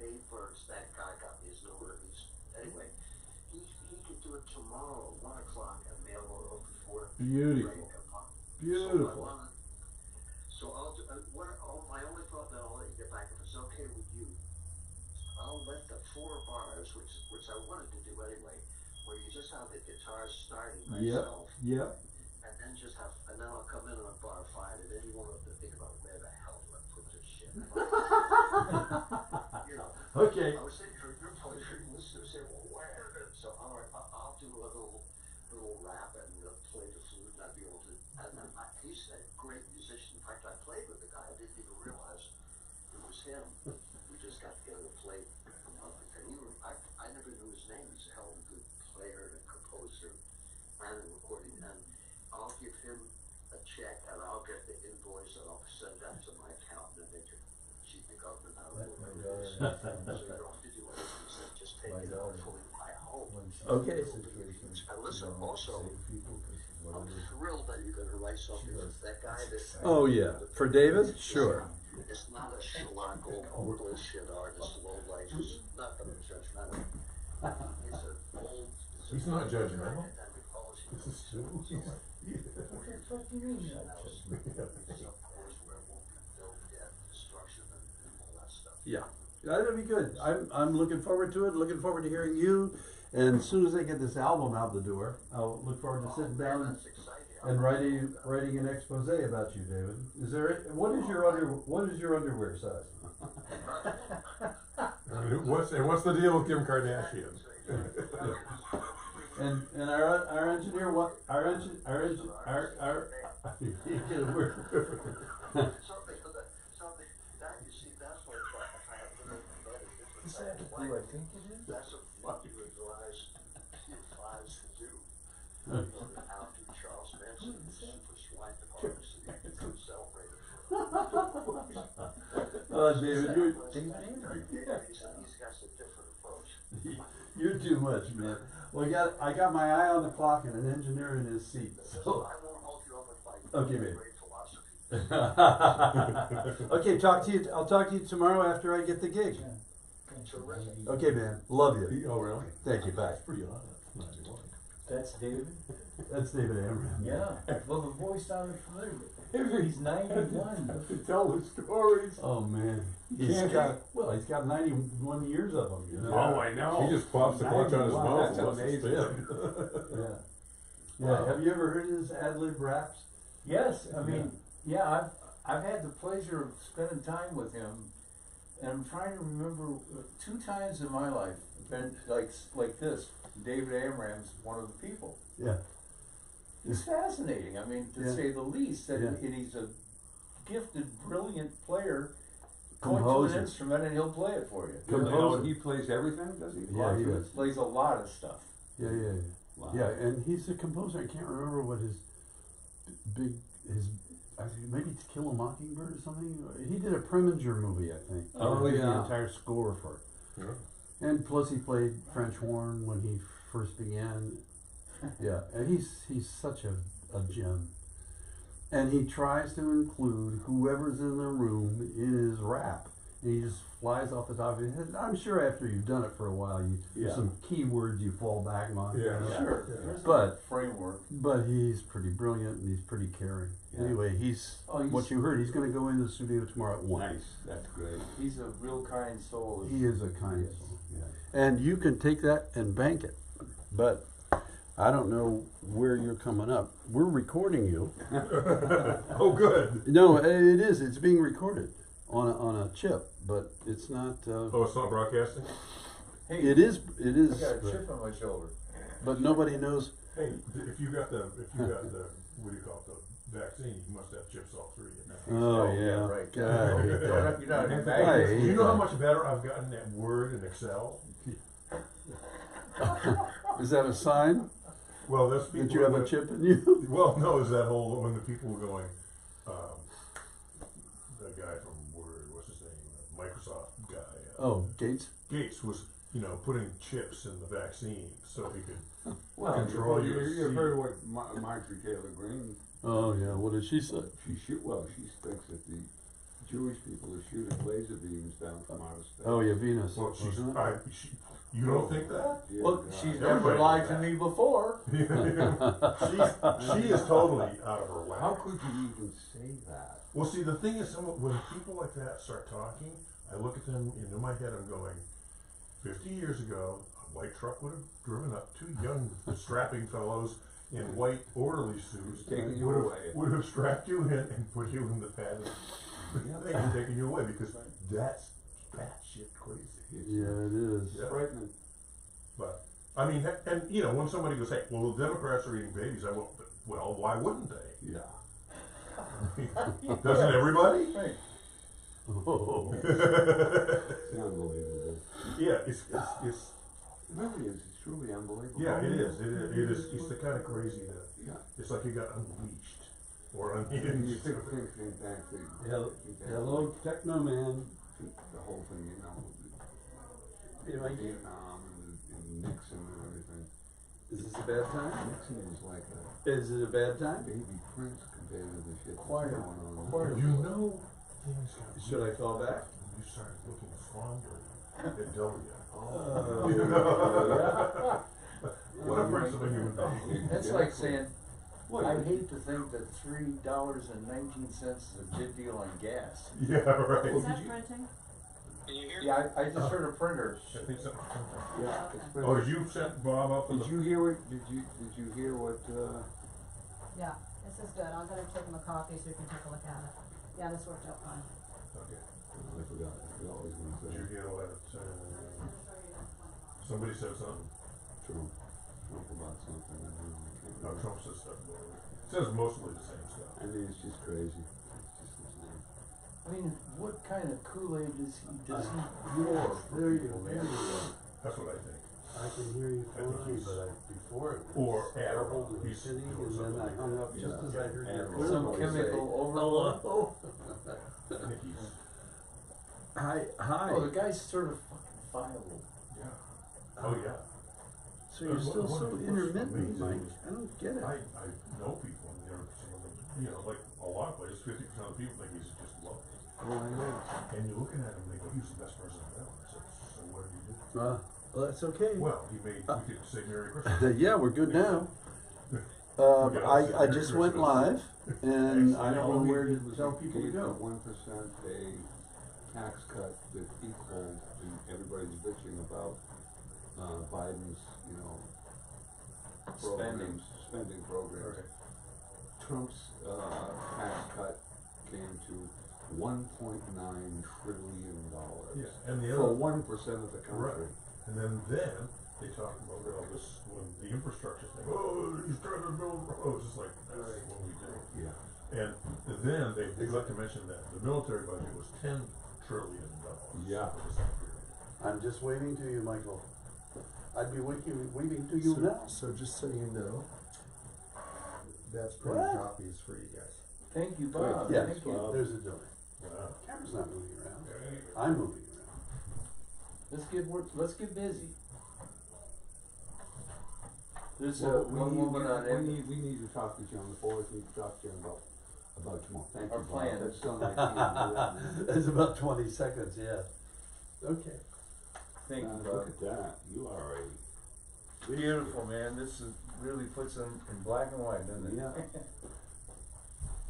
Dave Burns, that guy got me his number. Anyway, he could do it tomorrow, 1 o'clock, and mail it over before. Beautiful. Beautiful. So I'll do, my only thought that I'll let you get back, if it's okay with you, I'll let the 4 bars, which I wanted to do anyway, where you just have the guitar starting myself. Yep. And then and then I'll come in on bar 5, and then you won't have to think about where the hell do I put this shit. You know. Okay. I was thinking, you're probably hearing listeners say, well, where? So I'll do a little rap and play the flute, and I'll be able to. And then he's a great musician. In fact, I played with the guy. I didn't even realize it was him. We just got together to play. And I never knew his name. He's a hell of a good player and a composer and a recording. And I'll give him a check, and I'll get the invoice, and I'll send that to my accountant, and they can cheat the government out of whatever it is. So you don't have to do anything. So just take it out fully. I hope. Okay. And listen, also, I'm thrilled that you're going to write something for that guy. Oh yeah, for David? Sure. It's not a schlock old bullshit artist, low life. It's not that I'm judgmental. It's an old. He's not judgmental. This is true. What the fuck do you mean? Destruction and all that stuff. Yeah, that'll be good. I'm looking forward to it. Looking forward to hearing you. And as soon as I get this album out the door, I'll look forward to sitting down and writing an expose about you, David. Is there what is your underwear size? What's the deal with Kim Kardashian? And our engineer That's what you advise Fazz to do. How to Charles Manson for swine democracy to celebrate it. David, He's got a different approach. you're too much, man. Well, I got my eye on the clock and an engineer in his seat. So I won't hold you up if I okay, babe. Great philosophy. Okay, I'll talk to you tomorrow after I get the gig. Okay, man. Love you. Oh, really? Thank you. Bye. That's pretty odd. 91. That's David? That's David Amram. Yeah. Well, the voice sounded familiar. He's 91. To tell the stories. Oh man. He's got 91 years of them. You know? Oh, I know. He just pops the clutch on his mouth. That's and lets it amazing. spin. Yeah. Yeah. Have you ever heard his ad-lib raps? Yes, I mean, yeah, I've had the pleasure of spending time with him, and I'm trying to remember 2 times in my life, been like this. David Amram's one of the people. Yeah. He's fascinating. I mean, to say the least. And he's a gifted, brilliant player. Point to an instrument and he'll play it for you. Composer. He plays everything, does he? Yeah, he does. Plays a lot of stuff. Yeah. Wow. Yeah, and he's a composer. I can't remember what I think maybe To Kill a Mockingbird or something. He did a Preminger movie, I think. Oh, He did yeah. the entire score for it. Yeah. And plus he played French horn when he first began. Yeah, and he's such a gem. And he tries to include whoever's in the room in his rap. And he just flies off the top of his head. I'm sure after you've done it for a while, there's some keywords you fall back on. Yeah, Sure. Yeah. But framework. But he's pretty brilliant and he's pretty caring. Yeah. Anyway, what you heard, he's going to go into the studio tomorrow at 1. Nice, that's great. He's a real kind soul. He is a kind soul. Yeah. And you can take that and bank it. But I don't know where you're coming up. We're recording you. Oh, good. No, it is. It's being recorded on a chip, but it's not. Oh, it's not broadcasting? It is. It is. I got a chip on my shoulder. But nobody knows. Hey, if you got the what do you call it, the vaccine, you must have chips all 3 in that. Oh yeah, right. God, I hate that. You're not in I hate You know how that. much better I've gotten at Word and Excel? Is that a sign Well, that's people that you have a that- chip in you? Well, no, is that whole when the people were going, the guy from Word, what's his name, Microsoft guy. Oh, Gates. Gates was, putting chips in the vaccine so he could Well, control you've heard what Marjorie Taylor Greene, Oh yeah. What did she say? she thinks that the Jewish people are shooting laser beams down from outer space. Oh yeah, Venus. Well, she's, wasn't it? you don't think that? Dear Well, God. she's Everybody never lied did to that. me before. She is totally out of her whack. How could you even say that? Well, see, the thing is, when people like that start talking, I look at them, and in my head I'm going, 50 years ago, a white truck would have driven up two young strapping fellows in white orderly suits, Taking you would have, away. would have strapped you in and put you in the padded thing and taken you away, because that's batshit crazy. Yeah, it is. Yeah. Frightening. But, I mean, and, you know, when somebody goes, hey, well, the Democrats are eating babies, I won't, well, why wouldn't they? Yeah. Doesn't everybody? Right. Oh. It's unbelievable. Yeah, It really is. It's truly unbelievable. yeah, it is, it's the kind of crazy that, Yeah. it's like you got unleashed, or You unhinged. think back to Hello, Techno Man. the whole thing, you know, Anyway, Vietnam and Nixon and everything. is this a bad time? Nixon was like a Is it a bad time? baby prince compared to the shit that's Quiet. going on. Quiet. You know, things got Should I call back? when you started looking fonder at W. Oh. What a principle human being. That's like saying, What? I hate to think that $3.19 is a good deal on gas. Yeah, right. Is that printing? Yeah, I just heard a printer. I think so. Yeah. Okay. it's pretty- Oh, did you send Bob up? Did you hear what? Did you hear what? Yeah, this is good. I'm gonna take him a copy so you can take a look at it. Yeah, this worked out fine. Okay. I forgot. I always want to Did you say hear what, somebody said something? Trump. Trump about something. I don't know. I can't No, remember. Trump says stuff about it. Says mostly the same stuff. I mean, it's just crazy. It's just insane. I mean, what kind of Kool-Aid does he? There you go. There you go. That's what I think. I can hear you I think fine, he's- but before it Or was Adderall. garbled and He's shitty, doing and then something I like hung that. up just Yeah. as I heard your Adderall. clear Some voice chemical say, overload. "Hello." I think he's, Hi. Oh, the guy's sort of fucking fireable. yeah. Oh, yeah. So you're still What- so what's intermittent, amazing Mike. is I don't get it. I know people, and they're, some of them, you know, like a lot of places, 50% of the people think he's just lovely. Oh, I know. And you're looking at him, and they go, he's the best president ever. I said, so what did he do? Well, that's okay. Well, he made, we could say Merry Christmas. Yeah, we're good now. Okay, I'll say I Merry just went Christmas. live, and I All don't know he where to did was tell he people to gave go. the 1% a tax cut that equaled, and everybody's bitching about Biden's, you know, spending programs. Okay. Trump's tax cut came to $1.9 trillion Yeah, and the for other, 1% of the country. and then they talk about all this, when the infrastructure thing, oh, he's trying to build roads, it's like, that's what we do. Yeah. And then they forgot to mention that the military budget was $10 trillion. Yeah. For the same period. I'm just waving to you, Michael. I'd be waving to you now. So just so you know, that's printed What? copies for you guys. Thank you, Bob. Yes, Thank you. Bob. there's a delay. Wow. Camera's not moving around. Okay. I'm moving around. Let's get busy. There's So one woman on every. we need to talk to John, the boys need to talk to John about tomorrow. Thank Our you, Bob. plan. That's still like, you know, It's about 20 seconds, yeah. Okay. Thank you, look Bob. at that, you are a. Beautiful, man. This is really puts them in black and white, doesn't it? Yeah.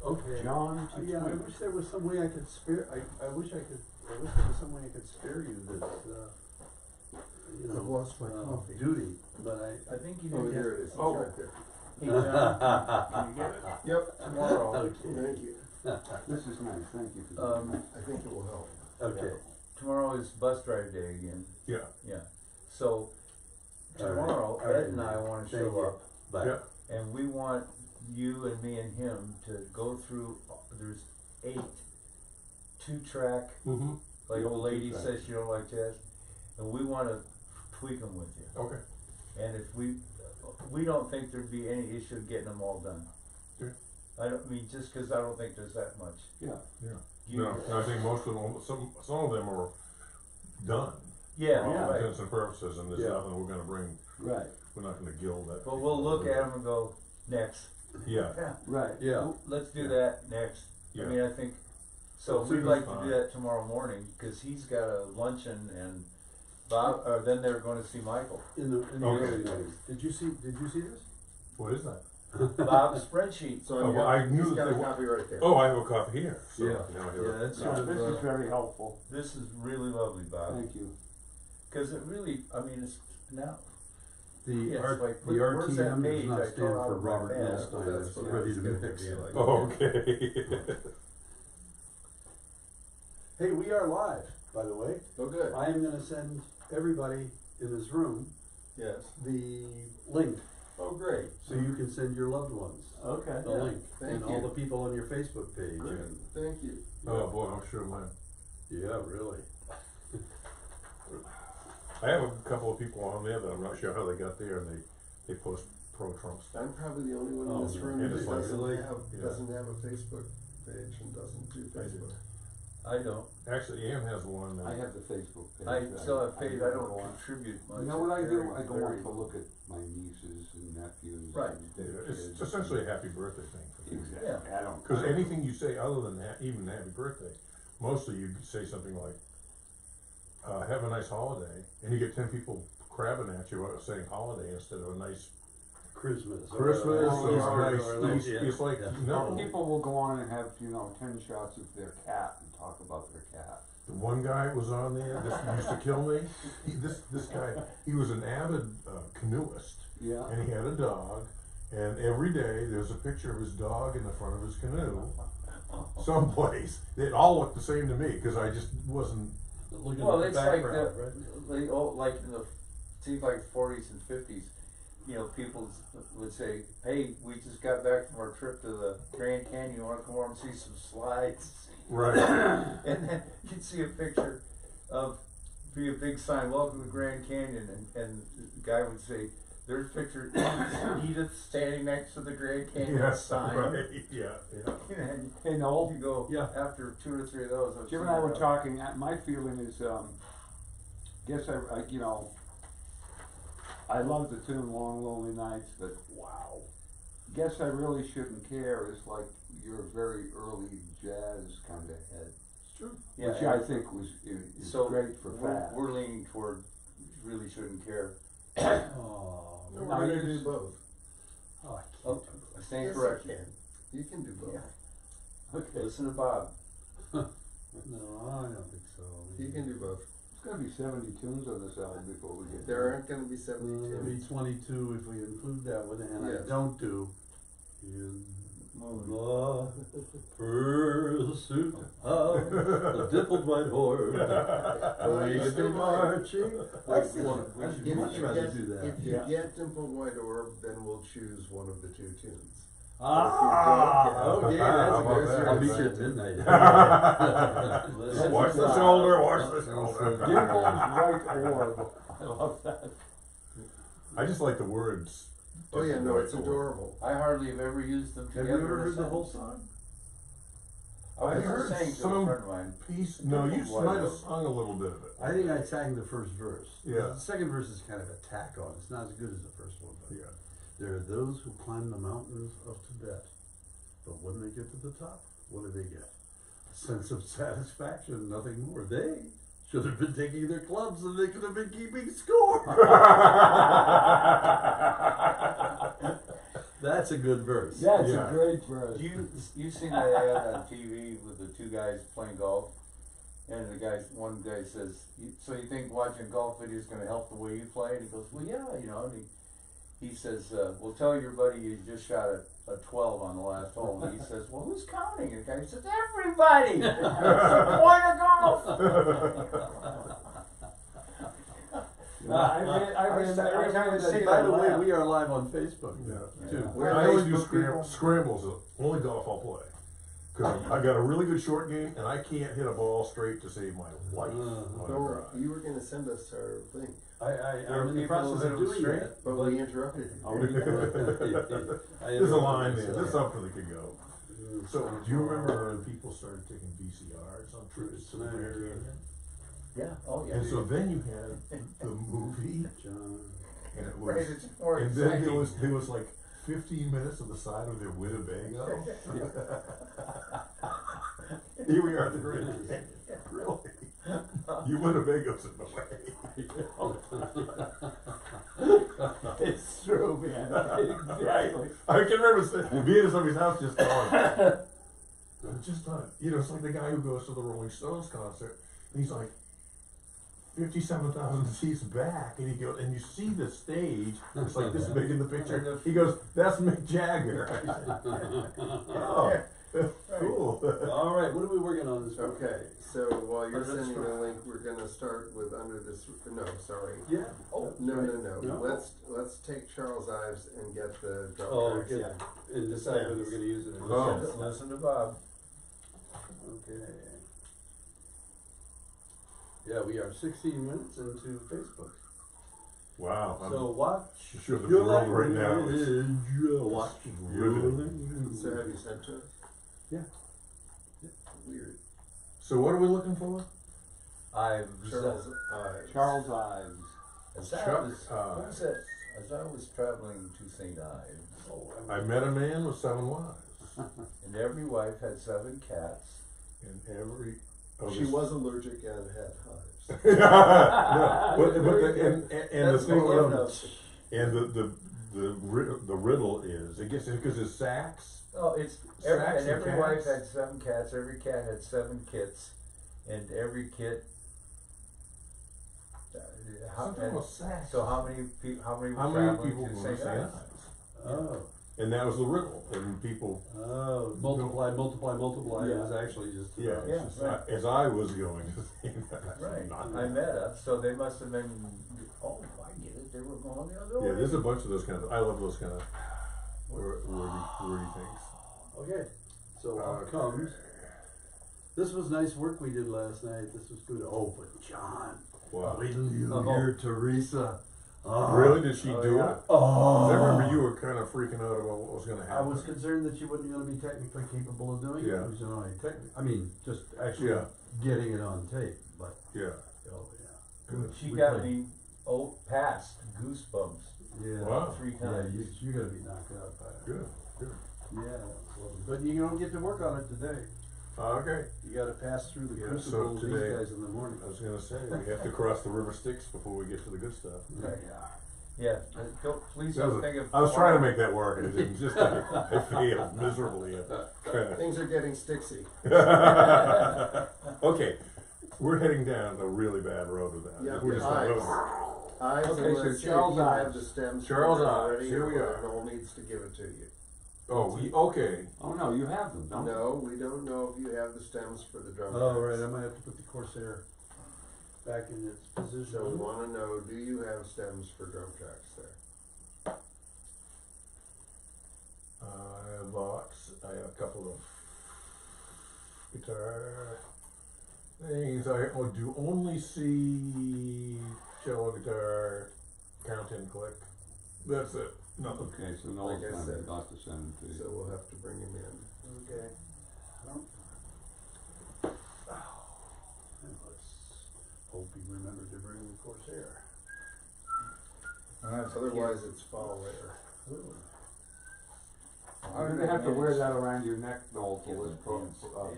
Okay. John to Yeah, I tweet. wish there was some way I could spare, I wish there was some way I could spare you this, you know. I've lost my coffee. Duty, but I think you Oh, did. here it is, it's Oh. right there. Hey, John, can you get it? Yep. Tomorrow. Okay. Thank you. This is nice, thank you for doing that. I think it will help. Okay. Tomorrow is bus drive day again. Yeah. Yeah. So All right. tomorrow, All right. Ed and I want to Thank show you. up, Bye. Yeah. and we want you and me and him to go through. There's 8 2-track. Mm-hmm. Like The the old lady 2-track. says she don't like jazz, and we want to tweak them with you. Okay. And if we don't think there'd be any issue getting them all done. Yeah. I don't mean just because I don't think there's that much. Yeah, Yeah. You- No, I think most of them, some of them are done. Yeah, For all right. intents and purposes, and there's Yeah. nothing we're gonna bring, right, we're not gonna gild that. But we'll look at them and go next. Yeah, Yeah. right. Yeah. Let's do Yeah. that next. Yeah. I mean, I think So It's we'd a like good to do time. that tomorrow morning, cause he's got a luncheon and Bob, then they're gonna see Michael. In the Okay. early days. Did you see this? What is that? Bob's spreadsheet. So Oh, well, I knew he's that got they a wa- copy right there. Oh, I have a copy here, so Yeah. now I have Yeah, that's Yeah, sort of, this is very helpful, this is really lovely, Bob, thank you. cause it really, I mean, it's now, The Yeah, it's like, the where's that RTM does page? not I stand tore out for of my Robert bed. Milstein, That's it's what I ready was to gonna mix. be like. Oh, okay. Hey, we are live, by the way. Oh, good. I am gonna send everybody in this room Yes. the link, oh, great, so you can send your loved ones okay. the link. Thank And all you. the people on your Facebook page. Great. And, Thank you. Oh, boy, I'm sure mine. yeah, really. I have a couple of people on there that I'm not sure how they got there, and they post pro-Trump stuff. I'm probably the only one Oh, in this room yeah, that it's like- doesn't have a Facebook page and doesn't do I do. Facebook. I don't, Actually, Ann has one. I have the Facebook page. I still have paid, I don't go on. contribute much. You know what I do, Very, I go very- on to look at my nieces and nephews. Right. and Yeah, their it's kids. essentially a happy birthday thing for people. Exactly, I don't. Because anything you say other than even happy birthday, mostly you say something like, have a nice holiday, and you get 10 people crabbing at you saying holiday instead of a nice Christmas. Christmas or or a nice or a nice- Easter. It's like, yeah. no. People will go on and have, 10 shots of their cat and talk about their cat. The one guy was on there, this used to kill me. This guy, he was an avid canoeist, Yeah. and he had a dog, and every day there's a picture of his dog in the front of his canoe, someplace. It all looked the same to me, because I just wasn't. Looking Well, at it's the like background, the, right? like in the, seems like forties and fifties, people would say, hey, we just got back from our trip to the Grand Canyon, you wanna come over and see some slides? Right. And then you'd see a picture of, be a big sign, welcome to Grand Canyon, and the guy would say, there's a picture of Edith standing next to the Grand Canyon Yes, sign. right, yeah. And Hey, Noel, you go, Yeah. after 2 or 3 of those. I've Jim seen and I it were up. talking, my feeling is, guess I love the tune Long Lonely Nights, but wow. Guess I really shouldn't care is like your very early jazz kind of head. It's true. Yeah, Which and- I think is So great for Fazz. we're leaning toward really shouldn't care. Oh, No, No, we're gonna you do just- both. I can't Oh, do both. I stand Yes, corrected. you can. You can do both. Yeah. Okay. Listen to Bob. No, I don't think so. You can do both. There's gonna be 70 tunes on this album before we get There aren't gonna be 72. Maybe 22 if we include that one, and Yes. I don't do in Moon. the pursuit of the dimpled white horse. We've been marching. I If would you much rather get- do that. If you Yeah. get Dimpled White Orb, then we'll choose one of the 2 tunes. Okay, that's How about good. that? I'll meet you at midnight. Watch the shoulder, watch the shoulder. Dimples Right Orb. I love that. I just like the words. Oh yeah, no, it's White Orb. adorable. I hardly have ever used them Have together. you ever in a heard the sentence. whole song? I was I heard saying to a some- friend of mine. Peace. No, you White might have Orb. sung a little bit of it. I think I sang the first verse. Yeah. The second verse is kind of a tack on. It's not as good as the first one. But Yeah. there are those who climb the mountains of Tibet, but when they get to the top, what do they get? A sense of satisfaction, nothing more. They should have been taking their clubs and they could have been keeping score. That's a good verse. That's Yeah. a great verse. You've seen that ad on TV with the 2 guys playing golf, and one guy says, "So you think watching golf video is going to help the way you play?" And he goes, "Well, yeah, And he says, "Well, tell your buddy you just shot a 12 on the last hole." And he says, "Well, who's counting?" And the guy says, "Everybody. That's the point of golf." I ran that. every time I see By that, the way, laugh. we are live on Facebook Yeah. too. We're I only do Facebook people. scrambles, only golf I'll play. Because I got a really good short game, and I can't hit a ball straight to save my life on a No, drive. you were gonna send us our thing, I'm in the people process that of are doing straight, that. but we interrupted you. I'll be- I There's a am- line there, there's something that could go. Mm, So, do you remember when people started taking VCRs on trips to the Grand Canyon? Yeah. Oh yeah. And so then you had the movie, John. and it Right, was, it's more and then exciting. there was like 15 minutes of the side of their Winnebago. Here we are at the Grinches. Really? You Winnebagos in the way. It's true, man, exactly. I can remember being at somebody's house just going, just thought, it's like the guy who goes to the Rolling Stones concert, and he's like, 57,000 seats back, and he goes, and you see the stage, it's like this big in the picture. He goes, "That's Mick Jagger." I said, "Oh, cool." All right, what are we working on this week? Okay, so while you're Under this sending the roof. link, we're gonna start with under this, no, sorry. Yeah. Oh, No, right. no, No. let's take Charles Ives and get the drum Oh, tracks. good. And decide whether we're gonna use it or Oh. not. Listen to Bob. Okay. Yeah, we are 16 minutes into Facebook. Wow. So watch sure the your world right now language. is Watch your riveting. language. So have you sent to us? Yeah. Weird. So what are we looking for? I've Charles Ives. Charles Ives. as I Chuck was, Ives. what was that? As I was traveling to St. Ives, I met a man with 7 wives, and every wife had 7 cats. and every. She was allergic and had hives. No, but and the That's thing what is, and the riddle is, I guess, because it's sax. Oh, it's Sacks and and every wife cats? had 7 cats. Every cat had 7 kits, and every kit. Something about sax. So how many people? How many were How many traveling people to were St. St. Ives? Ives? Oh. And that was the riddle, and people. Oh, multiply. Yeah. It was actually just. Yeah, Yeah, right. as I was going to St. Ives. Right. Not- I met her, so they must have been. Oh, I get it. They were going the other way. Yeah, there's a bunch of those kinds of. I love those kind of wordy things. Okay. So out comes. This was nice work we did last night. This was good. Oh, but John, Wow. wait till you Uh-oh. hear Teresa. Oh. Really? Did she do yeah. it? Oh. 'Cause I remember you were kind of freaking out about what was going to I happen. was concerned that she wasn't going to be technically capable of doing Yeah. it. She was only just actually Yeah. getting it on tape. But Yeah. oh yeah, Good. She We got played. me past goosebumps yeah. Wow. 3 Yeah, times. you're gonna be knocked out by it. Good. Good. Yeah, that was lovely. But you don't get to work on it today. Okay. You got to pass through the Yeah, crucible so of these today- guys in the morning. I was going to say we have to cross the river Styx before we get to the good stuff. Right. Yeah. Yeah, please That was don't think of. I was trying to make that work, and it didn't. Just I failed miserably at that. Things are getting sticksy. Okay, we're heading down a really bad road with that. Yeah, We're just gonna Ives. go- Ives, Okay, and so let's see if Charles you have Ives. the stems. Charles for it Ives, already, here we or are. Noel needs to give it to you. Oh, okay. Oh, no, you have them, don't you? No, we don't know if you have the stems for the drum Oh, tracks. right. I might have to put the Corsair back in its position. So we wanna know, do you have stems for drum tracks there? I have a box. I have a couple of guitar things. I do only see cello, guitar, count and click. That's it. Nothing. Okay, so Noel's Like I gonna said. not to send it to So you. we'll have to bring him in. Okay. Let's hope he remembered to bring the Corsair. Otherwise, it's fall later. You're gonna have to wear that around your neck, Noel, till this,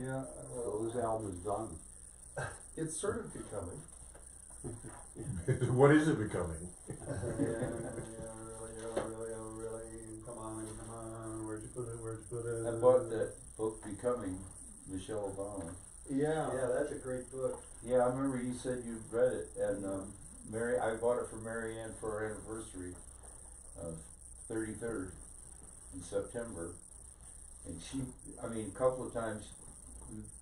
Yeah. till this album is done. It's sort of becoming. What is it becoming? Really. Come on. Where'd you put it? I bought that book, Becoming, Michelle Obama. Yeah. that's a great book. Yeah, I remember you said you read it, and I bought it for Mary Ann for her anniversary of 33rd in September, and a couple of times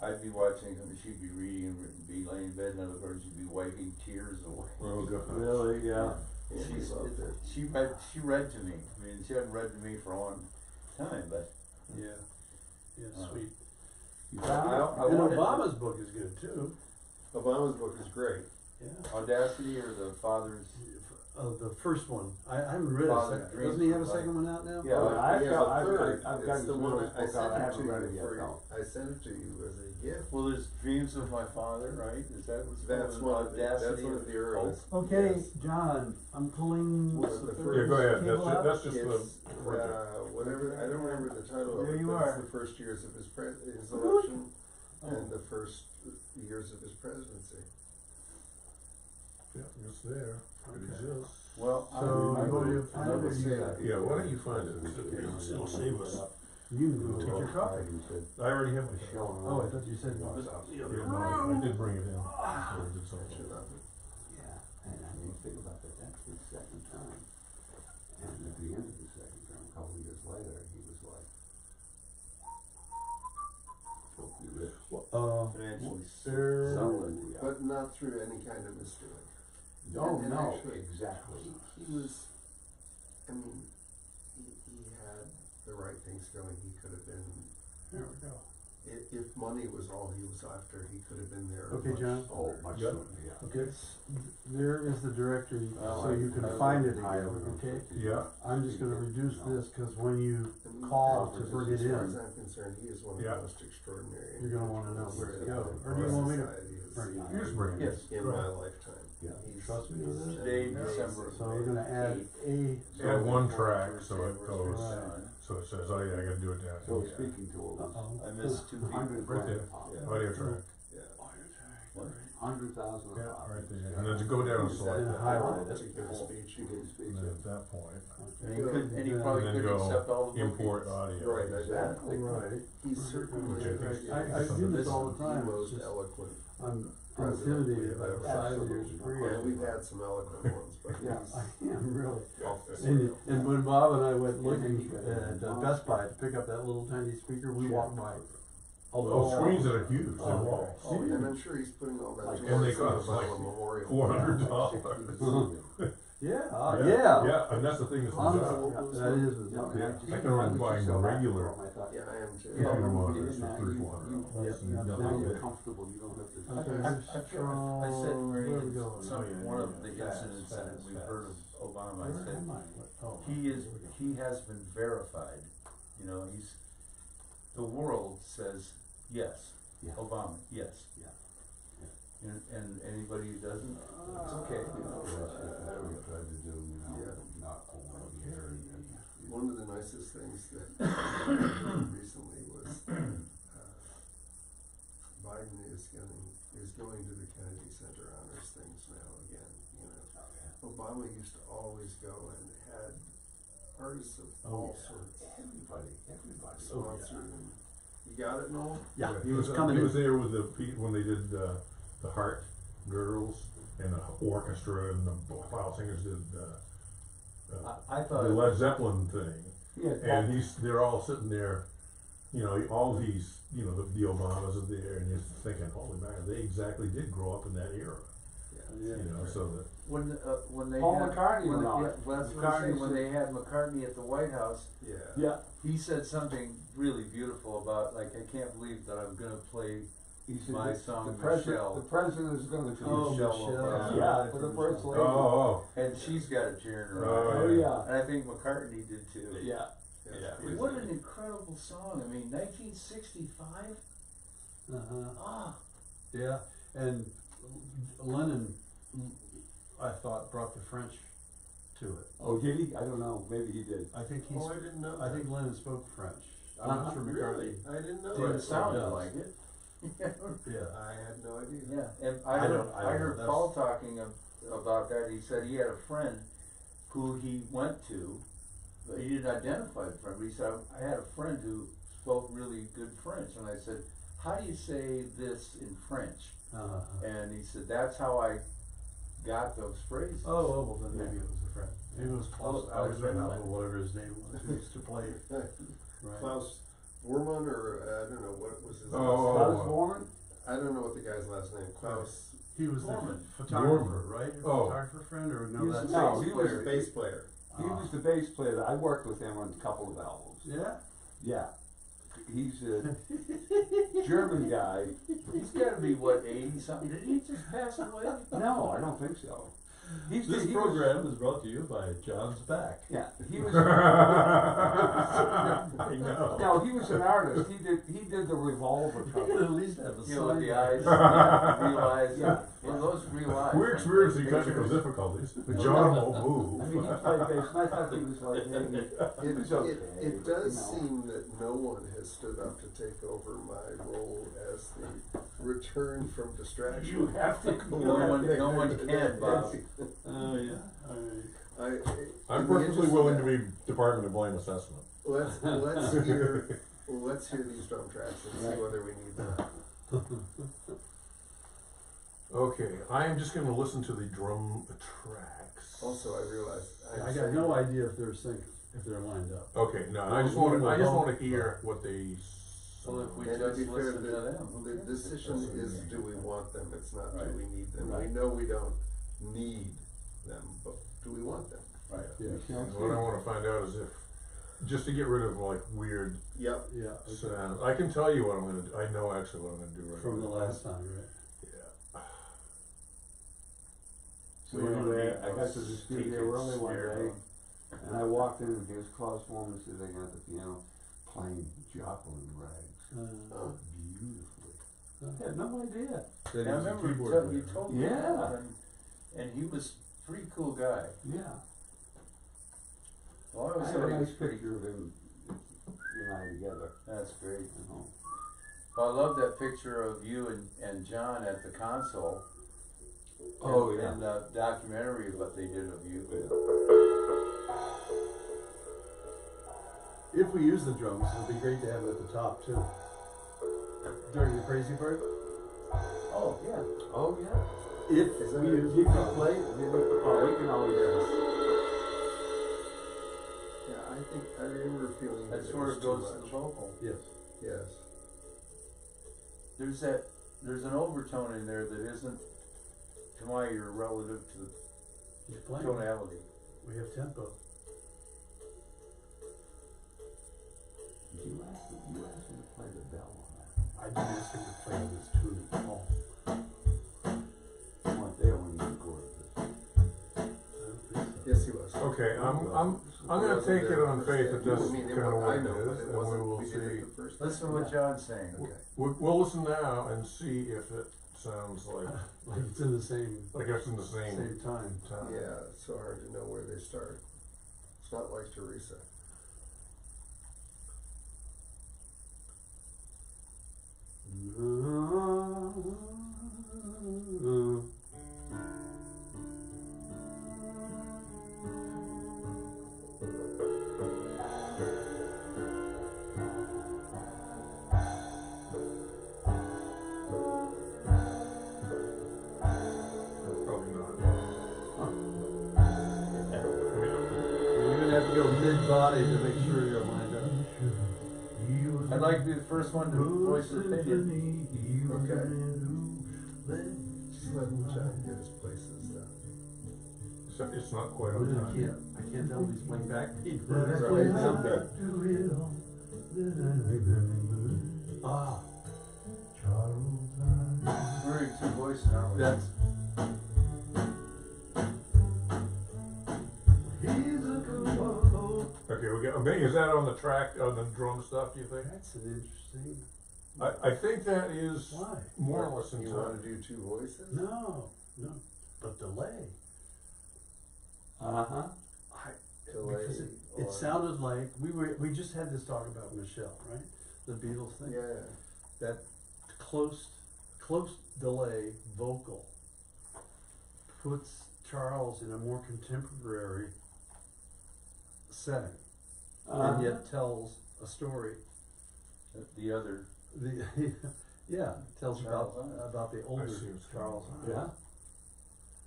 I'd be watching it, and she'd be reading and be laying in bed, in other words, she'd be wiping tears away. Oh, God. Really, yeah. Yeah, he loved it. She read to me. I mean, she hadn't read to me for a long time, but Yeah. Yeah, sweet. You I found it? And wanted Obama's book is good too. Obama's book is great. Yeah. Audacity or the Father's. The first one. I haven't read Father it. Dreams Doesn't he have a for second one out now? Yeah. Oh, I've He has got, a I've third. got, I've It's got his the one newest I book out, sent I it to haven't read it you yet, for, though. I sent it to you as a gift. Well, there's Dreams of My Father, right? Is that what's That's one of the, that's Audacity one or of the earliest. Okay, Yes. John, I'm pulling What's the third first? Yeah, go ahead. cable out. That's just It's, the printer. whatever, I don't remember the title of There it, you but are. it's the first years of his election. and the first years of his presidency. Yeah, it's there, it exists. Well, So, you I never say that. Yeah, why don't you find it? It'll save us. You can take your copy. I already have my Oh, I thought you said you was. Yeah, no, I did bring it in. I did something. Yeah, and I mean, think about that, that's his second term. And at the end of the second term, a couple of years later, he was like, filthy rich. financially there- solid. But not through any kind of misdoing. Oh, And no, actually, exactly. He was, I mean, he had the right things going. He could have been, There we go. if money was all he was after, he could have been there. Okay, much John. Oh, much Yeah. sooner, yeah. Okay, there is the directory, Well, so you can I find would it hire again, him. okay? Yeah, I'm just gonna reduce this, cause when you And call to bring it as far as in, I'm concerned, he is one of Yeah. the most extraordinary. you're gonna wanna know where to go. Or do you Our want me to society has bring it? you just bring it. Yes. in my lifetime. Yeah. He's- Trust me on that? Today, he's December. amazing. So we're gonna add a, Add one track, so it Right. goes, so it says, oh yeah, I gotta do it down So here. speaking to it was uh-oh. I missed two people. 100 Right there. grand. Yeah. Audio track, Yeah. 100,000 yeah, dollars. right there, and then to go down and select And that, highlight it. To give a speech. To get his speech and then in. at that point, And he could, and he probably then couldn't go accept all the import bookings. audio. Right, Exactly. Right. He's certainly Which I think- I do this all the the time, it's most just, eloquent. I'm president we intimidated have by the ever size had. of your Absolutely. screen. Yeah, we've had some eloquent ones, but Yeah. he's I am really. off the And, scale. and when Bob and I went Yeah, looking he got at it. Best Buy to pick up that little tiny speaker, we walked by. Oh, screens that are huge, they're Oh, walls. Oh, and I'm sure he's putting all that Like- towards And they the cost Obama like Memorial. $400. Yeah, Yeah, yeah, and that's the thing that's Honestly, bizarre. that is No, bizarre. man, I can remember buying the regular. I thought, Yeah, I am too. Yeah, I can remember you this for didn't- $300, you- $400. Yes, And yeah, nothing now Now but- you're comfortable, you don't have to. Okay. I said, Where we Marie, going? one of the incidents that we've heard of Obama, I said, he has been verified, you know, the world says, yes, Yeah. Obama, yes. Yeah. And anybody who doesn't, it's okay. You know, that's what we tried to do, you know, Yeah. not over here and. One of the nicest things that recently was Biden is going to the Kennedy Center honors things now again. You know, Obama used to always go and had artists of all sorts Everybody. sponsored him. You got it, Noel? Yeah, He was coming He in. was there with when they did the Heart Girls and the orchestra and the wild singers did I the thought, Led Zeppelin thing, Yeah, and they're all sitting there, you know, all these, you know, the Obamas are there, and you're thinking, holy man, they exactly did grow up in that era, Yeah. you know, so that. when they Paul had. McCartney when went they- on. yeah, well, that's what I'm saying, McCartney when said- they had McCartney at the White House, Yeah. Yeah, he said something really beautiful about, like, I can't believe that I'm gonna play he said my the song, president, Michelle. the president is gonna choose. Oh, Michelle Obama. Yeah, for the first lady. Oh, And she's got a tear in her Oh, eye. Oh, yeah. And I think McCartney did too. Yeah. Yeah. I mean, what an incredible song. I mean, 1965? Uh-huh. Ah, Yeah, and Lennon, I thought, brought the French to it. Oh, did he? I don't know, maybe he did. I think Oh, I didn't know. I that. think Lennon spoke French. I'm not sure Really? McCartney. I didn't know Did it that. it sounded does. like it. Yeah. I had no idea. Yeah, and I I don't heard know, Paul talking about that. He said he had a friend who he went to, but he didn't identify the friend, but he said, I had a friend who spoke really good French. And I said, how do you say this in French? And he said, that's how I got those phrases. Oh, well, then maybe it was a friend. Maybe it was Klaus Oh, I Alexander, remember. or whatever his name was, who used to play. Right. Klaus Bormann, or I don't know what was his Oh, last Klaus name. Bormann? I don't know what the guy's last name. Klaus. He was the Norman. photographer, right? Your Oh. photographer friend, or He no, was that's. the No, bass he player. was Bass player. He was the bass player. I worked with him on a couple of albums. Yeah? Yeah. He's a German guy. He's gotta be, what, 80 something? Did he just pass away? No, I don't think so. He was, is brought to you by John's Back. yeah, he was, I know. no, he was an artist. He did the Revolver cover. At least have a You know, with sign. the eyes, real eyes. Yeah, Well, those real life. We're experiencing Pictures. technical difficulties. John won't I move. mean, he played bass, and I thought he was like, maybe, It, was okay, it but, does you know. seem that no one has stood up to take over my role as the return from distraction. You have to. No one can, Bob. Oh, yeah, alright. I'm perfectly willing to be Department of Blame assessment. Let's hear these drum tracks and see whether we need them. Okay, I am just gonna listen to the drum tracks. Also, I realized I got no idea if they're synced, if they're lined up. Okay, no, I just wanna hear what they. Well, if we And to just be fair, listen to them, who the cares? decision is, do we want them? It's not, Right. do we need them? Right. We know we don't need them, but do we want them? Right. Yes, And what I wanna find out is if, just to get rid of like weird Yep. yeah, okay. sounds, I can tell you what I'm gonna do, I know actually what I'm gonna do right From the now. last time, right? Yeah. So anyway, I got to the studio early one day, and I walked in, and here's Klaus Forman sitting at the piano, playing Joplin rags, beautifully. I had no idea. That I he was a remember keyboard you player. told me Yeah. that, and he was a pretty cool guy. Yeah. Well, I I was have a saying, nice picture of him, he and I together, that's great. you know. Well, I love that picture of you and John at the console. Oh, and, yeah. And the documentary what they did of you. If we use the drums, it'd be great to have them at the top too. During the crazy part. Oh, yeah. Oh, yeah. If Is that we it? use You the can drums. play, we can always, Yeah, I remember feeling that That's it where was it too goes to the much. vocal. Yes. Yes. There's an overtone in there that isn't, to my ear, relative to the He's playing. tonality. We have tempo. you asked him to play the bell on that. I didn't ask him to play on this tune at all. You weren't there when you recorded this. I don't think so. Yes, he was. Okay, I'm gonna Wasn't take it there on the faith first that day. that's I mean, kinda what I it know, but is, it and we wasn't, will we did see. it the first Listen to time. what John's saying. Okay. We'll listen now and see if it sounds like Like it's in the same it's in the same time. time. Yeah, it's so hard to know where they start. It's not like Teresa. Probably not. You're gonna have to go mid-body to make sure you're lined up. I'd like to be the first one to voice an opinion. Okay. Just let John get his places down. It's not quite I on time. can't tell if he's playing backbeat. Ah, We're in two voices, aren't we? that's. Okay, is that on the track, on the drum stuff, do you think? That's an interesting. I think that is Why? more or less in You wanna time. do two voices? No, but delay. Uh-huh. Delay Because on- it sounded like we just had this talk about Michelle, right? The Beatles thing. Yeah, That close delay vocal puts Charles in a more contemporary setting, and yet tells a story. The other. Tells Charles about the older see what's Charles. going on. Yeah.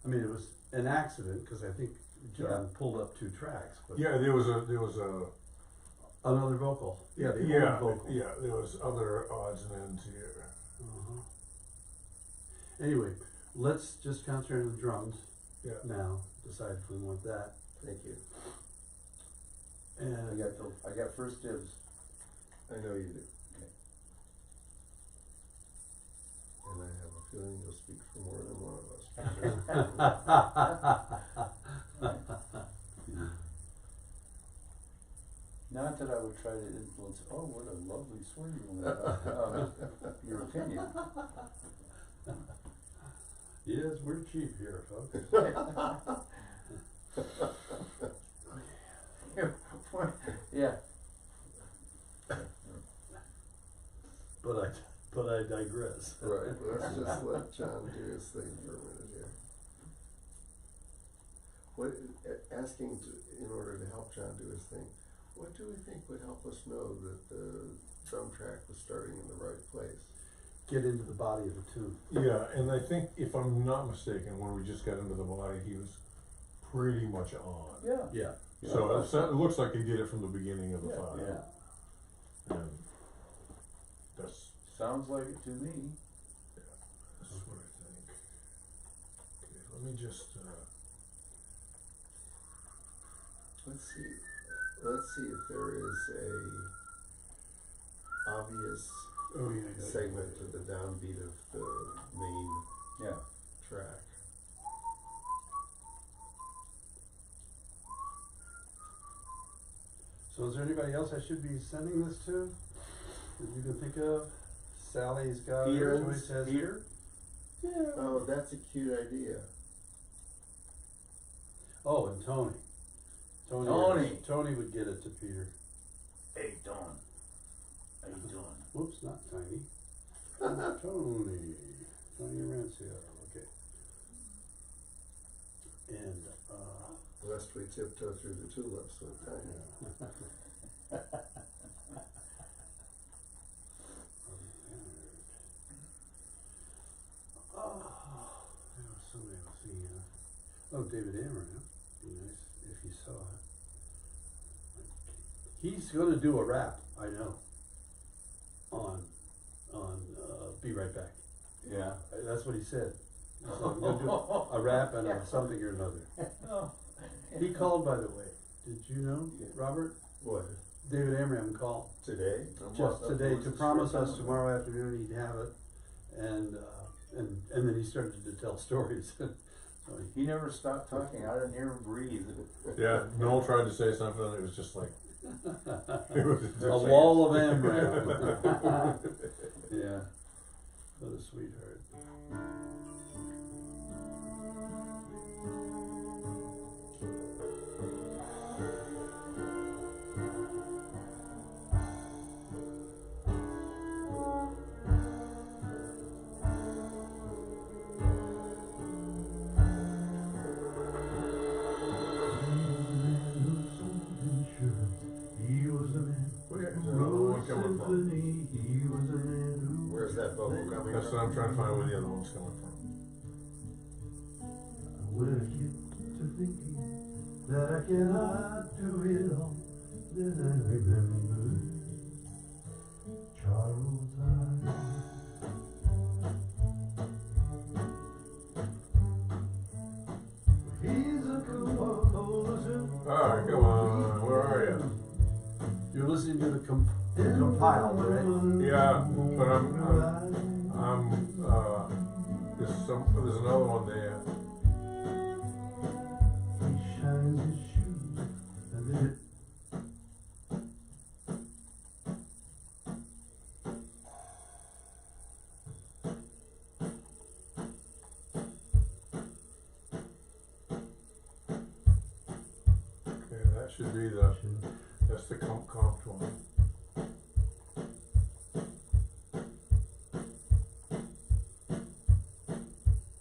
I mean, it was an accident because I think John pulled up two tracks, but Yeah, there was a, another vocal. Yeah, the yeah, old vocal. yeah, there was other odds and ends here. Uh-huh. Anyway, let's just concentrate on the drums Yeah. now. Decide if we want that. thank you. And I got first dibs. I know you do. Okay. And I have a feeling you'll speak for more than one of us. Not that I would try to influence, oh, what a lovely swing you went, your opinion. Yeah, Yes, we're cheap here, folks. Yeah. But I digress. Right, let's just let John do his thing for a minute here. What, asking to, in order to help John do his thing, what do we think would help us know that the drum track was starting in the right place? Get into the body of the tune. Yeah, and I think, if I'm not mistaken, when we just got into the body, he was pretty much on. Yeah. Yeah. So it looks like he did it from the beginning of the Yeah. file. Yeah. And that's Sounds like it to me. what I think. Okay, let me just, Let's see if there is a obvious Oh, yeah. segment to the downbeat of the main Yeah. track. So is there anybody else I should be sending this to that you can think of? Sally's got Peter? it, it says Peter? Yeah. Oh, that's a cute idea. Oh, and Tony. Tony would get it to Peter. Hey, Don. How you doing? Whoops, not Tiny. Tony. Tony Arancio, okay. And, Lest we tiptoe through the tulips with time. yeah. Oh, there was somebody I was thinking of. Oh, David Amory, be nice if you saw it. He's gonna do a rap, I know, on, Be Right Back. Yeah. That's what he said. He said, I'm gonna do a rap and a something or another. Oh. He called, by the way. Did you know, Robert? What, David Amram called today? just today to promise us tomorrow afternoon he'd have it, and then he started to tell stories. So He never stopped talking. I didn't hear him breathe. yeah, Noel tried to say something, and it was just like, it was just a like- wall of Amram. Yeah, what a sweetheart. Where is that other one coming from? Where's that vocal coming That's from? what I'm trying to find where the other one's coming from. When I get to thinking that I cannot do it all, then I remember Charles Ives. He's a composer. Alright, come on, where are you? You're listening to the compiled, right? Yeah, but there's another one there. He shines his shoes and then Okay, that should be that's the comped one.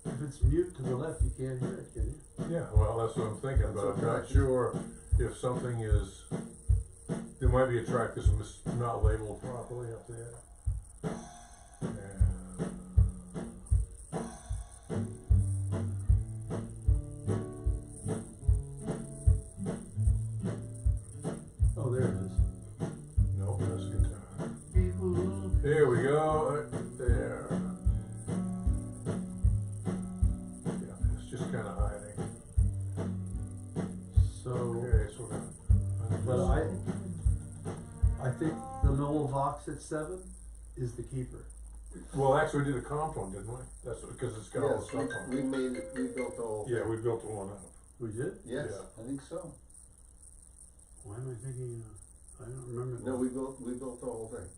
if it's mute to the left, you can't hear it, can you? Yeah, well, that's what I'm thinking, but I'm not sure if something is, there might be a track that's not labeled properly up there. Oh, there it is. Nope, that's guitar. Here we go, right there. Yeah, it's just kinda hiding. So, Okay, so we're gonna. but I think the Noel Vox at 7 is the keeper. Well, actually, we did a comp one, didn't we? That's because it's got all the Yes, stuff on we it. made it, we built the whole thing. Yeah, we built the one up. We did? Yes. Yeah. I think so. Why am I thinking, I don't remember. No, we built the whole thing.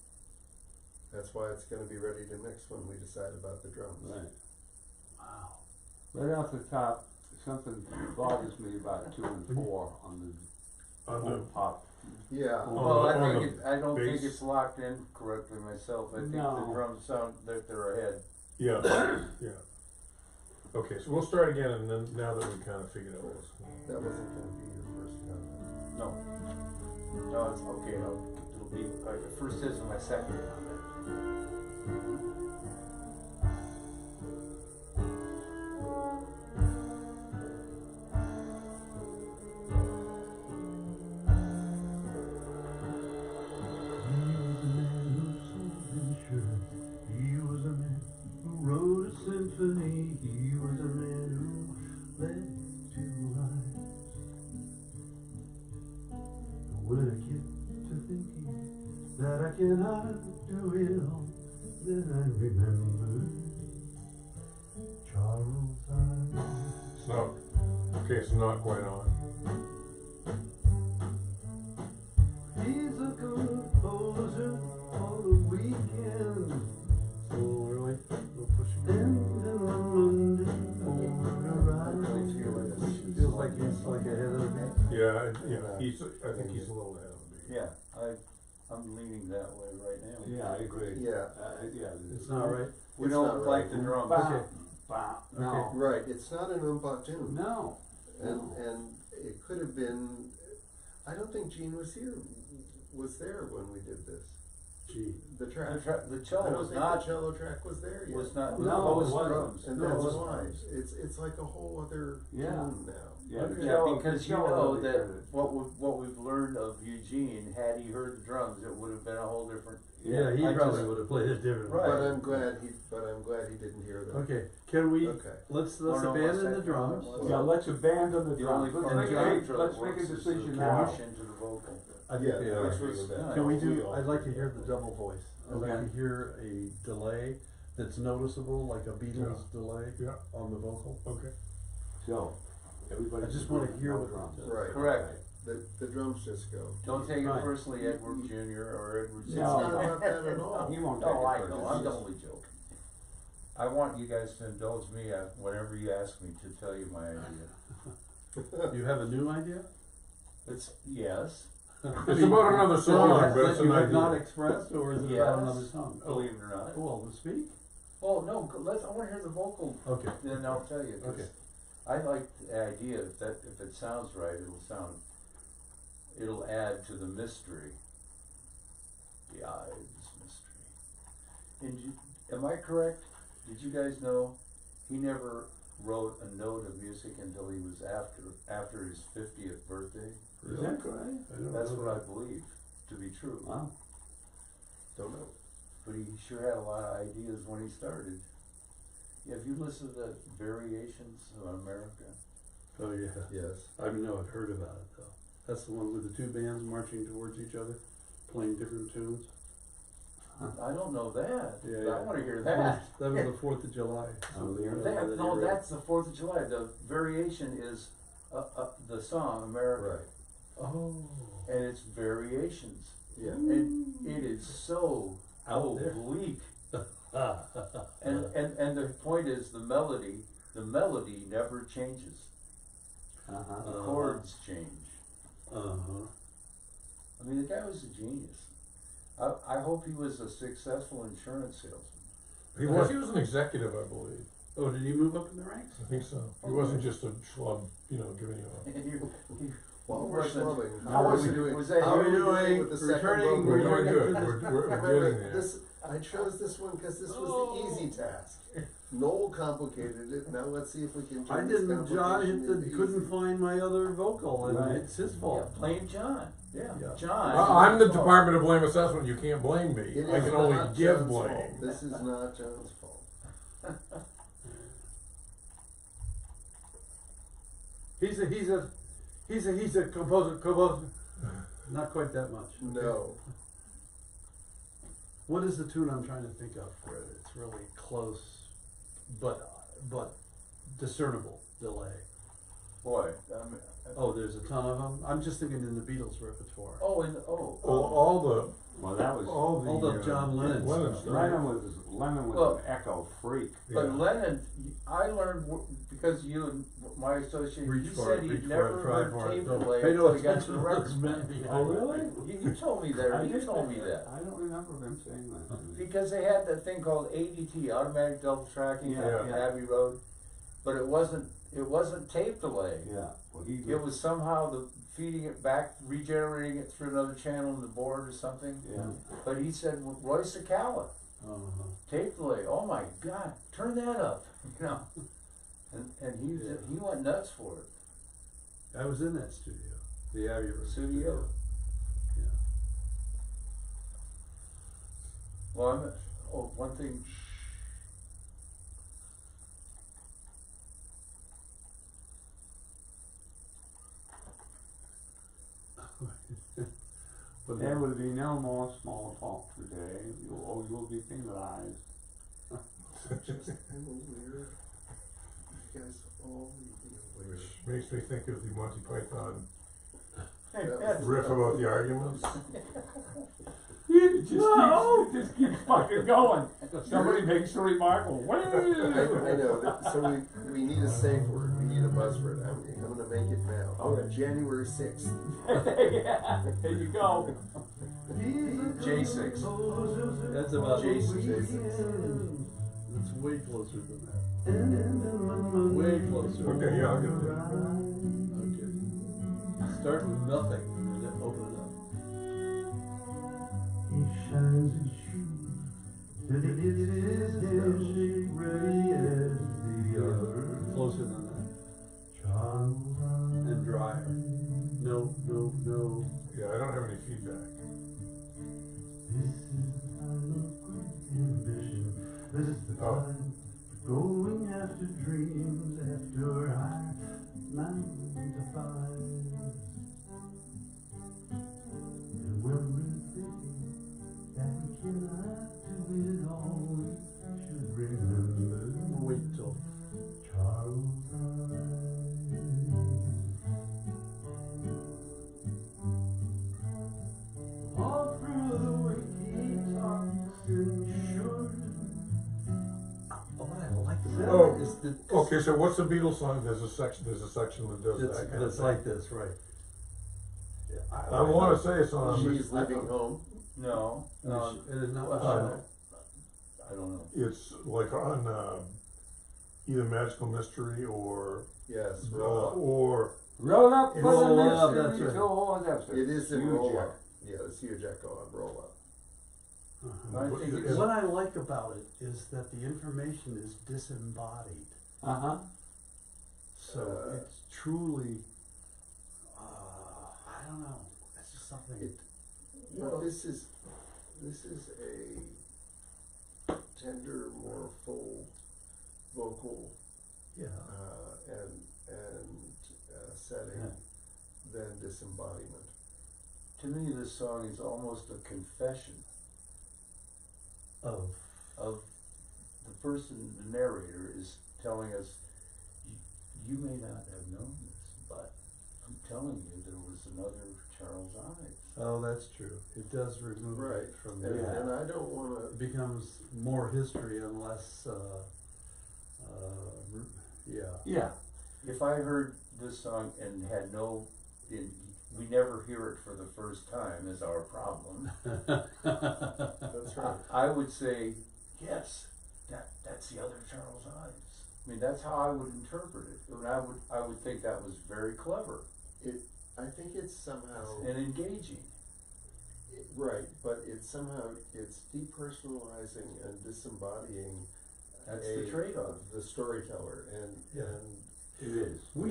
That's why it's gonna be ready to mix when we decide about the drums. Right. Wow. Right off the top, something bothers me about 2 and 4 on the On the- pop. Yeah. Well, the- I on think the I don't think bass. it's locked in correctly myself. I think the No. drums sound that they're ahead. Yeah, yeah. Okay, so we'll start again, and then now that we kind of figured out what's going on. That wasn't gonna be your first comment. No. No, it's okay. It'll be the first is my second comment. He was a man who wrote a symphony. He was a man who led to rise. When I get to thinking that I cannot do it all, then I remember Charles Ives. It's not, okay, it's not quite on. He's a composer on the weekend. So really, no pushing. And in the Monday morning feels like he's like ahead of me. Yeah, I think he's a little ahead of the beat. Yeah, I'm leaning that way right now. Yeah, I agree. Yeah. Yeah. It's not right. We It's don't not like right. the drums. Bah, bah, no. Right, it's not an platoon. No. And it could have been, I don't think Gene was there when we did this. Gee. The track. The I cello don't was think not the cello track was there yet. was not No, was it wasn't. drums. And No, it that's wasn't. why, it's like a whole other Yeah. tune now. Yeah, the Yeah, cello- because the you cello know would be that better. what we've learned of Eugene, had he heard the drums, it would have been a whole different. Yeah, he I probably just- would have played it differently. Right. But I'm glad he didn't hear that. Okay, can we, Okay. let's Oh, no, abandon what's the that? drums. Yeah, let's abandon the The only drums. part Let's of make the a, intro let's that make a works is decision the now. push into the vocal. I think Yeah, we I are. agree with that. Can we We do, all I'd like to agree. hear the double voice. I'd like Okay. to hear a delay that's noticeable, like a Beatles delay Yeah, on the vocal. okay. So, everybody. I just wanna hear no what- drums. Right. Correct. The drums just go. Don't take it Right. personally, Edward Jr. or Edward It's Sr. No. not about that at all. He won't No, take it I personally. know, I'm only joking. I want you guys to indulge me whenever you ask me to tell you my idea. You have a new idea? It's, yes, It's about another song, but it's that an you have not idea. expressed, or is it Yes. about another song? believe it or not. Well, speak. Oh, no, I wanna hear the vocal, Okay. then I'll tell you, 'cause Okay. I like the idea that if it sounds right, it'll add to the mystery. The Ives mystery. And am I correct? Did you guys know he never wrote a note of music until he was after his 50th birthday? Is that right? I don't That's know what I that. believe to be true. Wow. Don't know. But he sure had a lot of ideas when he started. Yeah, if you listen to Variations of America, Oh, yeah. Yes. I know, I've heard about it though. That's the one with the two bands marching towards each other, playing different tunes. I don't know that. Yeah, I yeah. wanna hear That that. was the 4th of July. Oh, yeah. No, that's the 4th of July. The variation is the song America. Right. Oh. And it's variations. Yeah. And it is so Out there. bleak. And the point is the melody never changes. Uh-huh. The chords change. Uh-huh. I mean, the guy was a genius. I hope he was a successful insurance salesman. He was an executive, I believe. Oh, did he move up in the ranks? I think so. He wasn't just a schlub, giving you While we're wasn't- slumming, Now, how are was we it- doing? was that How you are we doing doing? with the second Returning- vocal? We're doing good. Returning- We're getting there. This, I chose this one because this was the easy task. Noel complicated it, now let's see if we can I turn this didn't, John complication hit into couldn't easy. find my other vocal, and Right. it's his Yeah, fault. blame John. Yeah, Yeah. John. I'm the Department of Blame Assessment. You can't blame me. It I is can only not give John's blame. fault. This is not John's fault. He's a composer. Not quite that much. No. What is the tune I'm trying to think of where it's really close, but discernible delay? boy, I mean, Oh, there's a ton of them. I'm just thinking in the Beatles repertoire. All the Well, that was. All the John Lennon Lennon stuff. stuff. Lennon was Well, an echo freak. but Yeah. Lennon, I learned because you and my associate, Reach he for said it, he'd reach for never it, try heard for it. tape Don't delay pay no until he got to attention the to record. those men behind Oh, it. really? You told me that. You didn't told me know that. I don't remember him saying that to me. Because they had that thing called ADT, automatic double tracking Yeah, on yeah. Abbey Road, but it wasn't tape delay. Yeah, well, he. It was somehow feeding it back, regenerating it through another channel in the board or something. Yeah. But he said, well, Roy Cicala, Uh-huh. tape delay. Oh my God, turn that up, you know. And he went nuts for it. I was in that studio, the Abbey Road Studio. Yeah. Well, one thing. But There will be no more small talk today. You'll be penalized. I'm aware. You guys all need to be aware. which makes me think of the Monty Python That's- riff about the arguments. It just keeps fucking going. Somebody makes a remark, well, I know, so we need a safe word, we need a buzzword, I'm gonna make it now. Okay. January 6th. yeah, there you go. J6. that's about J6. That's way closer than that. Way closer. Okay, yeah, I'll get it. Okay. Start with nothing and then open it up. He shines his shoes till he gets his handshake ready as the other. Closer than that. Charles And drier. No, no, no. Yeah, I don't have any feedback. This is the time of great ambition. This is the Oh. time for going after dreams after our 9 to 5. And when we're thinking that we cannot do it all, we should remember We'll wait until. Charles all through the week he talks and sure. What I like about Oh, it is that. Okay, so what's the Beatles song? There's a section that does It's, that kind of it's thing. like this, right? Yeah, I wanna say it's on. She's leaving home. No, no, It is not. I don't know. It's like on either Magical Mystery or Yes, roll up. or Roll up for Roll the up, mystery. that's right. Oh, that's It is in huge roll jack. up. Yeah, it's huge echo on roll up. I think it's, What I like about it is that the information is disembodied. Uh-huh. So it's truly, I don't know, it's just something. But this is a tender, more full vocal Yeah. setting than disembodiment. to me, this song is almost a confession Of. of the person, the narrator, is telling us, you may not have known this, but I'm telling you there was another Charles Ives. Oh, that's true. It does remove Right. it from And, there. and I don't wanna, It becomes more history and less, yeah. Yeah. If I heard this song and had we never hear it for the first time is our problem. that's right. I would say, yes, that's the other Charles Ives. I mean, that's how I would interpret it. And I would think that was very clever I think it's somehow, and engaging. right, but it's depersonalizing and disembodying That's the trade-off. the storyteller and, Yeah. and It is. We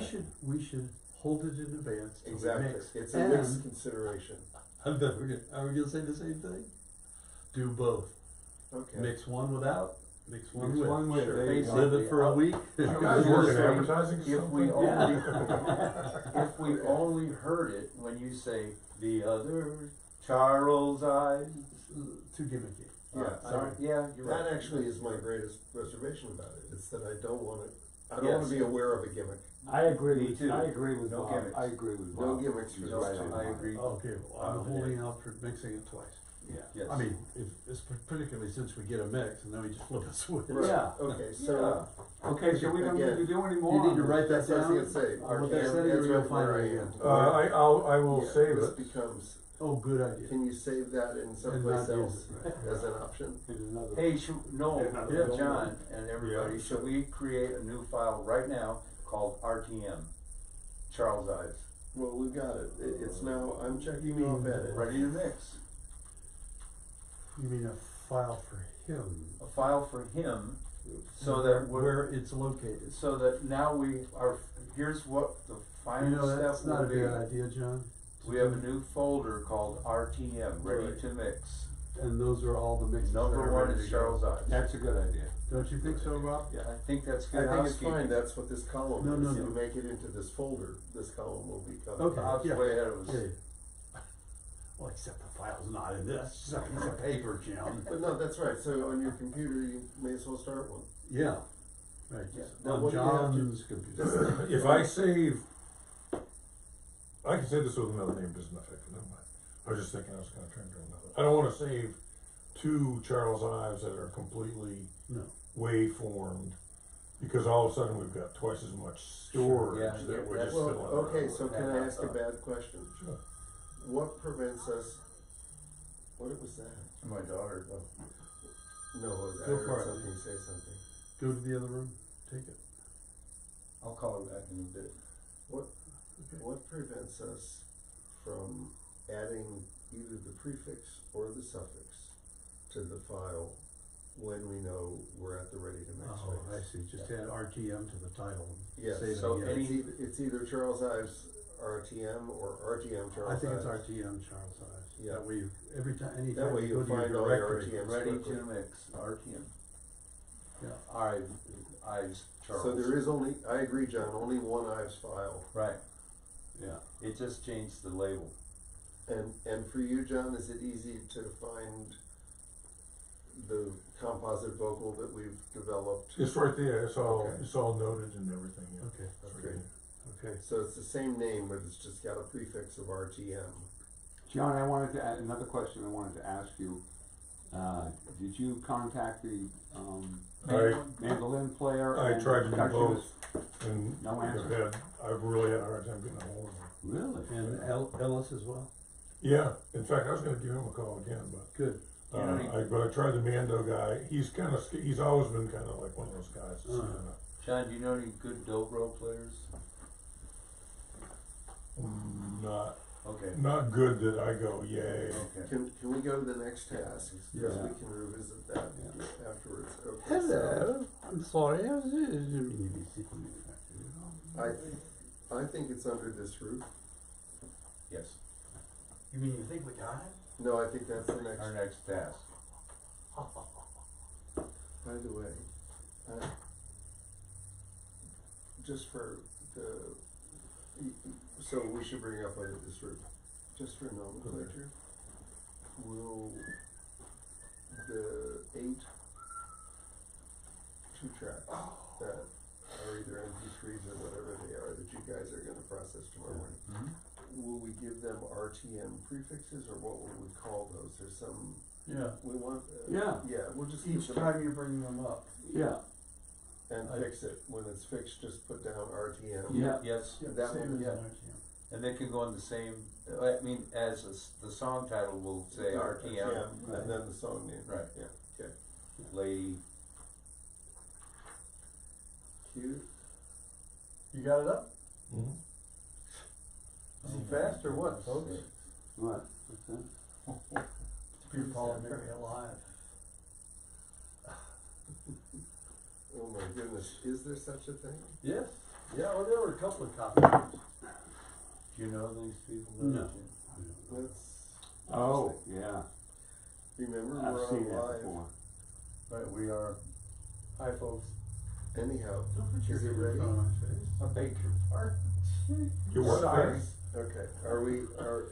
should hold it in advance till we exactly, mix. it's a And- mixed consideration. Are we gonna say the same thing? Do both. Okay. Mix one without, mix one Mix with. one with, Sure. there you Live go. it for a week. you guys work in advertising or If something? we only, if we only heard it when you say the other Charles Ives. Too gimmicky. Yeah, Sorry, yeah, you're right. That actually is my greatest reservation about it. It's that I don't want it I don't wanna Yes. be aware of a gimmick. I agree Me with, too. I agree with No Bob, gimmicks. I agree with Bob. No gimmicks for He's this right time. on I the agree. Okay, well, I'm holding out for mixing it twice. Yeah. Yes. I mean, if, it's particularly since we get a mix and then we just flip a switch. Right. Yeah. Okay, so, Yeah. Okay, so we don't need to Again, do any more. You need to on write that that's what I down. was gonna say, I'll put okay, that setting or that's you'll right find where it I again. am. I will Yeah, save this it. becomes, Oh, good idea. can you save that in And someplace not use else it, right. as an option? this. Here's another. Hey, Noel, Yeah. John, and everybody, Yeah. should we create a new file right now called RTM? Charles Ives, Well, we got it, it's now, I'm checking off edit. ready to mix. You mean a file for him, A file for him, so that where it's located. so that now we are, here's what the You final know, step that's not a will be. bad idea, John. We have a new folder called RTM, ready Right. to mix. And those are all the mixes that Number are one ready is to go. Charles Ives. That's a good idea. Don't you think so, Rob? Yeah. I think that's I good think it's housekeeping. fine, that's what this column No, is, no, you no. make it into this folder, this column will become. Okay. I was Yeah. way ahead of us. Yeah. Well, except the file's not in this, it's a piece of paper, Jim. But no, that's right, so on your computer, you may as well start one. Yeah, right, Yeah. Now, on what do you have to- John's computer. If I save, I can say this with another name, doesn't affect it, never mind. I was just thinking I was gonna turn to another. I don't wanna save two Charles Ives that are completely No, waveformed, because all of a sudden we've got twice as much storage Yeah, that we're yeah, just Well, filling. okay, around so with. can I ask a bad question? Sure. What prevents us, what was that? My daughter, No, I Go heard for it. something say something. go to the other room, take it. I'll call her back in a bit. What prevents us from adding either the prefix or the suffix to the file when we know we're at the ready to mix Oh, I phase? see, just add RTM to the title. and Yes, save it so again. It's either Charles Ives RTM or RTM Charles I Ives. think it's RTM Charles Ives. Yeah. That way, every time, That anytime way you you'll go to your find all your directory. RTMs Ready quickly. to mix, RTM. Yeah. Ives Charles. So there is only, I agree, John, only one Ives file. Right, Yeah. it just changed the label. And for you, John, is it easy to find the composite vocal that we've developed? It's right there, it's all, Okay. it's all noted and everything, yeah. Okay, It's right Okay. there. okay. So it's the same name, but it's just got a prefix of RTM. John, I wanted to add, another question I wanted to ask you. Did you contact the, mandolin player? I and tried to do percussionist? both, and No like I answer. said, I've really had a hard time getting a hold of him. Really? And Ellis as well? Yeah, in fact, I was gonna give him a call again, but, Good. but I tried the Mando guy, he's kinda, he's always been kinda like one of those guys that's Uh-huh. kinda, John, do you know any good dobro players? Okay. not good that I go, yay. Okay. Can we go to the next task? Because Yeah. we can revisit that Yeah. afterwards. Okay, so Hello, I'm sorry, I was, I think it's under this roof. Yes, You mean you think we got it? No, I think that's the next. our next task. By the way, just for the, so we should bring up under this roof, just for nomenclature, will the 8 2-tracks that are either MP3s or whatever they are that you guys are gonna process tomorrow morning, Mm-hmm. will we give them RTM prefixes or what will we call those? There's some, Yeah. we want, Yeah. yeah, we'll just keep Each them time you bring them up. Yeah, and I- fix it. When it's fixed, just put down RTM. Yeah. Yes, That Same one, as yeah. an RTM. and they can go on the same, I mean, as the song title will say RTM, Yeah, and then the song name. right, Yeah, okay. lady. Cute. You got it up? Mhm. Is he fast or what, folks? what, what's that? You're calling Mary alive. Oh my goodness, is there such a thing? Yes, yeah, well, there were a couple of copies. Do you know these people? No. That's. Oh, yeah, Remember, I've we're seen on that live. before. Right, we are, Hi, folks. Anyhow, Don't put your is it finger ready? in front of my face. I beg your pardon. You what, Sorry. Fazz? Okay, are,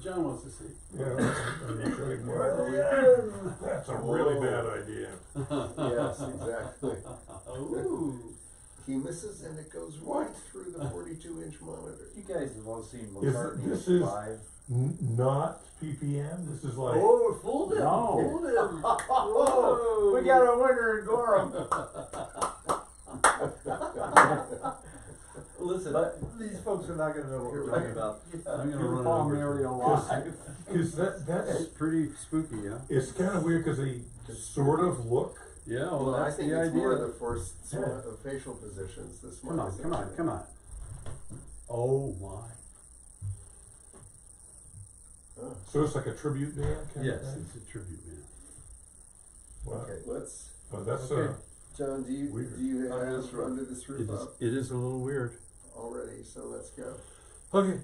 John wants to see. Yeah, I'm sure he will. Yeah. That's a really bad idea. yes, exactly. Ooh. He misses and it goes right through the 42-inch monitor. You guys have all seen Is McCartney this at is- 5. Not PPM, this is like, Oh, fooled him. No. Fooled him. Whoa. We got a winner in Gorham. Listen, these folks are not gonna know what we're talking about. I'm gonna You run it call over to Mary you. alive. cause that's, It's pretty spooky, yeah? it's kinda weird, cause they sort of look, Yeah, well, Well, I that's think the it's more idea. the facial positions, the Come on, smile. come on, come on. Oh my. Oh, so it's like a tribute band kind of Yes, thing? it's a tribute band. Wow. okay, let's, Oh, that's, Okay. John, do Weird. you Under have this roof. Under This Roof up It is a little weird. already, so let's go. okay,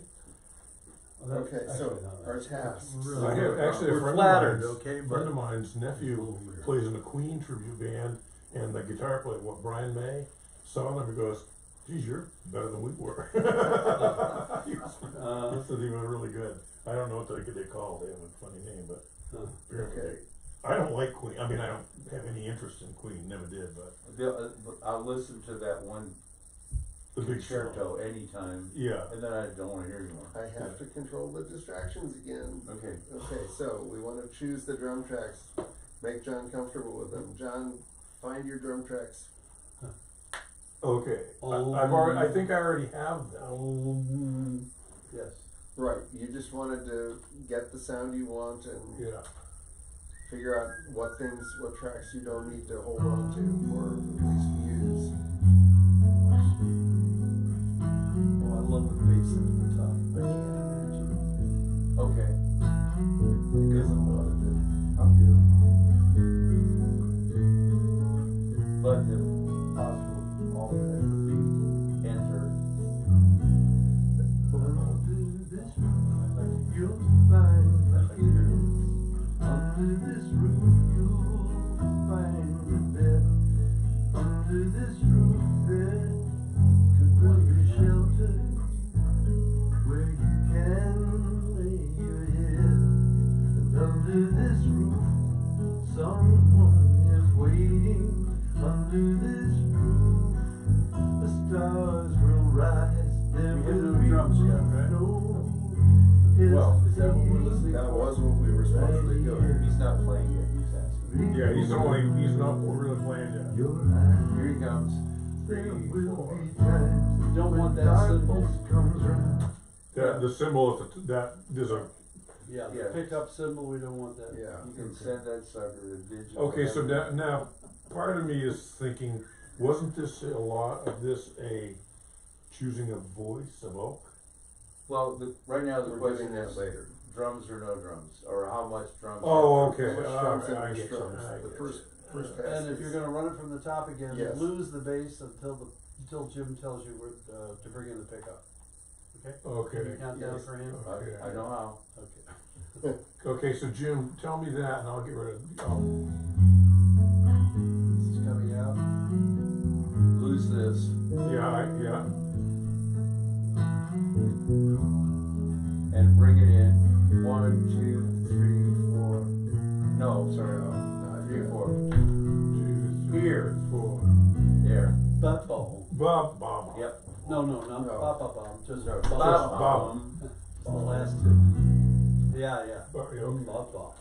Okay, so Actually, no, our that's tasks. really I have actually a We're friend flattered, of mine's, okay, friend but of mine's it's a nephew little weird. plays in a Queen tribute band, and the guitar player, Brian May, saw him and goes, geez, you're better than we were. He said he was really good. I don't know what they call, they have a funny name, but apparently, Okay, I don't like Queen, I mean, I don't have any interest in Queen, never did, but I'll listen to that one the big show. concerto anytime, Yeah, and then I don't want to hear anymore. I have to control the distractions again. Okay. Okay, so we wanna choose the drum tracks, make John comfortable with them. John, find your drum tracks. okay, I think I already have them, Yes. Right, you just wanted to get the sound you want and yeah. figure out what tracks you don't need to hold on to or at least use. Oh, I love the bass at the top. I can't imagine. Okay. Because of what it is. I'll do it. But if possible, alternate the beat, enter. Under this roof, you'll find happiness. Under this roof, you'll find a bed. Under this roof, there could be shelter where you can lay your head. And under this roof, someone is waiting. Under this roof, the stars will rise. There We get will no be drums yet, right? no Well, is that what we're hesitation. listening That for? was what we were supposed to be doing. He's not playing yet, he's asking. Yeah, he's not really playing yet. Your eyes, Here he comes. there 3, will 4. be times You don't want when that cymbal. darkness comes round. The symbol, there's a, Yeah, the Yeah. pickup symbol, we don't want that. Yeah. You can send that sucker to digital. okay, so now, part of me is thinking, wasn't this a lot of this choosing a voice of oak? Well, right now the We're question doing that is later. drums or no drums, or how much drums. Oh, okay, How much all drums right, and I which get you, drums? I The get first pass. And if you're gonna run it from the top again, Yes. lose the bass until Jim tells you where, to bring in the pickup. Okay? you. Can you Okay, count down Yes. for him? okay. I know how. Okay. Okay, so Jim, tell me that and I'll get rid of, This is coming out. Lose this. yeah, And bring it in. 1, 2, 3, 4. No, sorry, no. 3, 4. 2, 3, Here. 4. There. Ba-bom. Bob. Yep. No, not No. ba-ba-bom, just No. ba-bom. Bob. It's the last two. Yeah, yeah. Okay. Ba-bom.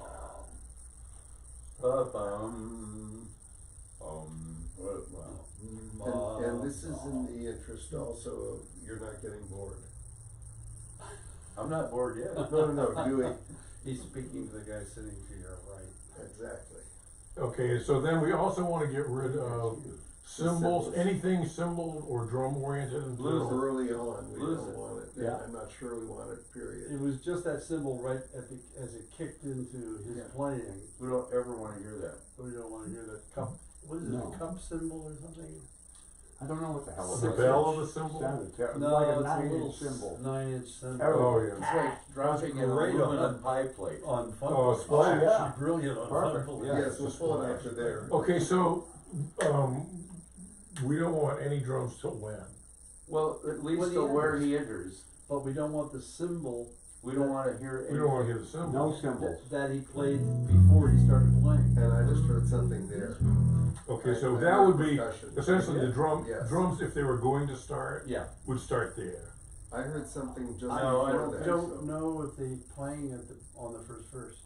Ba-bum. Well, And this is in the interest also of you're not getting bored. I'm not bored yet. No, Dewey. He's speaking to the guy sitting to your right. Exactly. Okay, so then we also wanna get rid of cymbals, Cymbals. anything cymbal or drum oriented and Blues. blue. Early on, we Lose don't it. want it. Yeah. I'm not sure we want it, period. It was just that symbol right at the, as it kicked into his Yeah. playing. We don't ever want to hear that. We don't wanna hear that cup, what is it, No. a cup symbol or something? I don't know what the hell it The was. bell of the cymbal? Sounded terrible. No, Like a it's a 9-inch little symbol. 9-inch symbol. Oh, yeah. It's like dropping an great aluminum on- pie plate. On fun. Oh, Plate. splash. Actually brilliant on Perfect. fun. Plate. Yes, we'll pull it after there. Okay, so, we don't want any drums till when? Well, at least Well, to yeah. where he enters. But we don't want the symbol We don't wanna hear We don't wanna anything. hear the cymbals. No cymbals. that he played before he started playing. And I just heard something there. Okay, so I that heard would be percussion. essentially the Yeah. Yes. drums, if they were going to start, Yeah. would start there. I heard something just No, I before that. I don't know if they playing on the first verse.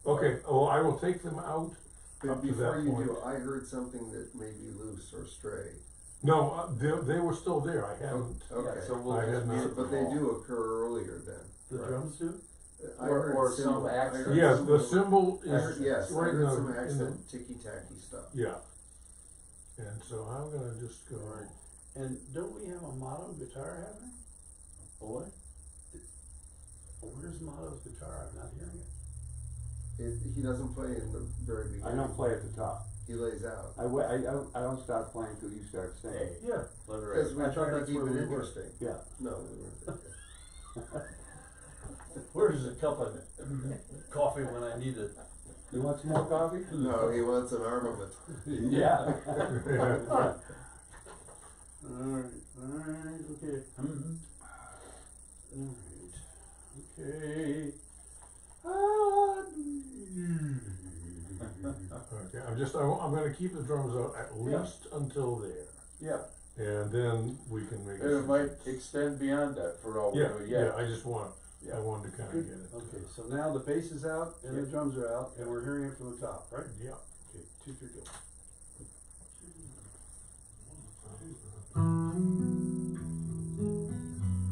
Okay, well, I will take them out. But Up to before that you point. do, I heard something that may be loose or stray. No, they were still there, I haven't. Okay. Yeah, so we'll I just had mute not- So, but they them all. do occur earlier then. The right? drums do? I Or- heard or cymbal- some I accent. heard Yes, cymbal- the cymbal I heard, is yes, I right heard some in the, accent ticky-tacky stuff. yeah. And so I'm gonna just go right. And don't we have a Motto guitar happening? What? Where's Motto's guitar? I'm not hearing it. He doesn't play in the very beginning. I don't play at the top. He lays out. I don't start playing till you start singing. Hey, Yeah. let her Because in. we're I thought trying to that's keep where it we were. interesting. Yeah. No, we weren't there. Where's a cup of coffee when I need it? You want some more coffee? No, he wants an armament. Yeah. Alright, okay. Mm-hmm. Alright, okay. Okay, I'm gonna keep the drums out at least until there. Yeah, And then we can make. and it might extend beyond that for all we Yeah, know yeah, yet. I just want, Yeah. I wanted to kinda Good. get it. Okay, so now the bass is out and the Yeah. drums are out and we're hearing it from the top, right? Yeah. Okay, 2, 3, go.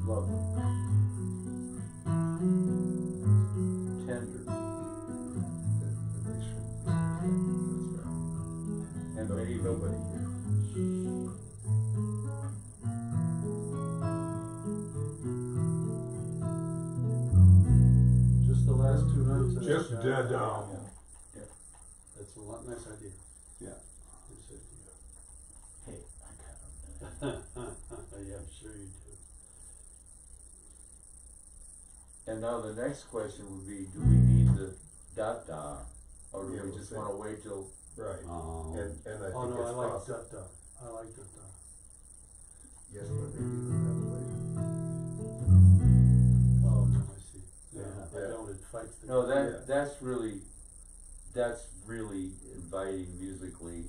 Love it. Tender, The bass should- that's right. and No- maybe Nobody here. Just the last 2 notes. of Just that. dead down. That's a nice idea. Yeah. Nice idea. Hey, I got it. Yeah, I'm sure you do. And now the next question would be, do we need the da-da, or do Yeah, we we'll just see. wanna wait till, Right. Um, And I Oh think no, I it's like possible. Dutta. I like Dutta. Yes, but maybe we'll have it later. Oh no, I see. Yeah, Yeah. I don't, it fights the. no, Yeah. that's really inviting musically,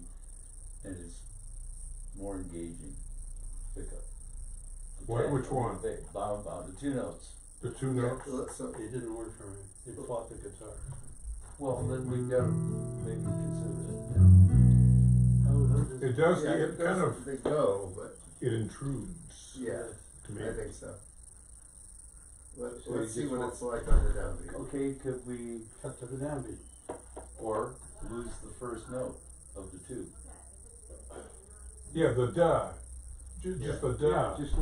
and it's more engaging. Pick up. Which one? Bound, the 2 notes. The 2 Yeah, notes? so, It didn't work for me. It fought the guitar. Well, then we gotta maybe consider it. How does It does, yeah, it kind of, they go, but it intrudes yeah, to me. I think so. Let's So you see just what want- it's like on the downbeat. Okay, could we, Cut to the downbeat. or lose the first note of the 2? Yeah, the da, just the yeah, da. just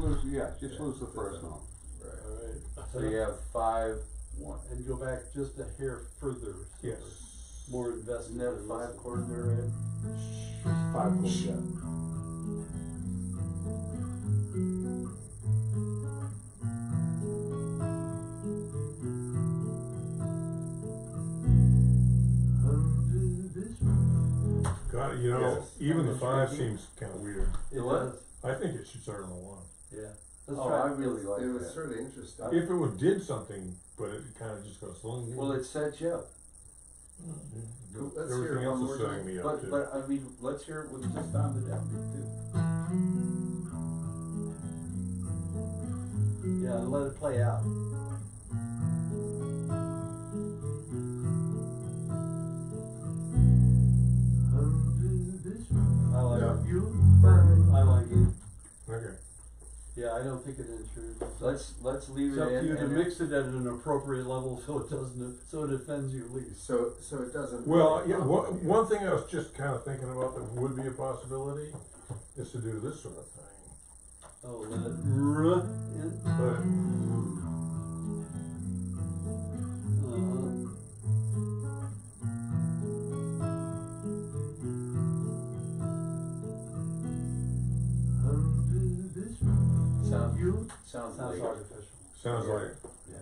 lose the first one. Right. Alright. So you have 5, 1. And go back just a hair further. so Yes. it's More invested. Isn't that a in 5 listening. chord there, Ed? 5 chords, yeah. Under this roof. Got it, you know, Yes. even the It's 5 tricky. seems kinda weird. It What? does, I think it should start on the 1. yeah. Let's Oh, try. I really like It was that. sort of interesting. If it did something, but it kinda just goes slung. Well, it sets you up, Let's hear Everything it one else more is setting time. me up too. but I mean, let's hear it with just on the downbeat too. Yeah, let it play out. Under this roof. I like Yeah. it. You'll find. I like it. Okay. Yeah, I don't think it intrudes. Let's leave It's it up to in. you to and mix it at an appropriate level so it doesn't, so it offends you least. So it doesn't. Well, really yeah, complicate one thing I was just kinda thinking about that would be a possibility is to do this sort of thing. Oh, let it r in. But Under this roof. Sounds, You'll sounds Sounds like, artificial. sounds like, Yeah.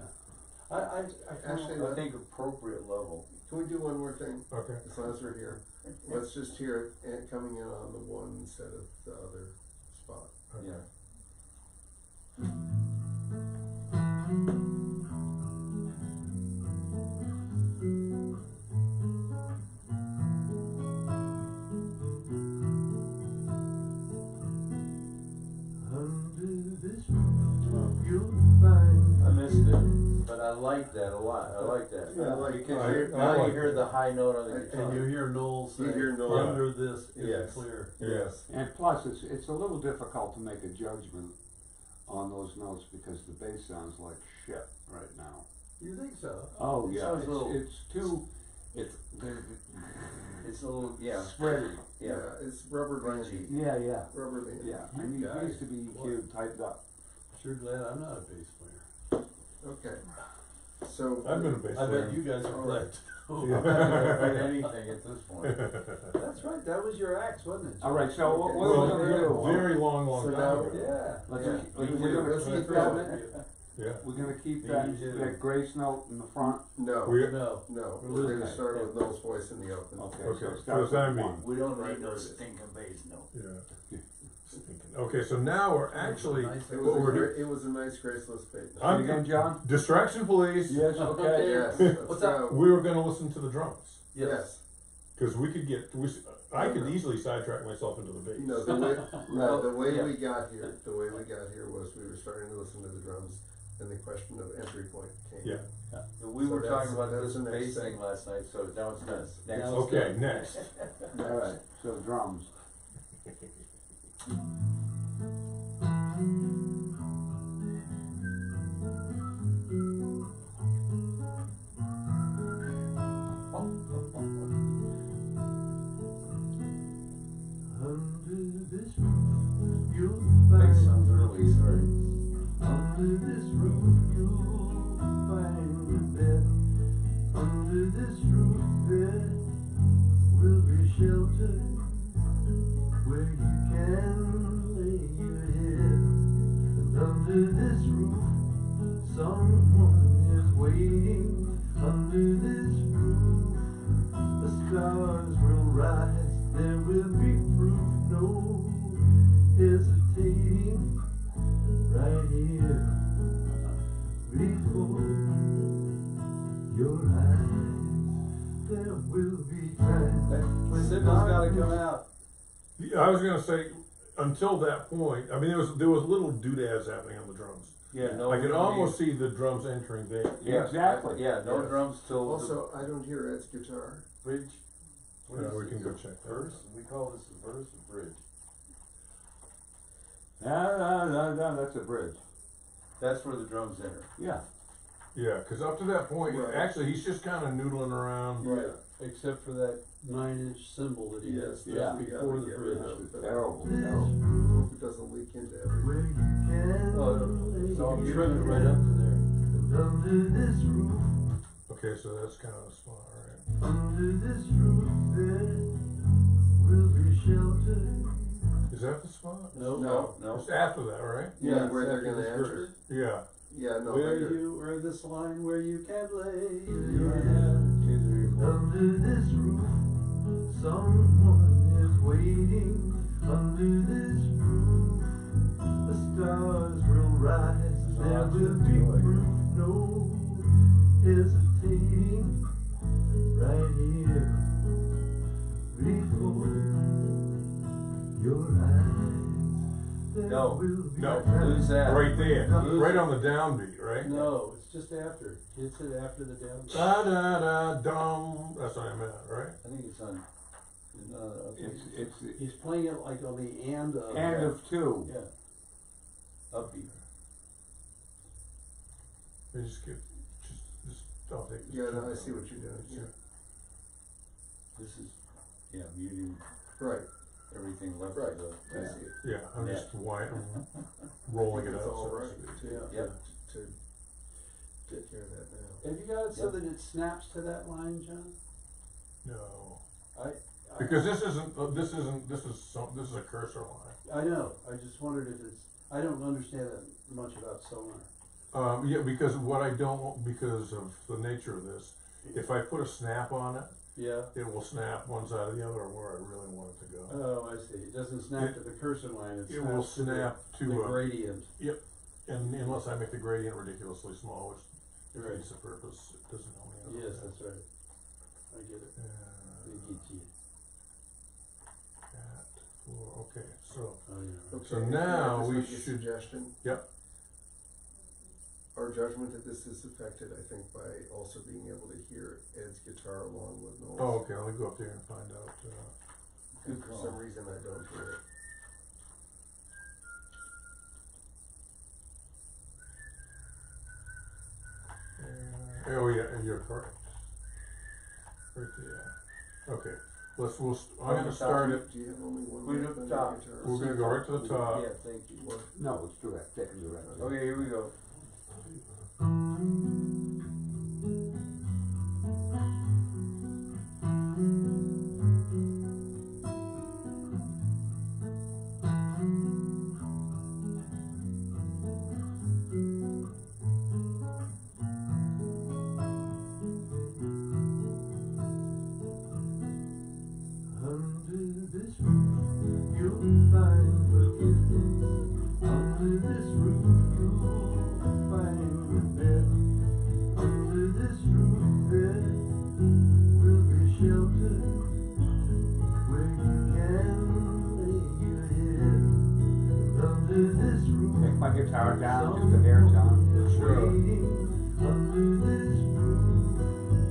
I Actually, I think appropriate level. Can we do one more thing? okay. As long as we're here, let's just hear it and coming in on the one instead of the other spot. Okay. Yeah. it, but I like that a lot, I like that. Yeah, I like- Because I- you're- I now you like hear that. the high note on the And guitar. And you hear Noel say, You hear Noel. under this is Yes. clear. Yes. And plus, it's a little difficult to make a judgment on those notes because the bass sounds like shit right now. You think so? Oh, It yeah, sounds a little- it's too, it's, It's a little, yeah, sweaty. Yeah, it's rubber grungy. band. Yeah, Rubber band. yeah, You and he guys, needs to be what? EQ'd, typed up. Sure glad I'm not a bass player. Okay. So. I've been a bass I player. bet you guys are All glad. right. I'm not gonna play anything at this point. That's right, that was your axe, wasn't it? All right, so what Okay. we're Well, gonna do? very long So time now- ago. Yeah. Let's, Yeah. we're gonna Let's keep keep that, going. Yeah. we're gonna keep Me that, too. that grace note in the front. No, We, No. no, We're we're losing gonna it. start with Noel's voice in the open. Okay, Okay, so for it the starts time with being. one. We don't Right need no where it is. stinking bass note. yeah. Okay, so now we're actually, Nice. It what was, we're doing, it was a nice graceless fate. Say it again, John? distraction police. Yes, okay. Yes, let's What's go. We were gonna listen to the drums, Yes. cause we could get, I could easily sidetrack myself into the bass. No, the way, Well, the way yeah. we got here, was we were starting to listen to the drums and the question of entry point came. Yeah. And we So were that's- talking about that's this the next bass thing thing. last night, so now it's done. Next. Now- Okay, next. All right, so drums. Under this roof, you'll Bass find. sounds early, sorry. Under this roof, you'll find a bed. Under this roof, there will be shelter where you can lay your head. And under this roof, someone is waiting. Under this roof, the stars will rise. There will be proof, no hesitating. Right here before your eyes, there will be time when Signal's gotta darkness- come out. I was gonna say, until that point, I mean, there was little doodads happening on the drums. Yeah, no. I could we almost see the drums entering the, Yeah, Exactly. Yeah, no Yes. drums till Also, I don't hear Ed's guitar. the bridge. What Yeah, is we it? can go check that Verse, out. we call this a verse or bridge. That's a bridge. That's where the drums enter. Yeah. Yeah, cause up to that point, Right. actually, he's just kinda noodling around. Right. Except for that 9-inch cymbal that he Yes, has yeah. just before the Yeah, bridge. yeah. It's terrible, This terrible. roof It doesn't leak into where everything. you can Oh, lay it's all your Trim it head. right up to there. And under this roof, Okay, so that's kinda the spot, alright. under this roof, there will be shelter. Is that the spot? No. No. It's after that, right? Yeah, it's where they're after gonna this enter. verse. Yeah. Yeah, no, Where this line where you can lay your Yeah. head. 2, 3, 4. Under this roof, someone is waiting. Under this roof, the stars will rise. There's a There lot to will be enjoy here. proof, no hesitating. Right here before your eyes, there No, will be no, time. lose that. Right there, Lose right it. on the downbeat, right? No, it's just after. Hits it after the down. Da da da dum. That's what I meant, right? I think it's on. It's the He's playing it like on the and of. end of two. Yeah. Upbeat. They just get, I'll take this. Yeah, no, I see what you're doing. Yeah. This is, yeah, muting Right, everything left right. of the. I see it. Yeah, I'm just rolling it It's out. all so to right speak. to, Yeah. to take care of that now. Have you got it so Yeah. that it snaps to that line, John? No, I because this is a cursor line. I know. I just wondered if it's. I don't understand that much about sonar. Yeah, because what I don't, because of the nature of this, if I put a snap on it, Yeah. it will snap one side or the other where I really want it to go. Oh, I see. It doesn't snap to the cursor line. It It will snaps to snap the to a, gradient. and unless I make the gradient ridiculously small, which Right. defeats the purpose, it doesn't help me out. Yes, that's right. I get it. I get you. At 4, okay, so, Oh, yeah. Okay, So can I now just we make a should- suggestion? Yep. Our our judgment that this is affected, I think, by also being able to hear Ed's guitar along with Noel's. Oh, okay, let me go up there and find out, And for some reason I don't hear it. oh yeah, and you're correct. Right there. Okay, I'm gonna start it, Do you have only one Right mic up on top. your guitar? we're gonna go right to the top. Yeah, thank you. No, it's direct, that direct. Okay, here we go. Under this roof, you'll find forgiveness. Under this roof, you'll find a bed. Under this roof, there will be shelter where you can lay your head. Under this roof, Take my guitar down, just a hair, John. Sure. under this roof,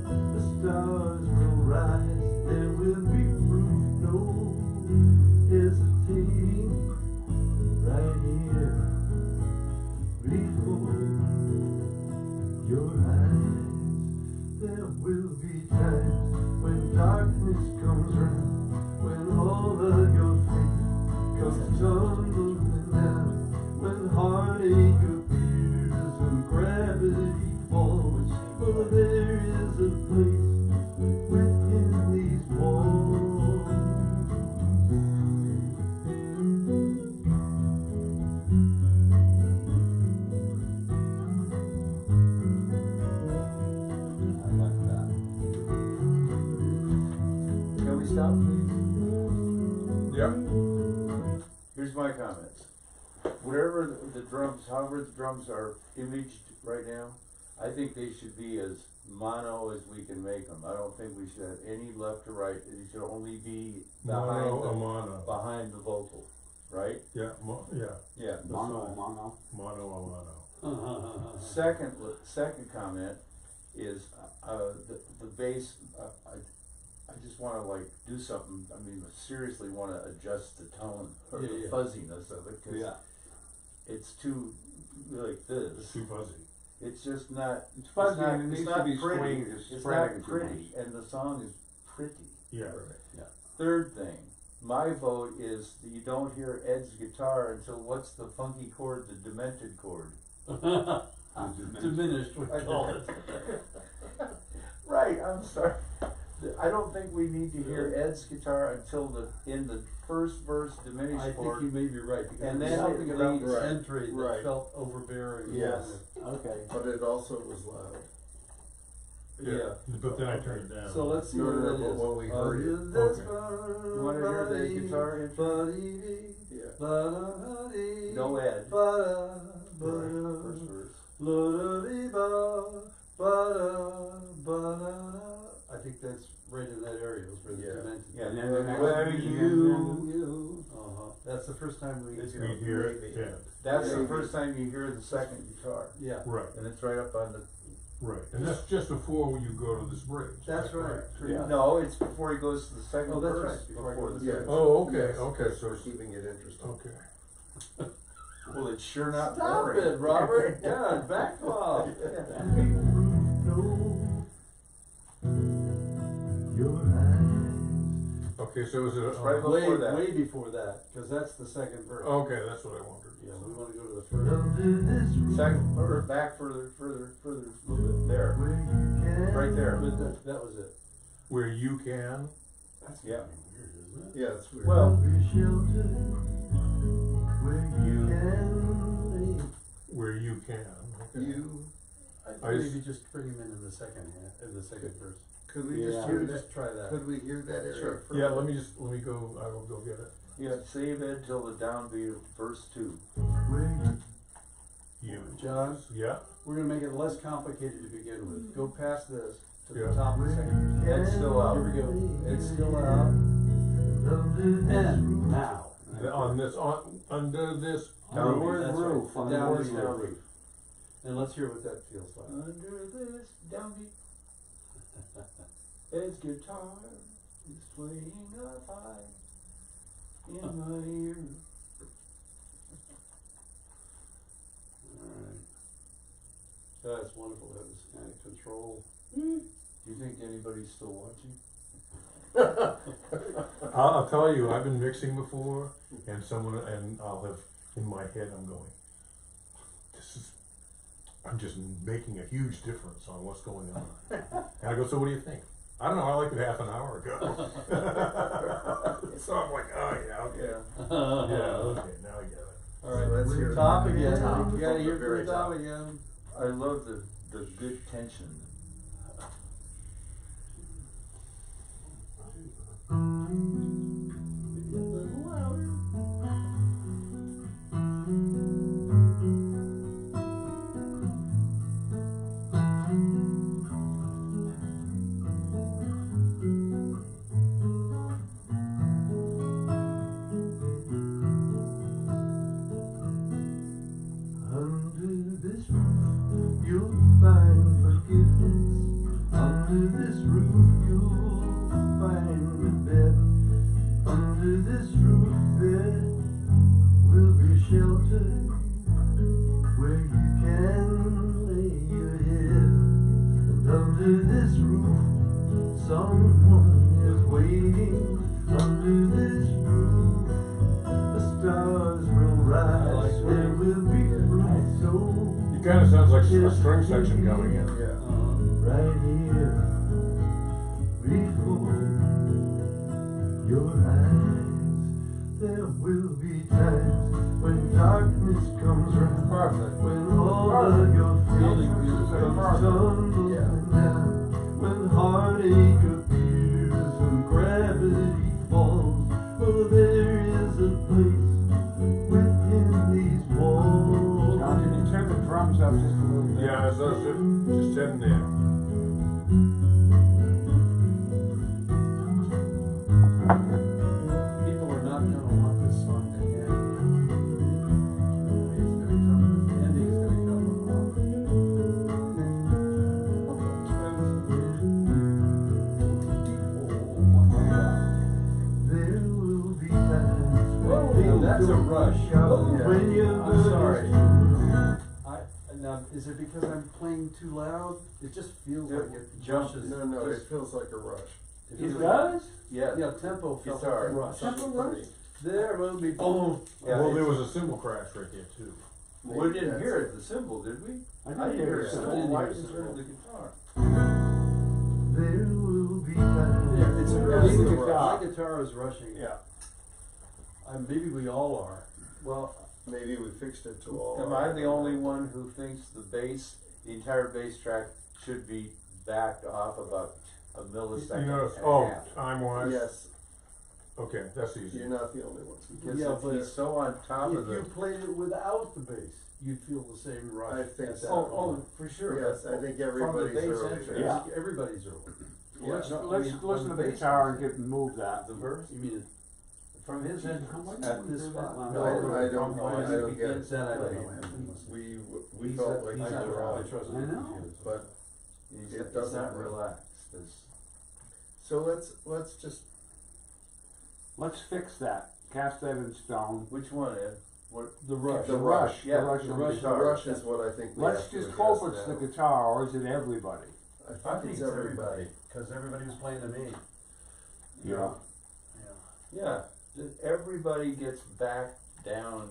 the stars will rise. There will be proof, no hesitating. Right here before your eyes, there will be times when darkness comes round, when all of your faith comes tumbling down, when heartache appears and gravity falls. Well, there is a place within these walls. I like that. Can we stop, please? Yep, Here's my comments. Whatever the drums, however the drums are imaged right now, I think they should be as mono as we can make them. I don't think we should have any left or right. It should only be behind the vocal, right? yeah, yeah, Yeah. Mono. mono. Second comment is, the bass, I just wanna like do something, I mean, seriously wanna adjust the tone or Yeah, the yeah. fuzziness of it, cause it's too, like this. It's too fuzzy. It's just not, It's fuzzy not- and it it's needs not to be pretty. swinged, it's It's spreading not too much. pretty, and the song is pretty. Yeah. Third thing, my vote is that you don't hear Ed's guitar until what's the funky chord, the demented chord. Diminished, we call it. Right, I'm sorry. I don't think we need to hear Ed's guitar until in the first verse diminished I think chord. you may be right, because And there's then something it about the leads- entry that Right. felt overbearing. Yes. Okay. But it also was loud. Yeah. But then I turned it down. So let's see No, what no, that but is. when we heard it- Under this Okay. You wanna hear the guitar intro? Yeah. No Ed. First verse. I think that's right in that area, was where the Yeah. demented. Yeah, And then the next where one, you. That's the first time we. We hear it, yeah, That's the Maybe. first time you hear the second guitar, Yeah, right, and it's right up on the. right, and that's just before you go to this bridge. that's right. Pretty Yeah. much. No, it's before he goes to the second Oh, that's verse. right, before he goes to the Yeah. second. Oh, okay, Yes. okay, so We're it's, keeping it interesting. okay. Well, it's sure not Stop boring. it, Robert. God, back off. Your eyes. Okay, so is it, It's right before Way, that. way before that, because that's the second verse. okay, that's what I wondered. Yeah, we wanna go to the first. Under this roof, Second, or back further, a little bit, there, where you can. right there. But that was it. Where you can, That's Yeah. kinda weird, isn't it? Yeah, it's weird. Well, Be sheltered where you can lay. where you can, okay. You, I maybe just bring him in the second half, in the second verse. could we Yeah. just hear Just that? try that. Could we hear that area Sure. first? Yeah, let me go, I will go get it. yeah, save it till the downbeat of verse 2. Where You. John? Yeah, We're gonna make it less complicated to begin with. Go past this to Yeah. the top of the second verse. It's still out. Here we go. It's still out. under this And roof. now. on this, under this, Downbeat, Downward that's roof, right. on Downbeat, the downbeat. And let's hear what that feels like. Under this downbeat, Ed's guitar is playing a high in my ear. Alright. That's wonderful, that was kind of control. Do you think anybody's still watching? I'll tell you, I've been mixing before, and I'll have, in my head, I'm going, I'm just making a huge difference on what's going on. And I go, so what do you think? I don't know, I liked it half an hour ago. So I'm like, oh yeah, okay. Yeah, okay, now I get it. Alright, let's we're hear it. top again, Top. you gotta From hear the from very the top top. again. I love the good tension. Maybe a little louder. Under this roof, you'll find forgiveness. Under this roof, you'll find a bed. Under this roof, there will be shelter where you can lay your head. And under this roof, someone is waiting. Under this roof, the stars will rise. There will be room so It kinda sounds like a string section coming in. Yeah. right here before your eyes. There will be times when darkness comes round, Perfect. when all of your feelings come tumbling Yeah. down, when heartache appears and gravity falls. Oh, there is a place within these walls. Now, can you turn the drums up just a little bit? Yeah, it's just heading there. People are not gonna want this song to end. The ending's gonna come along. There will be times Whoa, when things that's a don't rush. work out. Oh, When you're I'm sorry. good. Now, is it because I'm playing too loud? It just feels like it Jump. rushes. No, it feels like a rush. It It feels does? Yeah. Yeah, tempo felt like Guitar. a rush. Something funny. There will be boom. Yeah, Well, there it's- was a cymbal crash right there too. We didn't hear it, the cymbal, did we? I I didn't didn't hear hear it. it. I didn't Why hear didn't it. you hear the guitar? There will be times. Yeah, it's a Yeah, rush. it's a My rush. guitar is rushing. Yeah. Maybe we all are. Well, Maybe we fixed it to all. am I the only one who thinks the entire bass track should be backed off about a millisecond You know, and a half? time wise. Yes, Okay, that's easy. you're not the only one. Because Yeah, if but he's so on top If of you the. played it without the bass, you'd feel the same rush. I think That's so. all. For sure. Yes, I think From the everybody's bass early. entrance. Yeah. Everybody's early. Yeah. Let's, No, I let's mean, listen to on the bass guitar and comes get, move that. The verse? You mean From his entrance. at this spot? No, I don't- From I when don't it get begins, it. then I don't know. I haven't listened. We He's felt a- like he's we a- were I on, trust I him. know. but, He's, It he's doesn't not work. relaxed. It's- so let's just, Let's fix that. Cast that in stone. Which one, Ed? What? The rush. The rush. Yeah, The rush the on rush. the the guitar. rush is what I think we Let's have to just address hope it's the now. guitar, or is it everybody? I think it's everybody. Cause everybody was playing to me. Yeah. Yeah, just everybody gets back down.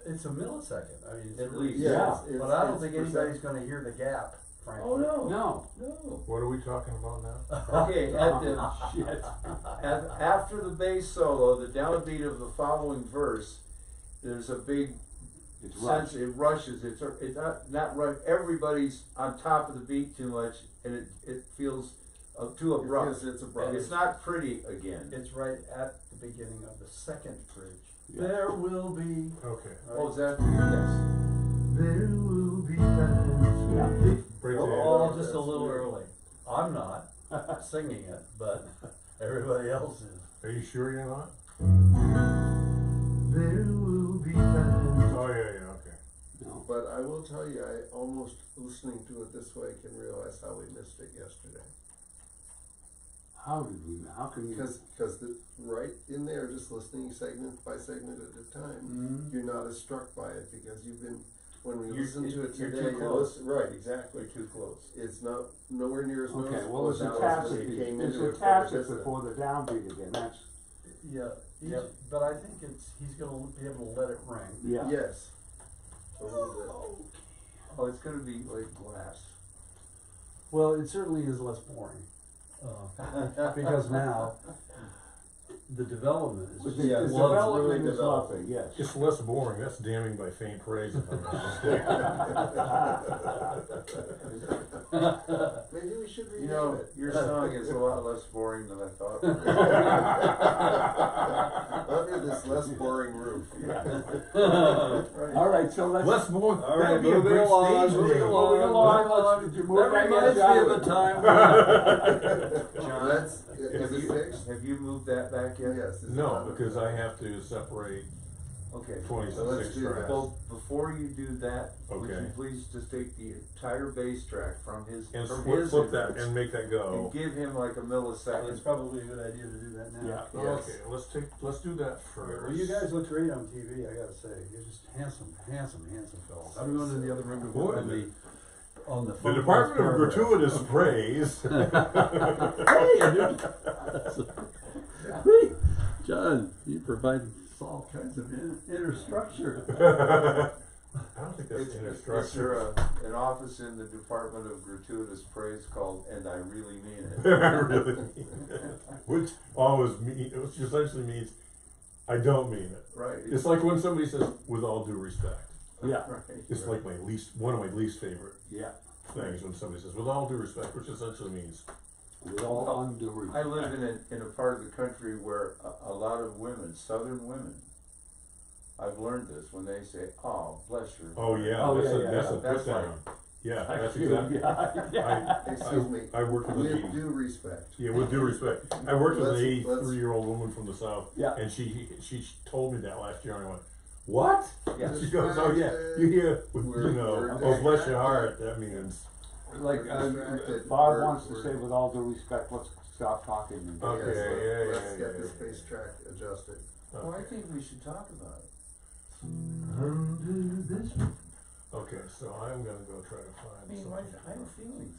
It's a millisecond, I mean, it's At really- least. Yeah. But I don't think anybody's gonna hear the gap, frankly. Oh, no. No. No. What are we talking about now? Okay, at the, Shit. after the bass solo, the downbeat of the following verse, there's a big It's sense, rushed. it rushes, it's not rush, everybody's on top of the beat too much, and it feels too abrupt. Because it's abrupt. And it's not pretty again. It's right at the beginning of the second bridge. Yeah. There will be. Okay. Oh, is that, yes. There will be times Yeah. when things Bring it We're in. all just a little early. I'm not singing it, but everybody else is. Are you sure you're not? there will be times Oh, yeah, okay. No. But I will tell you, I almost, listening to it this way, can realize how we missed it yesterday. How can you? Because right in there, just listening segment by segment at a time, Mhm. you're not as struck by it because you've been, when we You're- listen to it you're today, too you're close. right, exactly. We're too close. It's not, nowhere near as Okay, noticeable well, it's as a that was tacit, when you came it's into a it. tacit before the downbeat again, that's, Yeah, Yep. but I think he's gonna be able to let it ring. yeah. Yes. A little bit. Oh, it's gonna be like glass. Well, it certainly is less boring, because now the development is But just the Yeah, the it's development really is developed. lovely, yes. It's less boring, that's damning by faint praise if I'm not mistaken. Maybe we should You rename know, it. your song is a lot less boring than I thought. Under this less boring roof. All right, so let's. Less boring, All that'd right, be a moving great along, stage moving name. along. Moving along, let's- did you move That that yet, reminds me John? of the time. That's, is it fixed? Have you moved that back yet? Yes. is it No, on? because I have to separate Okay. So let's 26 do tracks. that. Well, before you do that, would you Okay. please just take the entire bass track from his, And from flip, his flip that inputs and make that and go. give him like a It's millisecond. probably a good idea to do that now. Yeah. Yes. Okay, let's do that first. Well, you guys look great on TV, I gotta say. You're just handsome fellas. I'm going to the other room to Boy, work on the The phone Department of paragraph. Gratuitous Praise. Hey, John, you provide all kinds of inner structure. I don't think that's Is inner there structure. an office in the Department of Gratuitous Praise called "And I Really Mean It"? Really. Which which essentially means I don't mean it. Right. It's like when somebody says, with all due respect. Yeah, Right. It's like one of my least favorite yeah, things when somebody says, with all due respect, which essentially means, with all undue respect. I live in a part of the country where a lot of women, Southern women, I've learned this when they say, "Oh, bless your." oh yeah, Oh, that's yeah, a, yeah, that's yeah. a That's put down. Yeah, that's You, exactly. yeah. Excuse me. I worked with a With lady. due respect. Yeah, with due respect. I worked with an Let's- 83-year-old woman from the South, Yeah. and she told me that last year, and I went, "What?" Yeah. She goes, "Oh yeah, you hear, We're oh bless your heart." That means Like, Distracted. Bob We're- wants to we're- say, with all due respect, let's stop talking. Okay, Yes, yeah, let's yeah, get yeah, the yeah. space track adjusted. Well, I think we should talk about it. Under this Okay, so I'm gonna go try to I find mean, something. I have feelings.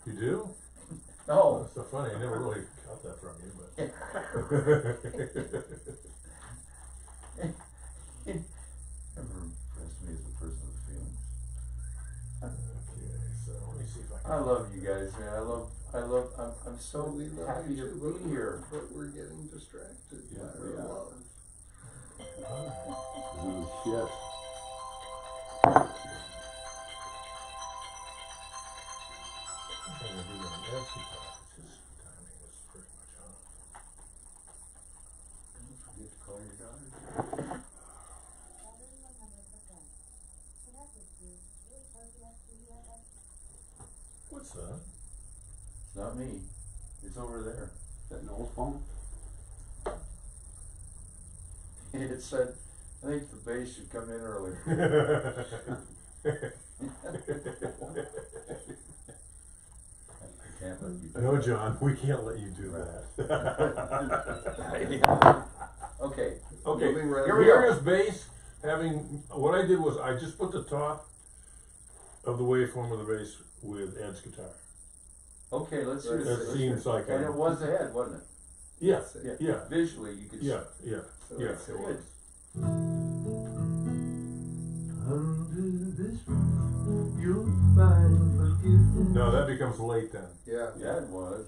You do? No. That's so funny. I never really got that from you, but. Never impressed me as a person with feelings. Okay, so let me see if I can. I love you guys, man. I'm so We love happy you to too, be here. But we're getting distracted Yeah, by we our are. love. Oh, shit. I'm trying to do that on every guitar, because timing was pretty much off. Don't forget to call your daughter. What's that? It's not me. It's over there. Is that Noel's phone? It said, I think the bass should come in earlier. I can't let you do No, that. John, we can't let you do that. Okay. Okay, Moving right Here we here go. is bass, what I did was I just put the top of the waveform of the bass with Ed's guitar. Okay, let's hear That That this. seems like And it was ahead, wasn't it? Yeah, Yeah. yeah, Visually, you could see. yeah, yeah, So yeah, it's- it was. Under this roof, you'll find forgiveness. No, that becomes late then. Yeah. Yeah, it was.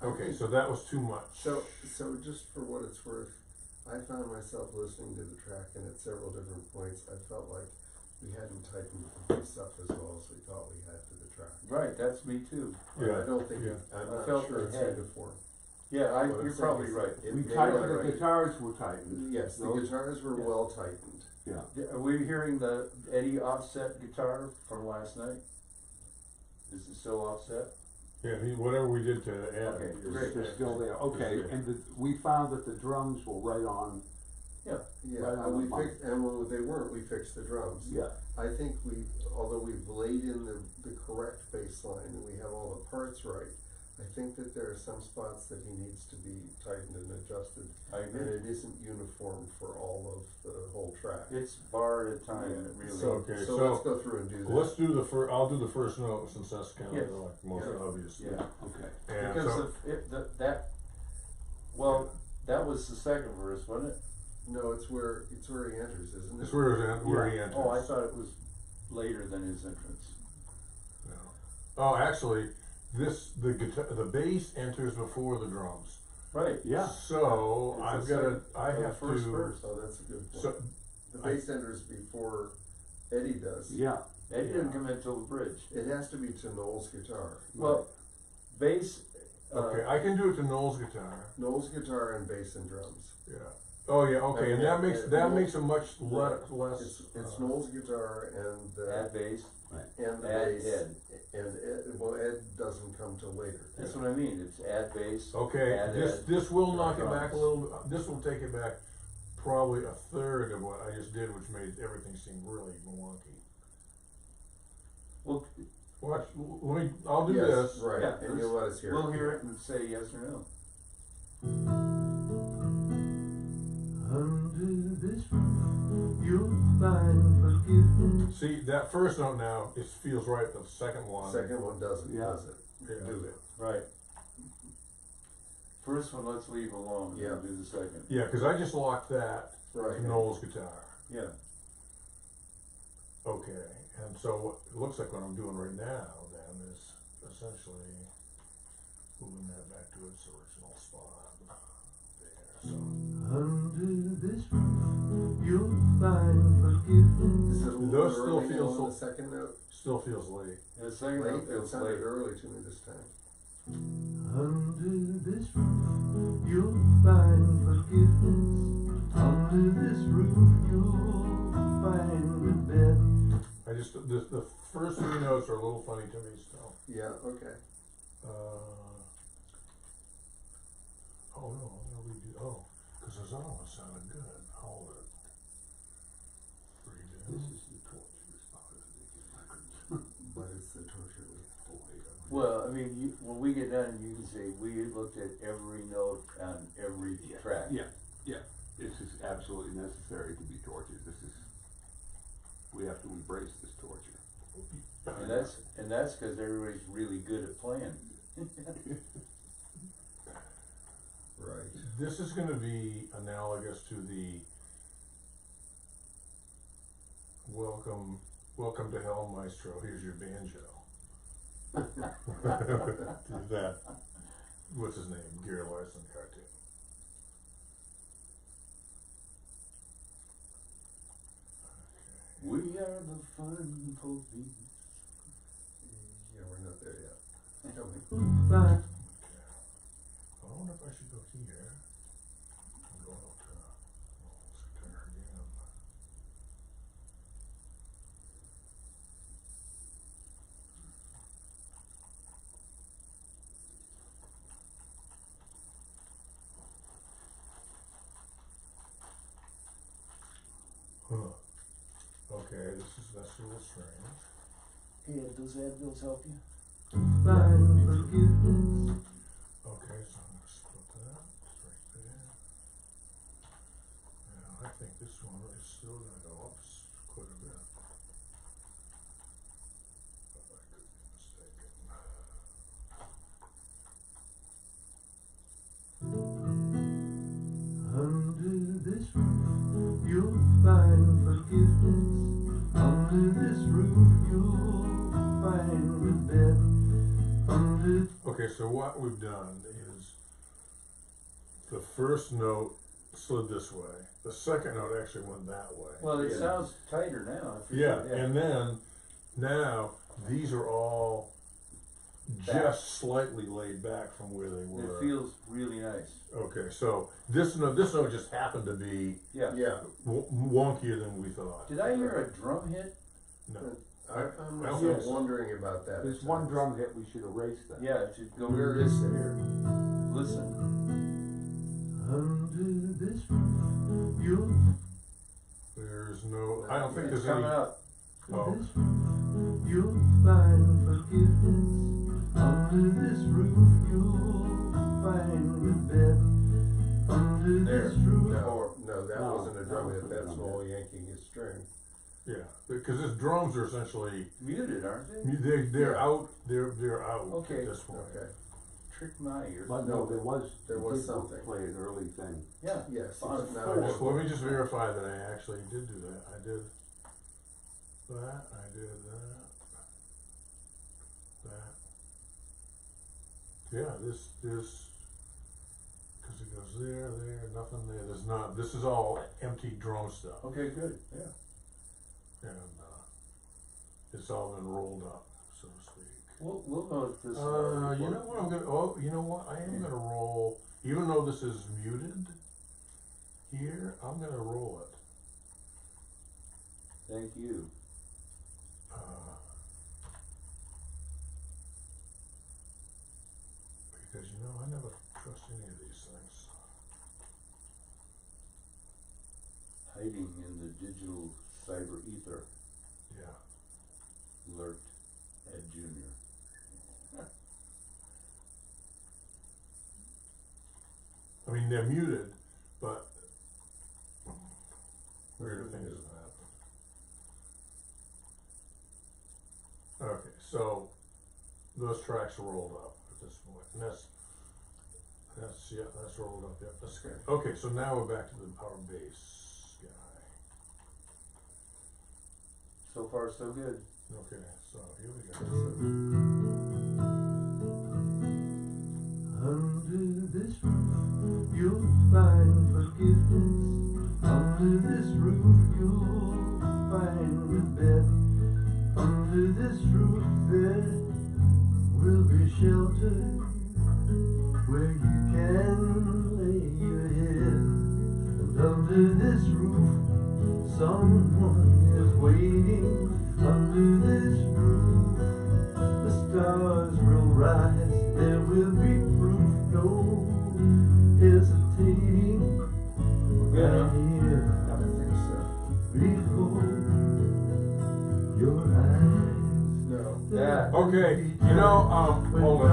Okay, so that was too much. So just for what it's worth, I found myself listening to the track, and at several different points, I felt like we hadn't tightened the bass up as well as we thought we had to the track. Right, that's me too. Yeah, I don't think, yeah. I'm I not felt sure it's ahead. uniform. Yeah, What I'm you're saying probably is right. it We may tightened, not the right. guitars were tightened. Yes, the Those- guitars were yeah. well tightened. Yeah. Are we hearing the Eddie offset guitar from last night? Is it still offset? Yeah, whatever we did to add. Okay, is- great. They're still there, okay, Yeah. and we found that the drums were right on Yeah. Yeah, Right on and the we money. fixed, and when they weren't, we fixed the drums. Yeah. I think although we've laid in the correct baseline and we have all the parts right, I think that there are some spots that he needs to be tightened and adjusted. I And agree. it isn't uniform for all of the whole track. It's bar at a time, really. So, Okay, so so let's go through and do that. Let's do I'll do the first note since that's kind Yes. of like most Yeah. obvious. Yeah. Okay. And Because so, that was the second verse, wasn't it? No, it's where he enters, isn't it? it's where he enters. Oh, I thought it was later than his entrance. No. Oh, actually, the bass enters before the drums. Right. Yeah. So It's I've the got to. second- I the have first to. verse. Oh, that's a good point. So The bass enters before Eddie does. Yeah. That didn't come in till the bridge. It has to be to Noel's guitar. Well, bass. okay, I can do it to Noel's guitar. Noel's guitar and bass and drums. Yeah. Oh yeah. Okay, and that Yeah, makes a much less. It's Noel's guitar and Add bass. and the add bass. Ed. And Ed, well, Ed doesn't come till later. That's what I mean. It's add bass. Okay, add Ed. this will knock it back a drums. little. This will take it back probably a third of what I just did, which made everything seem really wonky. Well, Watch. I'll do Yes, this. right, Yeah, and you'll let us hear it. we'll hear it and say yes or no. Under this roof, you'll find forgiveness. See that first note now. It feels right. The second one. Second one doesn't, Yeah. does it? Yeah. Do it. Right. First one, let's leave alone. Yeah. And do the second. Yeah, because I just locked that Right. to Noel's guitar. Yeah. Okay, and so what it looks like what I'm doing right now then is essentially moving that back to its original spot there. So Under this roof, you'll find forgiveness. Is it a little Those still early feel on so- the second note? still feels late. The second Late? one It feels sounded later. early to me this time. Under this roof, you'll find forgiveness. Under this roof, you'll find a bed. I just the first three notes are a little funny to me still. Yeah, okay. Oh no, I'm gonna redo. Oh, because those other ones sounded good. Hold it. Redo. This is the torturous part of the record. But it's the torture we Well, I mean, when we get done, you can say we looked at every note on every track. Yeah, yeah. This is absolutely necessary to be tortured. We have to embrace this torture. And that's because everybody's really good at playing. Right. This is going to be analogous to the welcome to Hell, Maestro. Here's your banjo. That what's his name? Gary Larson cartoon. We are the fun police. Yeah, we're not there yet. Tell me. Find I wonder if I should go here and go out to Noel's guitar again. Huh. Okay, that's a little strange. Hey, does Advils help you? find forgiveness. Okay, so I'm gonna split that right there. Now I think this one is still gonna go up quite a bit. But I could be mistaken. Under this roof, you'll find forgiveness. Under this roof, you'll find a bed. Under Okay, so what we've done is the first note slid this way. The second note actually went that way. Well, it Yeah. sounds tighter now. for Yeah, sure, and then now these are all just slightly laid back from where they were. It feels really nice. Okay, so this note just happened to be Yeah. Yeah, wonkier than we thought. Did I hear a drum hit? No. I'm I don't still think so. wondering about that. There's one drum hit we should erase that. Yeah, it should go Where this is it? here. Listen. Under this roof, you'll There's no, I don't think It's there's any. coming up. Oh, this roof, you'll find forgiveness. Under this roof, you'll find a bed. Under There. this roof, No, that No, wasn't a that drum hit, wasn't a that's drum Noel hit. yanking his string. yeah, because his drums are essentially, Muted, aren't they? they're Yeah. out, they're out Okay. at this point. Okay, Trick my ear. But No, no, there was was he did something. play an early thing. Yeah. yes, On now four. it's- So let me just verify that I actually did do that. I did that, I did that. Yeah, this, cause it goes there, nothing there, there's not, this is all empty drum stuff. Okay, good, yeah. And, it's all been rolled up, so to speak. We'll note this. You know what I'm gonna, you know what, I am gonna roll, even though this is muted here, I'm gonna roll it. Thank you. Because you know, I never trust any of these things. Hiding in the digital cyber ether Yeah. lurked Ed Junior. I mean, they're muted, but weirder things have happened. Okay, so those tracks are rolled up at this point, and that's rolled up, yep, that's good. Okay, so now we're back to our bass guy. So far, so good. Okay, so here we go. under this roof, you'll find forgiveness. Under this roof, you'll find a bed. Under this roof, there will be shelter where you can lay your head. And under this roof, someone is waiting. Under this roof, the stars will rise. There will be proof, no hesitating. Yeah. Right here I think so. before your eyes. No. Yeah. Okay, you know, hold on.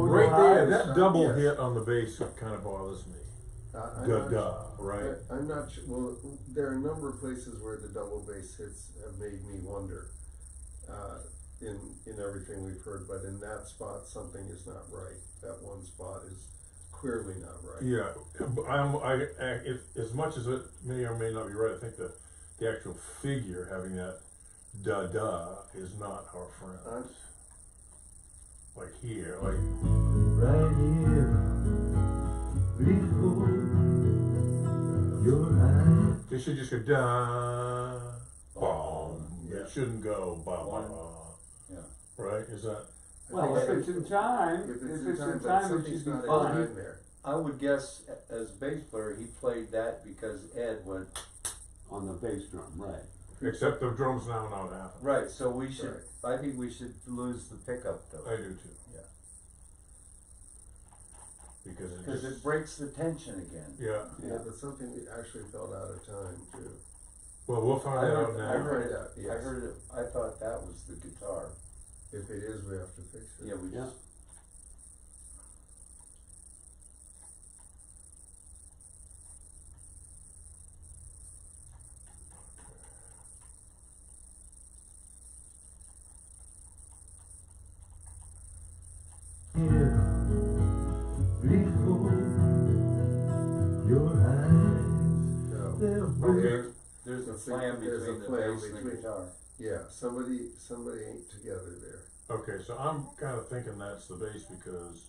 Right there, that double Yes. hit on the bass kind of bothers me. I'm Duh, not duh, right? I'm not sure, well, there are a number of places where the double bass hits have made me wonder, in everything we've heard, but in that spot, something is not right. That one spot is clearly not right. Yeah, if, as much as it may or may not be right, I think that the actual figure having that da-da is not our friend. Like here, like, Right here before your eyes. they should just go da, boom. Yeah. It shouldn't go ba ba ba. Yeah. Right? Is that? Well, if it's in time, If if it's it's in in time, but time, it something's should be not in fine. time there. I would guess as bass player, he played that because Ed went, On the bass drum, right. Except the drums now not happening. right, so we should, I think we should lose the pickup though. I do too. Yeah. Because it Cause just, it breaks the tension again. yeah. Yeah, but something actually felt out of time too. Well, we'll find out I now. heard it, Find out, I yes. heard it, I thought that was the guitar. If it is, we have to fix it. Yeah, we Yeah. just, Here before your eyes. No. There will Okay. there's a There's a- flam there's a between the flam bass and the between- guitar. Yeah, somebody ain't together there. Okay, so I'm kind of thinking that's the bass because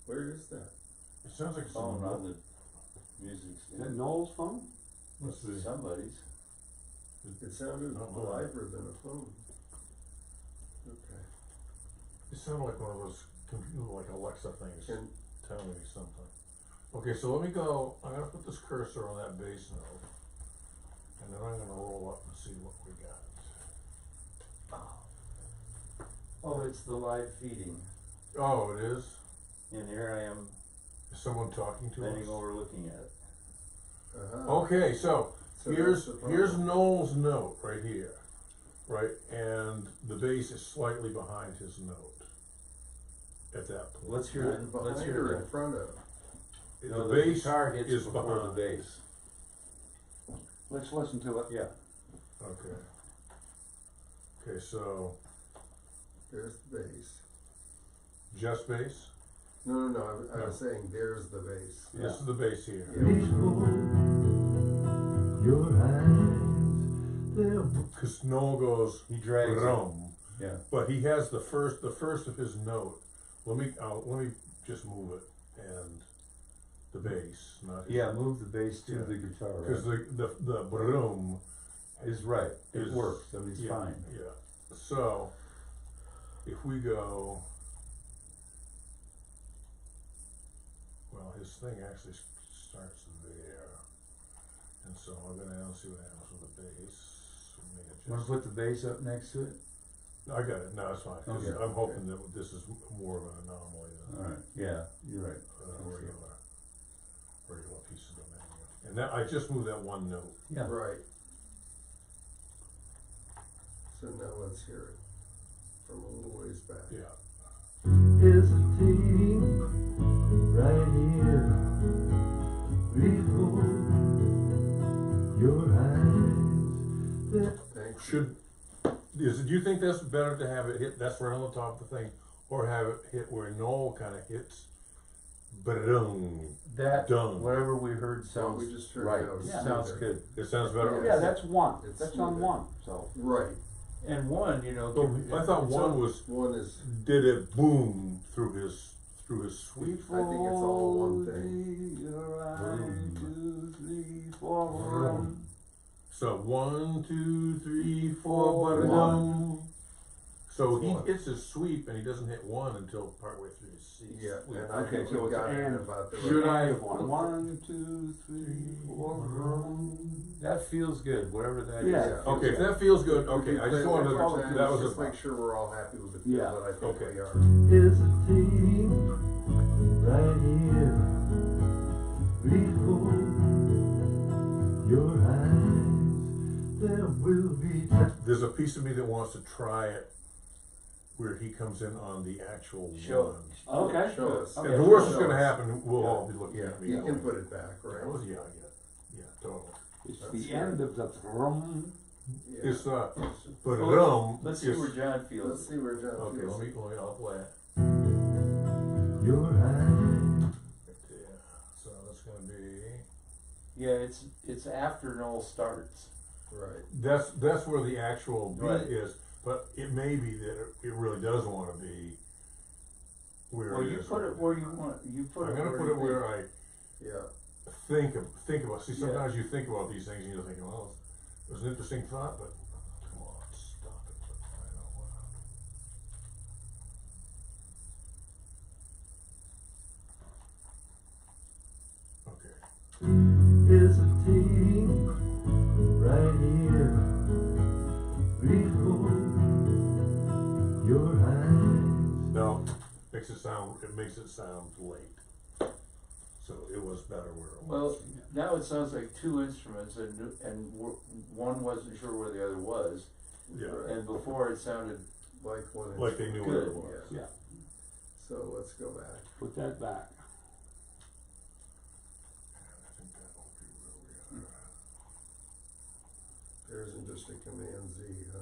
Where is that? it sounds like it's Phone in on the, the music Is that stand. Noel's phone? let's see. Somebody's. It sounded Not mine. liver than a phone. Okay. It sounded like one of those computer, like Alexa things, Can, telling me something. Okay, so let me go, I'm gonna put this cursor on that bass note, and then I'm gonna roll up and see what we got. Oh, it's the live feeding. Oh, it is? and here I am Is someone talking to bending us? over looking at it. Okay, so So here's that's the here's problem. Noel's note right here, right, and the bass is slightly behind his note. At that point, Let's hear it, let's Behind hear or it. in front of? No, the the bass guitar hits is before the behind. bass. Let's listen to it. Yeah. Okay. Okay, so There's the bass. just bass. No, I No. was saying there's the bass. Yeah. This is the bass here. Yeah. Before your eyes, there Because Noel goes He drags it. rum, Yeah. but he has the first of his note. Let me just move it and the bass, not Yeah, move the bass to Yeah. the guitar, because right? the brum Is right, it is works, I mean, it's yeah, fine. Yeah. So if we go, well, his thing actually starts there, and so I'm gonna now see what happens with the bass. Let me Wanna adjust. put the bass up next to it? I got it. No, it's fine. 'Cause Okay. I'm hoping that this is more of an anomaly than Alright, yeah, you're right. regular piece of the menu. And that I just moved that one note. Yeah. Right. So now let's hear it from a little ways back. Yeah. hesitating right here before your eyes. There Thanks. Do you think that's better to have it hit? That's right on the top of the thing, or have it hit where Noel kind of hits? Ba-dum. That, Done. whatever we heard Well, sounds we just heard right, how it's sounds smoother. good. It sounds better. Yeah. Yeah, that's one. It's That's on smoother. one. So Right. And one, you know. Oh, I thought one was One is, did it boom through his sweep. I think it's all one thing. Your eyes, 2, 3, 4, Vroom. So 1, 2, 3, 4, ba-dum. So he One. hits his sweep and he doesn't hit one until partway through his C. yeah, sweep. and I Okay, think so we it's got it and. about the. Should I- one? 1, 2, 3, 4. That feels good, whatever that is. Yeah. Okay, if that feels good, okay, I just wanted to, that was Just a, make sure we're all happy with the feel Yeah. that I think Okay. we are. hesitating right here before your eyes. There will be time. there's a piece of me that wants to try it where he comes in on the actual Show. one. Okay. Show us. And Okay. the worst that's Show gonna us. happen, we'll Yeah. all be looking Yeah, at me. you can going, put it back, right? "That was- yeah, totally. It's That's the good. end of the thrum. Yeah. It's, but Well, let's see where John Let's feels. see where John okay, feels. I'll play it. Your eyes. Yeah, so that's gonna be, Yeah, it's after Noel starts. Right. that's where the actual beat Right. is, but it may be that it really does wanna be where Well, it you is put right it where you want, you put I'm it gonna where put you it where think. I Yeah. think about, see, Yeah. sometimes you think about these things and you're thinking, well, it was an interesting thought, but come on, stop it, for crying out loud. Okay, Hesitating right here before your eyes. no, it makes it sound late, so it was better where it was. Well, now it sounds like two instruments one wasn't sure where the other was. Yeah, And before it sounded, Like one. like they knew where it Good, was. Yeah. Yeah. So let's go back. Put that back. I think that will be where we are. There isn't just a Command Z, huh?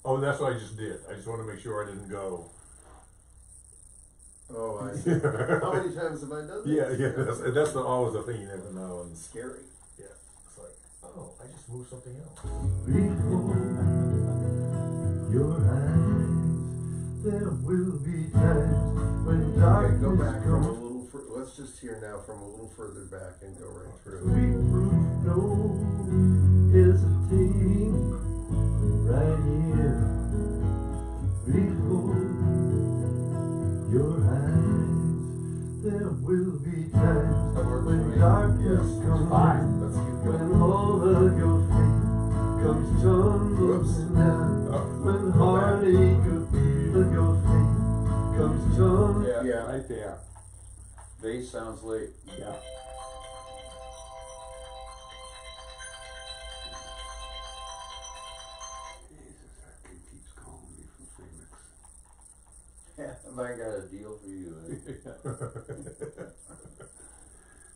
Oh, that's what I just did, I just wanna make sure I didn't go. Oh, I see. How many times have I done this? Yeah, that's always the thing you never know, and Scary. yeah, it's like, oh, I just moved something else. Before your eyes, there will be times when Okay, darkness go back from a comes. little, let's just hear now from a little further back and go right through. Sweet fruit, no hesitating right here before your eyes. There will be times when darkness comes. Fine. Let's keep going. When all of your faith comes tumbling down, when heartache of your faith comes tumbling. Yeah. Right there. bass sounds late. Yeah. Jesus, that kid keeps calling me from Phoenix. Have I got a deal for you?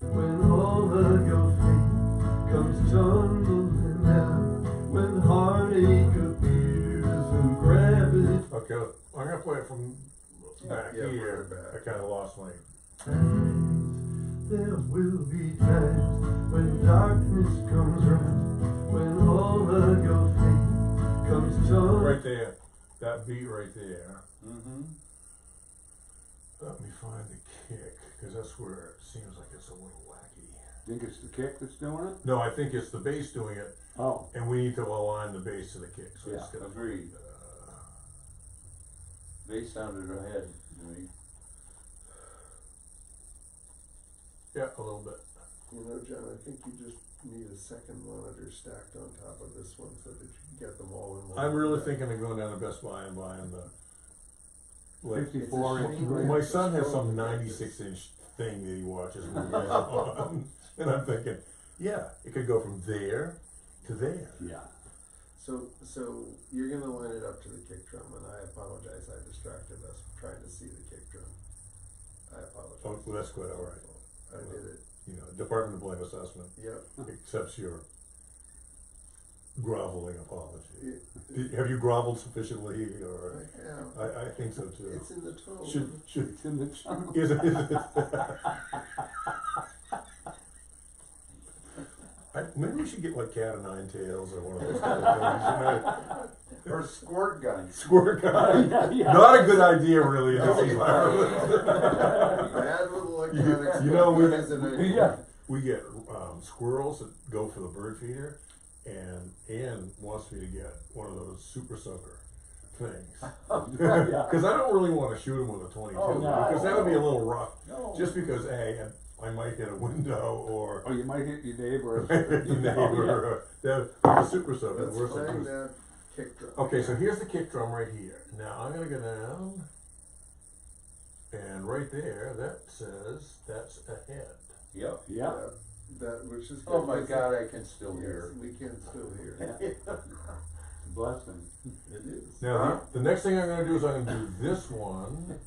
When all of your faith comes tumbling down, when heartache appears and gravity Okay, I'm gonna play it from back Yeah, here. play it back. I kinda lost my, finds, there will be times when darkness comes round, when all of your faith comes tumbling. right there, that beat right there. Mm-hmm. Let me find the kick, cause that's where it seems like it's a little wacky. Think it's the kick that's doing it? No, I think it's the bass doing it, Oh, and we need to align the bass to the kick, so it's Yeah, gonna. agreed. Bass sounded ahead to me. Yeah, a little bit. You know, John, I think you just need a second monitor stacked on top of this one so that you can get them all in one. I'm really thinking of going down to Best Buy and buying the. like, 54 inch. shame. My son has some 96-inch thing that he watches movies on, and I'm thinking, yeah, it could go from there to there. yeah. So you're gonna line it up to the kick drum, and I apologize, I distracted us trying to see the kick drum. I apologize. Oh, well, that's good, all right. I did it, You know, Department of Blame Assessment yep. accepts your groveling apology. It- Have you groveled sufficiently, or? I have. I think so too. It's in the tone. Should, It's in the channel. is it? Maybe we should get like Cat o' Nine Tails or one of those kind of things, Or squirt gun. Squirt gun. Yeah. Not a good idea, really, in this environment. Bad with electronics. You know, but good as an idea. Yeah. We get squirrels that go for the bird feeder, and Ann wants me to get one of those super soaker things. Yeah. Because I don't really want to shoot them with a 22, Oh, no. because that would be a little rough. No. Just because, A, I might hit a window, or Oh, you might hit your neighbor. your neighbor, the super soaker, the Let's worst find thing. that kick drum. Okay, so here's the kick drum right here. Now I'm gonna go down, and right there, that says that's a head. Yep. Yeah. That, which is. Oh good, my because God, I can still yes, hear. we can still hear. It's a blessing. It is. Now the next thing I'm gonna do is I'm gonna do this one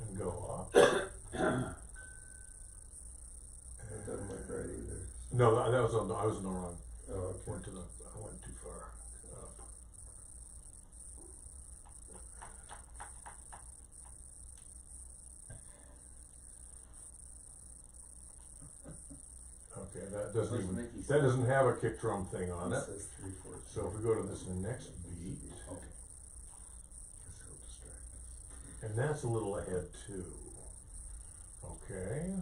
and go up. That doesn't look right either. No, that was I was in the wrong. Oh, okay. I went too far up. Okay, that doesn't Doesn't even, make any that doesn't have a kick drum thing on It it. says 3/4. So if we go to this next beat, Okay. Guess he'll distract us. and that's a little ahead too. Okay.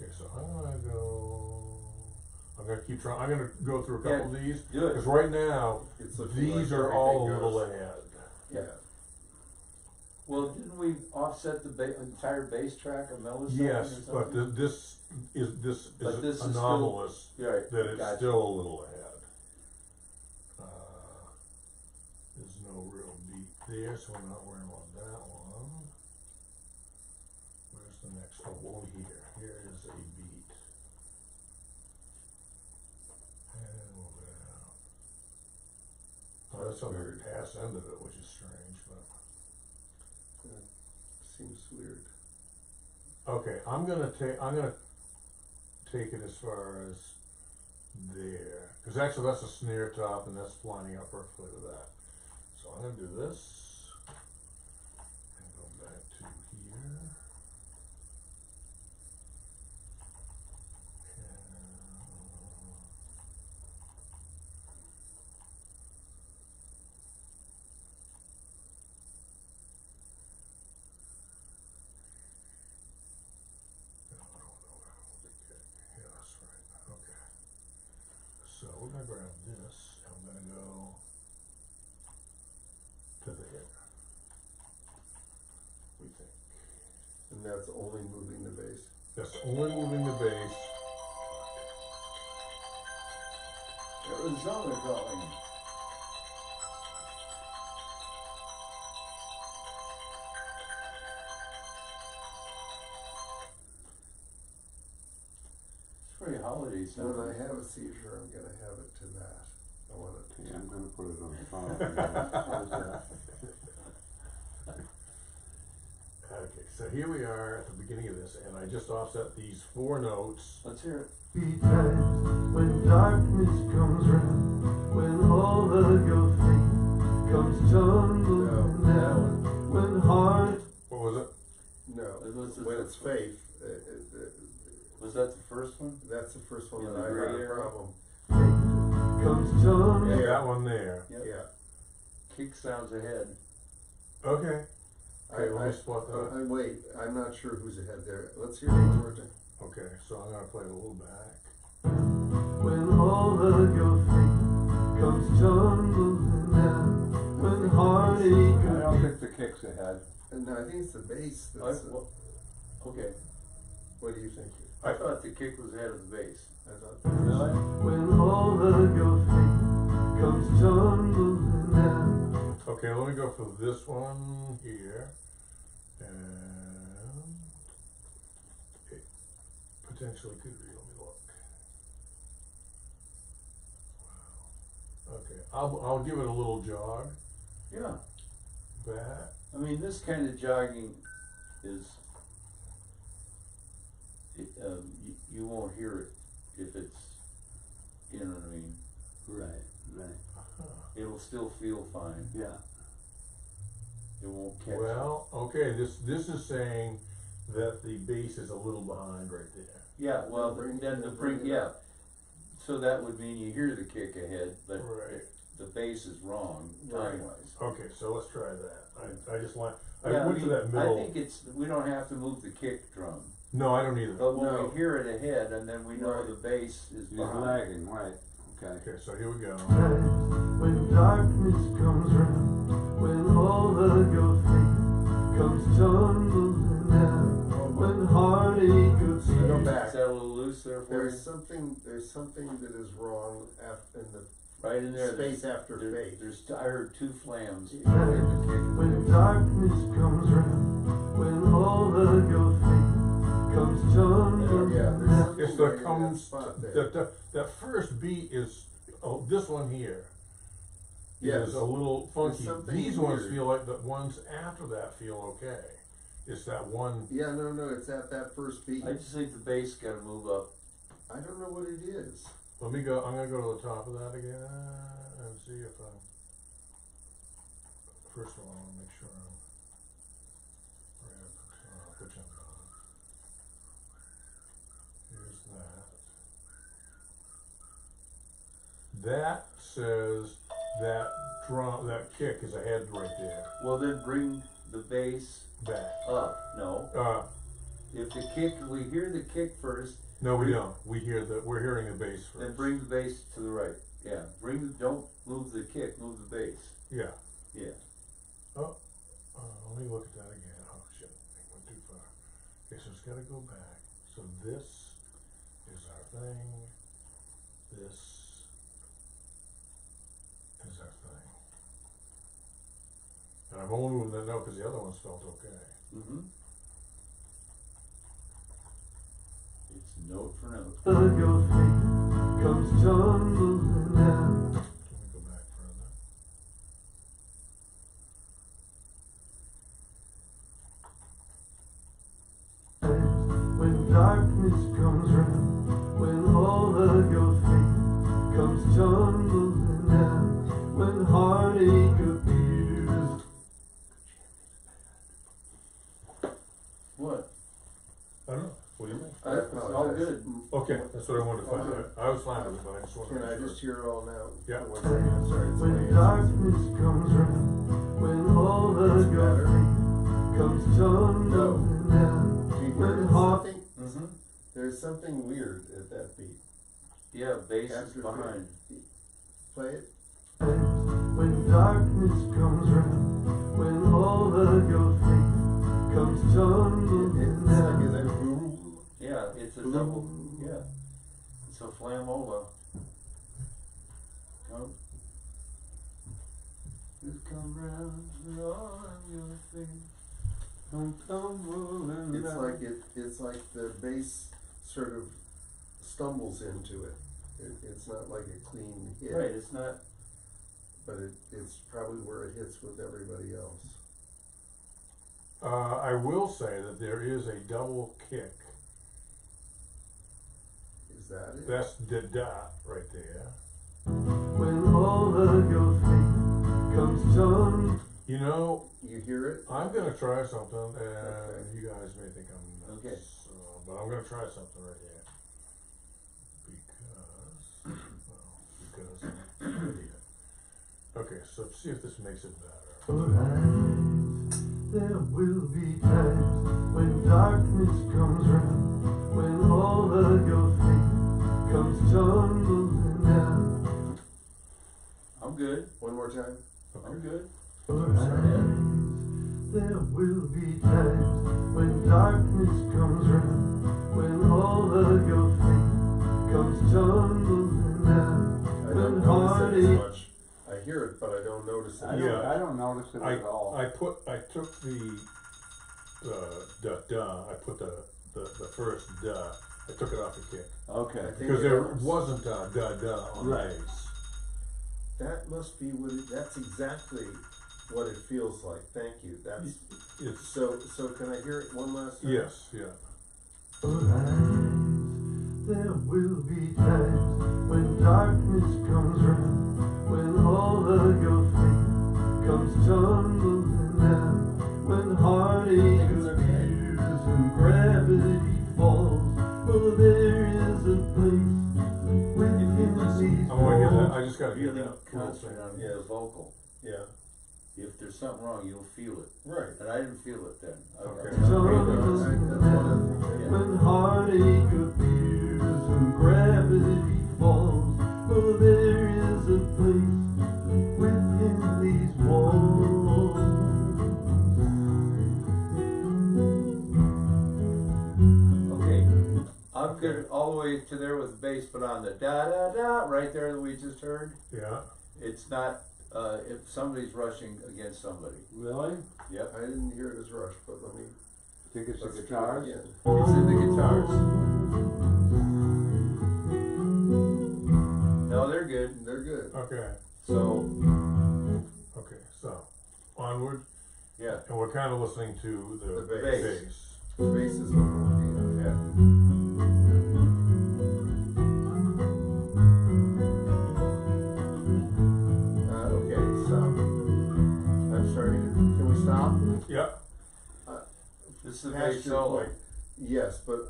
Okay, so I'm gonna keep trying, I'm gonna go through a couple of these, Do it. because right now, It's looking these like are all a everything little goes. ahead. Yeah. Well, didn't we offset the entire bass track of Melisande Yes, or but something? this is But this is still- anomalous, Right. that it's Gotcha. still a little ahead. There's no real beat there, so we're not worrying about that one. Where's the next, over here, here is a beat. And we'll go down. Oh, that's on the pass end of it, which is strange, but. Seems weird. Okay, I'm gonna take it as far as there, because actually that's a snare top and that's lining up perfectly with that. So I'm gonna do this and go back to here. Yeah, that's right. Okay. So we're gonna grab this and we're gonna go to there. We think. And that's only moving the bass. That's only moving the bass. Arizona calling. Okay. holiday When song. I have a seizure, I'm gonna have it to that. I wanna, Okay, I'm gonna put it on top. Okay, so here we are at the beginning of this, and I just offset these 4 notes. Let's hear it. Be times when darkness comes round, when all of your faith comes tumbling down, when heart What was it? no, It was the- when it's faith, Was that the first one? that's the first one In that the I gray had a area? problem. comes tumbling. Yeah, that one there. Yep. Yeah. Kick sounds ahead. Okay. Okay, let me spot that. Wait, I'm not sure who's ahead there. Let's hear it one more time. Okay, so I'm gonna play it a little back. When all of your faith comes tumbling down, when heartache I don't think the kick's ahead. No, I think it's the bass that's, Okay, what do you think? I thought the kick was ahead of the bass. I thought, Really? when all of your faith comes tumbling down. Okay, let me go for this one here. And it potentially could be, let me look. Wow. Okay, I'll give it a little jog Yeah. back. I mean, this kind of jogging is, you won't hear it if it's, you know what I mean? Right, right. It'll still feel fine. Yeah. It won't catch. Well, okay, this is saying that the bass is a little behind right there. Yeah, well, Bring- then the bring bring, it yeah. up. So that would mean you hear the kick ahead, but Right. the bass is wrong Right. time-wise. Okay, so let's try that. I just want, I Yeah, went to that I middle. think we don't have to move the kick drum, No, I don't either. but when No. we hear it ahead, and then we know Right. the bass is He's behind. lagging, right, okay. Okay, so here we go. Times when darkness comes round, when all of your faith comes tumbling down, when heartache go appears. back. Is that a little loose there for you? There's something that is wrong in the Right in there. space after faith. I heard 2 flams. Yeah. When darkness comes round, when all of your faith comes tumbling Yeah, there's down. something It's the right in that comes, spot there. that first beat is, oh, this one here Yes. is a little funky. something These ones weird. feel like the ones after that feel okay. It's that one, Yeah, no, it's at that first beat. I just think the bass gotta move up. I don't know what it is. let me go, I'm gonna go to the top of that again and see if I'm, first of all, I wanna make sure I'm, I'll put you on. Here's that. That says that drum, that kick is ahead right there, Well, then bring the bass back. up. No, if the kick, we hear the kick first, No, we don't. We're hearing the bass first. then bring the bass to the right. Yeah, don't move the kick, move the bass. Yeah. Yeah. Let me look at that again. Oh shit, I went too far. Okay, so it's gotta go back. So this is our thing. This is our thing. And I've only moved that note because the other ones felt okay. Mm-hmm. It's note for note. Of your faith comes tumbling down. Let me go back further. When darkness comes round, when all of your faith comes tumbling down, when heartache appears. What? I don't know. What do you think? I It's all apologize. good. Okay, that's what I wanted to find Okay. out. I was fine with it, but I just wanted to Can I make sure. just hear it all now? Yeah. For 1 second, sorry, it's my When answers. darkness comes round, when all of your Better. faith comes tumbling down, Do you hear when heart. something? Mm-hmm. There's something weird at that beat. Yeah, bass is After behind. faith. Play it. When darkness comes round, when all of your faith comes tumbling It's like, down. is it boom? Yeah, it's a Boom. double, yeah. It's a flamola. Come. Just come round and all of your things. Come tumbling It's down. like it's like the bass sort of stumbles into it. It's not like a clean hit. Right, it's not, But it's probably where it hits with everybody else. I will say that there is a double kick. Is that it? That's da-da right there. When all of your faith comes tumbling. You know, You hear it? I'm gonna try something, and Okay. you guys may think I'm nuts, Okay. but I'm gonna try something right here. Because I'm an idiot. Okay, so see if this makes it better. Alright, there will be times when darkness comes round, when all of your faith comes tumbling down. I'm good, One more time. I'm good. Alright, there will be times when darkness comes round, when all of your faith comes tumbling down. I don't notice it as much. I hear it, but I don't notice it. Yeah. I don't notice it at all. I took the da-da, I put the first da, I took it off the kick. Okay. I think Because it there helps. wasn't a da-da on Right. the bass. That must be what it, that's exactly what it feels like. Thank you. That's It's, so can I hear it one last time? yes, yeah. Alright, there will be times when darkness comes round, when all of your faith comes tumbling down, when heartache appears and gravity falls. Well, there is a place within these I wanna hear that, walls. I just gotta hear Really that. concentrate on Yeah. the vocal. Yeah. If there's something wrong, you'll feel it, Right. and I didn't feel it then. Okay. Tumbling down, when heartache appears and gravity falls. Oh, there is a place within these walls. Okay, I'm good all the way to there with the bass, but on the da-da-da, right there that we just heard, Yeah, it's not, if somebody's rushing against somebody. Really? Yep, I didn't hear it as rush, but let me Think it's the let's guitars? try it again. it's in the guitars. No, they're good, They're good. okay, so, so, onward, yeah, and we're kinda listening to the The bass. bass. The bass is what we're working on. yeah. Okay, so I'm starting to, can we stop? Yep, This is the Past bass your solo. point. Yes, but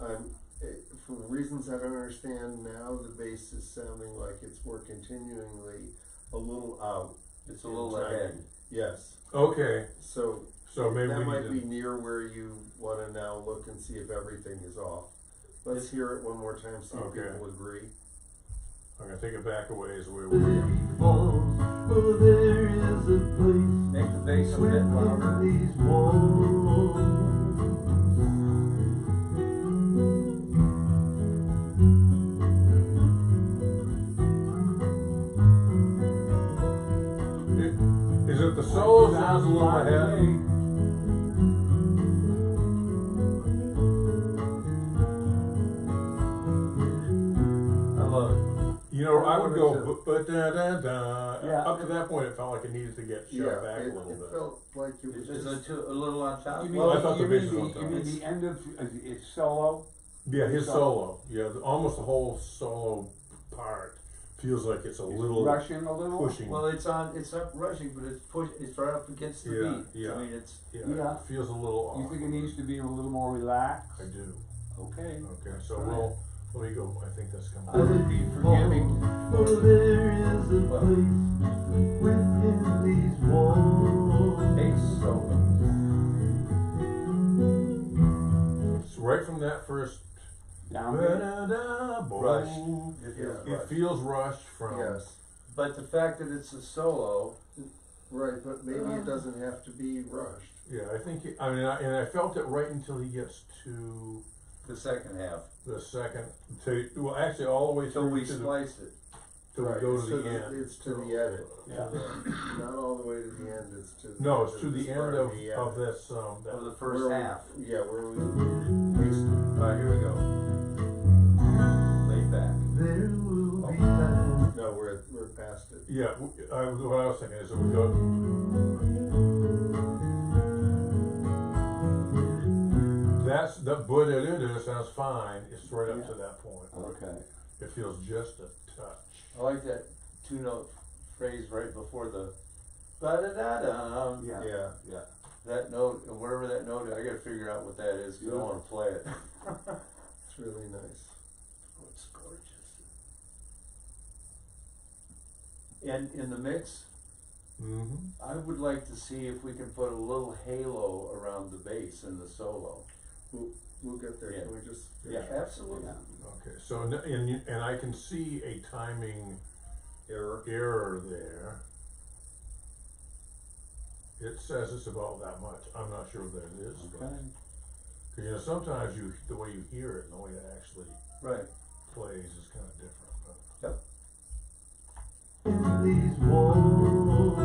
for reasons I don't understand now, the bass is sounding like it's more continually a little out. It's a in little timing. ahead. Yes, okay, so so maybe that we might need be near where you wanna now look and see if everything is off. Let's hear it one more time, see if Okay. people agree. I'm gonna take it back a ways where we Gravity falls. Oh, there is a place Make the bass a bit within louder. these walls. Is it the solo sounds a little ahead? I love it. You know, I would go too. ba-da-da-da. Yeah. Up to that point, it felt like it needed to get shoved back a it little bit. felt like it was Is just, it a little on top? You Well, I thought the you bass mean was on you mean top. the end of it's solo? Yeah, his solo. Yeah, almost the whole solo part feels like it's a It's little rushing a little? pushing. Well, it's not rushing, but it's right up against the Yeah, beat. yeah. I mean, it's, Yeah, Yeah. it feels a little off. You think it needs to be a little more relaxed? I do. Okay. Okay, so let me go. I think that's coming. I would be forgiving. Oh, there is a place within these walls. Bass solo. So right from that first Downbeat? ba-da-da, boom, Rush. It feels Yeah. it rushed. feels rushed from. yes, But the fact that it's a solo, right, but maybe it doesn't have to be rushed. Yeah, I think. I felt it right until he gets to the second half, the second. Well, actually, all the way till through we to the spliced it. till we Right, go it's to the end. It's to the edit. Yeah. Not all the way to the end, it's to. No, it's to this the part end of the of edit. this Of that, the first Where we- half. Yeah, where we Alright, here we go. Laid back. past it. Yeah, what I was thinking is it would go. That's the but sounds fine. It's right up to that point. Okay. It feels just a touch. I like that two-note phrase right before the ba-da-da-dum. Yeah. Yeah. Yeah. That note, wherever that note is, I gotta figure out what that is, cause I Yeah. wanna play it. It's really nice. Oh, it's gorgeous. And in the mix, Mm-hmm. I would like to see if we can put a little halo around the bass in the solo. We'll get there. Yeah. Can we just? Yeah, finish? absolutely. Yeah. Okay, so and I can see a timing Error. there. It says it's about that much. I'm not sure what that is. Okay. Because sometimes the way you hear it and the way it actually Right. plays is kind of different. But. Yep. In these walls,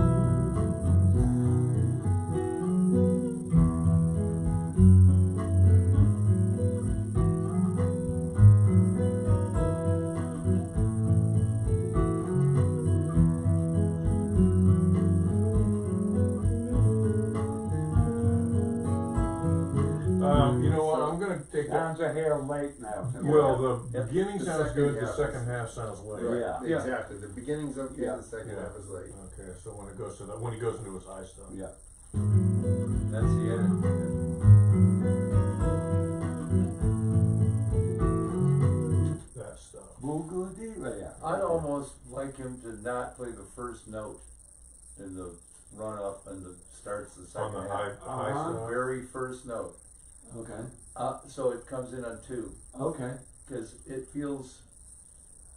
You know what? I'm gonna take that. Sounds a hair late now. to me. Well, the Yep. beginning The sounds second good. The half second is- half sounds late. Right. Yeah. Yeah. Exactly. The beginning's okay. Yeah. The second Yeah. half is late. Okay, so when it goes to when he goes into his high stuff. Yeah. That's the edit. That stuff. Boogladee, yeah. I'd almost like him to not play the first note in the run up and the starts the On second the half. high Uh-huh. The stuff. very first note. Okay. So it comes in on two, Okay. cause it feels,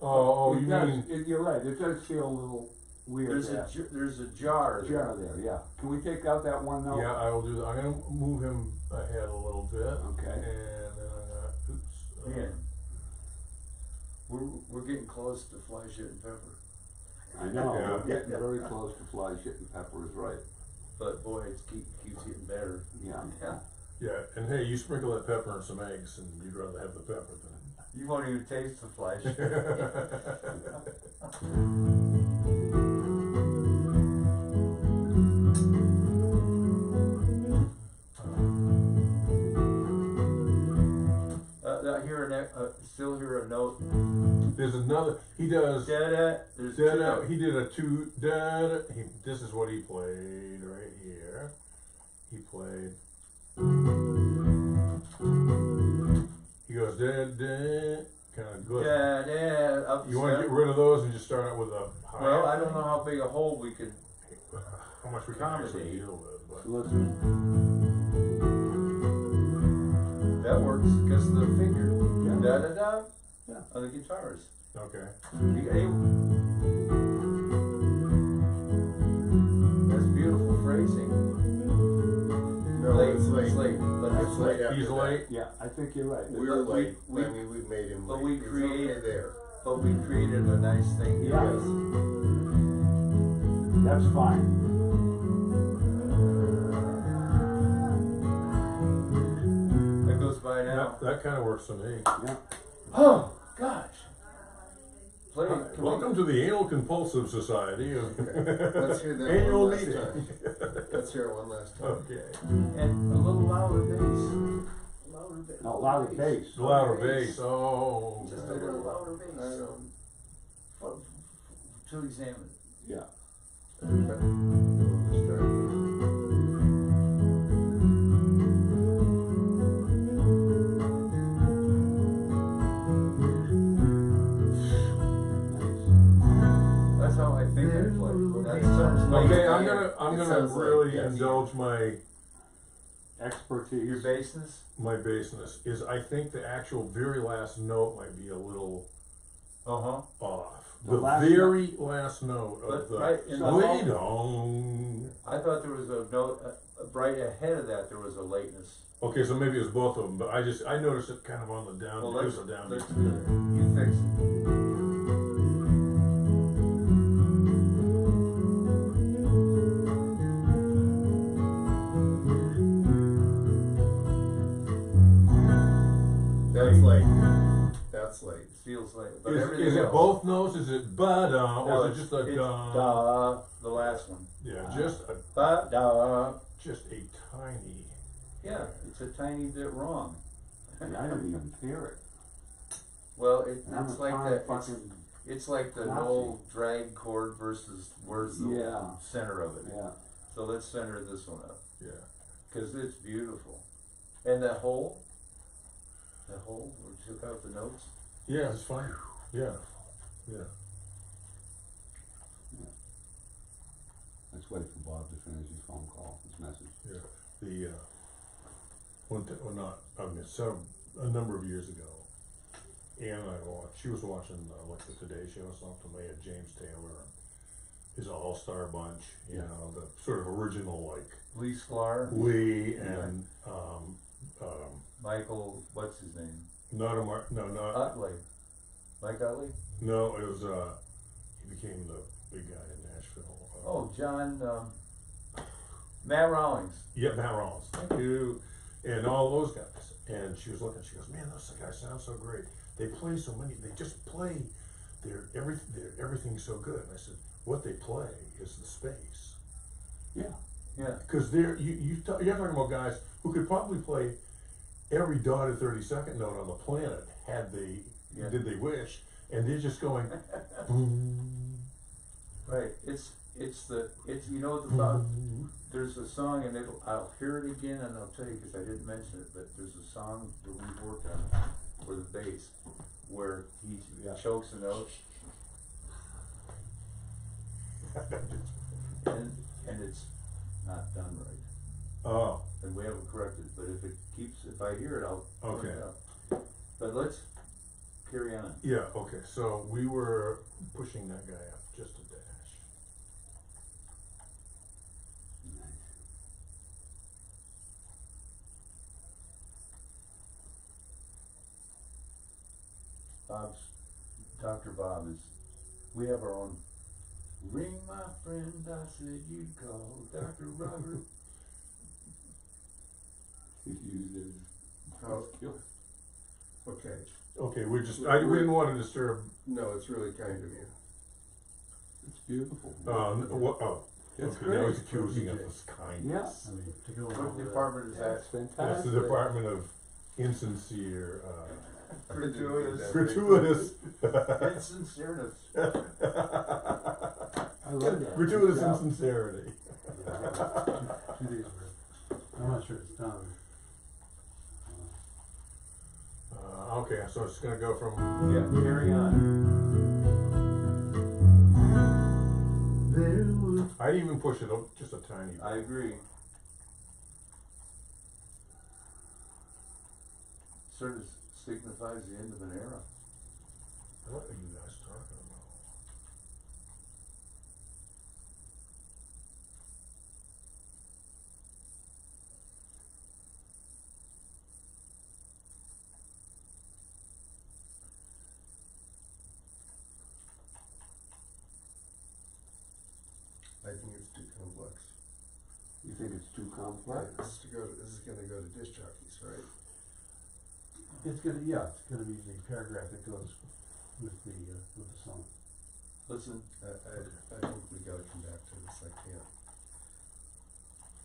Oh, It you does- mean? you're right, it does feel a little weird there's there. there's a jar there. Jar there, yeah. Can we take out that one note? Yeah, I will do that. I'm gonna move him ahead a little bit. Okay. And then I'm gonna. Oops. Man, we're getting close to fly shit and pepper, I know, Yeah. we're getting very close to fly shit and pepper is right. but boy, it keeps getting better. Yeah. Yeah. Yeah, and hey, you sprinkle that pepper and some eggs, and you'd rather have the pepper than. You won't even taste the fly shit. I hear still hear a note. There's another. He does. Da-da. There's two Da-da, notes. he did a two. Da-da. This is what he played right here. He played. He goes da da. Kind of good. Da-da. Up You want to step. get rid of those and just start out with a high. Well, I don't know how big a hole we could. how much we can actually accommodate. deal with, but. Listen, That works because the finger. Yeah. Da da da. Yeah. On the guitars. Okay. That's beautiful phrasing. No, Late, it's late. It's late, but It's it's late late. after He's that. late. yeah, I think you're right. We're But late. we- I mean, we made him but late. we He's create- okay there. But we created a nice thing. here. Yeah. That's fine. That goes by now. That kind of works for me. Yeah. Oh gosh. Play. Hi, Can welcome to the Anal Compulsive Society. Let's hear that Annual one last meeting. time. Let's hear it one last time. Okay. And a little louder bass. Louder bass. No, louder bass. Louder bass. Oh. Just a little louder I bass. don't. To examine. Yeah. Okay. We'll start. That's how I think I play. That sounds like Okay, I'm It gonna sounds like, really yes. indulge my Expertise. your bassness. bassness. Is I think the actual very last note might be a little Uh-huh. off. The The last very last note But of the right in the lay hall- down. I thought there was a note right ahead of that. There was a lateness. Okay, so maybe it was both of them, but I noticed it kind of on the down. Well, it let's was a down. let's do it. You fix it. That's late. That's late. Feels like, but Is everything it else. both notes? Is it ba da, No, or is it just a it's da? da, the last one. Yeah, just a Ba da. tiny. Yeah, it's a tiny bit wrong. And I don't even hear it. Well, And I'm it's a like fine that. fucking, It's like the Nazi. Noel drag chord versus where's the Yeah. center of it. yeah. So let's center this one up Yeah. because it's beautiful. And that hole where we took out the notes. Yeah, it's fine. Yeah. Yeah. Let's wait for Bob to finish his phone call, his message. Yeah. The a number of years ago, Ann and I watched. She was watching like the Today Show or something. They had James Taylor and his All-Star Bunch. You know, the sort of original like Lee Sklar, Lee and Michael, what's his name? not Utley. Mike Utley? no, it was he became the big guy in Nashville. Oh, John, Matt Rawlings. Yeah, Matt Rollins, thank you, and all those guys. And she was looking, she goes, man, those guys sound so great. They play so many, they just play, everything's so good. And I said, what they play is the space. Yeah. Yeah. Because you're talking about guys who could probably play every dotted 32nd note on the planet did they wish, and they're just going, boom. Right. It's you know the there's a song and I'll hear it again and I'll tell you because I didn't mention it, but there's a song that we've worked on for the bass where he chokes a note and it's not done right. Oh, And we haven't corrected, but if I hear it, I'll point it out. But let's carry on. yeah, okay, so we were pushing that guy up just a dash. Dr. Bob we have our own, ring my friend, I said you'd call Dr. Robert. He's used it Oh, as killer. okay. Okay, we didn't want to disturb, No, it's really kind of you. It's beautiful. It's It's okay, now great. he's accusing us of kindness. Yeah. I mean, to go What along with department is that? That's That's fantastic. the Department of Insincere, Gratuitous. gratuitous. Insincereness. I love that. Gratuitous Good job. insincerity. 2 days worth. I'm not sure it's done. Okay, so it's gonna go from, Yeah, carry on. There was I'd even push it up just a tiny bit. I agree. Sort of signifies the end of an era. What are you guys talking about? I think it's too complex. You think it's too complex? This is gonna go to disc jockeys, right? It's gonna be the paragraph that goes with the song. Listen, I think we gotta come back to this, I can't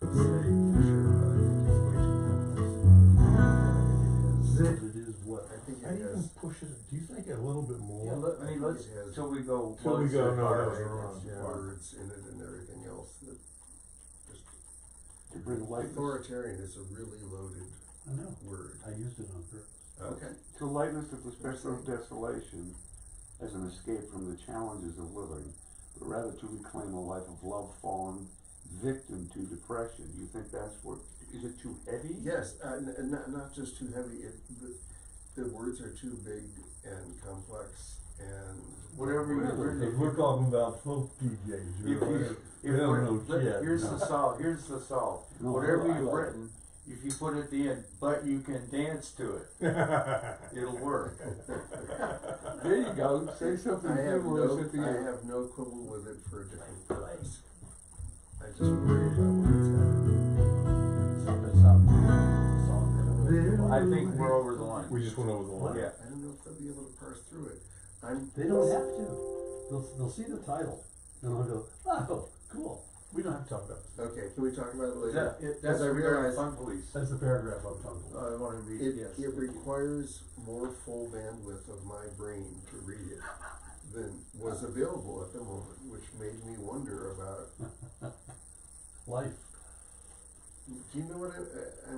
say for sure, but I think it's way too complex. it is what? I think I'd it even has, push it, do you think a little bit more? yeah, let's, it has- till we go. Till we go, no, that was it wrong, has yeah. words in it and everything else that just, To bring lightness, authoritarian is a really loaded I know, word. I used it on purpose. Okay. to lightness of the spectrum of desolation as an escape from the challenges of living, but rather to reclaim a life of love fallen victim to depression. Do you think that's what, is it too heavy? Yes, not just too heavy, the words are too big and complex and. Whatever you've written. We're talking about folk DJs, If They don't know shit. Here's the solve. No, Whatever I you've like written, if you put at the end, but you can dance to it, it'll work. There you go, say something humorous at the I end. have no quibble with it for a different purpose. I just worry about where it's headed. I think we're over the line. We just went over the line. Yeah. I don't know if they'll be able to parse through it. They don't have to. They'll see the title and they'll go, oh, cool. We don't have to talk about this. Okay, can we talk about it later? That's I regarding realize Fun Police. That's the paragraph I'm talking about. I wanna read, yes. It requires more full bandwidth of my brain to read it than was available at the moment, which made me wonder about, Life. do you know what I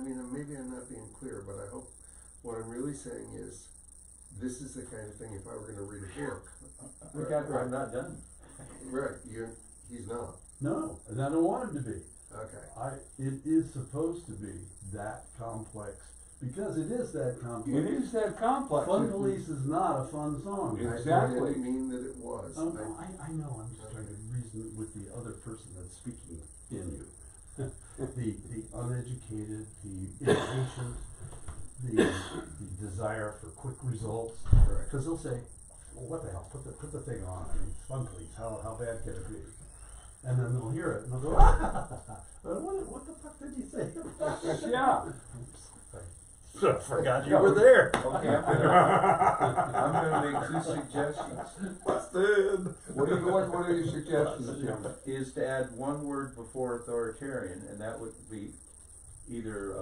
mean, maybe I'm not being clear, but I hope what I'm really saying is, this is the kind of thing, if I were gonna read a book. I'm not done. Right, he's not, No, and I don't want him to be. okay. It is supposed to be that complex, because it is that complex. It is that complex. Fun Police is not a fun song. Yeah. I Exactly. didn't mean that it was. Oh, no, I know, I'm just trying to reason with the other person that's speaking in you. The uneducated, the impatient, the desire for quick results. Right. Cause they'll say, well, what the hell, put the thing on, I mean, it's Fun Police, how bad can it be? And then they'll hear it and they'll go, what the fuck did he say? Yeah. Forgot you were there. Okay, I'm gonna make two suggestions. Busted. What are your suggestions, Jim? Is to add one word before authoritarian, and that would be either,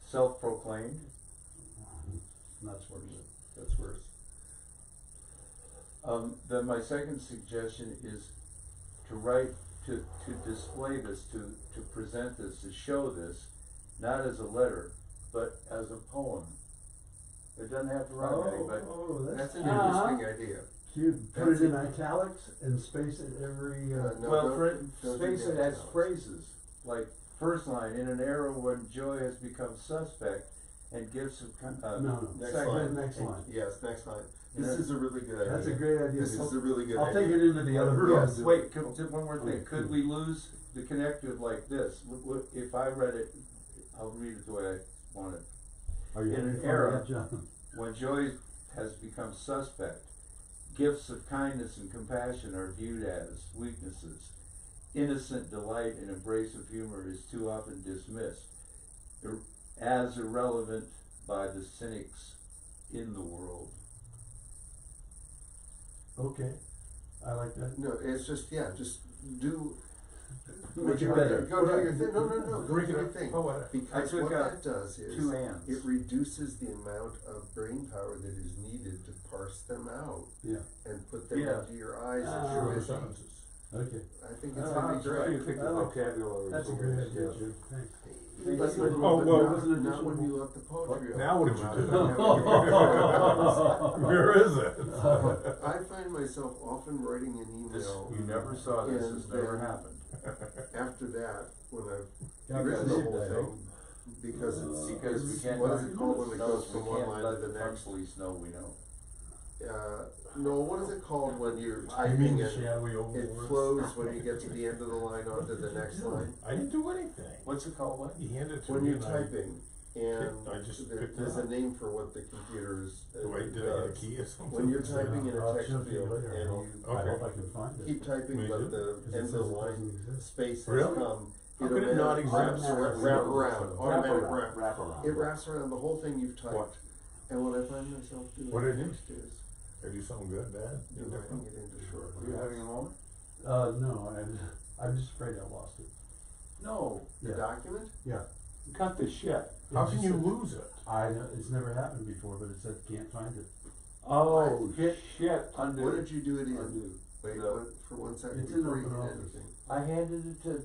self-proclaimed. That's worse. That's worse. Then my second suggestion is to write, to display this, to present this, to show this, not as a letter, but as a poem. It doesn't have to rhyme anything, but That's an Uh-huh. interesting idea. You put it in italics and space it every, No, well, don't do space it that as now. phrases, like first line, in an era when joy has become suspect and gifts have come, no, Next second, line. next line. Yes, next line. This Yeah. is a really good idea. That's a great idea. This is a really good I'll idea. take it into the other room. Yes. wait, one more thing, could we lose the connective like this? If I read it, I'll read it the way I want it. Are you in an having fun era- with that, John? When joy has become suspect, gifts of kindness and compassion are viewed as weaknesses. Innocent delight and embrace of humor is too often dismissed as irrelevant by the cynics in the world. Okay, I like that. No, it's just, just do. Make it better. Go do your thing. No, go Break do it your up. thing. Oh, what? Because I took what out that does is, two hands. it reduces the amount of brain power that is needed to parse them out Yeah, and put them Yeah. into your eyes as Ah. you're Shorter listening. sentences. okay. I think it's Ah, gonna be that's So you great. think the I like- vocabulary That's a is good over idea, the Jim, thanks. But Oh, well, not, wasn't not when additional- you let the poetry out. Now what did you do? do? Where is it? I find myself often writing an This, email you never saw this, And this never then- happened. after that, when I've Yeah, written the because- whole thing, because it's, Because we can't. what is it called when it no, goes from we one can't line let to the fun next? police know we know. No, what is it called when you're You typing mean the and shadowy old it words? flows when you get to the end of the line onto the next line? I didn't do anything. What's it called, what? He handed it to When me you're and I, typing and I just picked it there's a up. name for what the computer is. Do I, did I get a key or something? When you're typing in a I'll text show it to you field later. and I you hope I can find it. keep typing, Me but too. the 'Cause it end of says the it line doesn't exist. space has Really? come. How could it not wraps exist? around, automatic wrap. around. It wraps around the whole thing you've typed. What? And what I find myself doing What did it do? next is Did I do something good, bad? dividing it into short Are you having a moment? No, I'm just afraid I lost it. No. The Yeah. document? Yeah. Cut the shit. How It's can just you that- lose it? I know, it's never happened before, but it said can't find it. Oh, Hit shit. undo. What did you do it in? Undo. Wait, No. for 1 second It's in before you open hit office. anything. I handed it to,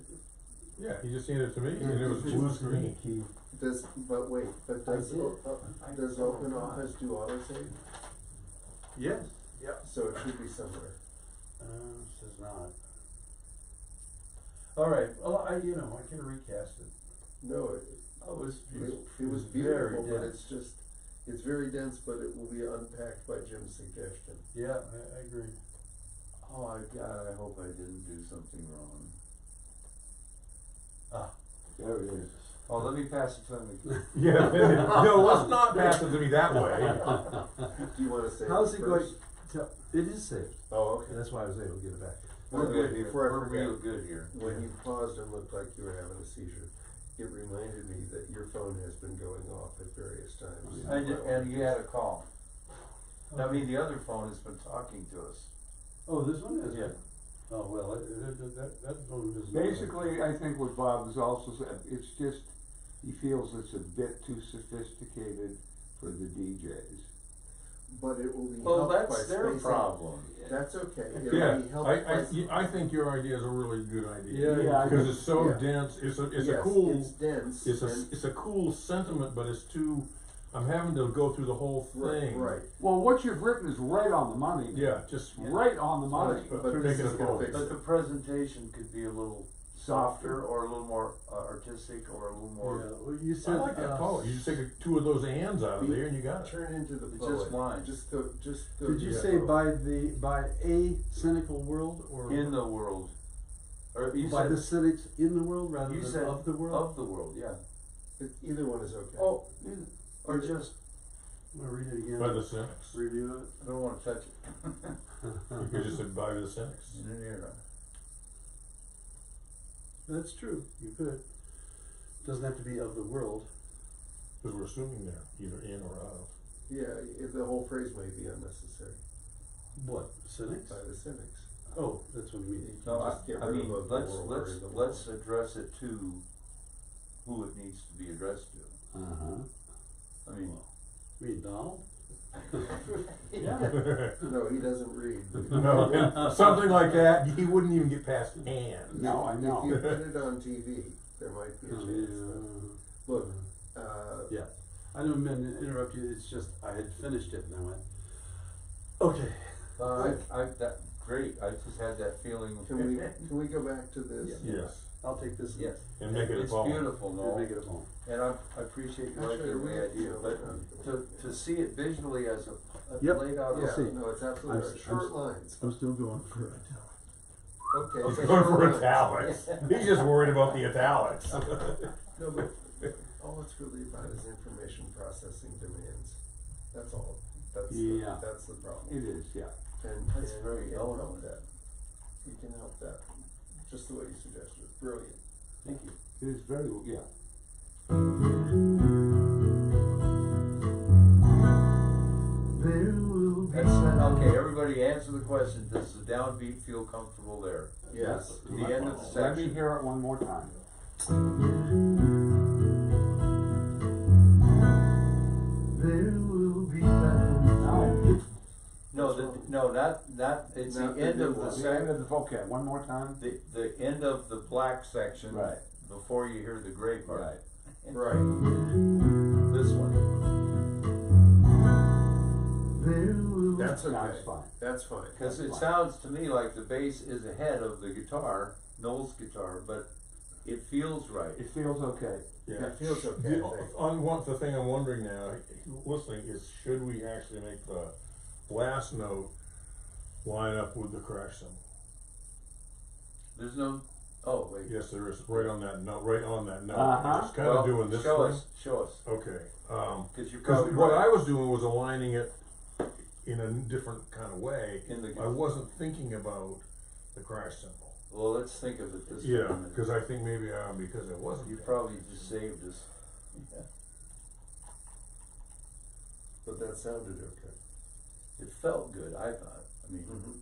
Yeah, he just handed it to me Yeah, and it was it's blue a screen. key. Does, but wait, but does, I did. does Oh, Open God. Office do autosave? Yes. So it should be somewhere. Says not. All right. Well, I can recast it. No, oh, it was it was very beautiful, but dense. it's just, it's very dense, but it will be unpacked by Jim's suggestion. Yeah, I agree. oh my God, I hope I didn't do something wrong. There it is. Oh, let me pass it to me. Yeah, no, let's not pass it to me that way. Do you wanna say How's it going? first? It is saved. Oh, okay. That's why I was able to get it back. We're Well, good here, before I we're forget, real good here. When you paused and looked like you were having a seizure, it reminded me that your phone has been going off at various times. Oh, And you had a call. I mean, the other phone has been talking to us. Oh, this one is? Yeah. Oh, well, that one is. Basically, I think what Bob has also said, it's just, he feels it's a bit too sophisticated for the DJs. But it will be Well, helped by that's their spacing. problem. That's okay, it'll Yeah, be helped by. I think your idea is a really good idea. Yeah, Yeah, Because it's so Yeah. dense, it's a Yes, cool, it's dense. it's and- a cool sentiment, but it's too, I'm having to go through the whole thing. Right, Well, what you've written is right on the money. Yeah, just, Right on the money. but But make this it is a gonna phone. fix But the presentation could be a little softer, or a little more artistic, or a little Yeah, more, well, you I said. like that poet, you just take two of those ands out of there and you got it. Turn into the It's poet. just lines. Just go. Did you to say the by a cynical world, or? in the world. Or you By said, the cynics in the world rather you than said of the world? of the world, yeah. Either one is okay. Oh, or just, I'm gonna read it again. By the cynics. Review it. I don't wanna touch it. You could just say by the cynics. In an era. That's true, you could. Doesn't have to be of the world. Because we're assuming they're either in or out. Yeah, the whole phrase may be unnecessary What, cynics? by the cynics. Oh, that's what you mean. No, Just get I rid mean, of the world or in the world. let's address it to who it needs to be addressed to. Uh-huh. I mean, You mean Donald? Yeah. No, he doesn't read. No, something like that, he wouldn't even get past and. No, I know. If you put it on TV, there might be a Oh, chance. yeah. Look, Yeah, I didn't mean to interrupt you, it's just, I had finished it and I went, okay. that, great, I just had that feeling. can we go back to this? Yes, I'll take this. Yes. and make it a It's poem. beautiful, And Noel, make it a poem. and I appreciate you Actually, liking we the have idea, to- but to see it visually as a, Yep. laid out. Yeah, see. no, it's absolutely right. Short lines. I'm still going for it. Okay. He's short going for lines. italics. He's just worried about the italics. No, but all it's really about is information processing demands. That's all. Yeah. That's the problem. It is, yeah. And That's and very we can eloquent. help that. We can help that, just the way you suggested. Brilliant. Thank you. It is very, yeah. There will be That's, times. okay, everybody answer the question, does the downbeat feel comfortable there? Yes. The end of the Let me section. hear it one more time. There will be times. No. Not, it's the Not the end new of the one. The end section, of the, okay, one more time. the end of the black section. Right. Before you hear the gray part. Right. Right. This one. There will That's okay. That's fine. That's fine. Cause it That's sounds to me like the bass is ahead of the guitar, Noel's guitar, but it feels right. It feels okay. Yeah. It feels okay, I think. The thing I'm wondering now, listening, is should we actually make the last note line up with the crash cymbal? There's no, oh, wait. Yes, there is, right on that note, Uh-huh. It's kind of doing this Show thing. us, show us, Okay, cause you're cause probably what I right. was doing was aligning it in a different kind of way. In the- I wasn't thinking about the crash cymbal. Well, let's think of it this way. Yeah, cause I think maybe, because it wasn't. You probably just saved us. Yeah. But that sounded okay. It felt good, I thought, I mean. Mm-hmm.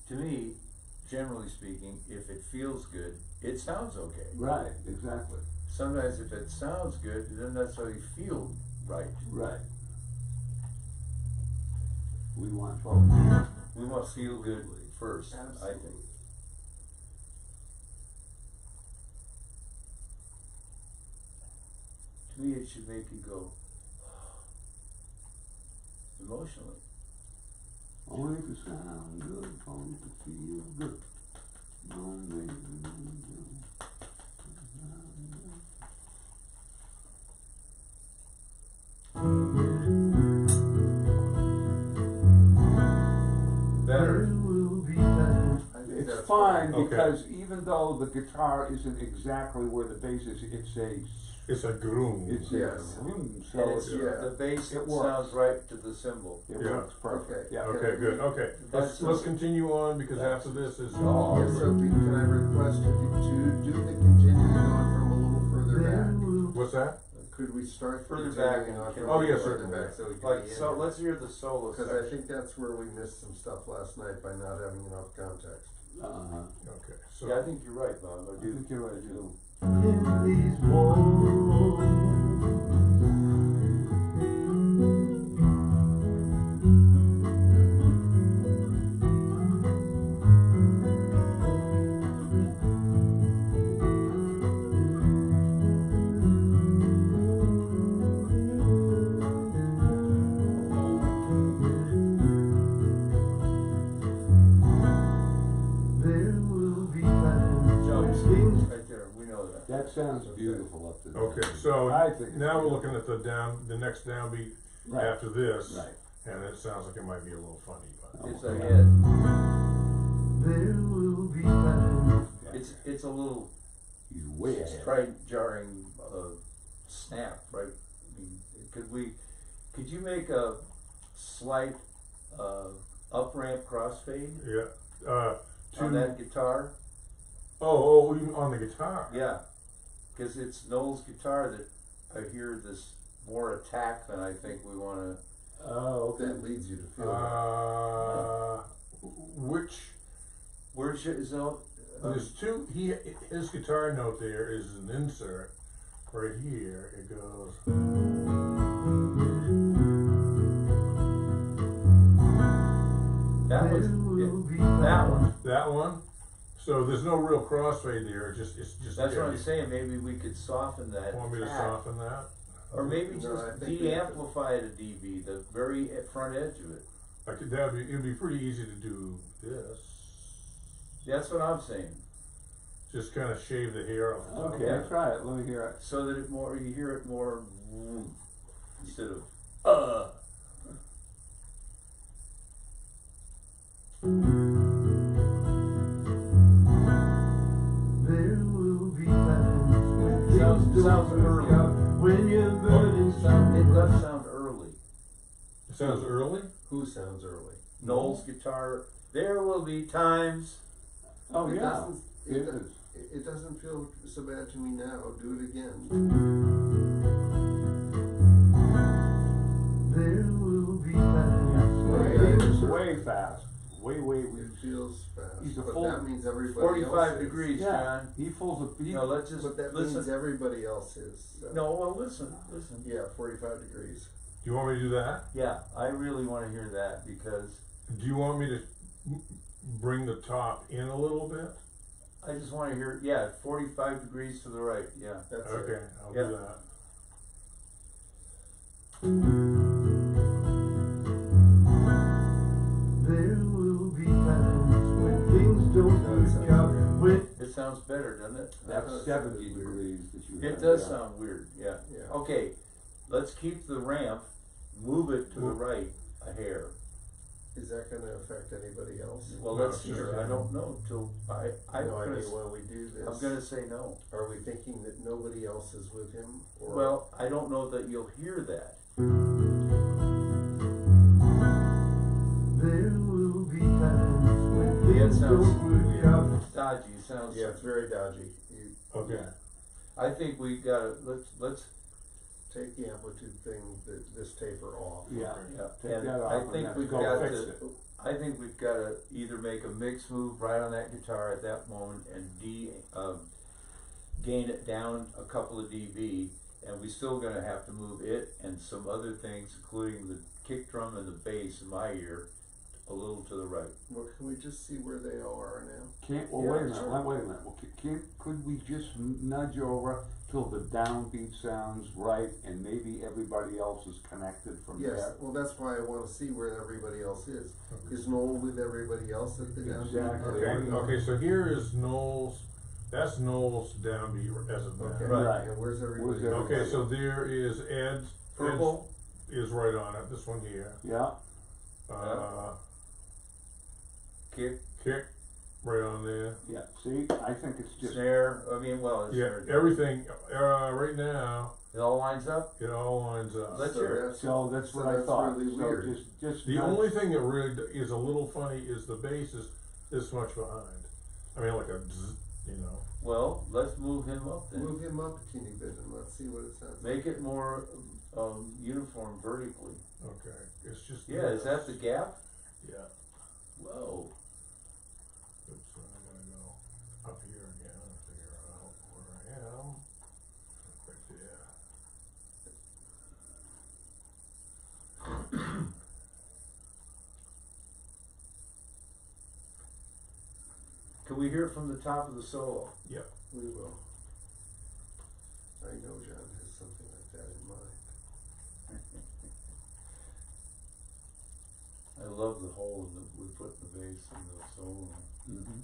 To me, generally speaking, if it feels good, it sounds okay. Right, exactly. Sometimes if it sounds good, it doesn't necessarily feel right. Right. We want both. We want to feel good first, I think. Absolutely. To me, it should make you go emotionally. Only to sound good, only to feel good. Don't make me do. Better. There will be times. I think It's that's fine, Okay. because even though the guitar isn't exactly where the bass is, It's a groom. it's Yes. a room, And so it's, yeah. the bass It works. sounds right to the cymbal. it Yeah. works perfect. Okay. Yeah. Okay, good, okay, That's- let's continue on, because after this is. Yes, so can I request you to do the continuing on from a little further There back? will What's that? Could we start Further continuing back and on can from Oh, yes, further certainly. back so we can Like, be in so here? let's hear the solo Cause section. I think that's where we missed some stuff last night by not having enough context. Okay, so. Yeah, I think you're right, Bob, I I do. think you're right too. in these walls. There will be times Jumps, things right there, we know that. That sounds beautiful up there. Okay, so I think now it's we're looking at the next downbeat Right. after this. Right. And it sounds like it might be a little funny, but. It's ahead, there will be times it's a little He's way ahead. straight jarring, snap, right? I mean, could you make a slight, up ramp crossfade Yeah, on that guitar? oh, even on the guitar? Yeah, cause it's Noel's guitar that I hear this more attack than I think we wanna. Oh, okay. That leads you to feel that. Which, Where's your, is it, there's two, his guitar note there is an insert, right here, it goes. that was, there will be that one, times. That one, so there's no real crossfade there, it's just. that's what I'm saying, maybe we could soften that Want me to attack. soften that? Or maybe No, I just think we have to- de-amplify it a dB, the very front edge of it. It'd be pretty easy to do this, That's what I'm saying, just kinda shave the hair off the top. Okay, try it, let me hear it. so that you hear it more instead of, There will be times when Sounds- things sounds don't work early. out, when you're burning it does sound early. It sounds early? Who sounds early? Noel's guitar, there will be times, Oh, It yeah, doesn't- it it- is. It doesn't feel so bad to me now, do it again. There will be times when Way, things way fast, way, It feels fast, He's a but full- that means everybody else 45 is. degrees, yeah, John. he pulls a, he, No, let's just, But that means listen, everybody else is. So. no, well, listen. Yeah, 45 degrees. Do you want me to do that? Yeah, I really wanna hear that, because Do you want me to bring the top in a little bit? I just wanna hear, yeah, 45 degrees to the right, yeah. That's Okay, it. I'll Yeah. do that. there will be times when things don't work out, when It sounds better, doesn't it? that's That 70 sounds weird. degrees that you It have does there. sound weird, yeah. Yeah. Okay, let's keep the ramp, move it to the right a hair. Is that gonna affect anybody else? Well, No, let's it's just- hear, I don't know till, I'm No gonna, idea why we do this. I'm gonna say no. Are we thinking that nobody else is with him? Or Well, I don't know that you'll hear that. there will be times when Yeah, it things sounds don't work out. It's dodgy, it sounds. yeah, it's very dodgy. You Okay. I think we gotta, let's, take the amplitude thing, this taper off. Yeah, yeah, take and that off I and think then we've go got fix to, it. I think we've gotta either make a mix move right on that guitar at that moment and gain it down a couple of dB, and we still gonna have to move it and some other things, including the kick drum and the bass in my ear, a little to the right. Well, can we just see where they all are now? Can't, well, Yeah, wait a minute, sure. wait a minute, well, could we just nudge over till the downbeat sounds right and maybe everybody else is connected from Yes, there? well, that's why I wanna see where everybody else is. Is Noel with everybody else at the downbeat? Exactly. Okay, so here is Noel's, that's Noel's downbeat as of Okay, now. Right. and where's everybody? Where's else? Okay, so there is Ed's Purple, is right on it, this one here. Yeah, kick, Kick, right on there. yeah, see, I think it's just, snare, I mean, well, it's Yeah, snare. everything, right now, It all lines up? it all lines up. Let's So hear it. that's- so that's so what I that's thought, really so weird. just The nudge. only thing that really is a little funny is the bass is this much behind. I mean, like a zzz, you know. Well, let's move him up then. Move him up a teeny bit and let's see what it sounds like. Make it more, uniform vertically. Okay, it's just. Yeah, is that the gap? Yeah. Whoa. Oops, I'm gonna go up here again and figure out where I am. Right there. Can we hear it from the top of the solo? Yep. We will. I know John has something like that in mind. I love the hole that we put in the bass and the solo. Mm-hmm.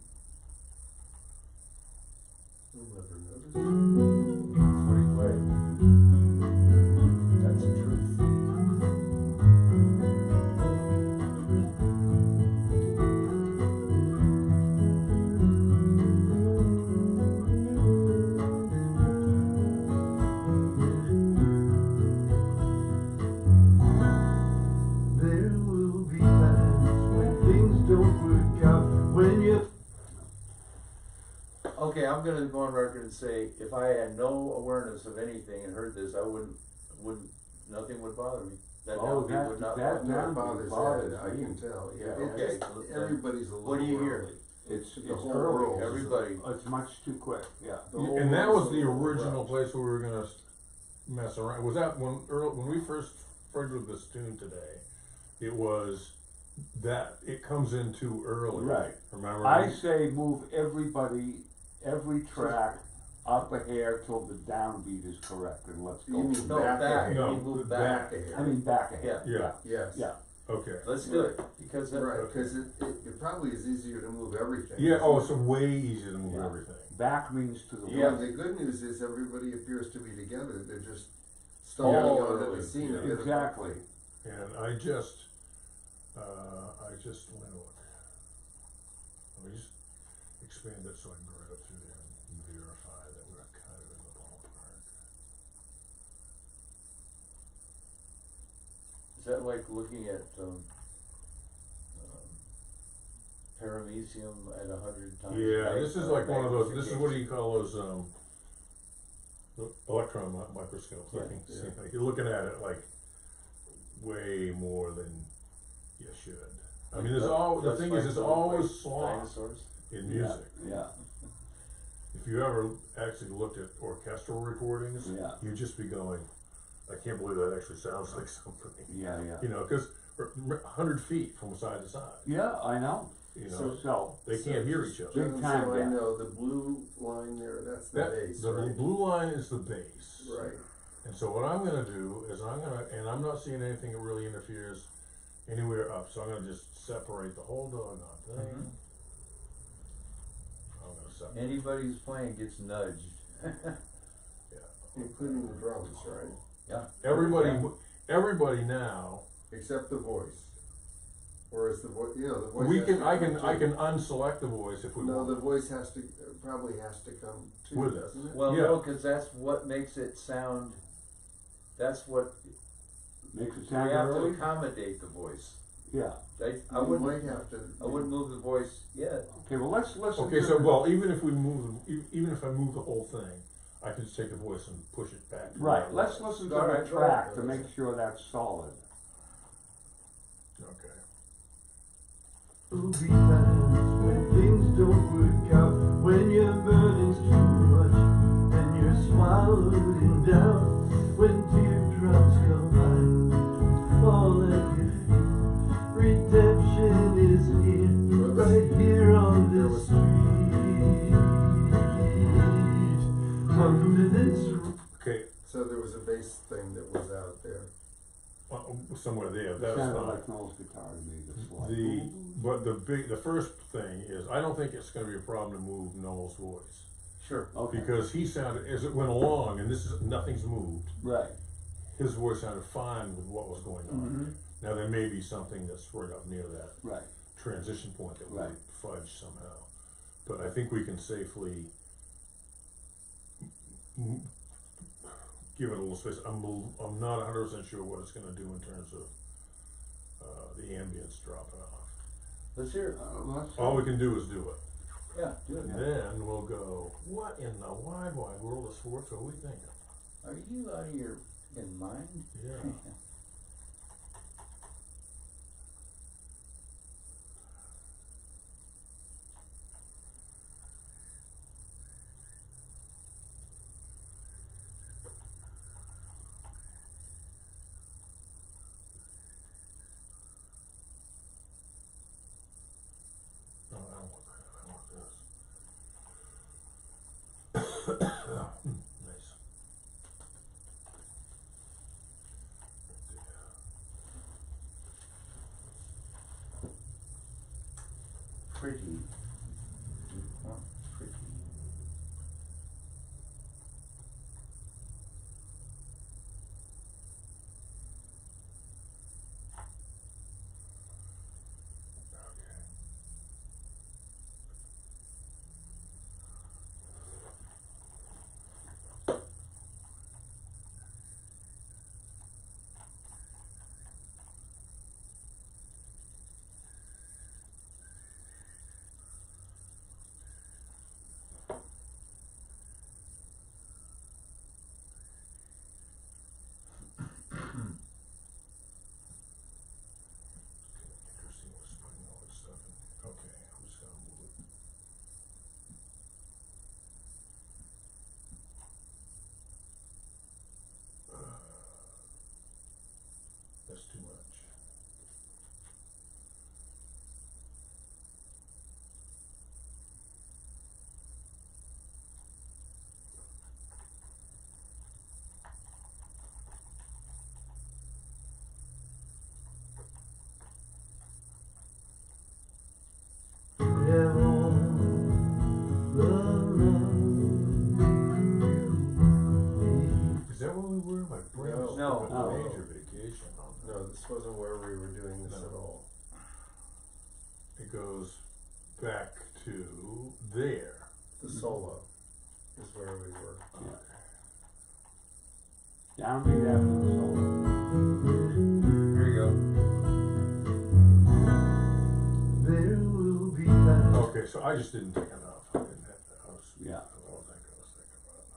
You'll never notice. What do you play? That's the truth. There will be times when things don't work out, when you Okay, I'm gonna go on record and say, if I had no awareness of anything and heard this, I wouldn't, nothing would bother me. That Oh, downbeat that- would not that- bother me. That bothers bothers Ed, I me. can tell, yeah. Yeah, It okay. just- everybody's a little What do you hear? early. It's The whole early. world is- Everybody, It's much too quick, yeah. The whole And that world's was a the little original rushed. place where we were gonna mess around. Was that when we first started with this tune today? It was that it comes in too early. Right. Remember? I say move every track up a hair till the downbeat is correct, and let's You go. mean no, back back, ahead. No, we move back back. ahead. I mean back a hair. Yeah. Yes. Yeah. Okay. Let's do it, because that, Right, cause it probably is easier to move everything. Yeah. isn't Oh, it? it's way easier to move Yeah. everything. Back means to the Yeah, left. the good news is everybody appears to be together, they're just stumbling Oh, onto really? the scene a bit. Exactly. And I just let me look. Let me just expand it so I can go right up through there and verify that we're kind of in the ballpark. is that like looking at, paramecium at 100 times? Yeah, light, this is like one of those. This is what do magnification? you call those? Electron microscopes. I Yeah, think yeah. same thing. You're looking at it like way more than you should. I mean, there's all the That's thing like is, there's the- always like slop dinosaurs. in music. Yeah. If you ever actually looked at orchestral recordings, Yeah. you'd just be going, I can't believe that actually sounds like something. Yeah. Yeah. You know, because 100 feet from side to side. Yeah. I know. You know, So they can't hear each other. Big John, time so I gap. know the blue line there, that's the That, bass, the right? blue line is the bass. Right, And so what I'm gonna do is and I'm not seeing anything that really interferes anywhere up, so I'm gonna just separate the whole doggone thing. Mhm. I'm gonna separate. Anybody who's playing gets nudged. including the drums, right? Yeah. Everybody now, Except the voice. Or is the voice, the voice we has can, to I come can, too. I can unselect the voice if we No, want. the voice probably has to come too, With it. doesn't it? Well, Yeah. no, cause that's what makes it sound, that's what, makes it we sound have to early. accommodate the voice. Yeah. I You wouldn't, might have to. I wouldn't move the voice yet. Okay. Well, let's listen. Okay, to so, the- well, even if we move, even if I move the whole thing, I can just take the voice and push it back. to Right. the Let's right. listen to All the right, track right. to make sure that's solid. Okay. will be times when things don't work out, when your burden's too much and you're swallowed in doubt, when teardrops come by, fall at your feet. Redemption is here, right here on this street. Under this roof. Okay, So there was a bass thing that was out there. somewhere there, It that's sounded fine. like Noel's guitar to me. Just like, But the first thing is, I don't think it's gonna be a problem to move Noel's voice. Sure. okay. Because he sounded, as it went along, and nothing's moved, Right. his voice sounded fine with what was going on. Mhm. Now, there may be something that's right up near that Right. transition point that Right. would fudge somehow. But I think we can safely give it a little space. I'm not 100% sure what it's gonna do in terms of, the ambience dropping off. Let's hear it. Let's All we can do is do it. Yeah, do it. And then we'll go, what in the wide world of sports are we thinking? Are you out of your mind? Yeah. No, I don't want that. I want this. Nice. Pretty. You want pretty. Okay. Interesting what's putting all this stuff in. Okay, I'm just gonna move it. That's too much. We have all the love you need. Is that where we were? My brain was No. on No. a major vacation on that. No, this wasn't where we were doing this at all. It goes back to there. The solo is where we were. Downbeat after the solo. Here you go. There will be times. Okay, so I just didn't take enough. I didn't have that. I was, Yeah. I was thinking about it.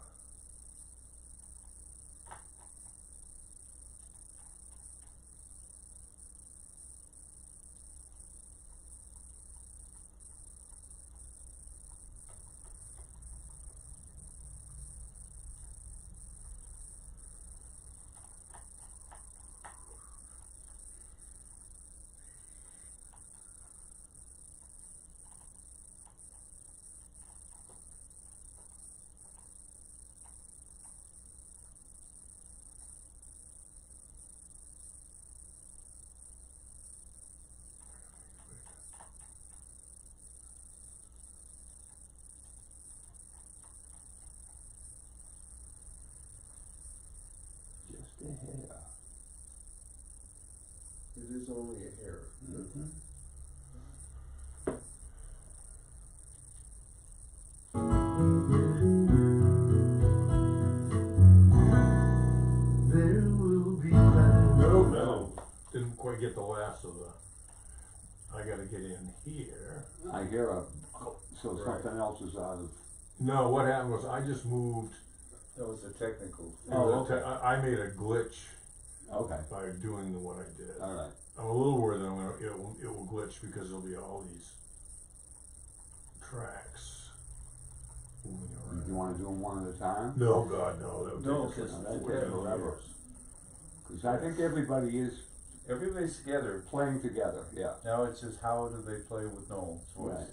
Just a hair. It is only a hair. Mm-hmm. There will be times. No, didn't quite get the last of the. I gotta get in here. I hear a, so Right. something else is out of, No, what happened was I just moved. That was a technical. Oh, okay. I made a glitch okay, by doing what I did. alright. I'm a little worried that it will glitch because there'll be all these tracks moving Do around. you wanna do them one at a time? No, God, no. That would No, take us 'cause that'd way take too forever. years. Cause I think everybody is Everybody's together. playing together, yeah. Now it's just how do they play with Noel's voice? Right.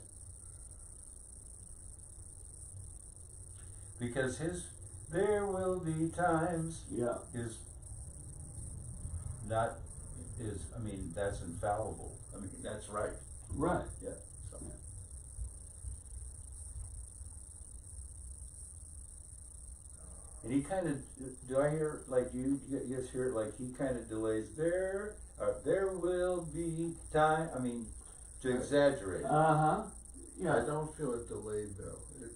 Because his "There Will Be Times" Yeah, is not, I mean, that's infallible. I mean, that's right. right. Yeah, so. Yeah. And he kind of, do I hear, like, you just hear it, like, he kind of delays there will be time, I mean, to exaggerate. Uh-huh, I yeah, don't feel it delayed though. It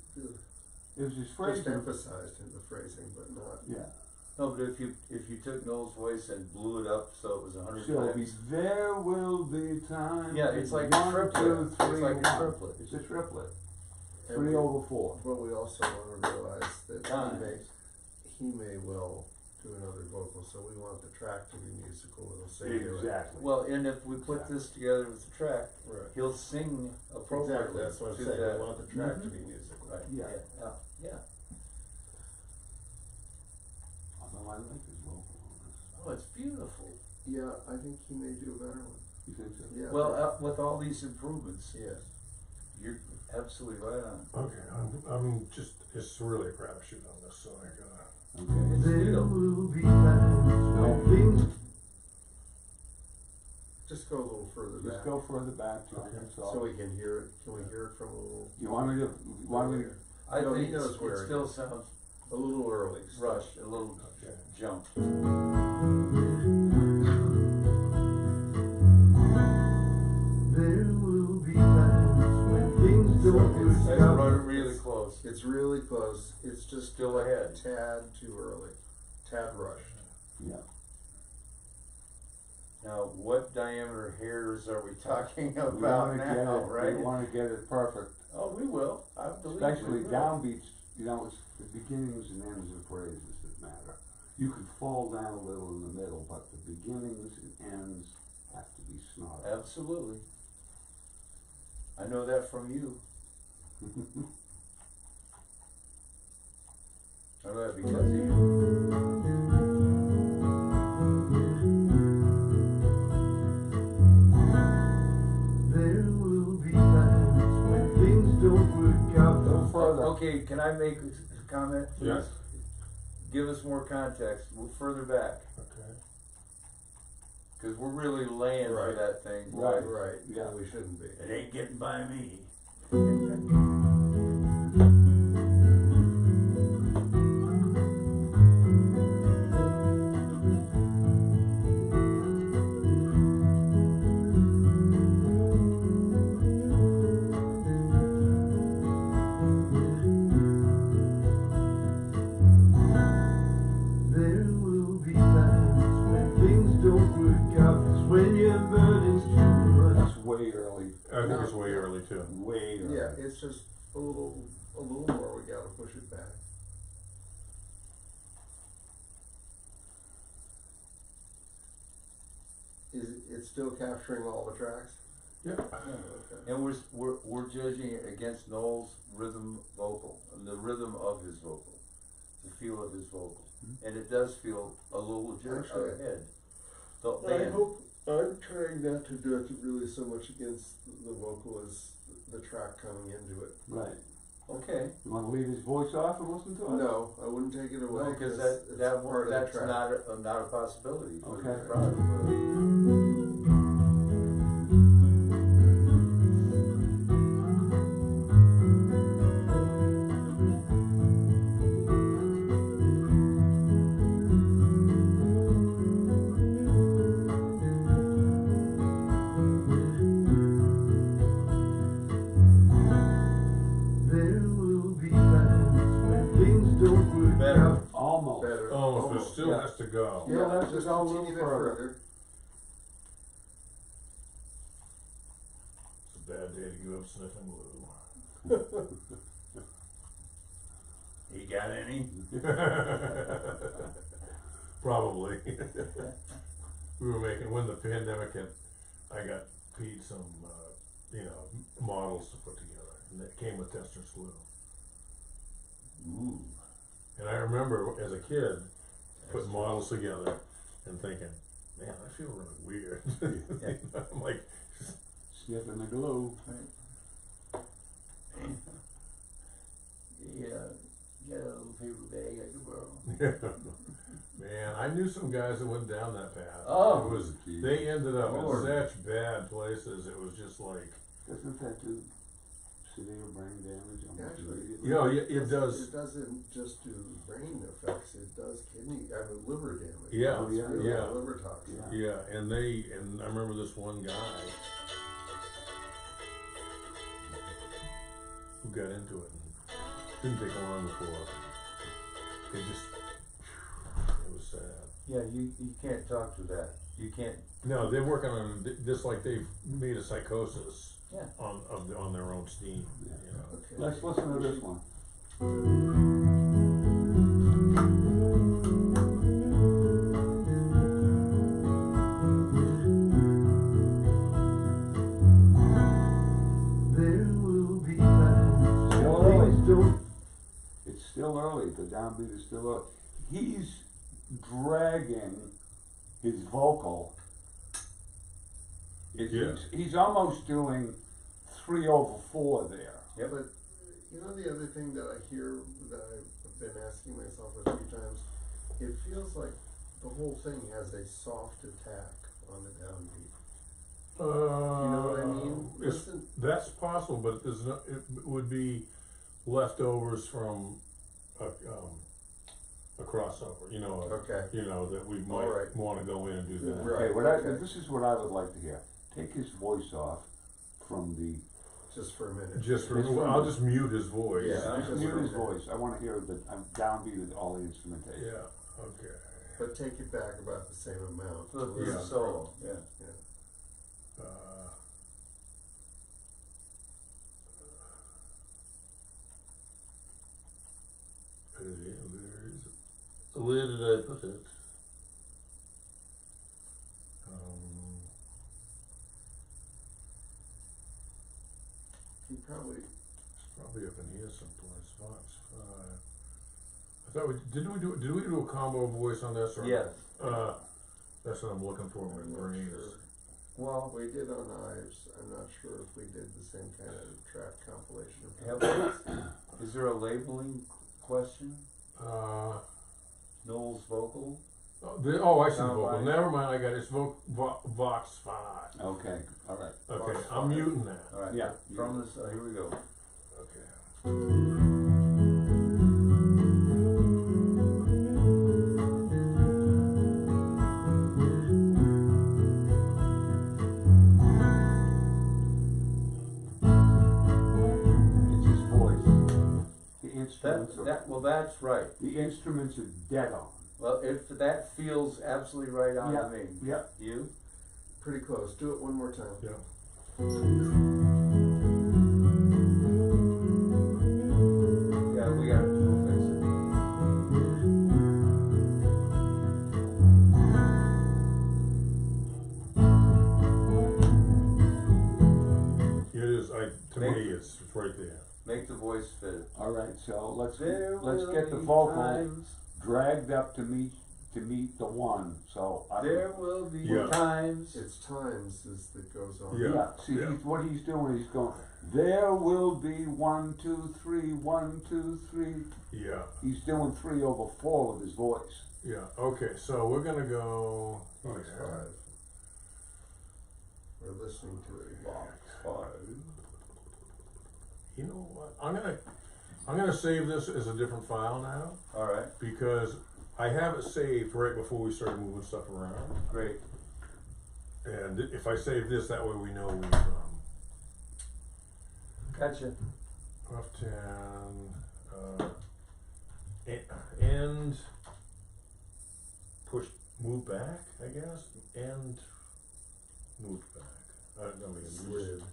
it was his just phrasing, emphasized in the phrasing, but not. yeah. No, but if you took Noel's voice and blew it up so it was 100 So it'll be, times. there will be time. Yeah, it's like a One, triplet. two, It's three, like a one. triplet. It's a triplet. 3 over 4. But we also wanna realize that Time. he may well do another vocal, so we want the track to be musical, it'll say do it. Exactly. Well, and if we put this together with the track, Right. he'll sing appropriately. Exactly, that's what I'm to saying, that. we want the track to Mhm. be musical. Right, Yeah. yeah. Although I like his vocal on this. Oh, it's beautiful. Yeah, I think he may do a better one, You think so? yeah. Well, with all these improvements, Yes. you're absolutely right on. Okay, I'm just, it's really a crapshoot on this, so I gotta. Okay. It's There still, will be times when things Just go a little further Just back, go further back, John, Okay. that's all. so we can hear it, can we hear it from a little? You want me to, I No, he think knows where it it still is. sounds A little early. still. rushed, a little Okay. jump. there will be times when things don't It's- work I out. wrote it really close. It's really close, it's just Still a ahead. tad too early, tad rushed. yeah, Now, what diameter hairs are we talking we about wanna get now, it, right? we wanna get it perfect, Oh, we will, I believe we especially will. downbeats, you know, it's the beginnings and ends of phrases that matter. You could fall down a little in the middle, but the beginnings and ends have to be snarled. Absolutely. I know that from you. I know that because of you. There will be times when things don't work out. Go further. Okay, can I make a comment? please? Yes. Give us more context, move further back, Okay. cause we're really laying for Right. that thing. Right. boy. Right, Yeah. and we shouldn't be. It ain't getting by me. There will be times when things don't work out. It's when your burden's too much. That's way early, I think it's way early too. way early. Yeah, it's just a little more, we gotta push it back. It's still capturing all the tracks? Yeah. Okay. And we're judging it against Noel's rhythm vocal, the rhythm of his vocal, the feel of his vocal. And it does feel a little jerk Actually, ahead. The I band, hope, I'm trying not to judge it really so much against the vocal as the track coming into it. Right. okay, You wanna leave his voice off and listen to it? No, I wouldn't take it away, no, cause it's that part of the that's track. not a possibility for the Okay. product, but- There will be times when things don't work Better. out. Almost. Better. Almost, but still Yeah. has to go. Yeah, let's just go a little continue it further. It's a bad day to give up sniffing glue. You got any? Probably. We were making, when the pandemic hit, I got Pete some, models to put together, and they came with Tester's glue. Ooh. And I remember as a kid, putting models together and thinking, man, I feel really weird. I'm like, Sniffing the glue. Yeah, get a little paper bag I can borrow. man, I knew some guys that went down that path. Oh. It was, they ended up Lord. in such bad places, it was just like, Doesn't that do severe brain damage almost Actually, immediately? you know, it does, It doesn't just do brain effects, it does liver damage. Yeah, Oh, yeah, It's really yeah. liver toxin. Yeah. yeah, and I remember this one guy who got into it and didn't take long before it was sad. Yeah, you can't talk to that, you can't, No, they're working on it, just like they've made a psychosis Yeah. on their own steam, you know. Okay. Let's listen to this one. There will be times Still things early. don't. It's still early, the downbeat is still early. He's dragging his vocal. Yeah. He's almost doing 3/4 there. Yep. But, you know, the other thing that I hear that I've been asking myself a few times, it feels like the whole thing has a soft attack on the downbeat. You know what I mean? Listen, That's possible, but there's no, it would be leftovers from a crossover, you know, okay, you know, that we might Alright. wanna go in and do that. Right. Okay, this is what I would like to hear. Take his voice off from the, just for a minute. Just for, Just for- I'll just mute his voice. Yeah. just Just mute for a his minute. voice. I wanna hear the downbeat of all the instrumentation. Yeah, okay. But take it back about the same amount. For the Yeah. solo, yeah. Uh, where did I put it? You probably, It's probably up in here someplace, Fox 5. I thought did we do a combo voice on this or? Yes. That's what I'm looking for in I'm my not brain. sure. Well, We did on Ives, I'm not sure if we did the same kind of track compilation. is there a labeling question? Uh, Noel's vocal? I see the Sound vocal. like- Never mind, I got it. It's Vox 5. Okay, all right. Okay, Vox I'm 5. muting that. Alright, Yeah. from this, here we go. Okay. It's his voice. The instruments Well, that's right. the instruments are dead on. Well, if that feels absolutely right on Yeah. to me. Yeah. You? Pretty close, do it one more time. Yeah. Yeah, we'll fix it. It is, to me, it's right there. Make the voice fit. All right, so let's There let's will get the be vocal times. dragged up to meet the one. So There will be Yeah. times. It's times as that goes on. Yeah. See, Yeah. what he's doing, he's going. There will be 1, 2, 3, 1, 2, 3. Yeah. He's doing 3/4 with his voice. Yeah. Okay, so we're gonna go Box here. 5. We're listening to it again. Box 5. You know what? I'm gonna save this as a different file now Alright, because I have it saved right before we started moving stuff around. great. And if I save this, that way we know we've Gotcha. left 10, and push, move back, I guess, and moved back. I don't mean Slid.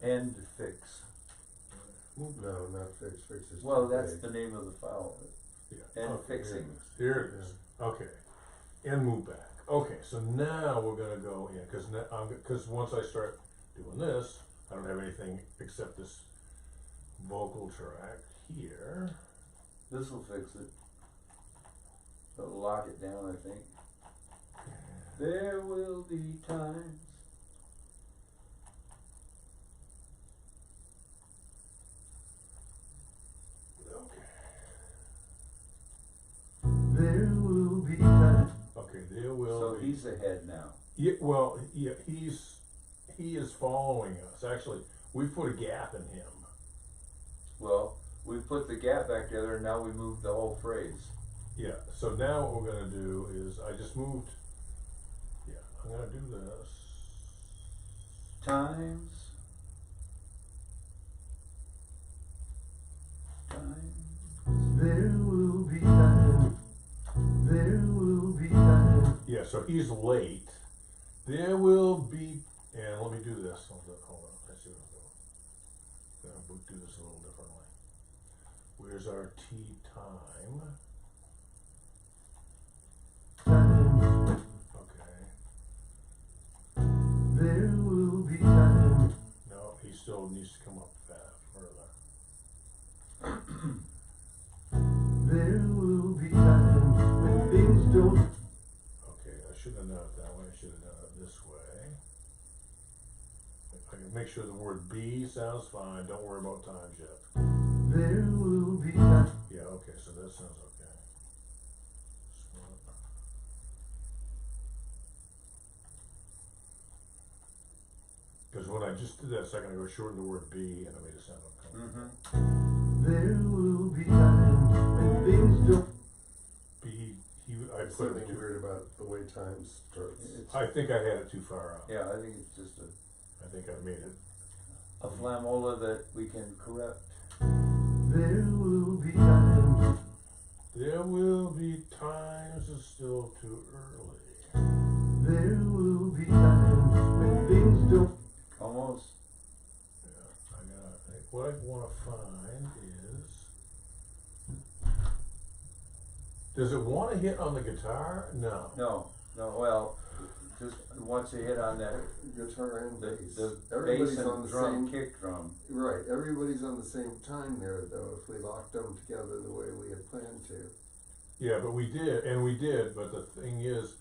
End fix. move. No, not fix, fix is Well, too that's big. the name of the file. Yeah. And Okay, fixing. Here it is. Okay, and move back. Okay, so now we're gonna go in because once I start doing this, I don't have anything except this vocal track here. This will fix it. It'll lock it down, I think. There will be times. Okay. There will be times. Okay, there will So be. he's ahead now. Yeah, well, yeah, he is following us. Actually, we put a gap in him. Well, we put the gap back together and now we moved the whole phrase. Yeah, so now what we're gonna do is, I just moved, yeah, I'm gonna do this. Times. There will be times. There will be times. Yeah, so he's late. There will be And let me do this, hold on, let's see what I'm doing. We'll do this a little differently. Where's our tea time? Okay, There will be times. no, he still needs to come up further. There will be times when things don't. Okay, I shouldn't have done it that way, I should have done it this way. I can make sure the word be sounds fine, don't worry about times yet. There will be times. Yeah, okay, so that sounds okay. Because when I just did that a second ago, I shortened the word be and I made it sound uncomfortable. There will be times when things don't. Be, I There's put it something weird about the way time starts. I think I had it too far out. Yeah, I think it's just I think I made it. a flamola that we can correct. There will be times. There will be times it's still too early. There will be times when things don't. Almost. Yeah, what I want to find is, does it want to hit on the guitar? No. No, well, just once you hit on that, Guitar and the bass. bass Everybody's and on the drum, same. kick drum. Right, everybody's on the same time there though, if we locked them together the way we had planned to. Yeah, but we did, but the thing is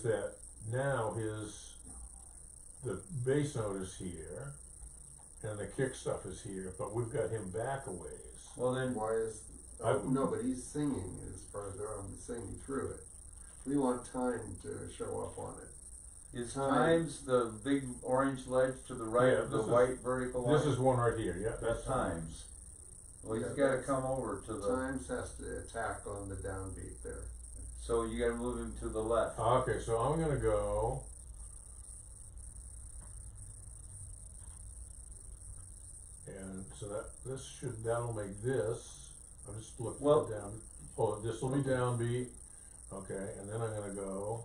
that now the bass note is here, and the kick stuff is here, but we've got him back a ways. Well then, Why is, no, but he's singing as far as I'm singing through it. We want time to show up on it. is time. times the big orange ledge to the right Yeah, of the this is- white vertical line? This is one right here, yeah, That's times. Well, he's Yeah, gotta that's- come over to the, Times has to attack on the downbeat there. so you gotta move him to the left. Okay, so I'm gonna go. And so that'll make this, I'm just looking Well- down, oh, this will be downbeat, okay, and then I'm gonna go,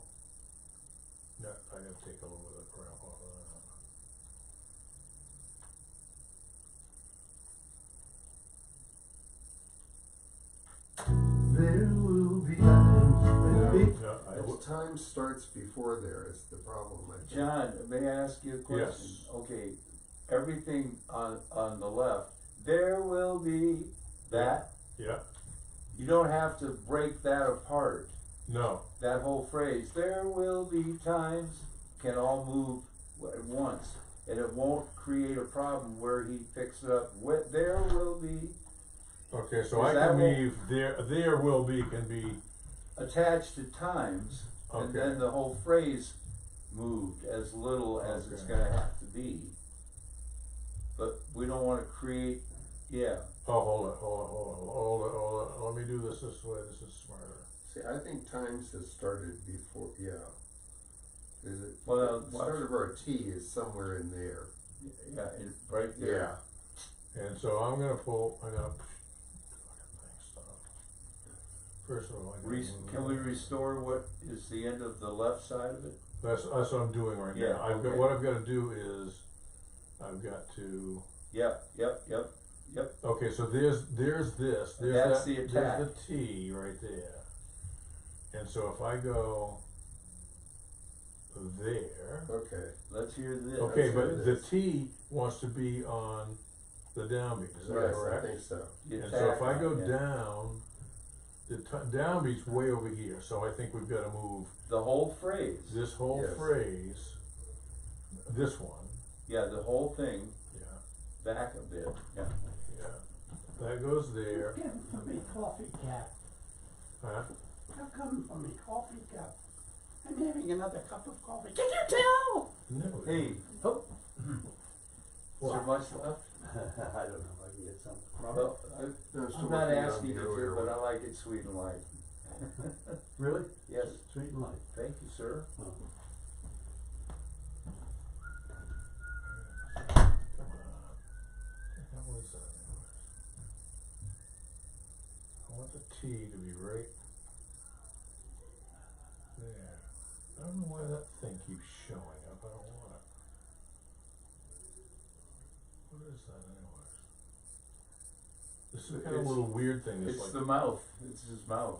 no, I gotta take a little bit of crap off of that. There will be times when things. No, If time starts before there is the problem, I think. John, may I ask you a question? Yes. Okay, everything on the left, there will be that, yeah, you don't have to break that apart. no, That whole phrase, there will be times, can all move at once. And it won't create a problem where he picks it up, there will be okay, so Is I that can what- leave, there will be, can be, attached to times, and Okay. then the whole phrase moved as little as it's Okay. gonna have to be. But we don't wanna create, yeah, oh, hold it, let me do this way, this is smarter. See, I think times has started before, yeah. Is it, Well, the start of our T is somewhere in there. yeah, right there. And so I'm gonna first of all, I gotta move Can we that. restore what is the end of the left side of it? That's what I'm doing right Yeah, now. okay. What I've gotta do is, I've got to, Yep. okay, so there's this, That's the attack. there's the T right there. And so if I go there, Okay, Let's hear this. okay, That's what but it the is. T wants to be on the downbeat, is that yes, correct? I think so. The And so if I attack go on it. down, the downbeat's way over here, so I think we've gotta move The whole phrase, this whole Yes. phrase, this one, yeah, the whole thing yeah, back a bit, yeah. yeah, that goes there, Get for me coffee cup. huh? How come for me coffee cup? I'm having another cup of coffee. Can you tell? No. Hey, oh, is there What? much left? I don't know, I can get some. Well, No, still I'm not working on asking the you to, earlier but one. I like it sweet and light. Really? Yes, Sweet and light. thank you, sir. Oh. Come on. What the hell is that anyways? I want the T to be right there. I don't know why that thing keeps showing up, I don't want it. is that anyways? This is kind of a little weird thing. It's like the mouth, it's his mouth.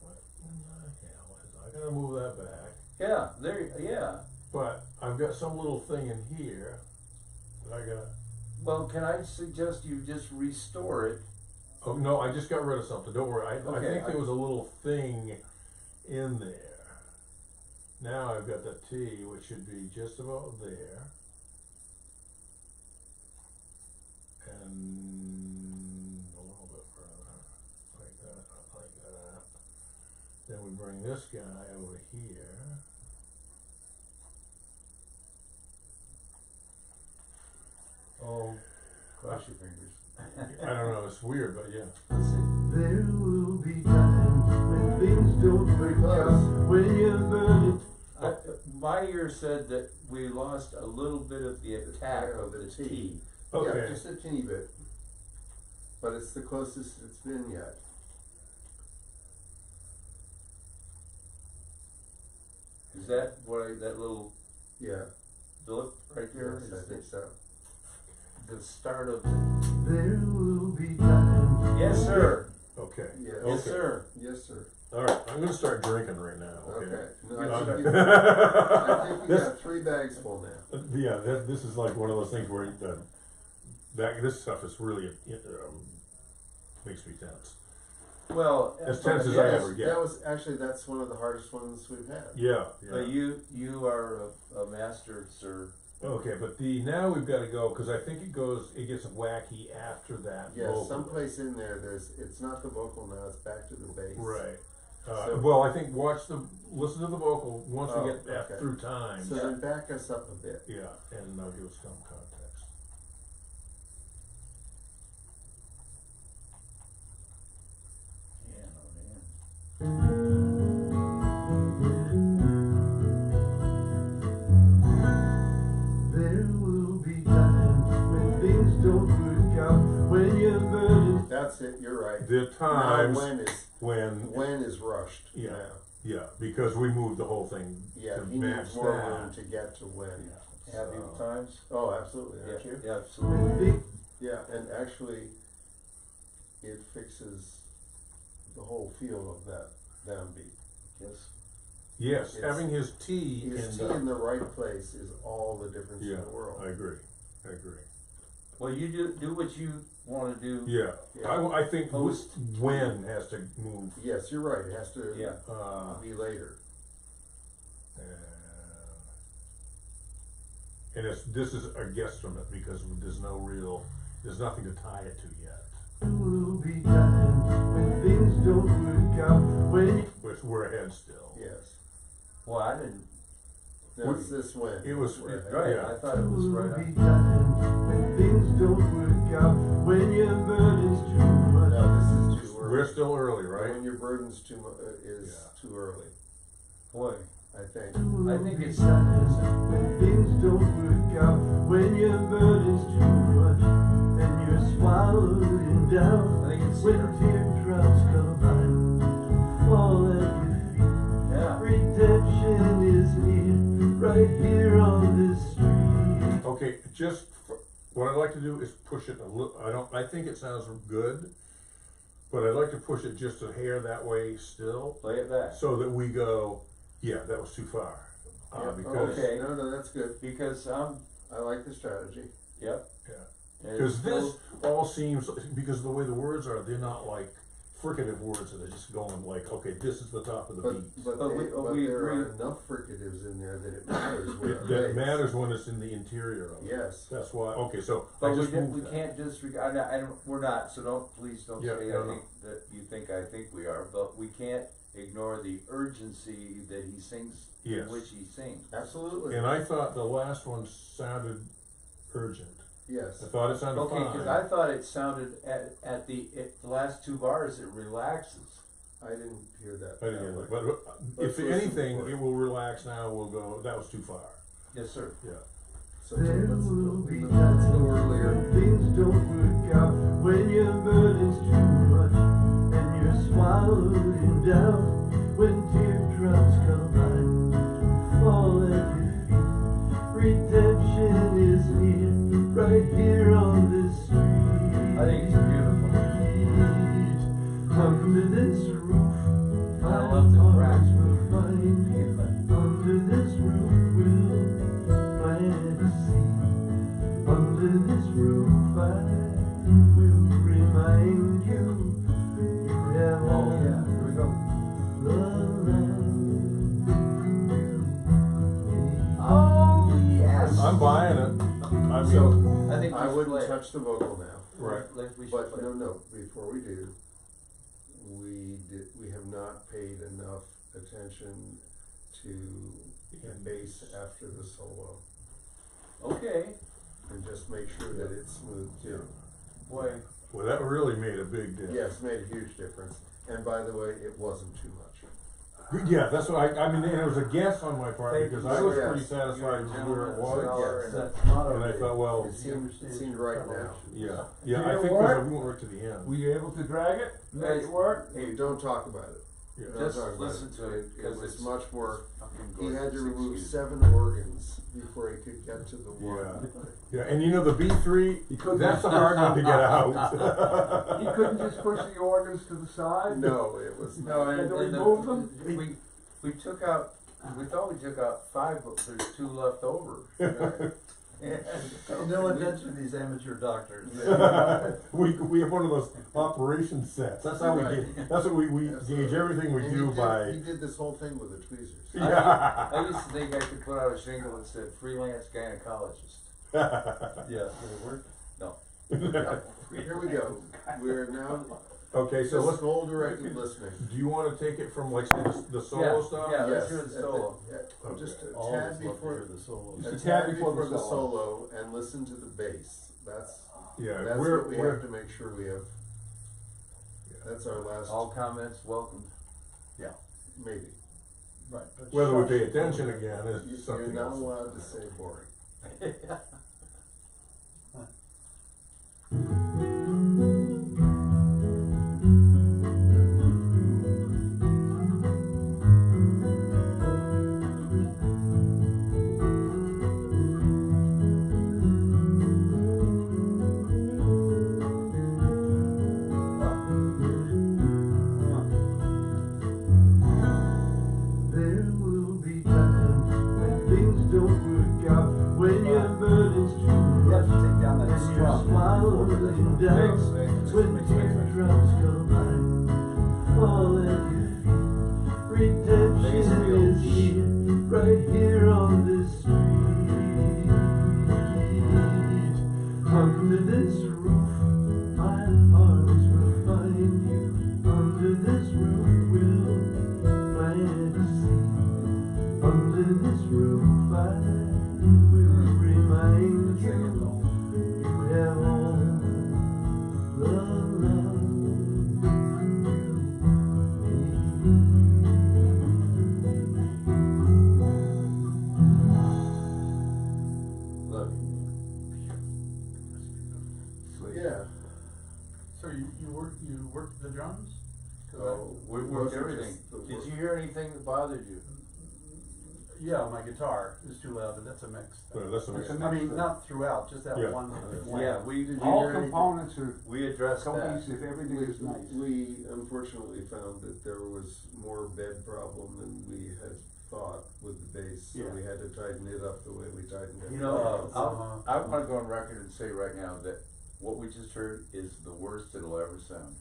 what in the hell is? I gotta move that back. Yeah, yeah. But I've got some little thing in here that I got. Well, can I suggest you just restore it? Oh no, I just got rid of something. Don't worry. I Okay, think there was a little thing in there. Now I've got the T, which should be just about there. And a little bit further, like that, like that. Then we bring this guy over here. Oh, cross your fingers. I don't know, it's weird, but yeah. Let's see. There will be times when things don't work out, when you're burning. My ear said that we lost a little bit of the attack of the T. Okay. Yeah, just a teeny bit. But it's the closest it's been yet. Is that that little Yeah, blip right there? yes, Is I think so. the start of. There will be times. Yes, sir. Okay. Yes. Yes, Okay. sir. Yes, sir. Alright, I'm gonna start drinking right now, Okay. No, Good I Okay. think you got 3 bags full now. Yeah, this is like one of those things where this stuff is really makes me tense. Well, As but tense as I yes, ever get. That was actually, that's one of the hardest ones we've had. Yeah, But yeah. you are a master, sir. Okay, but now we've got to go because I think it gets wacky after that. Yeah, vocal. someplace in there, it's not the vocal now, it's back to the bass. Right. So- Well, I think listen to the vocal once we Oh, get back okay. through time. So then back us up a bit. Yeah, and give us some context. Yeah, no, man. There will be times when things don't work out, when you're burning. That's it, you're right. The times Now when when is rushed Yeah. now. yeah, because we moved the whole thing Yeah, to he match needs more that. room to get to when. Happy So- times? Oh, absolutely, aren't you? Yeah, absolutely. Yeah, and actually, it fixes the whole feel of that downbeat. Yes. Yes, It's- having his T His in T in the right place is all the difference yeah, in the world. I agree. Well, you do what you want to do. Yeah, Yeah. I think Post. when has to move. Yes, you're right, it has to Yeah. be later. And this is a guesstimate because there's nothing to tie it to yet. There will be times when things don't work out, when We're ahead still. Yes. Well, I didn't. No, it's this when. It was- We're ahead. Right, Yeah. I thought it was will right be on. times when things don't work out, when your burden's too much. No, this is too early. We're still early, right? When your burden's is Yeah. too early, Boy, I think. I think it's time. When things don't work out, when your burden's too much, and you're swallowing down, I think it's when here. teardrops come by, fall at your feet. Yeah. Redemption is near, right here on this street. Okay, what I'd like to do is push it a little. I think it sounds good, but I'd like to push it just a hair that way still, Play it back. so that we go. Yeah, that was too far. Yeah, Because okay. No, that's good. Because I like the strategy. yep. Yeah. And Because it's this still- all seems, because of the way the words are, they're not like fricative words that are just going like, okay, this is the top of the beat. But But there we are agree. enough fricatives in there that it matters where it That lays. matters when it's in the interior of it. Yes. That's why, okay, so I But we, just moved we that. can't disregard. We're not. So please don't Yeah, say no, I no. think that you think I think we are. But we can't ignore the urgency that he sings, Yes. in which he sings. Absolutely. And I thought the last one sounded urgent. Yes. I thought it sounded Okay, fine. because I thought it sounded at the last 2 bars it relaxes. I didn't hear that. I didn't hear that, but Let's if listen anything, for it. it will relax now, we'll go, that was too far. Yes, sir. Yeah. So There let's will be go times earlier. when things don't work out, when your burden's too much, and you're swallowing down, when teardrops I'm buying it. I mean, So, I think I we wouldn't should play. touch the vocal now. right. We should But play. no, before we do, we have not paid enough attention to the bass after the solo. Okay, And just make sure that it's smooth too. boy, Well, that really made a big difference. Yes, made a huge difference. And by the way, it wasn't too much. Yeah, that's what I mean, it was a guess on my part Thank because you. I was Yes. pretty satisfied with where it was. Yes. That's not And I thought, well, It seemed right now. yeah, Did yeah, I it think work? we went right to the end. Were you able to drag it? Make it work? Hey, don't talk about it. Yeah. Don't just talk about listen to it, It cause was it's much more, fucking he had to gorgeous, remove excuse. 7 organs before he could get to the one. Yeah, and you know the B3, that's the hard one to get out. You couldn't just push the organs to the side? No, it was No, not. and, Had to and remove them? we took out, we thought we took out 5, but there's 2 left over. No attention to these amateur doctors. We have one of those operation sets. That's how we Right. get. That's what we gauge everything we And do he by. He did this whole thing with the tweezers. Yeah. I used to think I could put out a shingle that said freelance gynecologist. Yeah, did it work? No. Here we go. We're now Okay, so let's. goal-directed listening. Do you want to take it from like say the solo Yeah, stuff? yeah. let's Yes, hear the at solo. yeah, just a Always tad love to before, hear the solos. a Just tad a tad before before the the solo and listen to the bass. That's Yeah, what we have to make sure we have. That's our last, All comments welcomed. maybe. Right. but whether we shush. pay attention again is You're something not else. allowed to say boring. There will be times when things don't work out, when your burden's too You have much, to take down that and your strum. smile looking down, when teardrops come by, fall at your feet. Redemption is here, right here on this street. Under this roof, my arms will find you. Under this roof, we'll plant a seed. Under this roof, I will remind you. You have all the love Look, yeah. So you worked the drums? Oh, We it worked wasn't everything. just the Did work. you hear anything that bothered you? Yeah, my guitar is too loud, but that's a mix. Well, that's the I mean, not throughout, just that Yeah. one. Yeah, we did. All components are We addressed that. cohesive, everything is nice. We unfortunately found that there was more bed problem than we had thought with the bass, so Yeah. we had to tighten it up the way we tightened it. You know, Uh-huh. I wanna go on record and say right now that what we just heard is the worst it'll ever sound.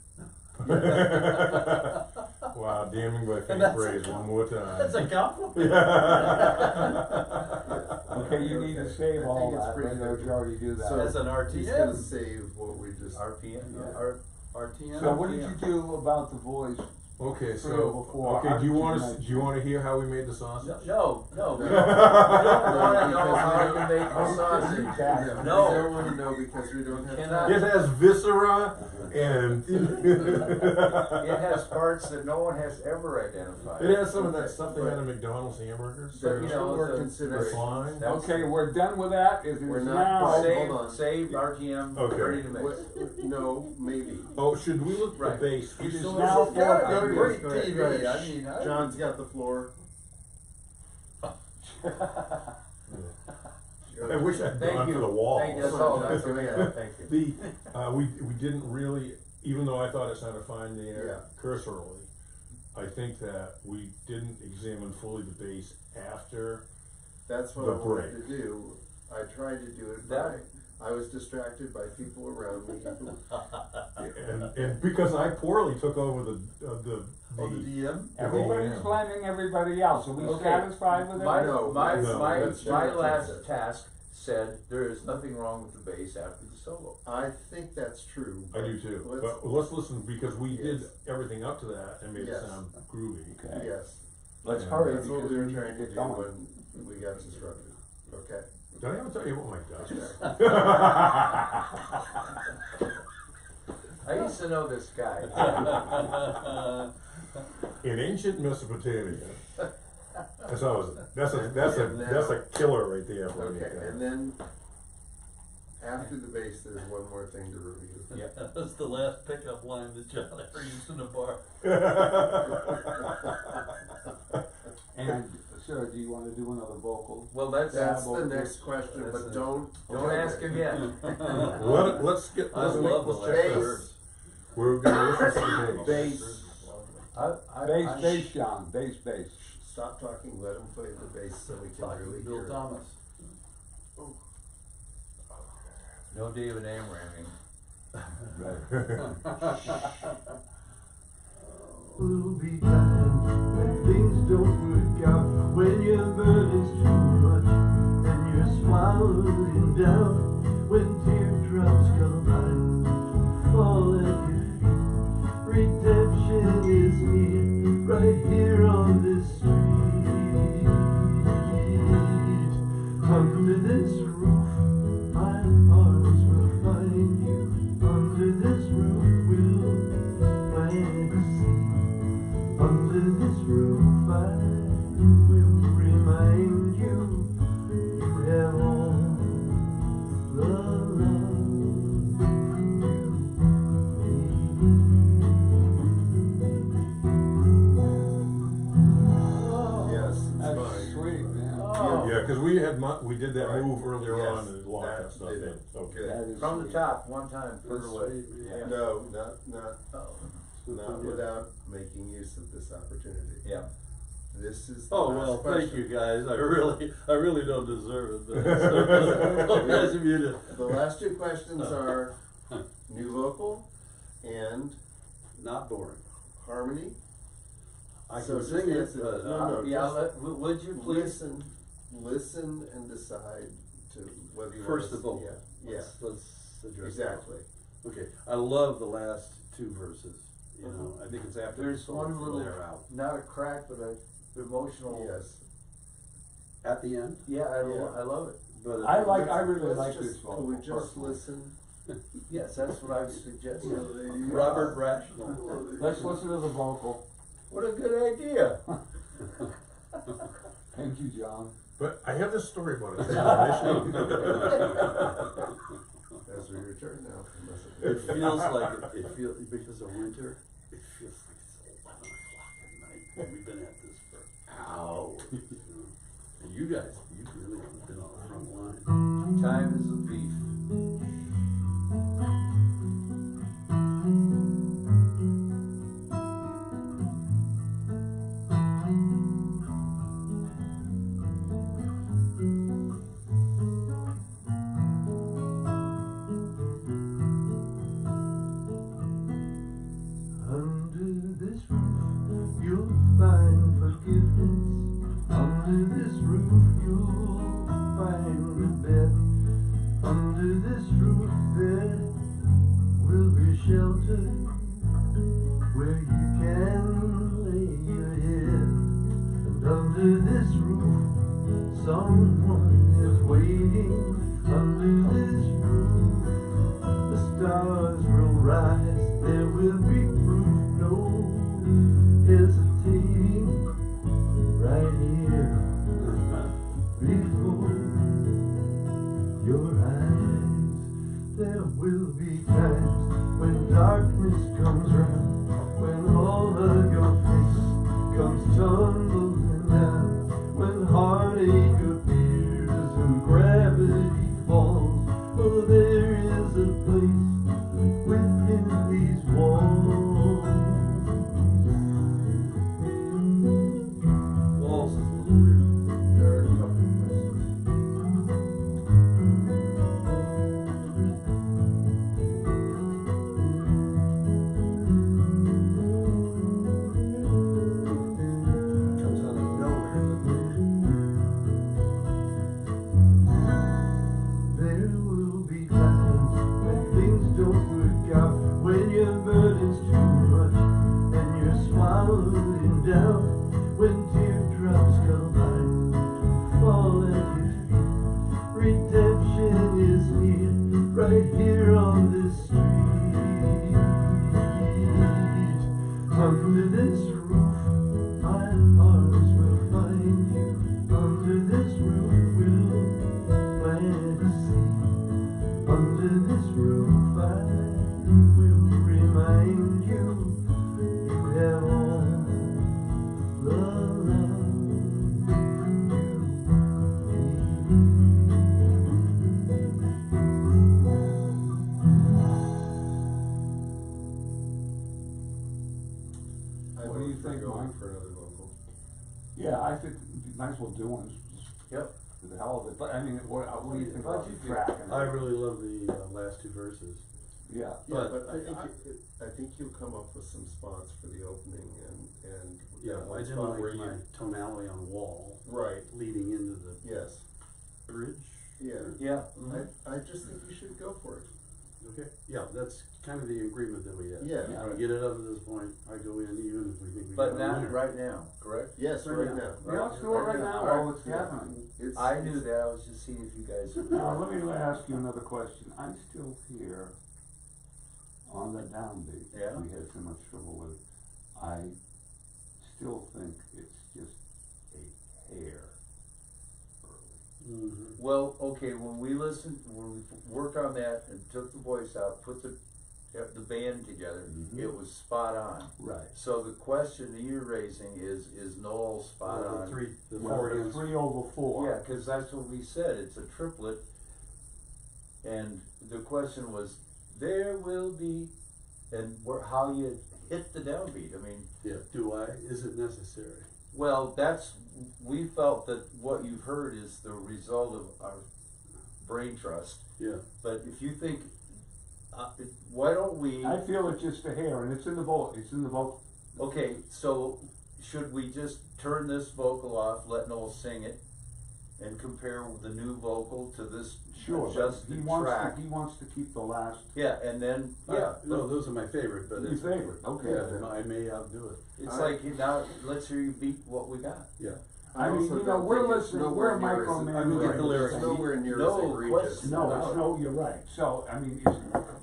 Wow, damning by faint That's- praise one more time. That's a compliment. Okay, you need to save I all think it's that, pretty I know good. you already do that. So- That's an He's gonna RTM. save what we just. RPM, Yeah. RTM. So what did you do about the voice? Okay, Three so over four. okay, do you want Nice. to hear how we made the sausage? No, we No. don't wanna know how you make the No, sausage. we No. don't wanna know because we don't have Cannot. It has viscera and It has parts that no one has ever identified. it has some of that stuff they had in McDonald's hamburgers. But, you There's know, more the- consideration. That's fine. That's- Okay, we're done with that, it We're is not now. quite- Save, hold on. save RTM, Okay. ready to mix. No, maybe. Oh, should we look at Right. the bass? It is So now this is good. 4:30. Great Go ahead, TV, go ahead. I mean, I- John's got the floor. I wish I'd Thank gone you. for the wall. Thank you, that's all, that's all, yeah, thank you. We didn't really, even though I thought it sounded fine there Yeah. cursorily, I think that we didn't examine fully the bass after. That's what The I wanted break. to do. I tried to do it That- by, I was distracted by people around me who And because I poorly took over the Oh, the DM? Everybody's blaming everybody else, are we Okay. satisfied with it? My, No, my, no, my, that's my not last it. task, said there is nothing wrong with the bass after the solo. I think that's true. I do too, Let's- but let's listen, because we did Yes. everything up to that and made it Yes. sound groovy. Okay. Yes, Let's Yeah. hurry that's what because we were we trying to get do going. when we got disrupted. Okay. Did I ever tell you about my Dutch? I used to know this guy. In ancient Mesopotamia, that's a killer right there for me. Okay, and then after the bass, there's one more thing to review. Yeah. That's the last pickup line that John ever used in a bar. And, sir, do you wanna do another vocal? Well, that's The next question, That's but a- don't. don't ask him yet. Let's get, I let's love the check last this. verse. We're gonna listen to the bass. Bass. Bass, John, bass. Stop talking, let him play the bass so we can really Bill hear it. Thomas. No David Amramming. Will be times when things don't work out, when your burden's too much and you're swallowing down, when teardrops come out, fall at your feet. Redemption is near, right here on this street. Under this roof, my arms will find you. Under this roof, we'll plant a seed. Under this roof, I will remind you, you have all the love Yes, it's That's fine. sweet, man. Oh. Yeah, cause we did that Right. move earlier Yes, on and locked that that stuff did in. it. Okay. Good. That is From the sweet. top, one time, put it That's away. sweet, man. Yeah. No, not Yeah. without making use of this opportunity. Yeah. This is the Oh, last well, thank question. you guys, I really don't deserve it, but it's so nice of you to. The last two questions are new vocal and Not boring. harmony. I So can just sing it, listen. but, No, Yeah, just would you please? Listen and decide to whether you first the want vocal. to. Yeah, Let's address that. exactly. Okay, I love the last two verses, you know, I think it's after the There's solo one from little, there out. not a crack, but a emotional. Yes. At the end, Yeah, I Yeah. love it. but. I really Let's like just- this vocal. Could we just personally. listen? Yes, that's what I was suggesting. Robert Rational. Let's listen to the vocal. What a good idea. Thank you, John. But I have this story about it. As we return now from It feels like, it feels, because of winter, it feels like it's 11 o'clock at night, and we've been at this for hours, you know. And you guys, you really have been on the front line. Time is a thief. Under this roof, you'll find forgiveness. Under this roof, you'll find a bed. Under this roof, there will be shelter where you can lay your head. And under this roof, someone is waiting. Under this roof, the stars will rise. There will be proof, no hesitating, right here before your eyes. There will be times when darkness comes round, when all of your faith comes tumbling down, when heartache appears and gravity falls. Oh, there is a place within these walls. Walls is a little weird. There are a couple of questions. Come Yeah, I think you might as well do one, just Yep. for the hell of it, but I mean, what do you think about How'd you the feel? track? I really love the last two verses. Yeah, Yeah, but I think you'll come up with some spots for the opening and. Yeah, that I one didn't spot like where my you- tonality on wall Right, leading into the yes, bridge. yeah. Yeah. I just think you should go for it. Okay, yeah, that's kind of the agreement that we had. Yeah. Yeah. We get it up to this point, I go in even if we think we But got a not winner. right now, correct? Yes, right now. yeah, let's do it right now, while it's Yeah. happening. It's- I knew that, I was just seeing if you guys. Now, let me ask you another question, I still hear on the downbeat, Yeah. we had so much trouble with, I still think it's just a hair early. Mhm. Well, okay, when we worked on that and took the voice out, put the band together, Mhm. it was spot on. Right. So the question that you're raising is Noel spot Well, on? the Well, four the against. 3/4. Yeah, cause that's what we said, it's a triplet. And the question was, there will be, and how you hit the downbeat, I mean, Yeah, is it necessary? well, we felt that what you've heard is the result of our brain trust. Yeah. But if you think, why don't we, I feel it's just a hair, and it's in the vocal. okay, so should we just turn this vocal off, let Noel sing it, and compare the new vocal to this Sure, but adjusted he track? wants to keep the last. Yeah, and then, yeah, No, those are my favorite, but Your it's. favorite, okay. Yeah, I may outdo it. it's like, now, let's hear you beat what we got. Yeah. I mean, also you know, don't we're think it's listening, nowhere we're near as- micromanaging. I mean, get the lyrics. It's nowhere near No as egregious. question. No, you're right, so, I mean,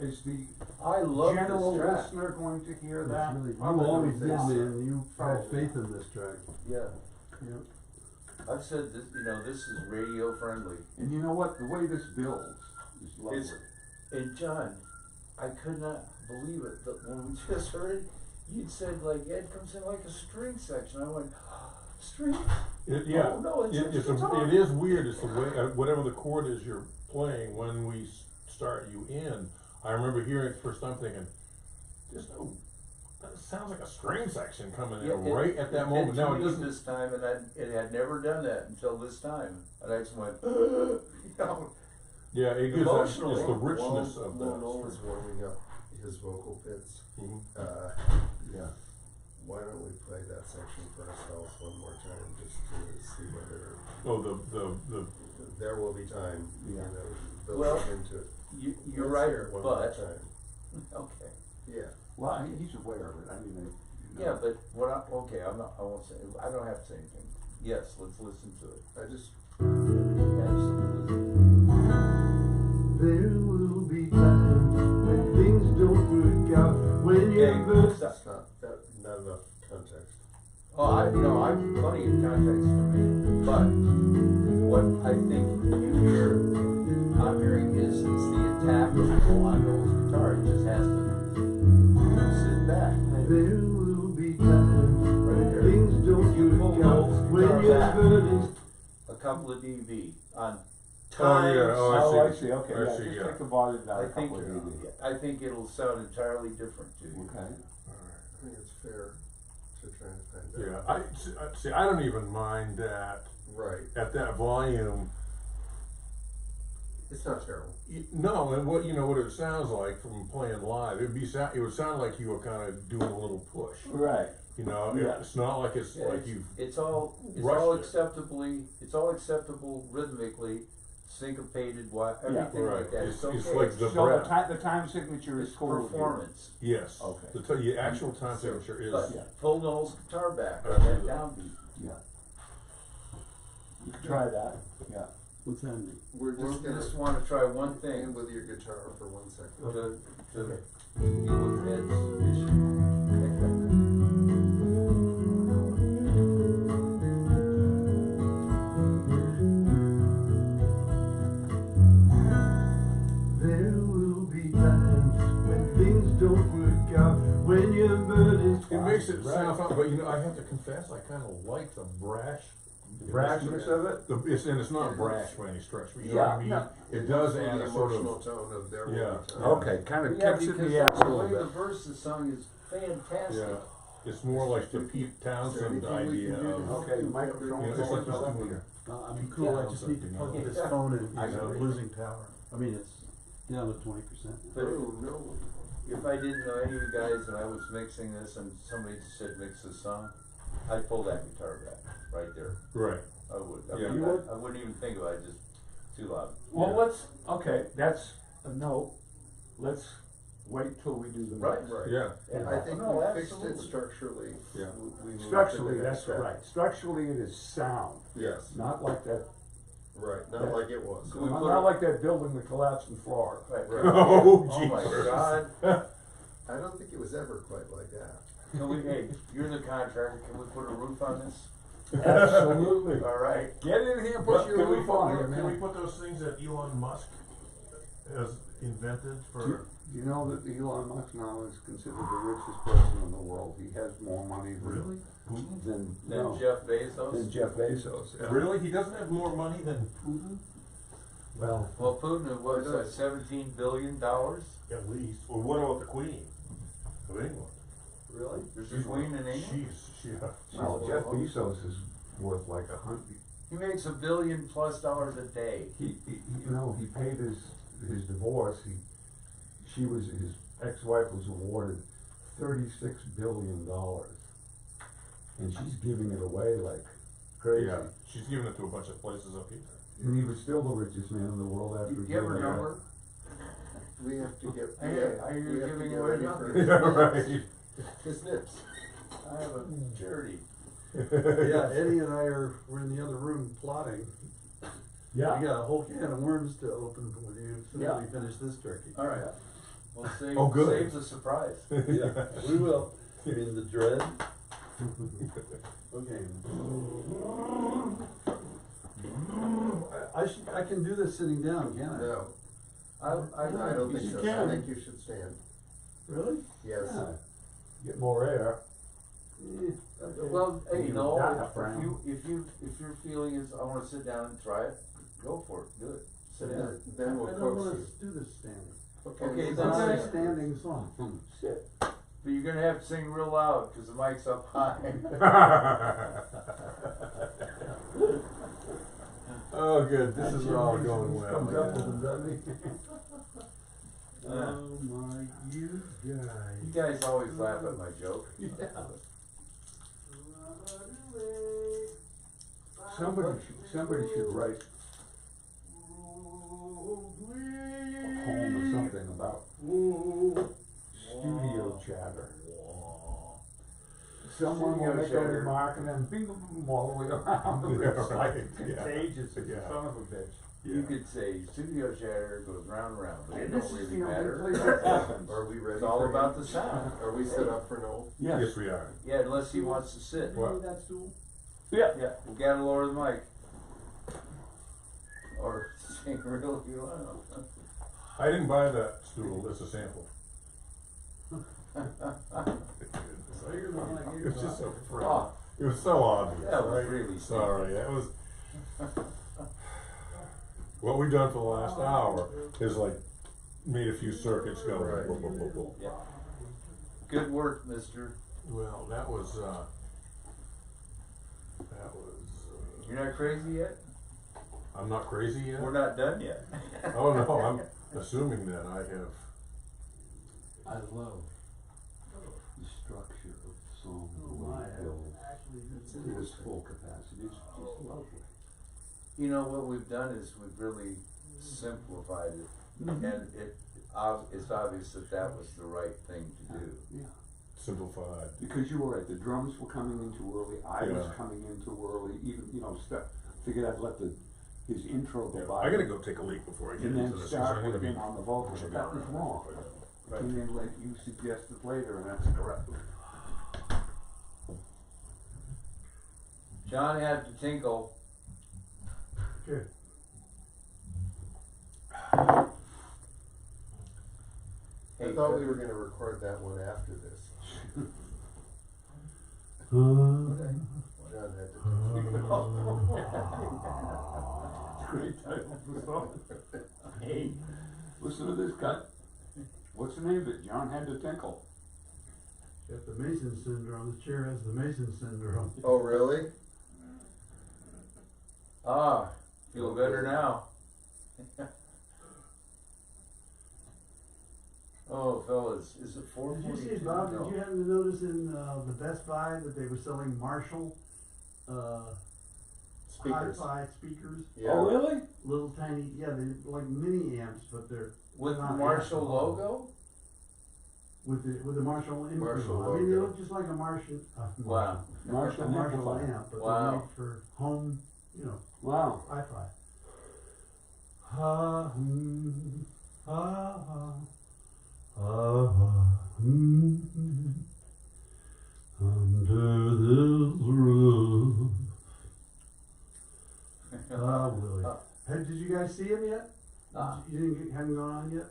is the I love general this track. listener going to hear It's that? really, you Probably always don't did, think so. man, you had faith in this track. Yeah, Yeah. I've said that, this is radio friendly. And you know what, the way this builds is lovely. It's- And John, I could not believe it, but when we just heard it, you'd said like, Ed comes in like a string section, I went, string? Yeah, Oh, no, it's it guitar. is weird, it's the way, whatever the chord is you're playing, when we start you in, I remember hearing it the first time thinking, that sounds like a string section coming Yeah, in right at that moment, now now it doesn't. this time, and it had never done that until this time, and I just went, you know, Yeah, it gives that, Emotionally. it's the richness While of Noel that. is warming up his vocal bits, Mhm. Yeah. why don't we play that section for ourselves one more time, just to see whether Oh, the, there will be time, Yeah. build Well, up into it. you're Let's right, hear it one more but, time. okay. Yeah, Well, he's aware of it, I mean, you know. Yeah, but I won't say, I don't have to say anything. Yes, let's listen to it. I just, Absolutely. There will be times when things don't work out, when you're Okay, good. stop. not enough context. Oh, I'm plenty of context for me, but what I think I'm hearing is it's the attack of Noel on Noel's guitar, he just has to sit back. There will be times Right when here. things don't You pull work out, Noel's when guitar you're back. good and A couple of dB on Oh, times. yeah, oh, Oh, I I see. see, okay, I yeah, see, just yeah. take the volume down I a think, couple of dB. I think it'll sound entirely different to you. Okay. I think it's fair to try and find out. Yeah, see, I don't even mind that, Right, at that volume, it's not terrible. no, and what it sounds like from playing live, it would sound like you were kinda doing a little push, Right. Yeah. It's not like it's Yeah, like you've, It's all rushed it. acceptable rhythmically, syncopated, everything right, like that, it's it's okay. like the So breath. the time signature is It's cool. performance. Yes. Okay. The actual time signature is, But Yeah. pull Noel's guitar back on that downbeat. Yeah. You can try that, yeah. What's happening? We're We just gonna just wanna try one hang thing with your guitar for 1 second. to deal with Ed's issue. there will be times when things don't work out, when you're burdened. it makes it sound fun, but I have to confess, I kinda like the Brashness of it? It's not brash by any stretch, but you know what I mean? no. It does For add the a sort emotional of, tone of there will Yeah. be time. Okay, kind of Yeah, kicks it in because the ass a the little way the bit. verse is sung is fantastic. yeah. It's more like the Pete Townsend idea of, Okay, microphone. you know, it's like just doing I'm cool, I just need to plug this phone in, I I'm know. losing power. I mean, it's down to 20%. But Oh, no. if I didn't know any of you guys and I was mixing this and somebody said mix this song, I'd pull that guitar back, right there. right. I would. I Yeah. mean, You would? I wouldn't even think about it, just too loud. Well, let's, okay, that's a note, let's wait till we do the Right. next. Right. Yeah, I think No, we fixed it absolutely. structurally. Yeah. We moved to Structurally, the next that's step. right, structurally it is sound, Yes, not like that, right, not like it was. Can we not put not it- like that building that collapsed in Florida. Right. Right. Oh, Oh my jeepers. God. I don't think it was ever quite like that. Can we, hey, you're the contractor, can we put a roof on this? Absolutely. All right. Get in here and But put your can we roof put, on here, can we man. put those things that Elon Musk has invented for, Do you know that Elon Musk now is considered the richest person in the world? He has more money than, than, Then no, Jeff Bezos? than Jeff Bezos. Yeah. really? He doesn't have more money than Putin? Well, Well, Putin was $17 billion. At least. Well, what about the Queen of England? really? There's a queen in England. Well, Jeff Bezos is worth like $100. He makes $1 billion+ a day. He you know, he paid his divorce. His ex-wife was awarded $36 billion, and she's giving it away like crazy. Yeah, she's giving it to a bunch of places up here. And he was still the richest man in the world after You he give her gave it number? away. We have to get, I hear we you're have to giving get away ready nothing. for Yeah, right. his nips. I have a charity. Yeah, Eddie and I we're in the other room plotting. Yeah. We got a whole can of worms to open with you as soon Yeah. as we finish this turkey. All right. Well, save, Oh, good. save the surprise. Yeah, we will. I mean, the dread. Okay. I can do this sitting down, can't I? No, I I don't think You so. I can. think you should stand. Really? Yes. Yeah. Get more air. Eh, okay. Well, hey, You no, diaphragm. if your feeling is I want to sit down and try it, go for it. Do it. Sit down. Then I we'll don't coax wanna you. do this standing. Okay, we'll It's then not coax a you. standing song. Sit. But you're gonna have to sing real loud because the mic's up high. Oh, good, this is all Jim going Reeves comes up with well. them, doesn't he? Oh my, you You guys. guys always laugh at my joke. Somebody should write a poem or something about studio chatter. Someone will Studio make a chatter. remark and then bing boom boom all the way around. Yeah, It's like right, yeah. contagious, it's Yeah. a son of a bitch. You could say studio chatter goes round and round, but it And don't this is really the only matter. place that happens. Are we ready? It's all for about him? the sound. Are we set up for Noel? Yes, we are. Yeah, unless he wants to sit. Well- that stool? Yeah. Yeah, we gotta lower the mic. Or sing really loud. I didn't buy that stool, it's a sample. So you're the one that gave It was just so friendly. Oh, It was so obvious, That was right? really Sorry, that was. What we've done for the last hour is like made a few circuits go. Right. Boop, boop, boop, boop. yeah. Good work, mister. Well, that was. You're not crazy yet? I'm not crazy yet. We're not done yet. Oh no, I'm assuming that I have. I love the structure of the song, the way My, it builds actually, it's to its full capacity, it's just lovely. You know, what we've done is we've really simplified it. Mm-hmm. And it's obvious that that was the right thing to do. Yeah, Simplified. because you were right, the drums were coming in too early, I was Yeah. coming in too early, even, figured I'd let his intro go by. I gotta go take a leak before I get And into then this. start with him on the vocals, but that was wrong. Right. And then like you suggested later, and that's correct. John had to tinkle. Good. I thought we were gonna record that one after this. John had to. Great title for song. Hey, listen to this cut. What's the name of it? John had to tinkle. Got the Mason syndrome. The chair has the Mason syndrome. Oh, really? Ah, feel better now. Oh, fellas, is it 4:42? Did you see, Bob? Did you happen to notice in the Best Buy that they were selling Marshall Speakers. hi-fi speakers? Yeah. Oh, really? Little tiny, yeah, they're like mini amps, but they're With the not Marshall amps at all. logo? With the Marshall imprint. Marshall I mean, they logo. look just like a Martian. Wow. Marshall Marshall amplifier. amp, but Wow. they're made for home, you know, Wow. hi-fi. Ha, ha, ha, under this roof. Ah, Willie. Hey, did you guys see him yet? Nah. You haven't gone on yet?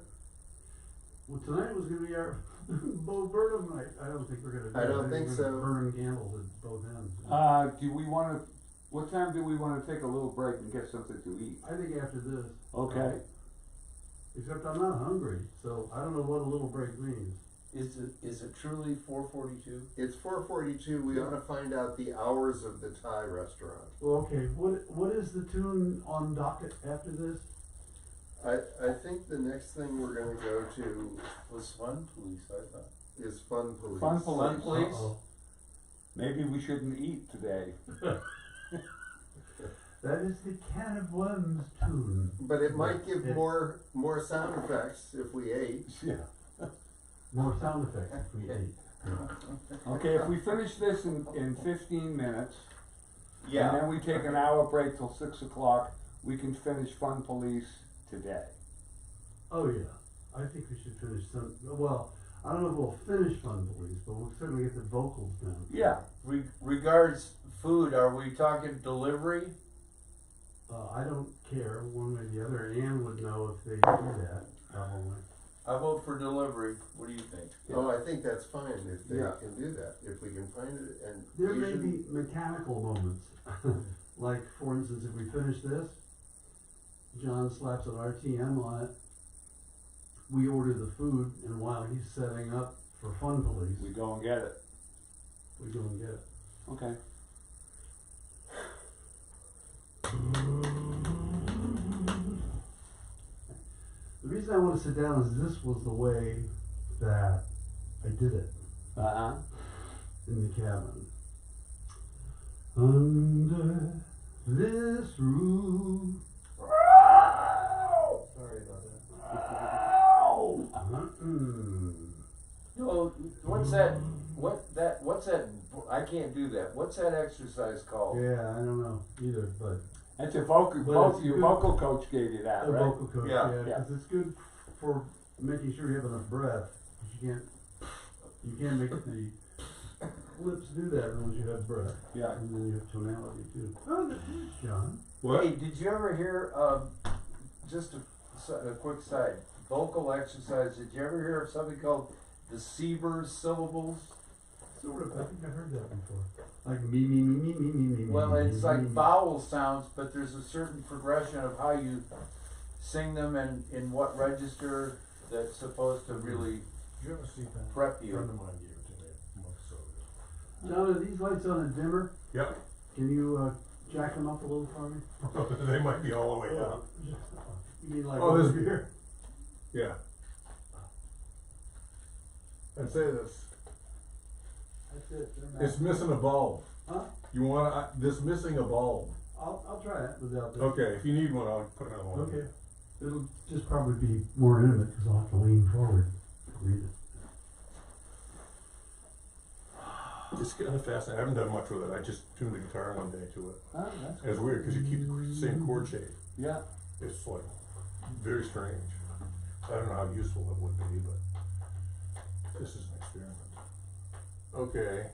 Well, tonight was gonna be our Bo Burnham night. I don't think we're gonna do I it. don't think we're so. gonna burn candles at both ends. Do we wanna, what time do we wanna take a little break and get something to eat? I think after this. Okay. Except I'm not hungry, so I don't know what a little break means. Is it truly 4:42? It's 4:42. We ought to find out the hours of the Thai restaurant. Well, okay, what is the tune on docket after this? I think the next thing we're gonna go to Was Fun Police, I thought. is Fun Police. Fun Police. Fun Police? Uh-oh. Maybe we shouldn't eat today. That is the Can of Worms tune. But it might give It- more sound effects if we ate. Yeah. More sound effects if we ate. Okay, if we finish this in 15 minutes, and Yeah. then we take an hour break till 6 o'clock, we can finish Fun Police today. Oh yeah, I think we should finish some, well, I don't know if we'll finish Fun Police, but we'll certainly get the vocals down. Yeah. Regards food, are we talking delivery? I don't care, one way or the other, Ann would know if they do that, probably. I vote for delivery. What do you think? Oh, I think that's fine if they Yeah. can do that. If we can find it and There may usually- be mechanical moments, like, for instance, if we finish this, John slaps an RTM on it, we order the food, and while he's setting up for Fun Police, We go and get it. we go and get it. Okay. The reason I want to sit down is this was the way that I did it Uh-huh. in the cabin. Under this roof. Sorry about that. No, what's that, I can't do that. What's that exercise called? Yeah, I don't know either, but That's your But it's your good. vocal coach gave you that, a right? vocal coach, Yeah. yeah, Yeah. because it's good for making sure you have enough breath. 'Cause you can't make the lips do that unless you have breath. Yeah. And then you have tonality too. Oh, there's John. What? Hey, did you ever hear, just a quick side, vocal exercise, did you ever hear of something called the Siebers syllables? Sort of, I think I've heard that before. Like me. Well, me, it's like me. vowel sounds, but there's a certain progression of how you sing them and in what register that's supposed to really Did you ever see that? prep A you. friend of mine gave it to me a month or so ago. John, are these lights on a dimmer? Yep. Can you jack them up a little for me? They might be all the way up. You mean like Oh, over this- here? Yeah. And say this. That's it. they're not- It's missing a bulb. Huh? You want this missing a bulb? I'll try it without this. Okay, if you need one, I'll put another one. Okay. It'll just probably be more intimate because I'll have to lean forward to read it. It's kind of fascinating. I haven't done much with it. I just tuned the guitar one day to it. Oh, that's It's weird because you keep the same chord shape. Yeah. It's like very strange. I don't know how useful it would be, but this is an experiment. Okay.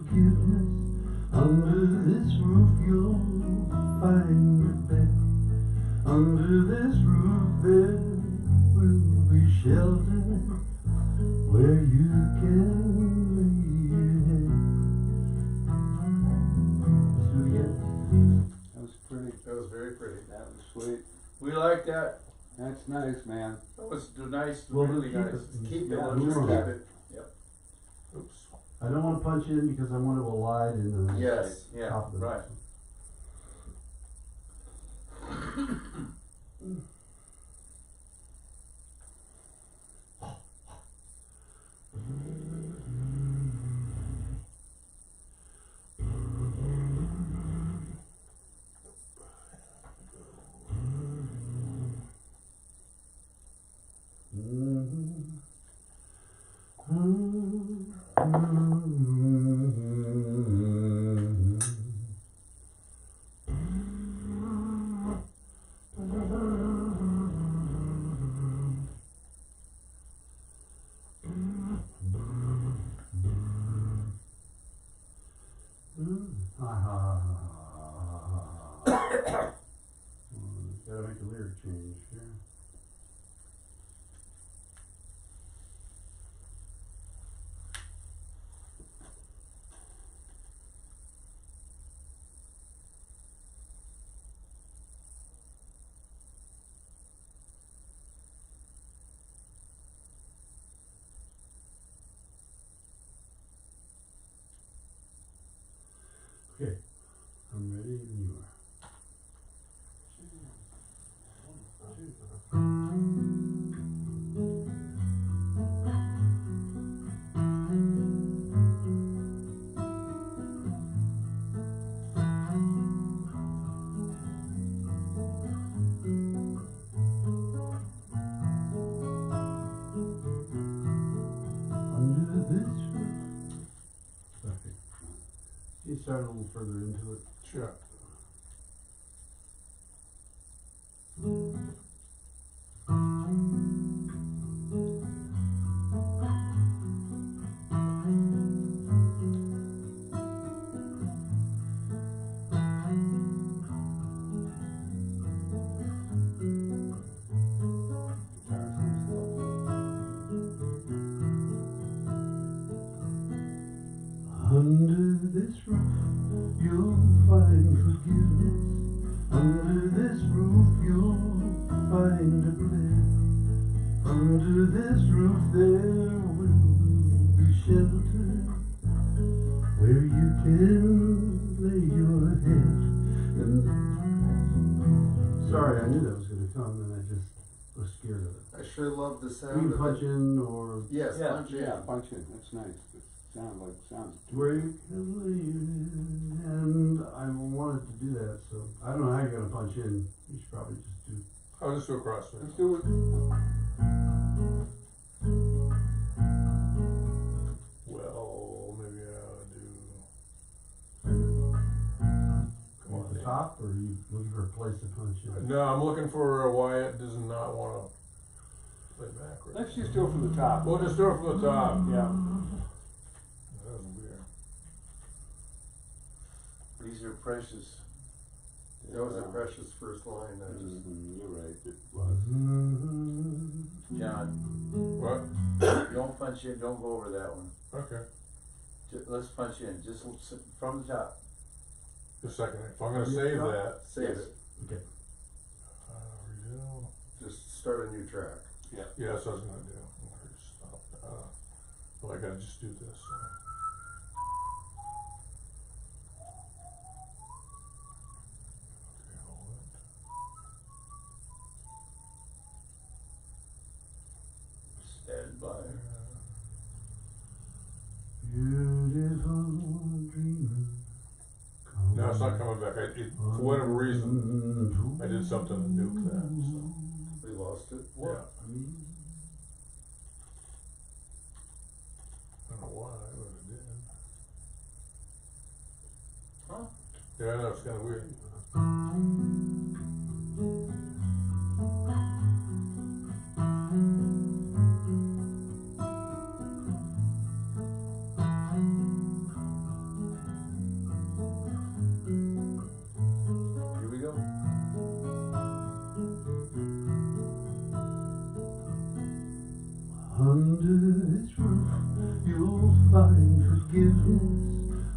forgiveness. Under this roof you'll find a bed. Under this roof there will be shelter where you can lay your head. Let's do it again. That was pretty. That was very pretty. That was sweet. We like that. That's nice, man. That was nice, Well, really keep nice. it. Keep it, Yeah, let's move just on. keep it. Oops. I don't want to punch in because I want to elide in the Yes. Yeah, top of the right. Gotta make a lyric change here. Okay, I'm ready when you are. Under this roof. Okay. You start a little further into it. Sure. Under this roof you'll find forgiveness. Under this roof you'll find a bed. Under this roof there will be shelter where you can lay your head. And sorry, I knew that was going to come and I just was scared of it. I sure love the You sound can of punch it. in or Yes, Yeah, punch in. Yeah, bunch of, that's nice. It sounds. where you can lay your head. And I wanted to do that, so I don't know how you're going to punch in. You should probably just do. I'll just do a crossfade. Let's do it. Well, maybe I'll do. Come on, the top, or are you looking for a place to punch in? No, I'm looking for why it does not want to play backwards. Let's just do it from the top. We'll just do it from the top. Yeah. That was weird. These are precious. That was a precious first line. I just You're right, it was. John, What? don't punch in, don't go over that one. Okay. Let's punch in, just from the top. Just a second. If I'm going to save that, save Yes. it. Okay. reveal. Just start a new track. Yeah, that's what I was going to do. Well, I got to just do this. Okay, hold it. Stand by. Beautiful dreamer. No, it's not coming back. For whatever reason, I did something to nuke that. So. We lost it. Yeah. I don't know why, but it did. Huh? Yeah, I know, it's kind of weird.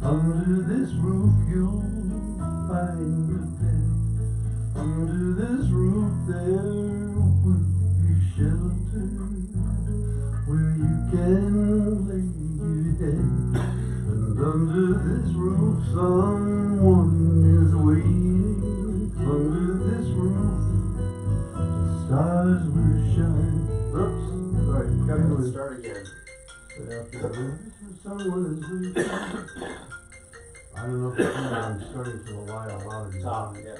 Under this roof you'll find a bed. Under this roof there will be shelter where you can lay your head. And under this roof someone is waiting. Under this roof the stars will shine. Oops, sorry, gotta go Start again. Someone is waiting. I don't know if it's me, I'm starting to rely a lot on Top, you. yeah.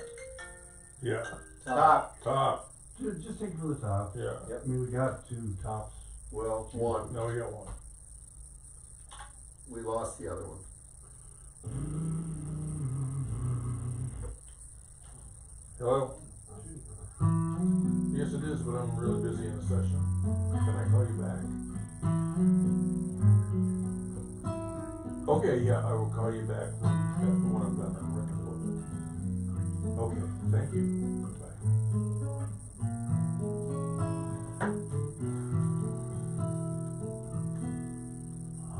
Yeah. Top. Top. Just take it from the top. Yeah. I mean, we got 2 tops. Well, one. No, we got one. We lost the other one. Hello? Yes, it is, but I'm really busy in a session. Can I call you back? Okay, yeah, I will call you back when I'm done. I'm working a little bit. Okay, thank you. Bye.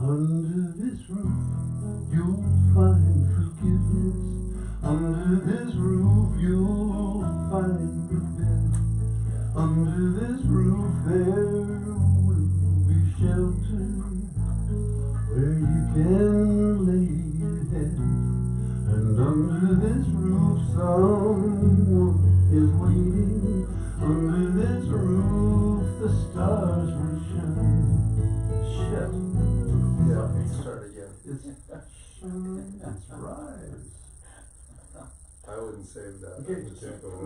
Under this roof, you'll find forgiveness. Under this roof, you'll find a bed. Under this roof, there will be shelter where you can lay your head. And under this roof, someone is waiting. Under this roof, the stars will shine. Shit. Yeah, start again. It's shine, it's rise. I wouldn't save that. Okay. I'd just go over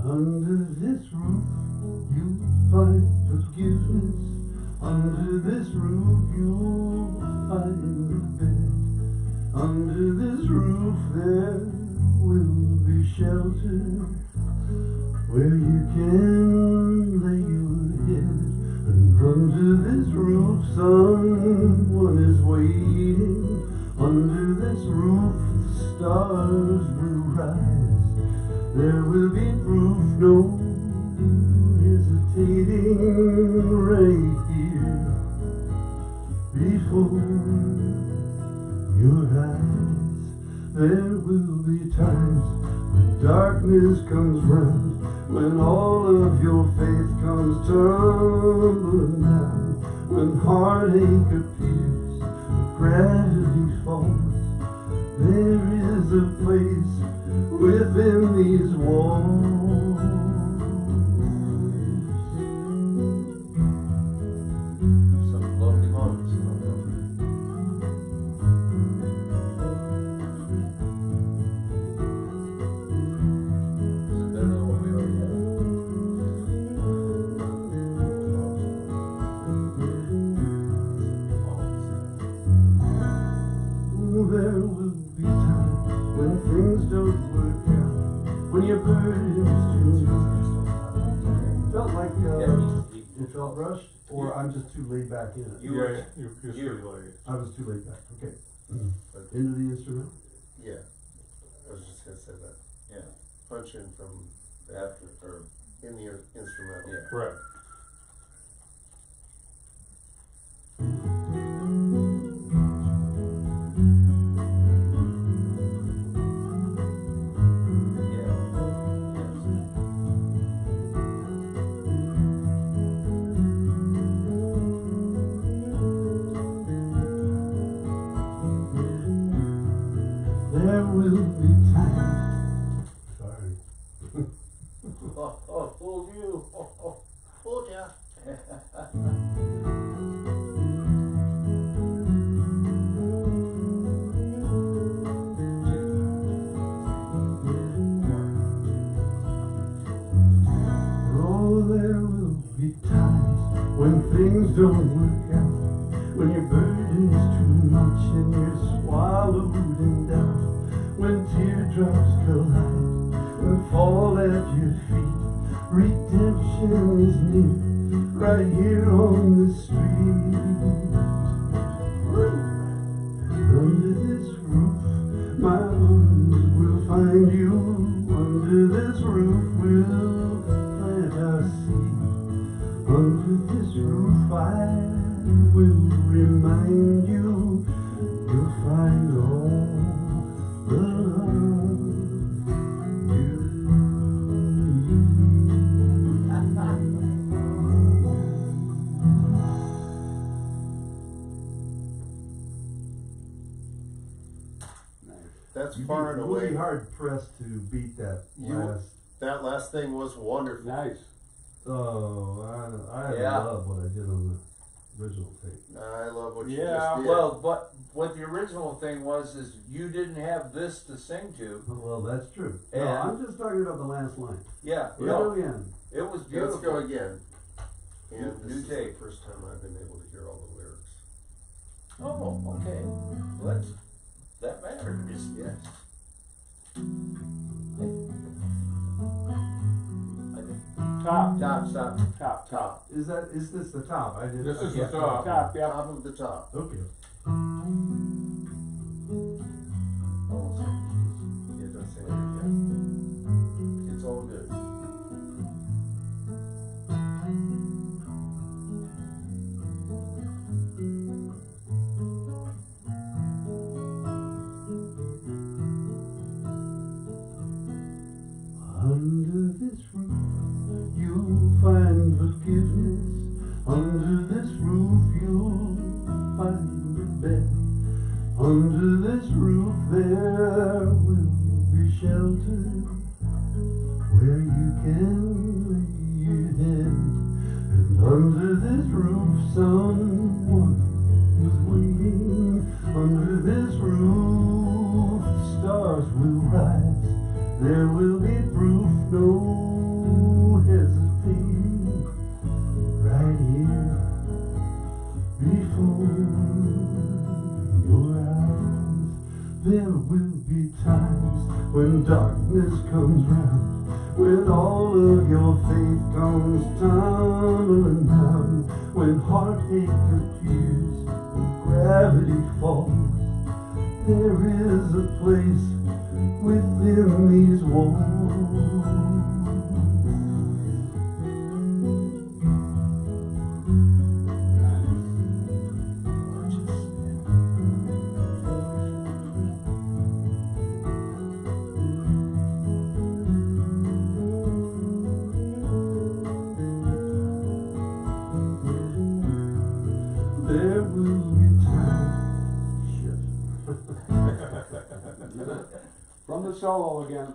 Under this roof, you'll find forgiveness. Under this roof, you'll find a bed. Under this roof, there will be shelter where you can lay your head. And under this roof, someone is waiting. Under this roof, the stars will rise. There will be proof, no hesitating, right here before your eyes. There will be times when darkness comes round, when all of your faith comes tumbling down, when heartache appears, when gravity falls. There is a place within these walls. Some lonely moments. Is it better than what we already have? There will be times when things don't work out, when your burden is too much. Felt like it felt rushed, or I'm just too laid back in it. You're pretty late. I was too laid back. Okay. Into the instrument. Yeah, I was just gonna say that. Yeah. Punch in from After, or, in the instrumental. yeah. Right. There will be times. Sorry. Oh, fooled you. Fooled ya. Oh, there will be times when things don't work out, when your burden is too much and you're swallowed in doubt, when teardrops collide and fall at your feet. Redemption is near, right here on the street. Under this roof, my arms will find you. Under this roof, we'll plant our seed. Under this roof, I will remind you. You'll find all the love you That's You'd far be and really away. hard pressed to beat that You- last. That last thing was wonderful. Nice. Oh, I Yeah. love what I did on the original tape. I love what you Yeah, just did. Well, but what the original thing was is you didn't have this to sing to. Well, that's true. No, And- I'm just talking about the last line. Yeah, Go no, again. it was Let's beautiful. go again. And New this is tape. the first time I've been able to hear all the lyrics. Oh, okay. Well, that matters. Yes. Top, Top, stop, top, top. Is this the top? I did. This is Yeah. the top. top, yeah. Top of the top. Okay. Yeah, don't say that. It's all good. Under this roof, you'll find forgiveness. Under this roof, you'll find a bed. Under this roof, there will be shelter where you can lay your head. And under this roof, someone is waiting. Under this roof, stars will rise. There will be proof, no hesitating, right here before your eyes. There will be times when darkness comes round, when all of your faith comes tumbling down, when heartache appears and gravity falls. There is a place within these walls. There will be times. Shit. From the solo again.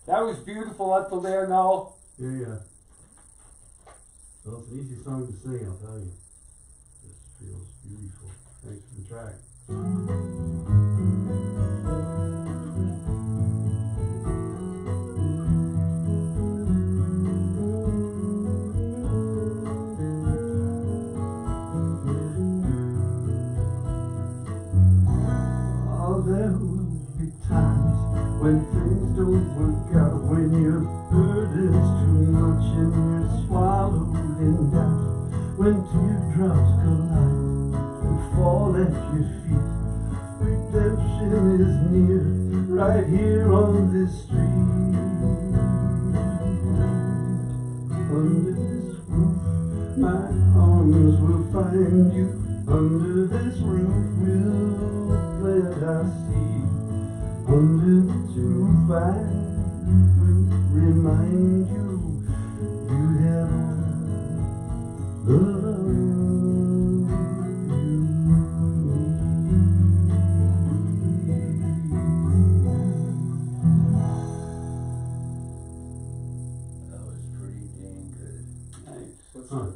That was beautiful up till there, Noel. Yeah. Well, it's an easy song to sing, I'll tell you. This feels beautiful. Thanks for the track. Oh, there will be times when things don't work out, when your burden's too much and you're swallowed in doubt, when teardrops collide and fall at your feet. Redemption is near, right here on this street. Under this roof, my arms will find you. Under this roof, we'll plant our seed. Under this roof, I will remind you, you have the love you That was pretty dang good. Nice. Huh.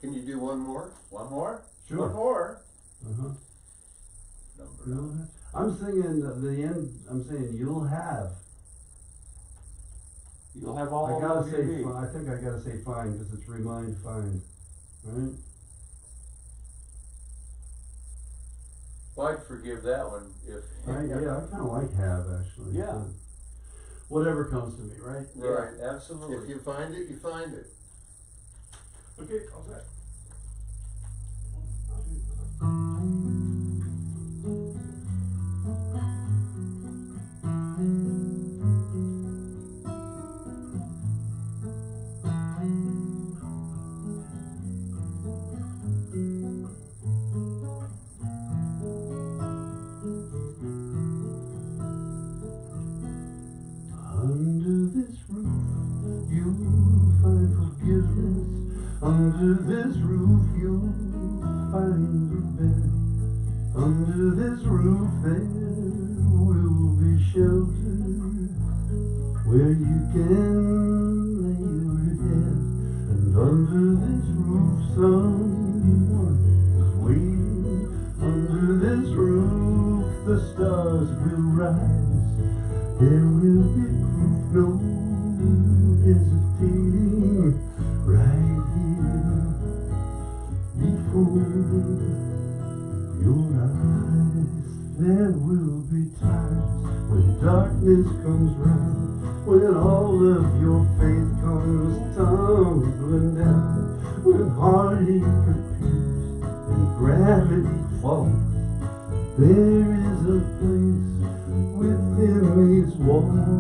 Can you do one more? One more? Sure. One more? Uh-huh. Number You'll have- I'm singing the end, I'm saying you'll have. You'll have all I of gotta those you say, need. I think I gotta say fine, because it's remind, find, right? Well, I'd forgive that one if. Yeah, I kinda like have, actually. Yeah. whatever comes to me, right? Right. Yeah, absolutely. If you find it, you find it. Okay, how's that? Under this roof, you'll find forgiveness. Under this roof, you'll find a bed. Under this roof, there will be shelter where you can lay your head. And under this roof, someone is waiting. Under this roof, the stars will rise. There will be proof, no hesitating, right here before your eyes. There will be times when darkness comes round, when all of your faith comes tumbling down, when heartache appears and gravity falls. There is a place within these walls.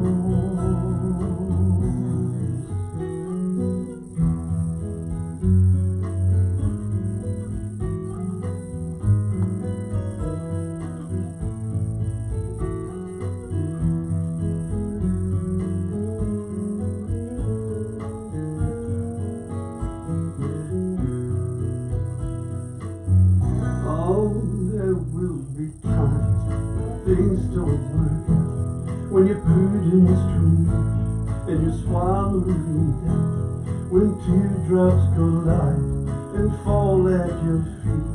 Oh, there will be times when things don't work out, when your burden's too much and you're swallowing down, when teardrops collide and fall at your feet.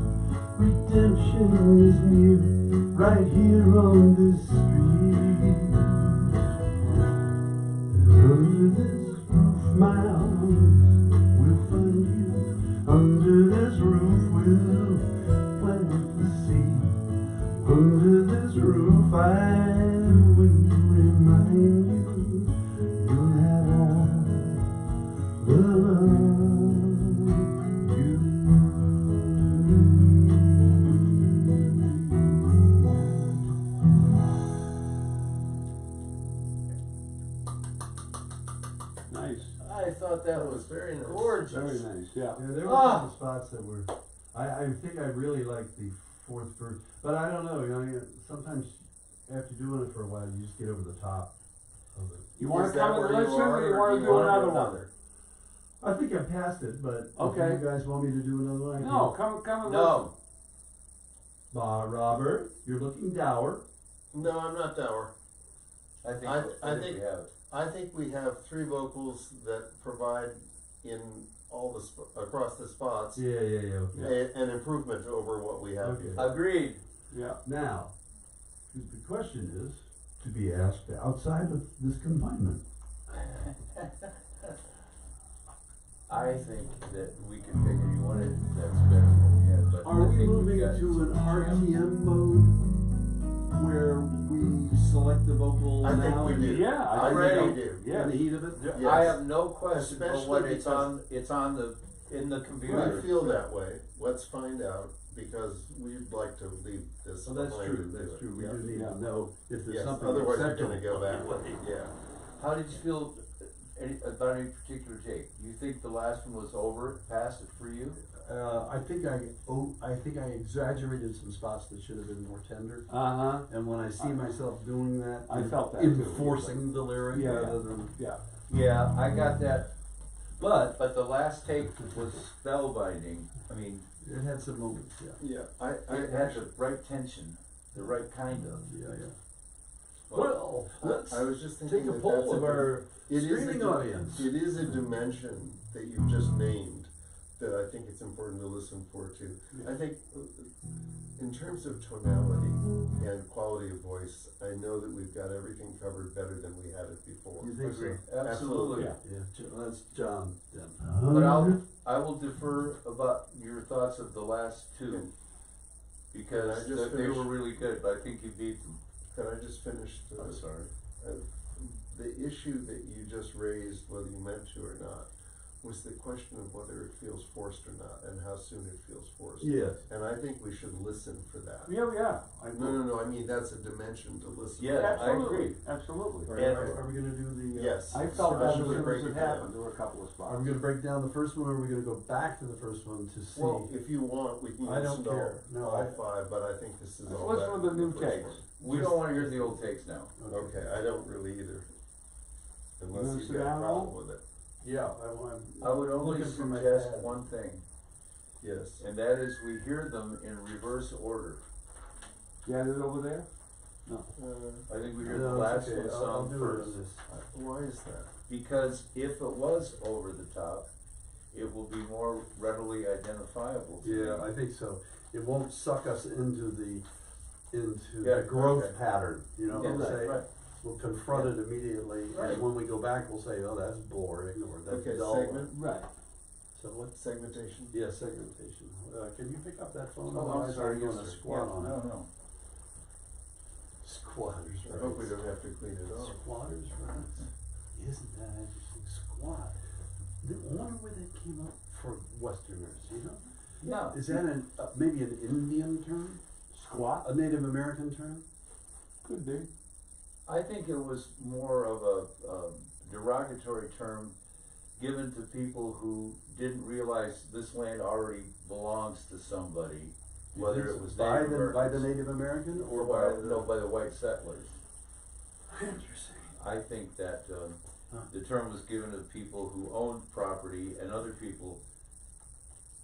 Redemption is near, right here on this street. And under this roof, my arms will find you. Under this roof, we'll plant the seed. Under this roof, I will remind you, you'll have all the love you Nice. I thought that was Very nice. gorgeous. Very nice, yeah. Yeah, there were Ah. some spots that were, I think I really liked the fourth verse, but I don't know, sometimes after doing it for a while, you just get over the top of it. You wanna Is that come and where you listen, are, or you or wanna do do you wanna another do one? another? I think I'm past it, but Okay. if you guys want me to do another one, I can. No, come and listen. No, Robert, you're looking dour. No, I'm not dour. I think, I think- we have it. I think we have three vocals that provide in all the across the spots Yeah, okay. an improvement over what we have Okay. before. Agreed. Yeah. Now, the question is to be asked outside of this confinement. I think that we can pick any one that's better than we had, but Are I we think moving got to an some- RTM mode where we select the vocal I think now we and do. Yeah, I I'm think ready. we do. in the heat of it? Yeah. Yes. I have no question, but Especially when because- it's on in the computer. I feel that way. Let's find out, because we'd like to leave this So that's behind true, and do that's it. true, we Yeah. do need to know if there's Yes, something otherwise you're acceptable. gonna go that way, yeah. How did you feel about any particular take? You think the last one was over, past it for you? I think I exaggerated some spots that should have been more tender. Uh-huh. And when I see myself doing that, I I'm felt that too. enforcing the lyric Yeah. rather than, Yeah. Yeah, I got that, but but the last take was spellbinding. I mean, it had some moments, yeah. Yeah, I it had the right tension, the right kind of. Yeah. But- Well, let's I was just thinking take a that poll that's of our it is a streaming di- audience. It is a dimension that you've just named that I think it's important to listen for too. I think in terms of tonality and quality of voice, I know that we've got everything covered better than we had it before. You think so? Absolutely. Yeah. Yeah, that's John then. But I will defer about your thoughts of the last two, because Can I just they were finish? really good, but I think you beat them. Can I just finish? I'm sorry. the issue that you just raised, whether you meant to or not, was the question of whether it feels forced or not, and how soon it feels forced. Yes. And I think we should listen for that. Yeah. No, I mean, that's a dimension to listen. Yeah, for. I agree. Absolutely. Are we gonna do the? Yes. I felt that as Should we soon break as it it down? happened, there were a couple of spots. Are we gonna break down the first one, or are we gonna go back to the first one to see? Well, if you want, we can I don't listen to care. No, all I- five, but I think this is Let's all listen better to the than new first takes. one. We don't wanna hear the old takes now. Okay, I don't really either. wanna Unless you've sit got a down, problem Noel? with it. Yeah, I want. I would only looking for my suggest pad. one thing, Yes. and that is we hear them in reverse order. You had it over there? I think we hear the No, last it's okay. one I'll sound do it first. on this. Why is that? Because if it was over the top, it will be more readily identifiable to Yeah, me. I think so. It won't suck us into the Yeah, the growth okay. pattern, you know, Yeah, we'll say, right. we'll confront it immediately, Right. and when we go back, we'll say, oh, that's boring, or that's Okay, dull. segment, Right. So what? segmentation. Yeah, segmentation. Can you pick up that phone? Oh, I'm Otherwise, sorry, I'm yes, gonna sir. squat Yeah, on it. no. Squatters' I hope we rights. don't have to clean it off. Squatters' rights. Isn't that interesting? Squat. I wonder where that came up for Westerners, you know? Yeah. Is that maybe an Indian term? Squat? A Native American term? Could be. I think it was more of a derogatory term given to people who didn't realize this land already belongs to somebody, whether it was by Native the Americans. Native American or Or by the? no, by the white settlers. Interesting. I think that Huh. the term was given to people who owned property and other people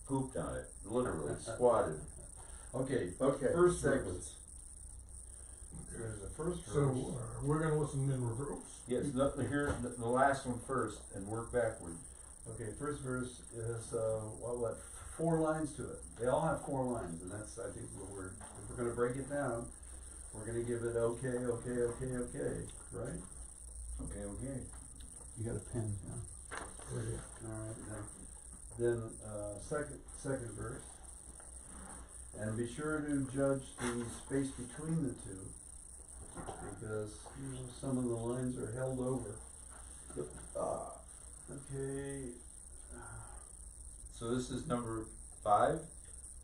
pooped on it, literally squatted. Okay. Okay, First segments. There's a first verse. So, we're gonna listen in reverse. Yes, here, the last one first and work backward. Okay, first verse is, what, 4 lines to it. They all have 4 lines, and that's, I think, what if we're gonna break it down, we're gonna give it okay, right? Okay. You got a pen, yeah? Alright, then, second verse. And be sure to judge the space between the two, because some of the lines are held over. Okay. So this is number 5?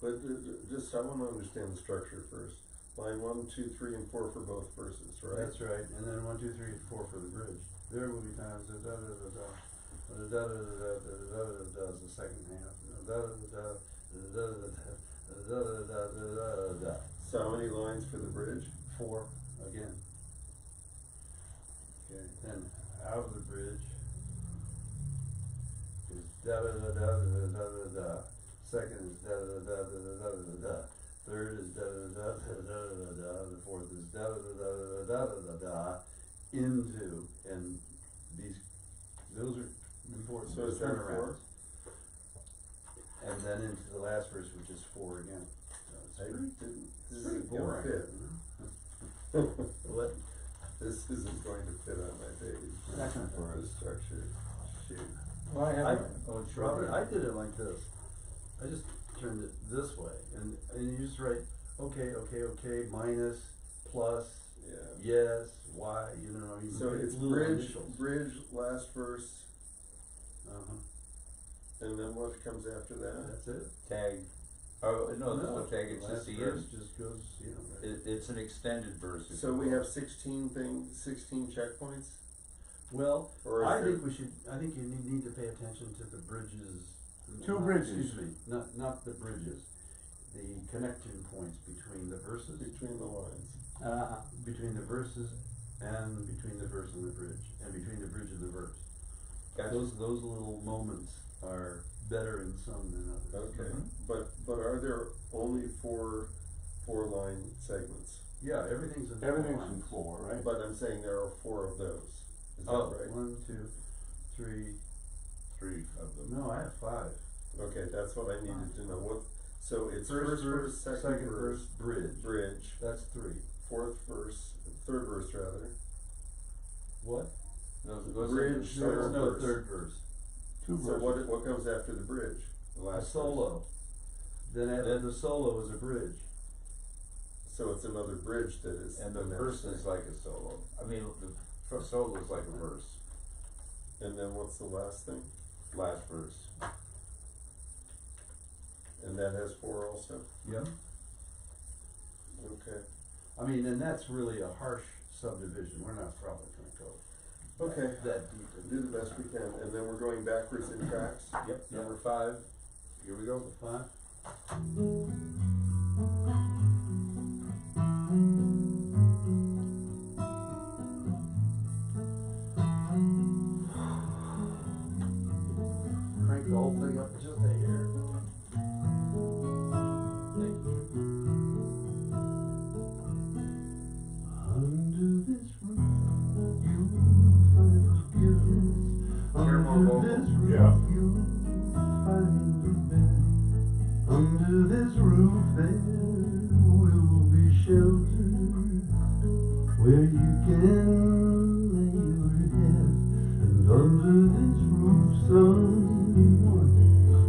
But just, I wanna understand the structure first. Line 1, 2, 3, and 4 for both verses, right? That's right, and then 1, 2, 3, 4 for the bridge. There will be times da da da da da da da da da da da da da is the second half. Da da da da da da da da da da. So how many lines for the bridge? 4 again. Okay, then out of the bridge is da da da da da da da da. Second is da da da da da da da da. Third is da da da da da da da. The fourth is da da da da da da da da. Into, and those are important. So is there 4? And then into the last verse, which is 4 again. So it's pretty boring. Fit. Let, This isn't going to fit on my page. Second For verse. the structure, shoot. Well, I have, Robert, I did it like this. I just turned it this way, and you just write, okay, minus, plus, Yeah. yes, why, you know, you So can it's put little bridge, initials. bridge, last verse, Uh-huh, and then what comes after that? that's it. tag. Oh, no, there's no tag, it's last just the verse end. just goes, you know, right. It's an extended verse. if So you we will. have 16 checkpoints? Well, Or is I there- think you need to pay attention to the bridges. Two not- bridges. Excuse me, not the bridges, the connection points between the verses. Between the lines. Between the verses and between the verse and the bridge, and between the bridge and the verse. Gotcha. Those little moments are better in some than others. Okay, Mhm. but are there only four line segments? Yeah, everything's in Everything's four in lines. 4, right? But I'm saying there are 4 of those, is that Oh. right? 1, 2, 3. 3 of them. No, I have 5. Okay, that's what I needed to know, so it's First verse, second verse, bridge. bridge, That's 3. third verse rather. What? Those Bridge, are There's third no verse. third verse. 2 So verses. what comes after the bridge? The A last verse. solo. Then the solo is a bridge. So it's another bridge that is. And the next verse thing. is like a solo. I mean, solo's like a verse, And then what's the last thing? last verse. And that has 4 also? Yep. Okay. I mean, and that's really a harsh subdivision, we're not probably gonna go Okay. that deep into Do the best we can, and then we're going backwards in tracks. Yep, number 5, here we go. Five. Crank the whole thing up just a hair. Thank you. Under this roof, you'll find forgiveness. Careful, Under this vocal. roof, Yeah. you'll find a bed. Under this roof, there will be shelter where you can lay your head. And under this roof, someone is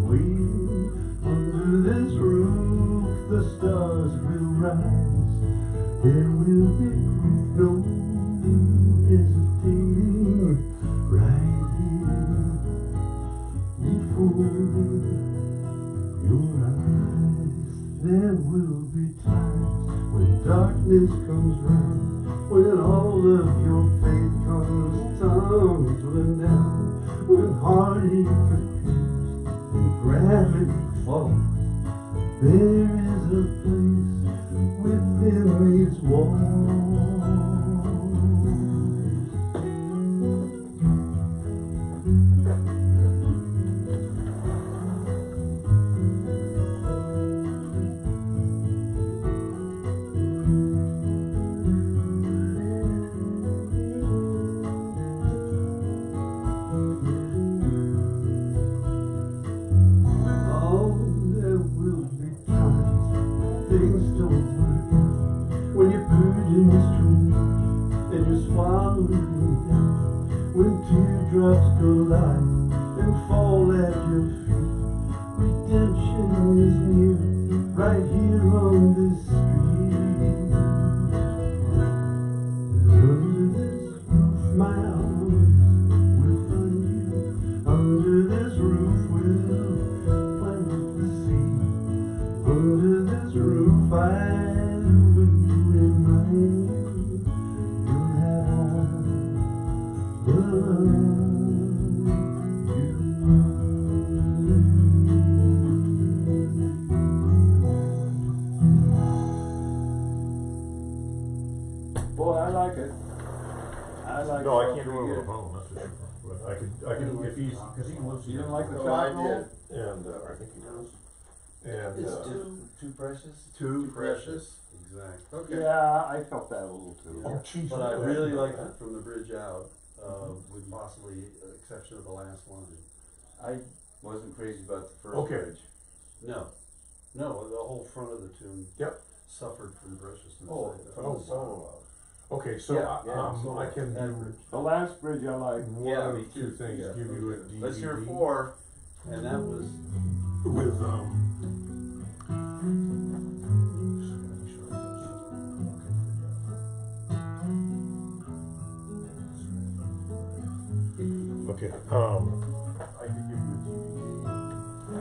waiting. Under this roof, the stars will rise. There will be proof, no hesitating, right here before your eyes. There will be times when darkness comes round, when all of your faith comes tumbling down, when heartache appears and gravity falls. There is a place within these walls. Oh, there will be times things don't work out, when your burden is too much and you're swallowing down, when teardrops collide and fall at your feet. Redemption is near, right here on this street. And under this roof, my arms will find you. Under this roof, we'll find the sea. Under this roof, I will remind you, you have the love Boy, I like it. I like it. No, I can't do it over the phone, that's for sure. But I could, if he's, because he lives. You didn't like the Oh, top I roll? did. And, I think he does. And, It's too precious? Too precious. Exactly. Okay. Yeah, I felt that a little too. oh, geez. But I look at really that. liked it from the bridge out, with possibly exception of the last line. I wasn't crazy about the first Okay. bridge. No, no, the whole front of the tune. Yep. Suffered from preciousness. Oh, from Oh, the solo. Okay, so, Yeah, yeah, so I can that do bridge. The last bridge I like. one Yeah, me of two too. things, Yeah, give you a okay. DVD. Let's hear 4. And that was, With, okay, I could give you a DVD.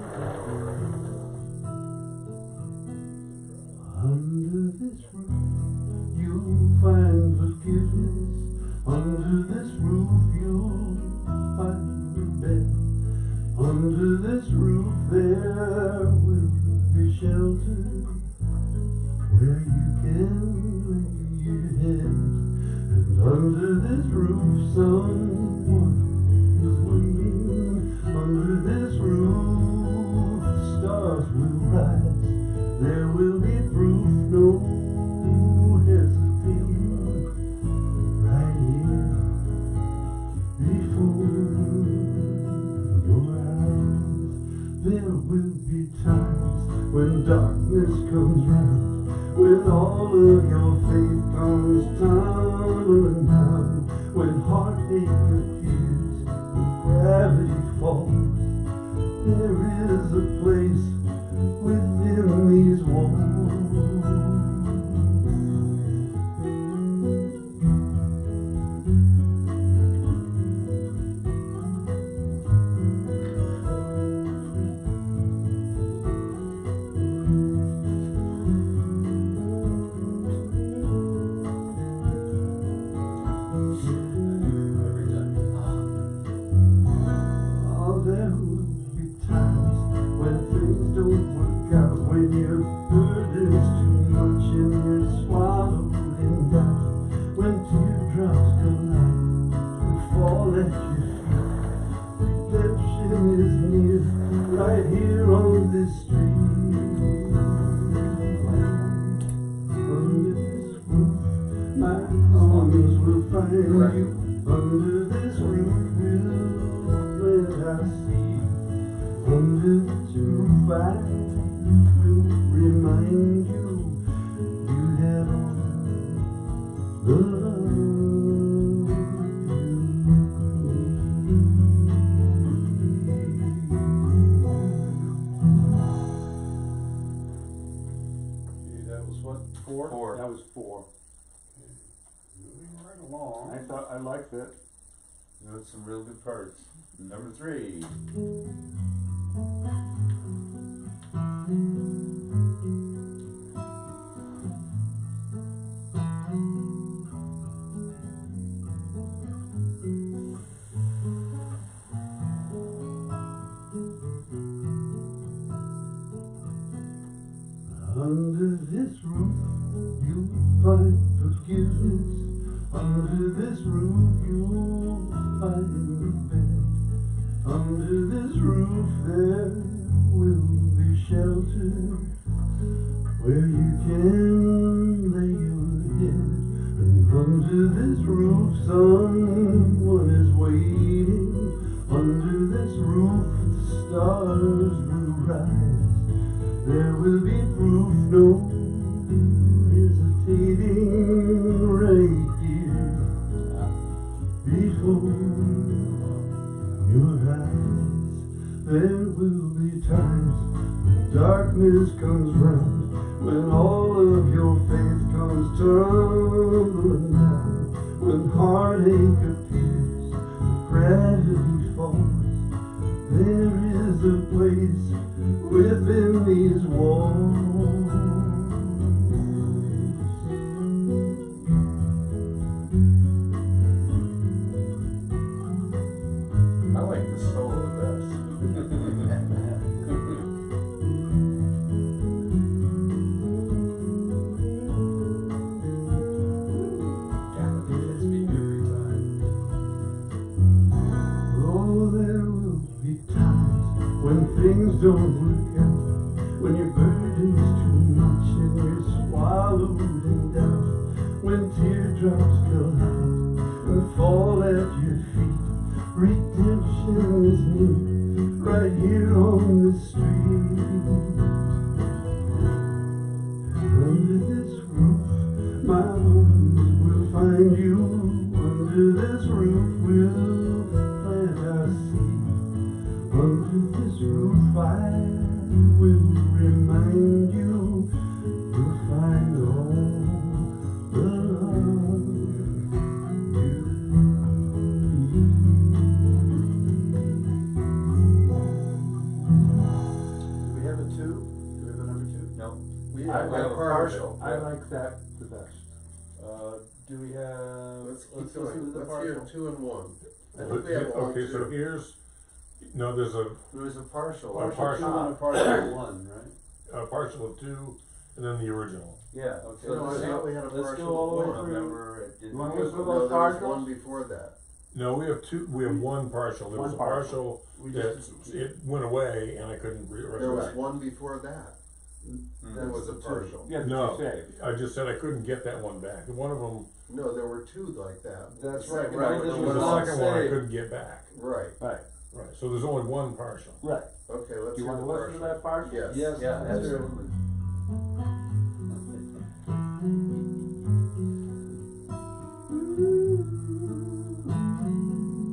Under this roof, you'll find forgiveness. Under this roof, you'll find a bed. Under this roof, there will be shelter where you can lay your head. And under this roof, someone is waiting. Under this roof, the stars will rise. There will be proof, no hesitating, right here before your eyes. There will be times when darkness comes round, when all of your faith comes tumbling down, when heartache appears and gravity falls. There is a place within these walls. heaven is near, right here on this street. Under this roof, my arms will find you. Under this roof will plant our seed. Under this roof I will remind you, you have all the love you Okay, that was what, 4? Four. That was 4. Moving right along. I thought, I liked it. That's some real good parts. Number 3. Under this roof you'll find forgiveness. Under this roof you'll find a bed. Under this roof there will be shelter, where you can lay your head. And under this roof someone is waiting. Under this roof the stars will rise. There will be proof, no hesitating, right here before your eyes. There will be times when darkness comes round, when all of your faith comes tumbling down, when heartache appears, gravity falls. There is a place within these walls. I like the solo the best. Oh, there will be times when things don't work out, when your burden is too much and you're swallowed in doubt, when teardrops fill out and fall at your feet. Redemption is near, right here on the street. Under this roof, my arms will find you. Under this roof, we'll plant our seed. Under this roof, I will remind you, you'll find all the love you Do we have a 2? Do we have a number 2? No. We I have have a a partial. I like that the best. Do we have? Let's keep listen going. to the Let's partial. hear 2 and 1. I think we have all Okay, so 2. here's, no, there's a There was a partial. A partial. 2 and a partial 1, right? partial of 2, and then the original. Yeah, okay. So no, I thought we had a Let's partial go all the way of 1. through. Remember, it didn't. You want me to go No, those there was partials? 1 before that. No, we have 2, we have 1 partial. There One was a partial. partial We that just, it went away and I couldn't There was resurrect. 1 before that. That was a partial. Yeah, No, you saved. I just said I couldn't get that one back. One of them, No, there were 2 like that. That's The right, second right, one this the was was- not second one I saved. couldn't get back. Right. Right, Right, so there's only 1 partial. right. Okay, let's Do you hear want the to listen to partial. that partial? Yes. yes, Yeah, let's hear it. absolutely.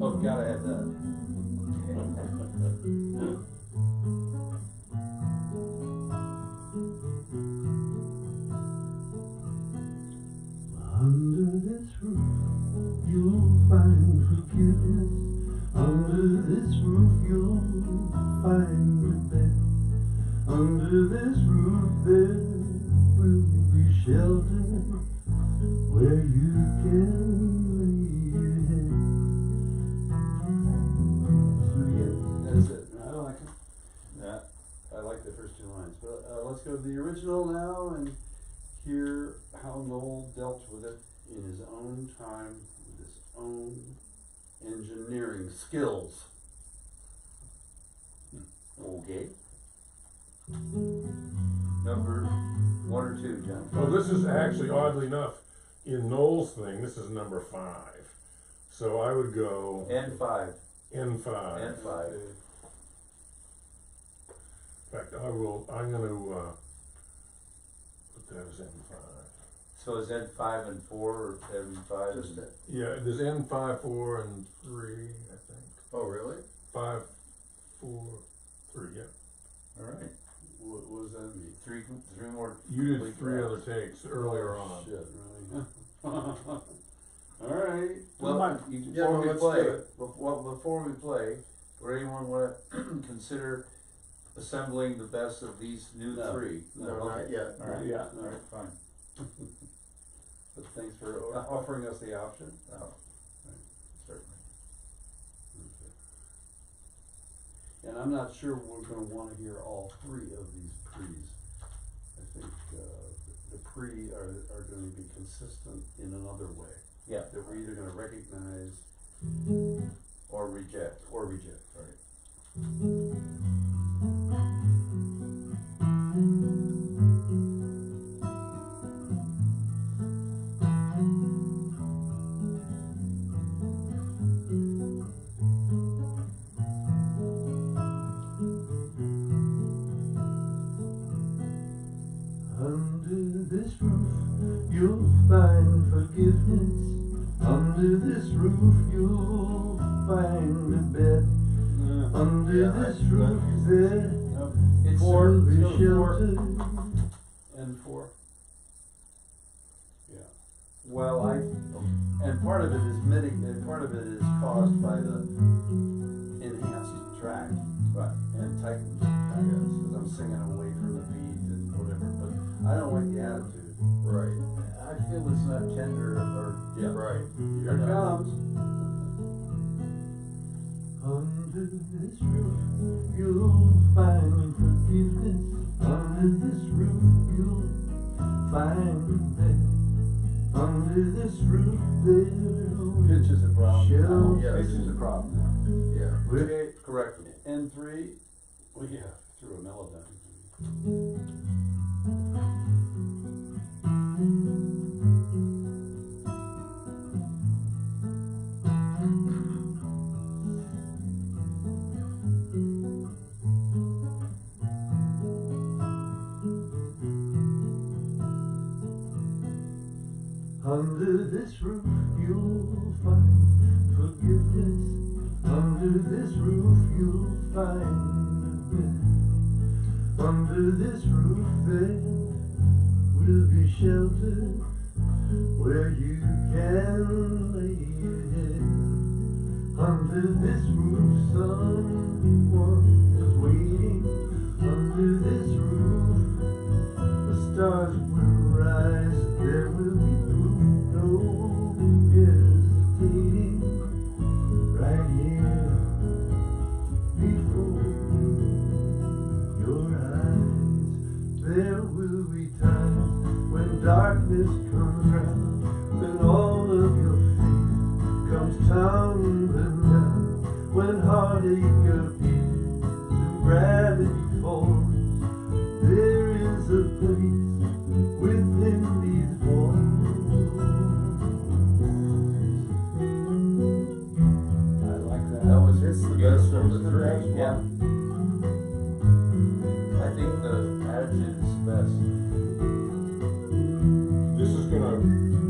Oh, gotta have that. Under this roof, you'll find forgiveness. Under this roof, you'll find a bed. Under this roof, there will be shelter, where you can lay your head. So yeah, That's it. I like it. Yeah. I like the first 2 lines. But let's go to the original now and hear how Noel dealt with it in his own time, with his own engineering skills. Okay. Number 1 or 2, John? Well, this is actually, oddly enough, in Noel's thing, this is number 5. So I would go N5. N5. N5. In fact, I'm gonna, put that as N5. So is N5 and 4 or N5 Just and... that. Yeah, there's N5, 4, and 3, I think. Oh, really? 5, 4, 3, yeah. Alright. What does that mean? Three more. You did complete 3 other rounds. takes earlier Oh, on. shit, really? Alright. Well, Yeah, no, let's do it. before we play, would anyone wanna consider assembling the best of these new No. 3? No, Okay. not yet. Alright, Yeah. alright, fine. But thanks for offering us the option. No, certainly. Okay. And I'm not sure we're gonna wanna hear all 3 of these pre's. I think, the pre are gonna be consistent in another way. Yeah, That we're either gonna recognize or reject. or reject. Right. Under this roof, you'll find forgiveness. Under this roof, you'll find a bed. Under Yeah, this I- roof, there Nope. It's will be so shelter. N4. Yeah. Well, And part of it is mitigated, part of it is caused by the enhanced track right. and tightened track, because I'm singing away from the beat and whatever, but I don't like the attitude. Right, I feel it's not tender or, yeah. right. Here it comes. Under this roof, you'll find forgiveness. Under this roof, you'll find a bed. Under this roof, there'll be Pitch is a problem now. shelter. Yes. Pitch is a problem now. Yeah. Okay, Correct. N3, well, yeah, threw a melodyne. Under this roof, you'll find forgiveness. Under this roof, you'll find a bed. Under this roof, there will be shelter where you can lay your head. Under this roof, someone is waiting. Under this roof, the stars will rise. There will be proof, no hesitating. Right here before your eyes, there will be times when darkness comes round, when all of your faith comes tumbling down, when heartache appears and gravity falls. There is a place within these walls. I like that. That was It's the good. best of the 3. Yeah. I think the attitude is best. This is gonna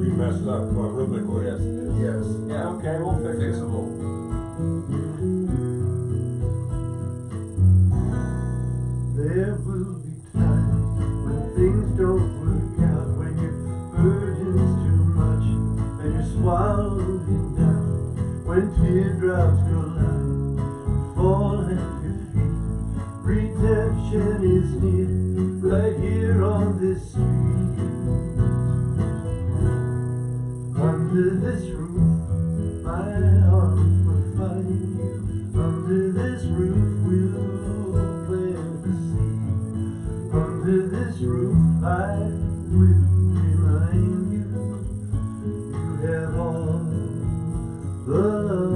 be messed up rhythmically. Yes, it is. Yes. Yeah. Okay, we'll fix it. Fixable. There will be times when things don't work out, when your burden's too much and you're swallowing down, when teardrops collide, fall at your feet. Redemption is near, right here on this street. Under this roof, my arms will find you. Under this roof, we'll plant the seed. Under this roof, I will remind you, you have all the love.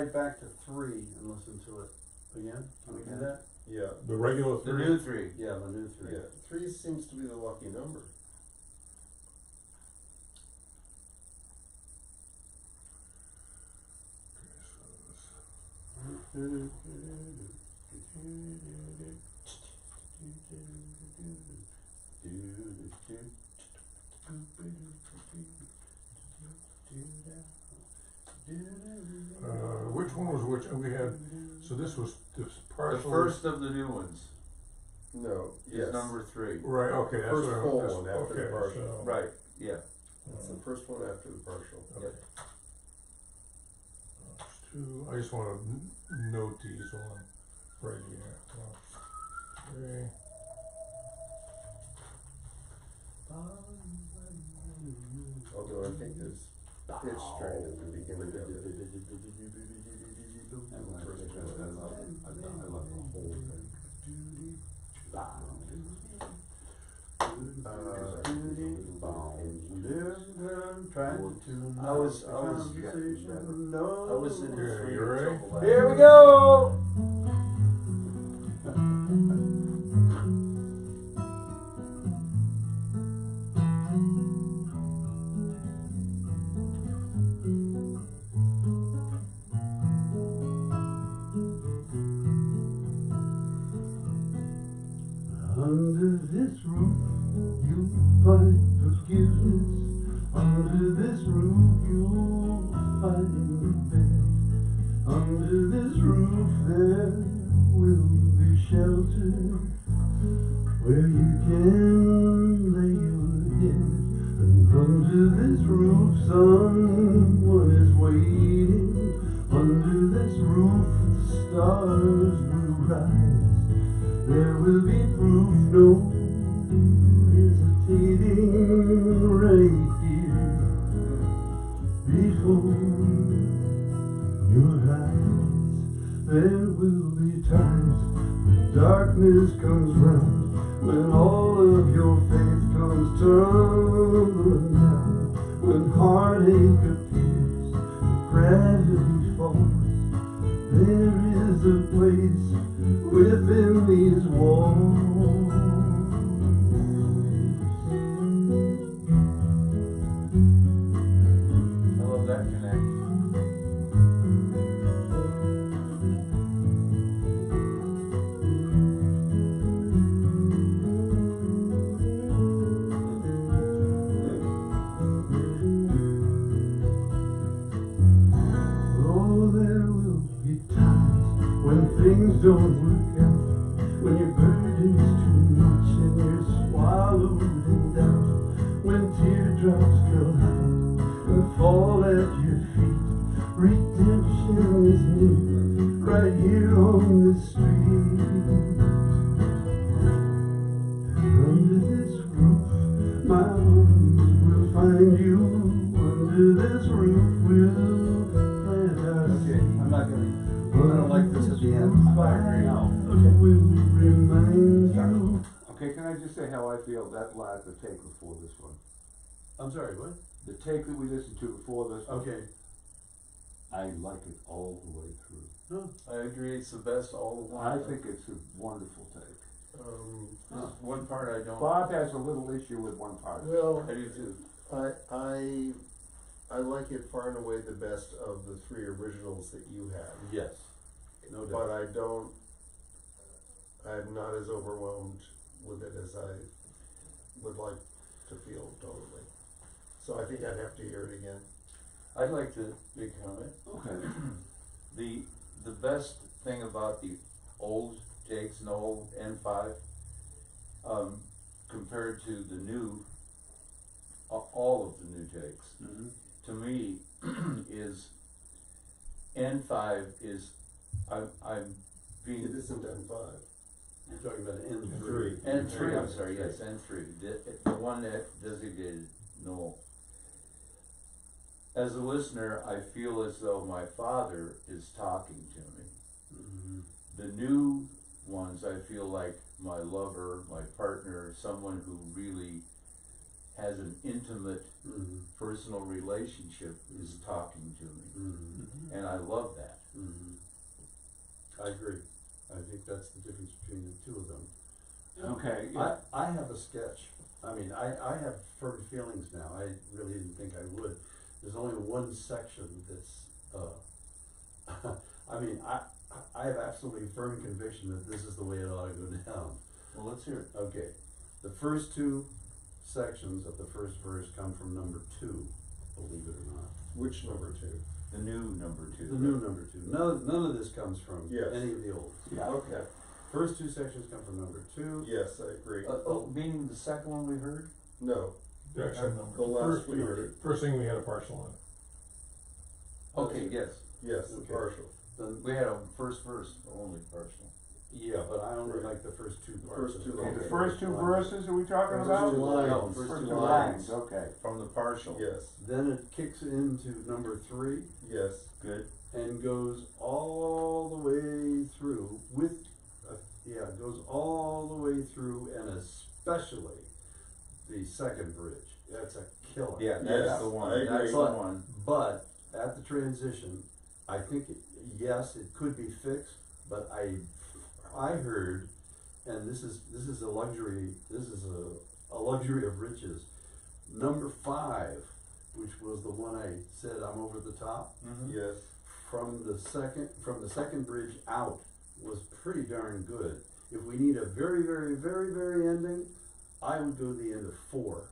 right back to 3 and listen to it again. Can we do that? Yeah, The regular The 3? new 3. Yeah, the new 3. yeah, 3 seems to be the lucky number. Which one was which? We had, so this was this The partial. first of the new ones No, is yes. number 3. Right, okay, that's First what I full that's- one after the okay, partial. so- Right, yeah. It's the first one after the partial. Okay. I just wanna note these on right here. 1, 3. Although I think there's pitch strain at the beginning of it. I love the whole thing. I was in Yeah, three you ready? until the last. Here we go! Under this roof, you'll find forgiveness. Under this roof, you'll find bed. Under this roof, there will be shelter where you can lay your head. And under this roof, someone is waiting. Under this roof, the stars will rise. There will be proof, no hesitating right here before your eyes. There will be times when darkness comes round, when all of your faith comes tumbling down, when heartache appears, gravity falls. There is a place within these walls. I love that connection. Oh, there will be times when things don't work out, when your burden's too much and you're swallowed in doubt, when teardrops come out and fall at your feet. Redemption is near, right here on the street. And under this roof, my arms will find you. Under this roof, we'll plant our Okay, seed. I'm not gonna, I don't like this at the end. Fire No. will remind you. Okay, can I just say how I feel that last, the take before this one? I'm sorry, what? The take that we listened to before this one, Okay. I like it all the way through. I agree, it's the best all the I way. think it's a wonderful take. One part I don't. Bob has a little issue with one part. Well, I do too. I like it far and away the best of the 3 originals that you have. Yes. No But doubt. I'm not as overwhelmed with it as I would like to feel totally. So I think I'd have to hear it again. I'd like to make a comment. Okay. The best thing about the old takes, Noel N5, compared to the new, all of the new takes, Mhm. to me, is N5 is, I'm being. It isn't N5. You're talking about N3. N3, I'm sorry, yes, N3, the one that designated Noel. As a listener, I feel as though my father is talking to me. Mhm. The new ones, I feel like my lover, my partner, someone who really has an intimate, Mhm. personal relationship is talking to me. Mhm. And I love that. I agree. I think that's the difference between the two of them. Okay, I have a sketch. I mean, I have firm feelings now. I really didn't think I would. There's only one section that's, I mean, I have absolutely firm conviction that this is the way it ought to go down. well, let's hear it. Okay, the first two sections of the first verse come from number 2, believe it or not. Which number 2? The new number 2. The new number 2. None of this comes from Yes. any of the old. Yeah. Okay, First two sections come from number 2. yes, I agree. Meaning the second one we heard? No, Actually, the last first, we heard, first thing we had a partial on. Okay, yes. yes, the Okay. partial. Then, We had a first verse, only partial. yeah, but I only Right. like the first two The parts. first of two it. lines. The first two verses, are we talking First about? two lines. No, First first two two lines. lines, okay, from the partial. Yes, Then it kicks into number 3 yes, Good. and goes all the way through with, it goes all the way through, and especially the second bridge. That's a killer. Yeah, Yes, that's the one, I that's agree. the one. But at the transition, I think, yes, it could be fixed, but I heard, and this is a luxury, a luxury of riches. Number 5, which was the one I said I'm over the top, yes, from the second bridge out was pretty darn good. If we need a very, very, very, very ending, I would go to the end of 4.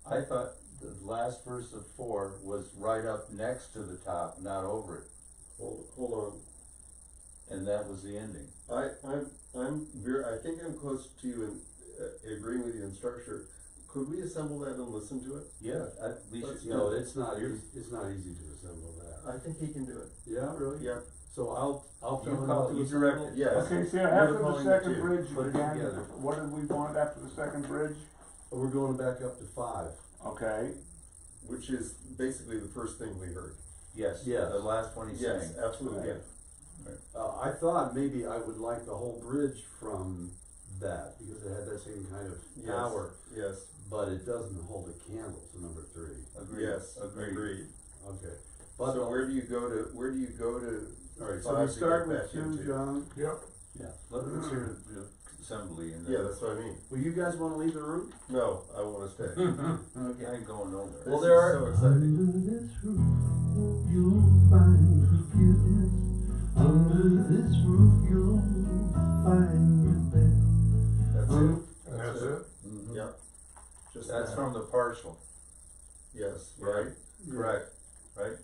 I thought the last verse of 4 was right up next to the top, not over it, hold on. and that was the ending. I think I'm close to you in agreeing with you in structure. Could we assemble that and listen to it? Yeah, at least, Let's- you No, know, it's not easy to assemble that. I think he can do it. Yeah, really? Yeah, So I'll You tell him call- to you assemble. direct it. yes. Okay, so We're after the calling it second 2. bridge, Put it again, together. what did we want after the second bridge? We're going back up to 5. Okay, Which is basically the first thing we heard. yes, Yes. the last one he Yes, sang. absolutely. Yeah. I thought maybe I would like the whole bridge from that, because it had that same kind of Yes. power, Yes, but it doesn't hold a candle to number 3. Agreed. yes, Agreed. agreed. Okay. But So where do you go to? all right, so 5 we to start get with back 2, into? John. Yep. Yeah. Let's hear the assembly and then. Yeah, that's what I mean. Well, you guys wanna leave the room? No, I wanna stay. Okay, I ain't going nowhere. Well, there are. So exciting. Under this roof, you'll find forgiveness. Under this roof, you'll find your bed. That's it. And that's it? Mhm. Yep. Just That's that. from the partial, Yes, Yeah. right? correct, right?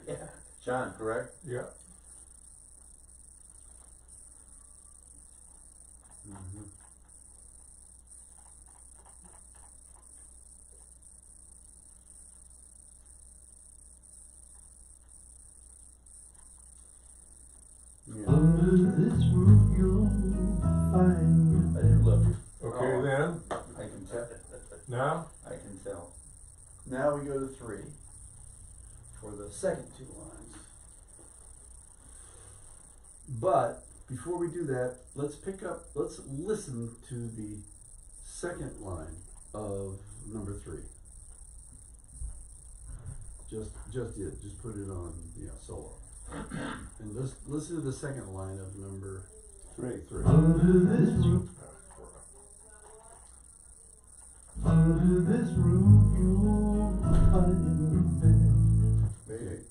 Yeah, John, correct? Yeah. Mhm. Yeah. Under this roof, you'll find your I bed. didn't look, Okay, Oh. then, I can tell, now, I can tell. Now we go to 3 for the second 2 lines. But before we do that, let's listen to the second line of number 3. Just put it on, solo. And listen to the second line of number 3. Under this roof, under this roof, you'll find your bed. Maybe.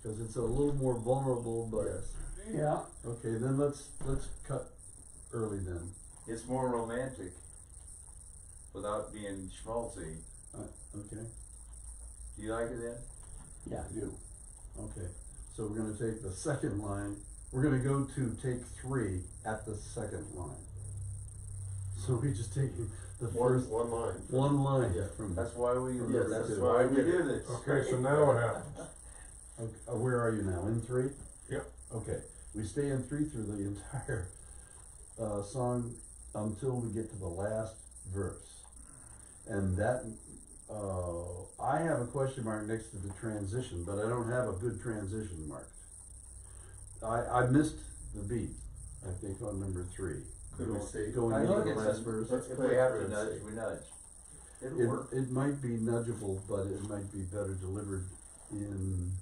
Because it's a little more vulnerable, but. Yes. yeah, Okay, then let's cut early then. It's more romantic without being schmaltzy. Okay, Do you like it, Ed? yeah, I do. okay. So we're gonna take the second line, we're gonna go to take 3 at the second line. So we just take the first One line. one line Yeah. from. That's why we, Yes, that's that's why why we we did do it. this. okay, so now what happens? Okay, where are you now, in 3? Yep. Okay, we stay in 3 through the entire, song until we get to the last verse. And that, I have a question mark next to the transition, but I don't have a good transition marked. I missed the beat, I think, on number 3. Could we see? Going I into think the it's last a- verse. Let's If play we it have through to and nudge, see. we nudge. It'll work. It might be nudgeable, but it might be better delivered in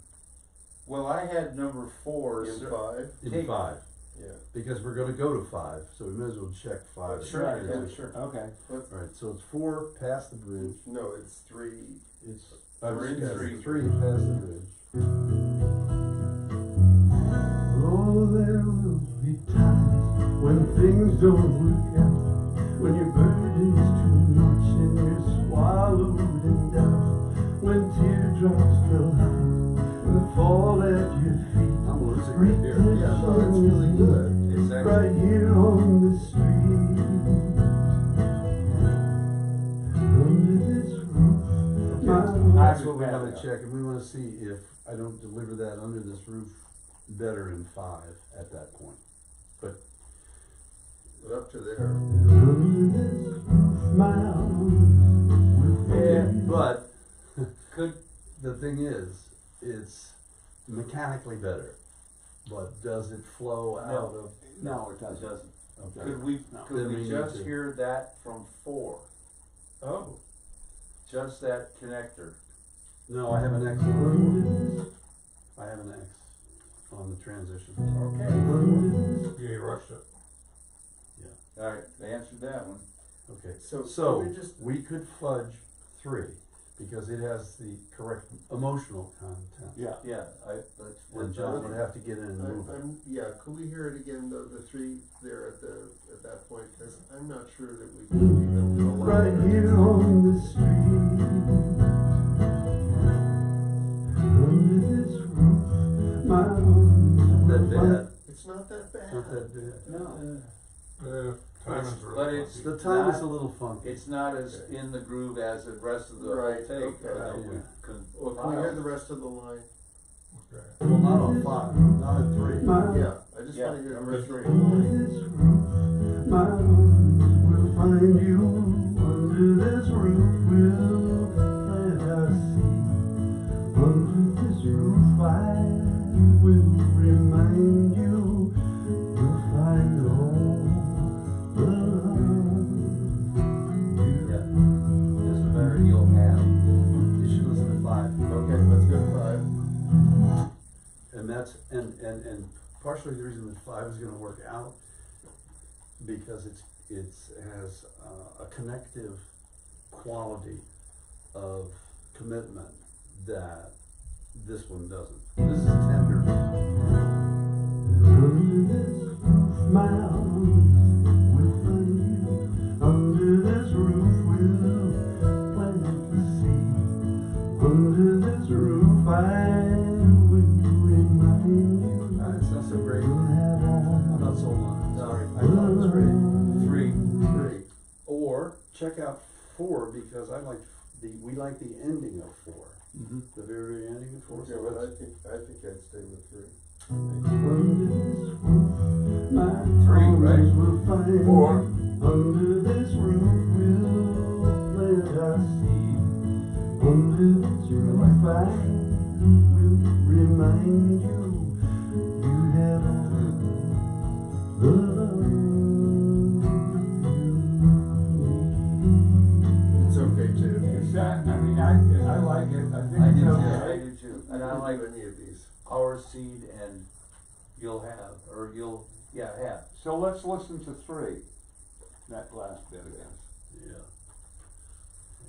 Well, I had number 4. In 5. in Take- 5. Yeah. because we're gonna go to 5, so we may as well check 5. Sure, as a yeah, transition. sure. Okay. Alright, so it's 4 past the bridge, No, it's 3. it's, We're in yeah, 3. 3 past the bridge. Oh, there will be times when things don't work out, when your burden's too much and you're swallowed in doubt, when teardrops fill high and fall at your feet. I'm losing it here. Yeah, no, it's really good. It's Right actually, here on the street, under this roof, That's what we wanna check, and we wanna see if I don't deliver that under this roof better in 5 at that point. But But up to there. under this roof, my arms will okay, find you. but could, the thing is, it's mechanically better, but does it flow out of? No, it it doesn't. doesn't. Okay. Could we, No. could Then we we need just to- hear that from 4? Oh. Just that connector? No, I have an X on 4. I have an X on the transition. Okay. Yeah, you rushed it. Alright, they answered that one. Okay, So, so can we just, we could fudge 3 because it has the correct emotional content. Yeah. Yeah, let's work And that John out. would have to get in and move it. yeah, could we hear it again, the 3 there at that point? Cause I'm not sure that we can even allow Right it. here on the street, under this roof, my arms That will find bad, It's not that bad. not that bad. No. Timing's really But it's- funky. The time is Not- a little funky. It's not as in the groove as the rest of the whole Right, tape. okay. that we Yeah. can Well, can we hear file. the rest of the line? Okay. Well, not on 5, not at 3. my Yeah, I just Yeah, wanna hear number the 3. Under this roof, my arms will find you. Under this roof, we'll plant our seed. Under this roof, I will remind you. We'll find all the love Yeah. This is better you'll have. You should listen to 5. Okay, let's go to 5. And that's, and partially the reason that 5 is gonna work out, because it has a connective quality of commitment that this one doesn't. This is tender. Under this roof, my arms will find you. Under this roof, we'll plant the seed. Under this roof, I will remind you. It's not so great. We'll have I'm our not sold on it, sorry. I thought it was great. 3. Or check out 4 because we like the ending of 4. Mm-hmm. The very, very ending of 4. Okay, So well, let's- I think I'd stay with 3. Under this roof, my 3, right? arms will find you. 4. Under this roof, we'll plant our seed. Under this roof, I will remind you. You have the love you It's okay too. It's that, I mean, I like it, I think I it's do too, okay. I do too. And I can like do any of these. our seed and you'll have, or you'll, yeah, have. So let's listen to 3, that last bit again. Yeah.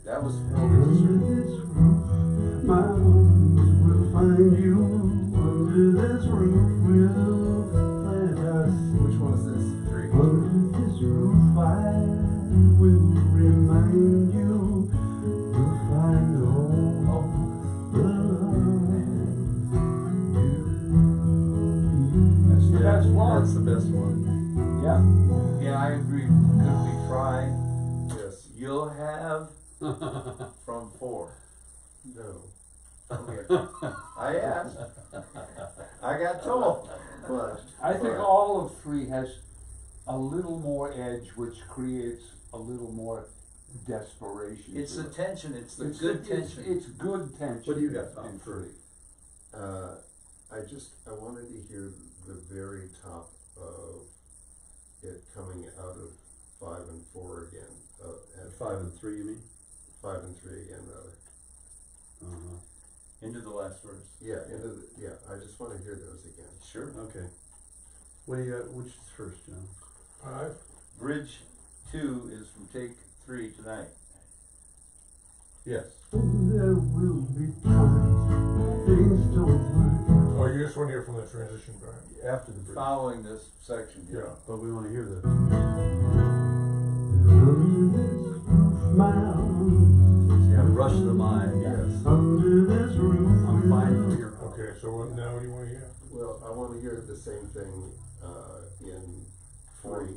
That was 4 Under weeks. this roof, my arms will find you. Under this roof, we'll plant our seed. Which one is this? 3. Under this roof, I will remind you. You'll find all the love you need. That's one. That's the best one. Yeah. Yeah, I agree. Could we try Yes. you'll have from 4? No. Okay. I asked. I got told. But. I think but- all of 3 has a little more edge, which creates a little more desperation. It's to the it. tension, it's the It's good the- it's- tension. It's good tension. What do you got, Tom? in 3. I wanted to hear the very top of it coming out of 5 and 4 again, and 5 and 3, you mean? 5 and 3 again, rather. Uh-huh. Into the last verse. Yeah, I just wanna hear those again. Sure. Okay. What do you got, which is first, John? 5. Bridge 2 is from take 3 tonight. Yes. There will be times things don't work. Oh, you just want to hear from the transition part? After the bridge. Following this section here. Yeah. But we wanna hear the, Under this roof, my arms. yeah, rush the mind. Yes. Under this roof. I'm fine for your. Okay, so now what do you want to hear? Well, I wanna hear the same thing, in three,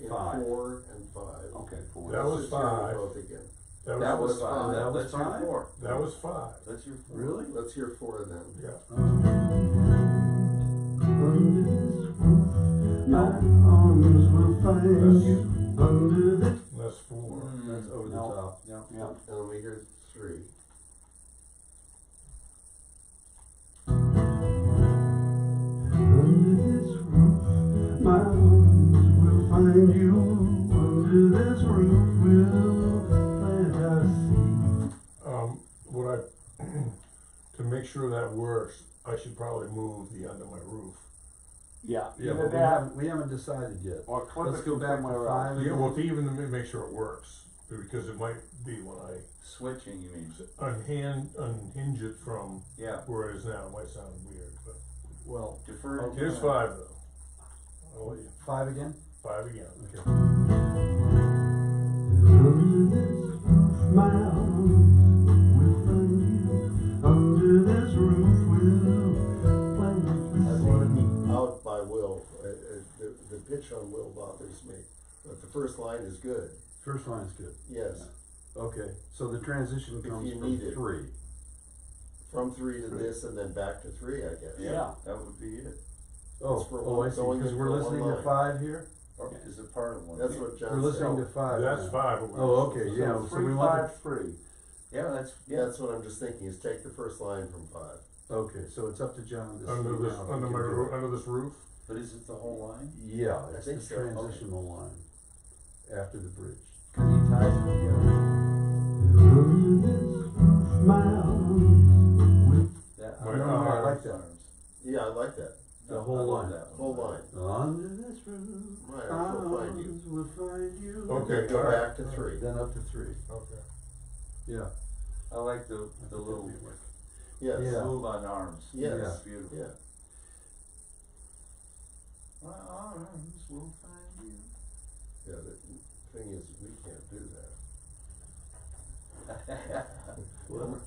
In in five. 4 and 5. Okay, four. That was Let's just hear them 5. both again. That was 5. That was Let's hear 5? 4. That was 5. Let's hear 4. Really? Let's hear 4 of them. Yeah. Under this roof, my arms will find you. Under this. That's 4. That's over the No. top. Yeah. And let me hear 3. Under this roof, my arms will find you. Under this roof, we'll plant our seed. What I, to make sure that works, I should probably move the under my roof. Yeah. Yeah, Either but that we haven't decided yet. or clip Let's it go from back to somewhere 5. else. Yeah, well, to even to make sure it works, because it might be when I Switching, you mean? unhinge it from Yeah. where it is now. It might sound weird, but Well, Defer. it is 5 though. I'll let you. 5 again? 5 again. Okay. Under this roof, my arms will find you. Under this roof, we'll plant I the wanna seed. be out by Will. The pitch on Will bothers me, but the first line is good. First line is good. Yes, Okay, so the transition If comes you from need it. 3. from 3 to this and then back to 3, I guess. Yeah. That would be it. Oh, It's for oh, one- I see, going because in we're for one listening to line. 5 here? Or is it part of one? That's what John said. We're listening to 5 That's now. 5. But we're Oh, supposed okay, to- yeah, so we 3, want 5, 3. Yeah, that's, That's what I'm just thinking, is take the first line from 5. Okay, so it's up to John to see Under this, now if under he my can do roof, it. under this roof. but is it the whole line? Yeah, I it's think the so, okay. transitional line after the bridge. Cause he ties it together. Under this roof, my arms will. That, Right, No, I like that. arms. Yeah, I like that. The I whole love line. that one. Whole line. Under this roof, Right, I'll find you. arms will find you. Okay, Then go all right. back to 3. Then up to 3. Okay. Yeah. I like the little Yes. Yeah. move on arms. Yes. That's beautiful. Yeah. My arms will find you. Yeah, the thing is, we can't do that.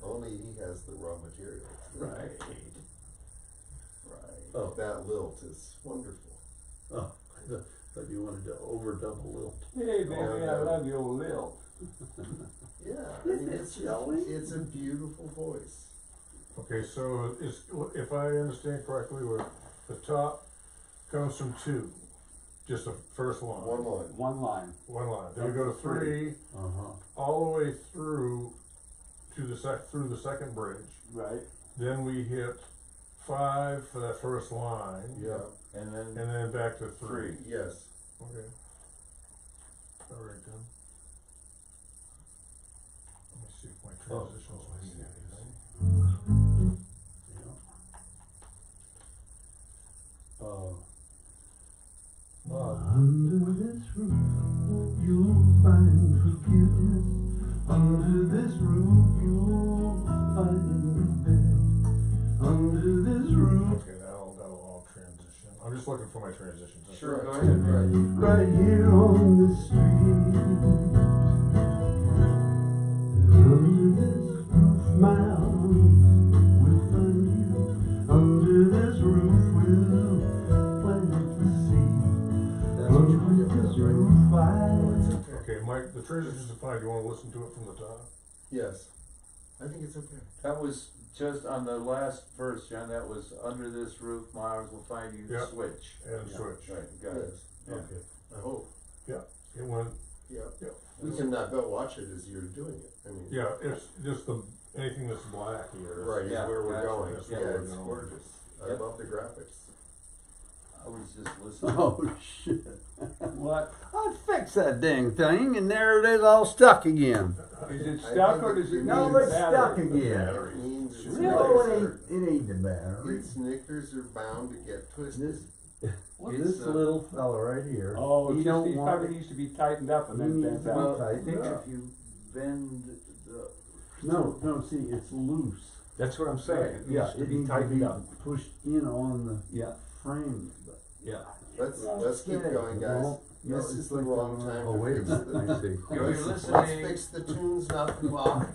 Only he has the raw materials. Right. Right. Oh, That lilt is wonderful. oh, I thought you wanted to overdub a little. Hey, baby, I love your lilt. Yeah, I mean, it's Shelley? it's a beautiful voice. Okay, so it's, if I understand correctly, where the top comes from 2, just the first line. One line. One line. One line. Then we go to 3, Uh-huh. all the way through to through the second bridge. Right. Then we hit 5 for that first line. Yeah. And then And then back to 3. Yes. Okay. All right then. Let me see if my transitions Oh, I see. mean anything. Under this roof, you'll find forgiveness. Under this roof, you'll find bed. Under this roof, Okay, that'll all transition. I'm just looking for my transitions. That's Sure, right. go ahead. Right. right here on the street. Under this roof, my arms will find you. Under this roof, we'll plant the seed. That's what you want to Under get this rid of, right? roof, Okay, Mike, the transitions are fine. Do you want to listen to it from the top? Yes. I think it's okay. that was just on the last verse, John, that was under this roof, my arms will find you, Yeah. switch. And Yeah. switch. Right, got it. Yes. Yeah. Okay. I hope. It went, Yeah. Yeah. We can go watch it as you're doing it. I mean. yeah, it's just anything that's black here. Right, is Yeah, where we're gotcha. going. That's Yeah, where we're it's going. gorgeous. I Yep. love the graphics. I was just listening. Oh, shit. What? I fixed that dang thing, and there it is all stuck again. Is it I stuck think or does it need No, a it's stuck battery? again. Battery. It means it's No, knickers it ain't the battery. its knickers are bound to get twisted. This, This little fella right here. Oh, he he don't want probably it. needs to be tightened up and He then needs bent to out. Well, I tighten think up. if you bend the. No, see, it's loose. That's what I'm saying, it Yeah, needs to it be needs tightened up. pushed in on the Yeah, frame. But yeah. Let's keep going, guys. No, This it's is the like wrong the- time oh, to wait a fix minute, the- I see. You're Let's listening. fix the tunes, not the clock.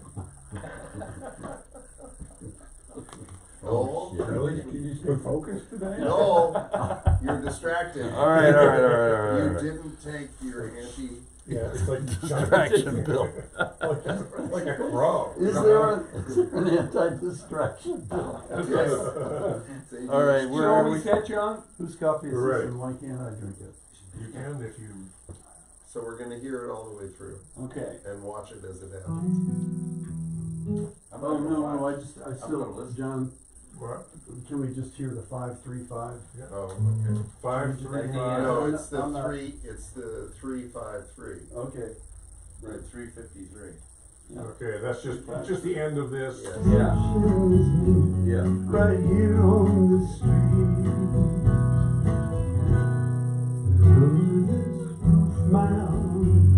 Oh, Noel, shit. Really? Can you stay focused today? Noel, you're distracted. All right. You didn't take your anti. Yeah, it's like Distraction bill. like a crow. Is there an anti-distraction bill? Yes. All right, You where are always we? catch on? Whose copy is Right. this and why can't I drink it? You can if you. So we're gonna hear it all the way through Okay. and watch it as it happens. I'm Oh, gonna no, watch. I gonna still, listen. John, What? can we just hear the 5-3-5? Oh, okay. 5, 3, At the 5. end. No, it's the I'm not- it's the 3-5-3. Okay. We're at 3:53. Okay, that's just the end of this. Yes. Yeah. Yeah. Right here on the street. Under this roof, my arms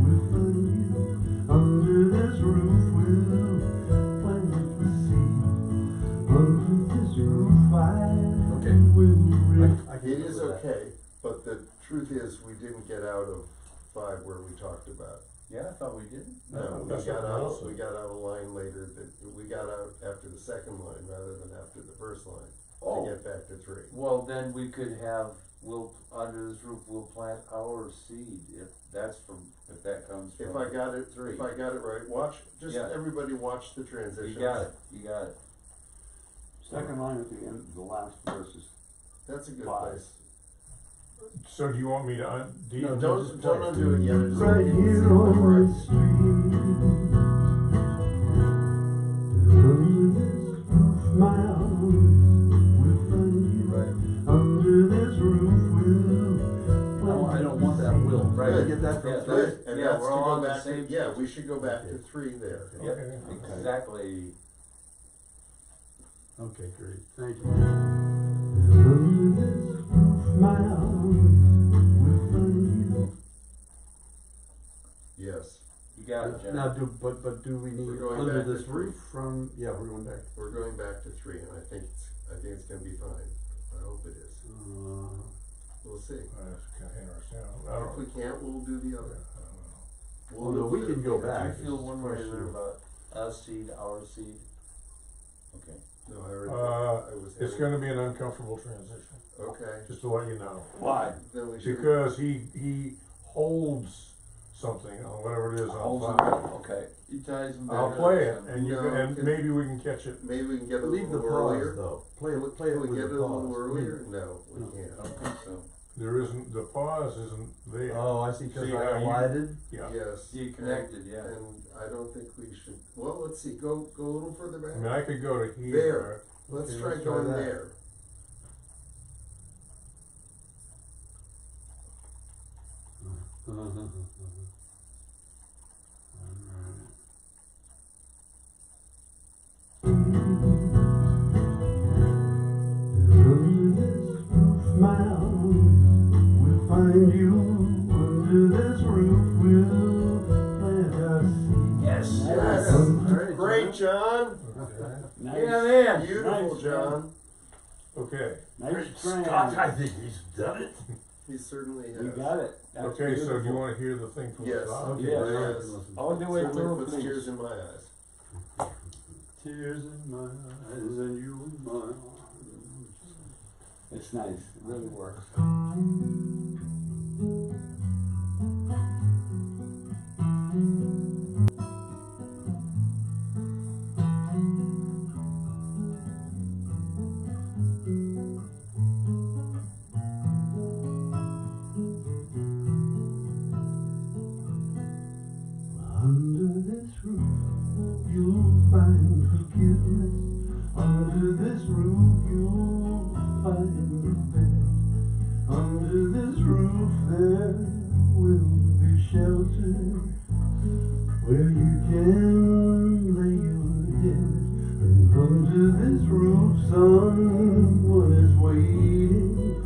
will find you. Under this roof, we'll plant the seed. Under this roof, I Okay. will raise. I can It live is with that. okay, but the truth is, we didn't get out of 5 where we talked about. Yeah, I thought we didn't. No, That's what Noel said. we got out a line later that we got out after the second line rather than after the first line Oh. to get back to 3. Well, then we could have, under this roof, we'll plant our seed, if that comes from. If I got it right, watch, Yeah. everybody watch the transition. You got it. Second line at the end, the last verse is That's a good 5. place. So do you want me to No, don't undo it yet. It's Right it's here right. on the street. Under this roof, my arms will find you. Right. Under this roof, we'll. No, I don't want that will. Right, Good. get that from Yeah, three? Good, and Yeah, that's we're to all go on the back to, same yeah, page. we should go back to 3 there. Yep, Okay. exactly. Okay, great, thank you. Under this roof, my arms will find you. Yes, You got it, John. Now, do we need We're going under back to this three. roof from, yeah, we're going back. we're going back to 3, and I think it's gonna be fine. I hope it is. We'll see. That's kind of interesting. I If don't. we can't, we'll do the other. Oh, no, we can go Do back. you feel one way or Question. the other about us seed, our seed? Okay. No, I already, I was. It's gonna be an uncomfortable transition, Okay, just to let you know. Why? then we should. Because he holds something on whatever it is Holds on them 5. up, okay. He ties them I'll back play up, it, so- and No, and can- maybe we can catch it. Maybe we can get a Leave the little pause earlier. though, play Can it we with get the it a little pause. earlier? No, we No. I can't. don't think so. There isn't, the pause isn't there. Oh, I see, cause See I how you- elided? Yeah. Yes. You connected, yeah. And I don't think we should, well, let's see, go a little further I back. mean, I could go to here. There. Let's Okay, try let's try going that. there. Alright. Under this roof, my arms will find you. Under this roof, we'll plant our seed. Yes. Yes, Alright, great, John. Okay. Nice. Yeah, man. Beautiful, Nice, John. Okay, Nice strand. I think he's done it. He certainly has. You got it. That's okay, so do you beautiful. wanna hear the thing from the Yes. top? Okay, Yeah. now I Yes. can listen. All the way Certainly through, puts please. tears in my eyes. Tears in my eyes and you in my arms. It's nice, it really works. Under this roof, you'll find forgiveness. Under this roof, you'll find your bed. Under this roof, there will be shelter where you can lay your head. And under this roof, someone is waiting.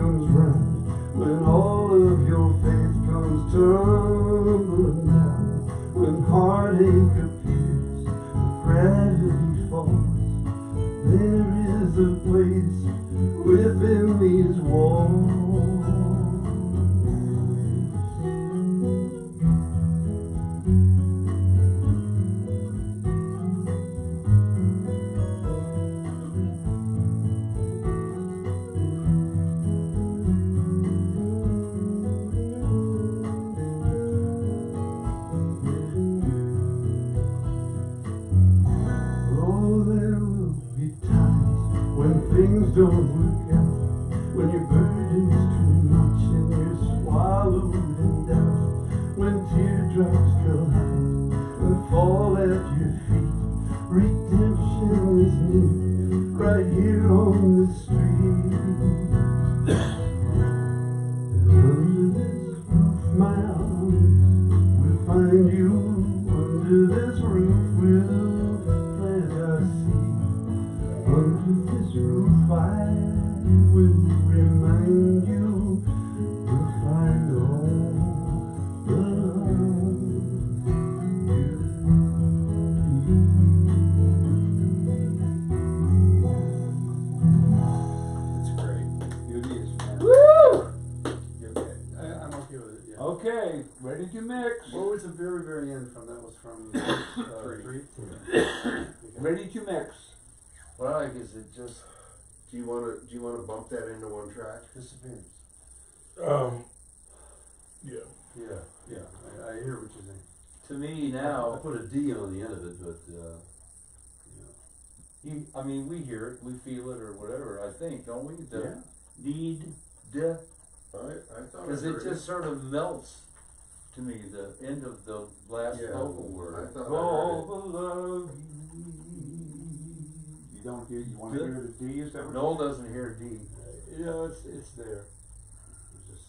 comes round, when all of your faith comes tumbling down, when heartache appears, when gravity falls, there is a place within these walls. Oh, there will be times when things don't work out, when your burden's too much and you're swallowed in doubt, when teardrops collide and fall at your feet. Redemption is near, right here on the street. And under this roof, my arms will find you. Under this roof, we'll plant our seed. Under this roof, I will remind you. We'll find all the love you It's great. Beauty is fantastic. Woo! Okay, I'm okay with it, yeah. Okay, ready to mix. What was the very, very end from? That was from three? Ready to mix. What I like is it just Do you wanna bump that into one track? Disappears. Yeah. Yeah, I hear what you're saying. to me I now. put a D on the end of it, but, I mean, we hear it, we feel it, or whatever. I think, don't we? The Yeah. need, I thought because I it heard just sort of melts to me. The end of the last Yeah, vocal I word. thought I All heard the love you don't hear, you wanna Good. hear the D, is that what? Noel doesn't hear D. it's there. It's just,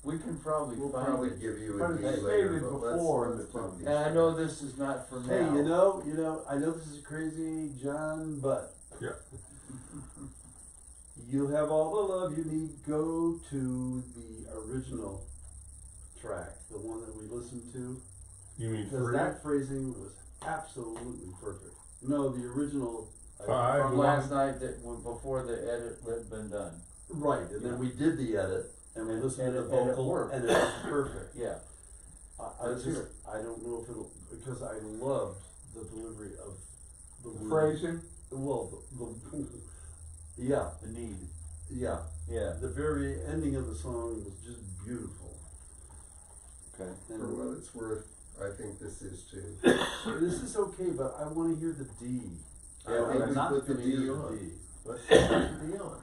We can probably We'll find probably it. give you But a D it's later, maybe but before in let's the bump time. these And I know tracks. this is not for hey, now. I know this is crazy, John, but. Yeah. You have all the love you need, go to the original track, the one that we listened to. You mean Because three? that phrasing was absolutely perfect. No, the original. Five. From the last one- night that before the edit had been done. Right, and then we did the edit, and we listened to the and it vocal, worked. and it was perfect. Yeah. I Let's just, hear it. I don't know if it'll, because I loved the delivery of the word. Phrasing? Well, yeah, The need. yeah. Yeah. The very ending of the song was just beautiful. Okay. And For what it's worth, I think this is too. this is okay, but I wanna hear the D. I think I'm we not put the gonna D hear the on. D. Let's put the D on.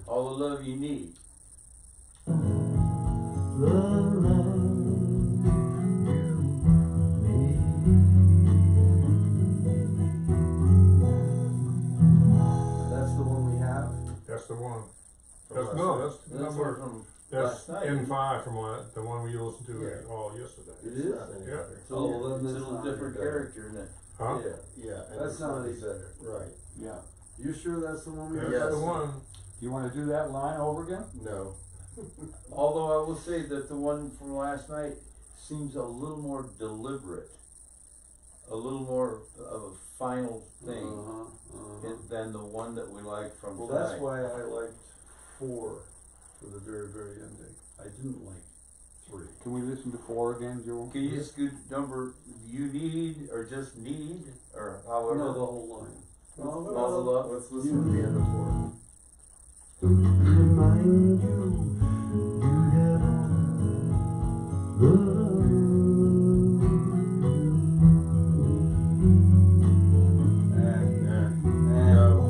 All the love you need. The love That's the one we have. That's the one. From That's, last no, night. that's That's number, one from that's last night. N5 from the one we listened to Yeah. all yesterday. It It's is? not any Yeah. better. So Yeah, then it's a that's little not any different better. character, isn't it? Huh? Yeah, Yeah. and that's it's not any better. Right. Yeah. You sure that's the one we have? That's the Yes. one. You wanna do that line over again? No. Although I will say that the one from last night seems a little more deliberate, a little more of a final thing than the one that we like from Well, tonight. that's why I liked 4 for the very, very ending. I didn't like 3. Can we listen to 4 again, Joel? Can you just good number you need or just need or however? No, the whole line. all the love. Let's listen to the end of 4. remind you, you have all the love No.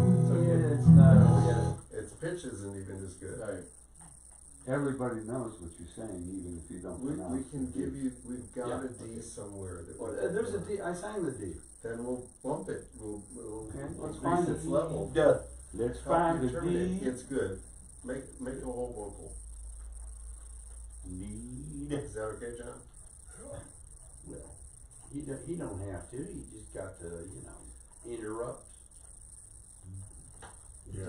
It's not. Its pitch isn't even as good. Sorry. Everybody knows what you're saying, even if you don't We pronounce can it. give you, we've got Yeah. a D somewhere that. Well, we- there's a D, I sang the D. Then we'll bump it, we'll Okay, let's increase find its it. level. Duh. Let's Help find you the terminate. D. It's good. Make a whole vocal. Need. Is that okay, John? Well, he don't have to, he just got to, interrupt. Yeah,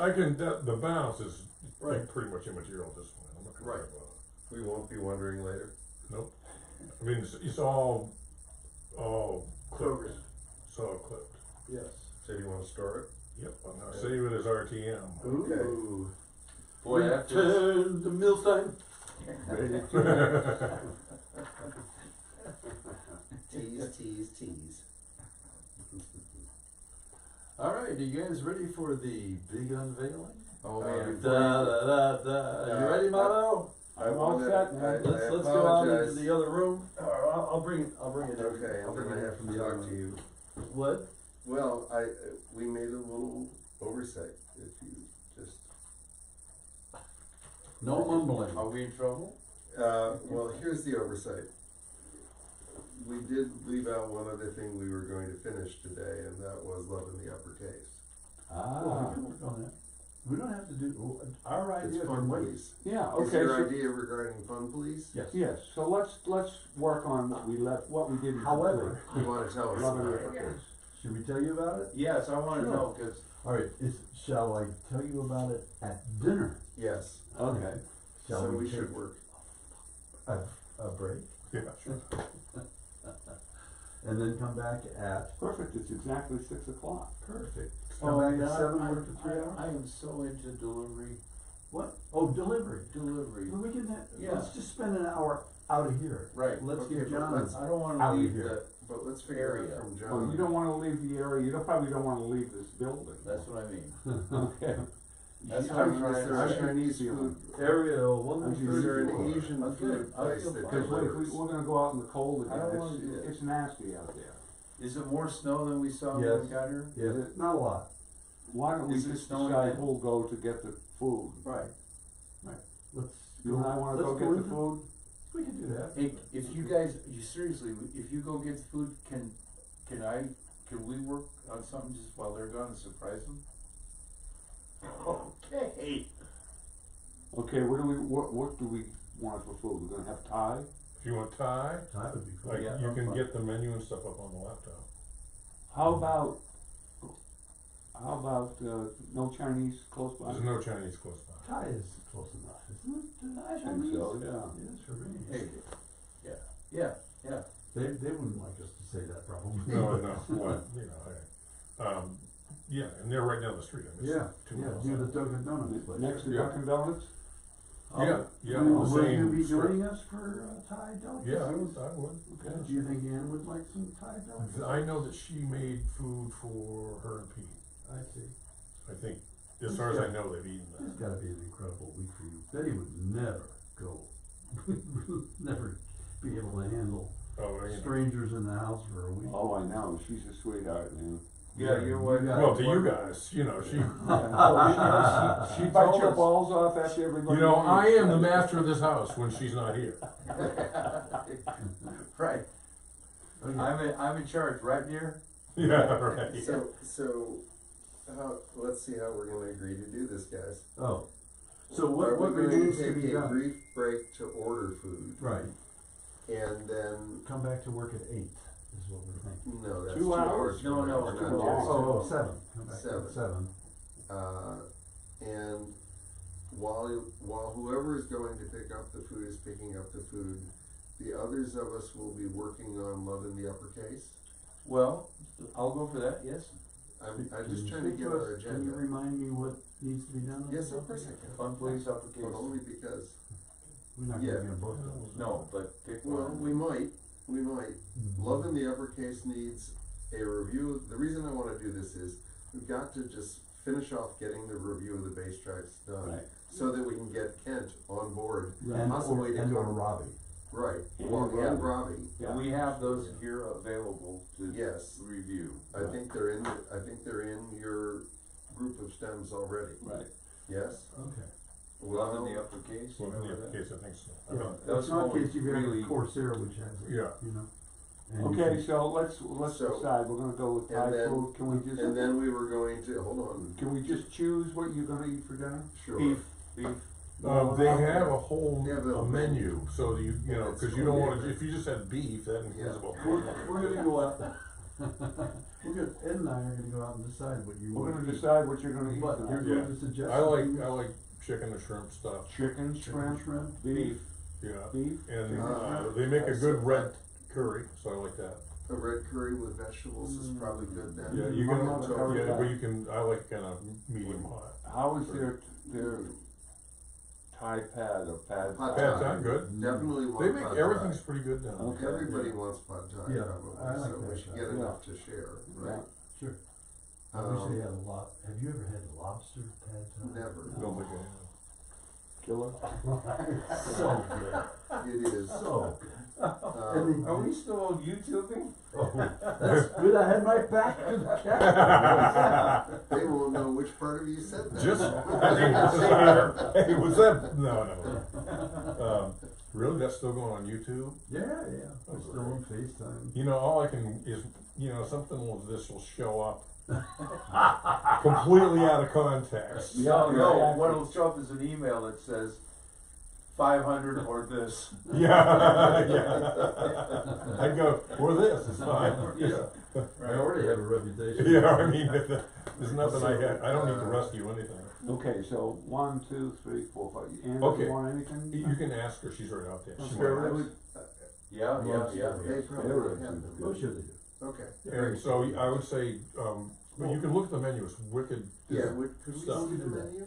I can, the bounce is Right. Pretty much immaterial at this point, I'm not gonna Right. worry about it. We won't be wondering later. Nope. I mean, it's all clipped. Program. It's all clipped. Yes. So do you wanna start it? Yep, I'm gonna save it as RTM. Okay. Boy, that feels, Return to meal time. Ready to Tease. All right, are you guys ready for the big unveiling? Oh, Da, da, da, da. You ready, Mato? I all wanna, set, man. Let's go out into apologize. the other room. I'll bring it in. Okay, I'll and then bring I it have from to the other talk to room. you. What? Well, we made a little oversight, if you just, No mumbling. are we in trouble? well, here's the oversight. We did leave out one other thing we were going to finish today, and that was love in the uppercase. Well, we can work on that. We don't have to do, our It's idea fun can wait. police. Yeah, Is okay, your so, idea regarding fun police? Yes. yes, so let's work on what we did. However, You wanna tell us Love and about it? uppercase. should we tell you about it? Yes, I wanna Sure. know, cause All right, shall I tell you about it at dinner? Yes, Okay. Shall so we take should work. a break Yeah, sure. and then come back at, Perfect, it's exactly 6 o'clock. perfect. Come back at 7, work for 3 hours? I am so into delivery. What? Oh, delivery. Delivery. Well, we can, Yeah. let's just spend an hour out of here. Right. Let's Okay, get but John. let's- I don't Out wanna of leave here. But let's figure Area. out from Oh, John. you don't wanna leave the area, you probably don't wanna leave this building. that's what I mean. Okay. That's Is what I'm there trying a to Chinese see. food? Area 1 Is there an 34. Asian I'm food good. I place feel that fine. Cause what if delivers? we're gonna go out in the cold I don't again, wanna do that. it's nasty out there. Is it more snow than we saw when Yes. we got here? Yeah, not a lot. Why don't we Is it just snowing decide yet? who'll go to get the food? Right. Let's. You and I wanna go let's get the into- food? We can do that. Hey, if you guys, you seriously, if you go get the food, can we work on something just while they're gone and surprise them? Okay. Okay, what do we want for food? We're gonna have Thai? If you want Thai, That would be cool. like, Yeah, you I'm can fine. get the menu and stuff up on the laptop. How about no Chinese close by? There's no Chinese close by. Thai is close enough, isn't it? I think so, yeah. Yes, for me. Hey, yeah. They wouldn't like us to say that probably. No, but, you know, yeah, and they're right down the street, I mean, Yeah, it's 2 yeah, miles. near the Dunkin' Donuts place. Next to Yeah. Dunkin' Donuts? Yeah, Will the you same be strip. joining us for Thai delicacies? Yeah, I would. Okay. Do you think Ann would like some Thai delicacies? I know that she made food for her and Pete. I see. I think, as far as I know, they've eaten It's that. gotta be an incredible week for you. Betty would never go, never be able to handle Oh, you know. strangers in the house for a week. Oh, I know, she's a sweetheart, man. Yeah, your wife. Well, to you guys, you know, she, She bites told your us. balls off after everybody. you know, leaves. I am the master of this house when she's not here. Right. Okay. I'm in charge, right here? Yeah, right. So, let's see how we're gonna agree to do this, guys. Oh, so Are what we going remains to to take be a done? brief break to order food? Right, And then, come back to work at 8 is what we're thinking. no, that's 2 2 hours? hours. No, from no, now. We're too not long. doing Oh, 7, come back at 7. And while whoever is going to pick up the food is picking up the food, the others of us will be working on love in the uppercase. Well, I'll go for that, yes. I'm Can just you trying to speak get us? our Can you agenda. remind me what needs to be done? Yes, of course I can. Fun police But application. only because, We're not Yeah. gonna get both of those. No, but pick well, one. we might. Mhm. Love in the uppercase needs a review. The reason I wanna do this is, we've got to just finish off getting the review of the base tracks done. Right. So that we can get Kent on board, And possibly to or come. Robbie. Right, And well, Robbie. and Robbie, Yeah. We have those here available to yes. review. I think they're in your group of stems already, Right. yes? Okay. Love in the uppercase. Well, in remember the that? case, I think so. I Yeah, mean, that was it's not in always case you've got really- a Coursera which has it, Yeah. you know? And you Okay, can- so let's So- decide, we're gonna go with Thai And then- food, can we just, And then we were going to, hold on, can we just choose what you're gonna eat for dinner? sure. Beef. They have a whole, They have a a menu, so you know, It's cause you don't wanna, totally if you just have beef, that includes Yeah. about. We're gonna go out, Ed and I are gonna go out and decide what you We're want. gonna decide what you're gonna eat But tonight. here's Yeah. what the suggestion. I like chicken or shrimp stuff. Chicken, shrimp, beef, Yeah. beef. And Uh, they make a I've good said red curry, so I like that. A red curry with vegetables is probably good then. Yeah, you Mama can, curry. yeah, but you can, I like kind of medium hot. How is their Thai pad or pad? Pad Pad Thai. Thai, good. Definitely want They make, pad everything's thai. pretty good down there. Okay. Everybody wants pad thai Yeah, probably, I like so we pad should thai. get Yeah. enough to share, right? Sure. I wish Um, they had have you ever had lobster pad thai? Never. Don't think I Killer? So good. It is. So good. Are we still on YouTubing? Oh, that's good. I had my back to the camera. They won't know which part of you said have. that. Just, hey, was that, no. Really, that's still going on YouTube? Yeah, yeah. We're still on FaceTime. You know, all I can is, you know, something like this will show up completely out of context. No, what'll show up is an email that says 500 or this. Yeah, yeah. I'd go, or this, it's fine. Yeah. I already have a reputation. Yeah, I mean, there's nothing I don't need to rescue anything. Okay, so 1, 2, 3, 4, 5. Ann, Okay. do you want anything? You can ask her, she's right out there. She Okay. might- I would, Yeah. they probably There would it have is. them. Oh, sure they do. Okay. And so I would say, but you can look at the menu, it's wicked. Yeah, could we Stuff. see the Do that. menu?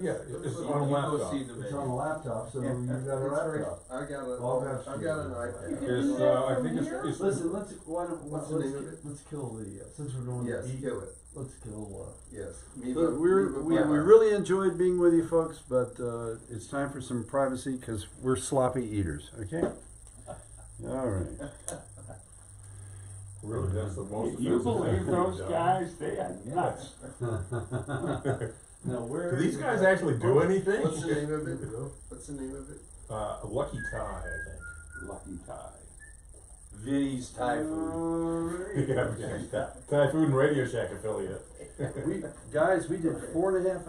Yeah, it's on a You go laptop. see the It's on a menu. laptop, so you got a It's right, laptop. I got All that's I got an iPad. It's, I think it's. Listen, What's the name of it? let's kill the, since we're going Yes, to eat, kill it, let's kill, yes. So we really enjoyed being with you folks, but it's time for some privacy because we're sloppy eaters, okay? All right. Really, that's the most offensive. You believe thing those we've done. guys? They are nuts. now where? Do these guys actually do anything? What's the name of it? What's the name of it? Lucky Tie, I think. Lucky Thai. Vinny's Thai food. Yeah, Thai Food and Radio Shack affiliate. We did 4.5 hours.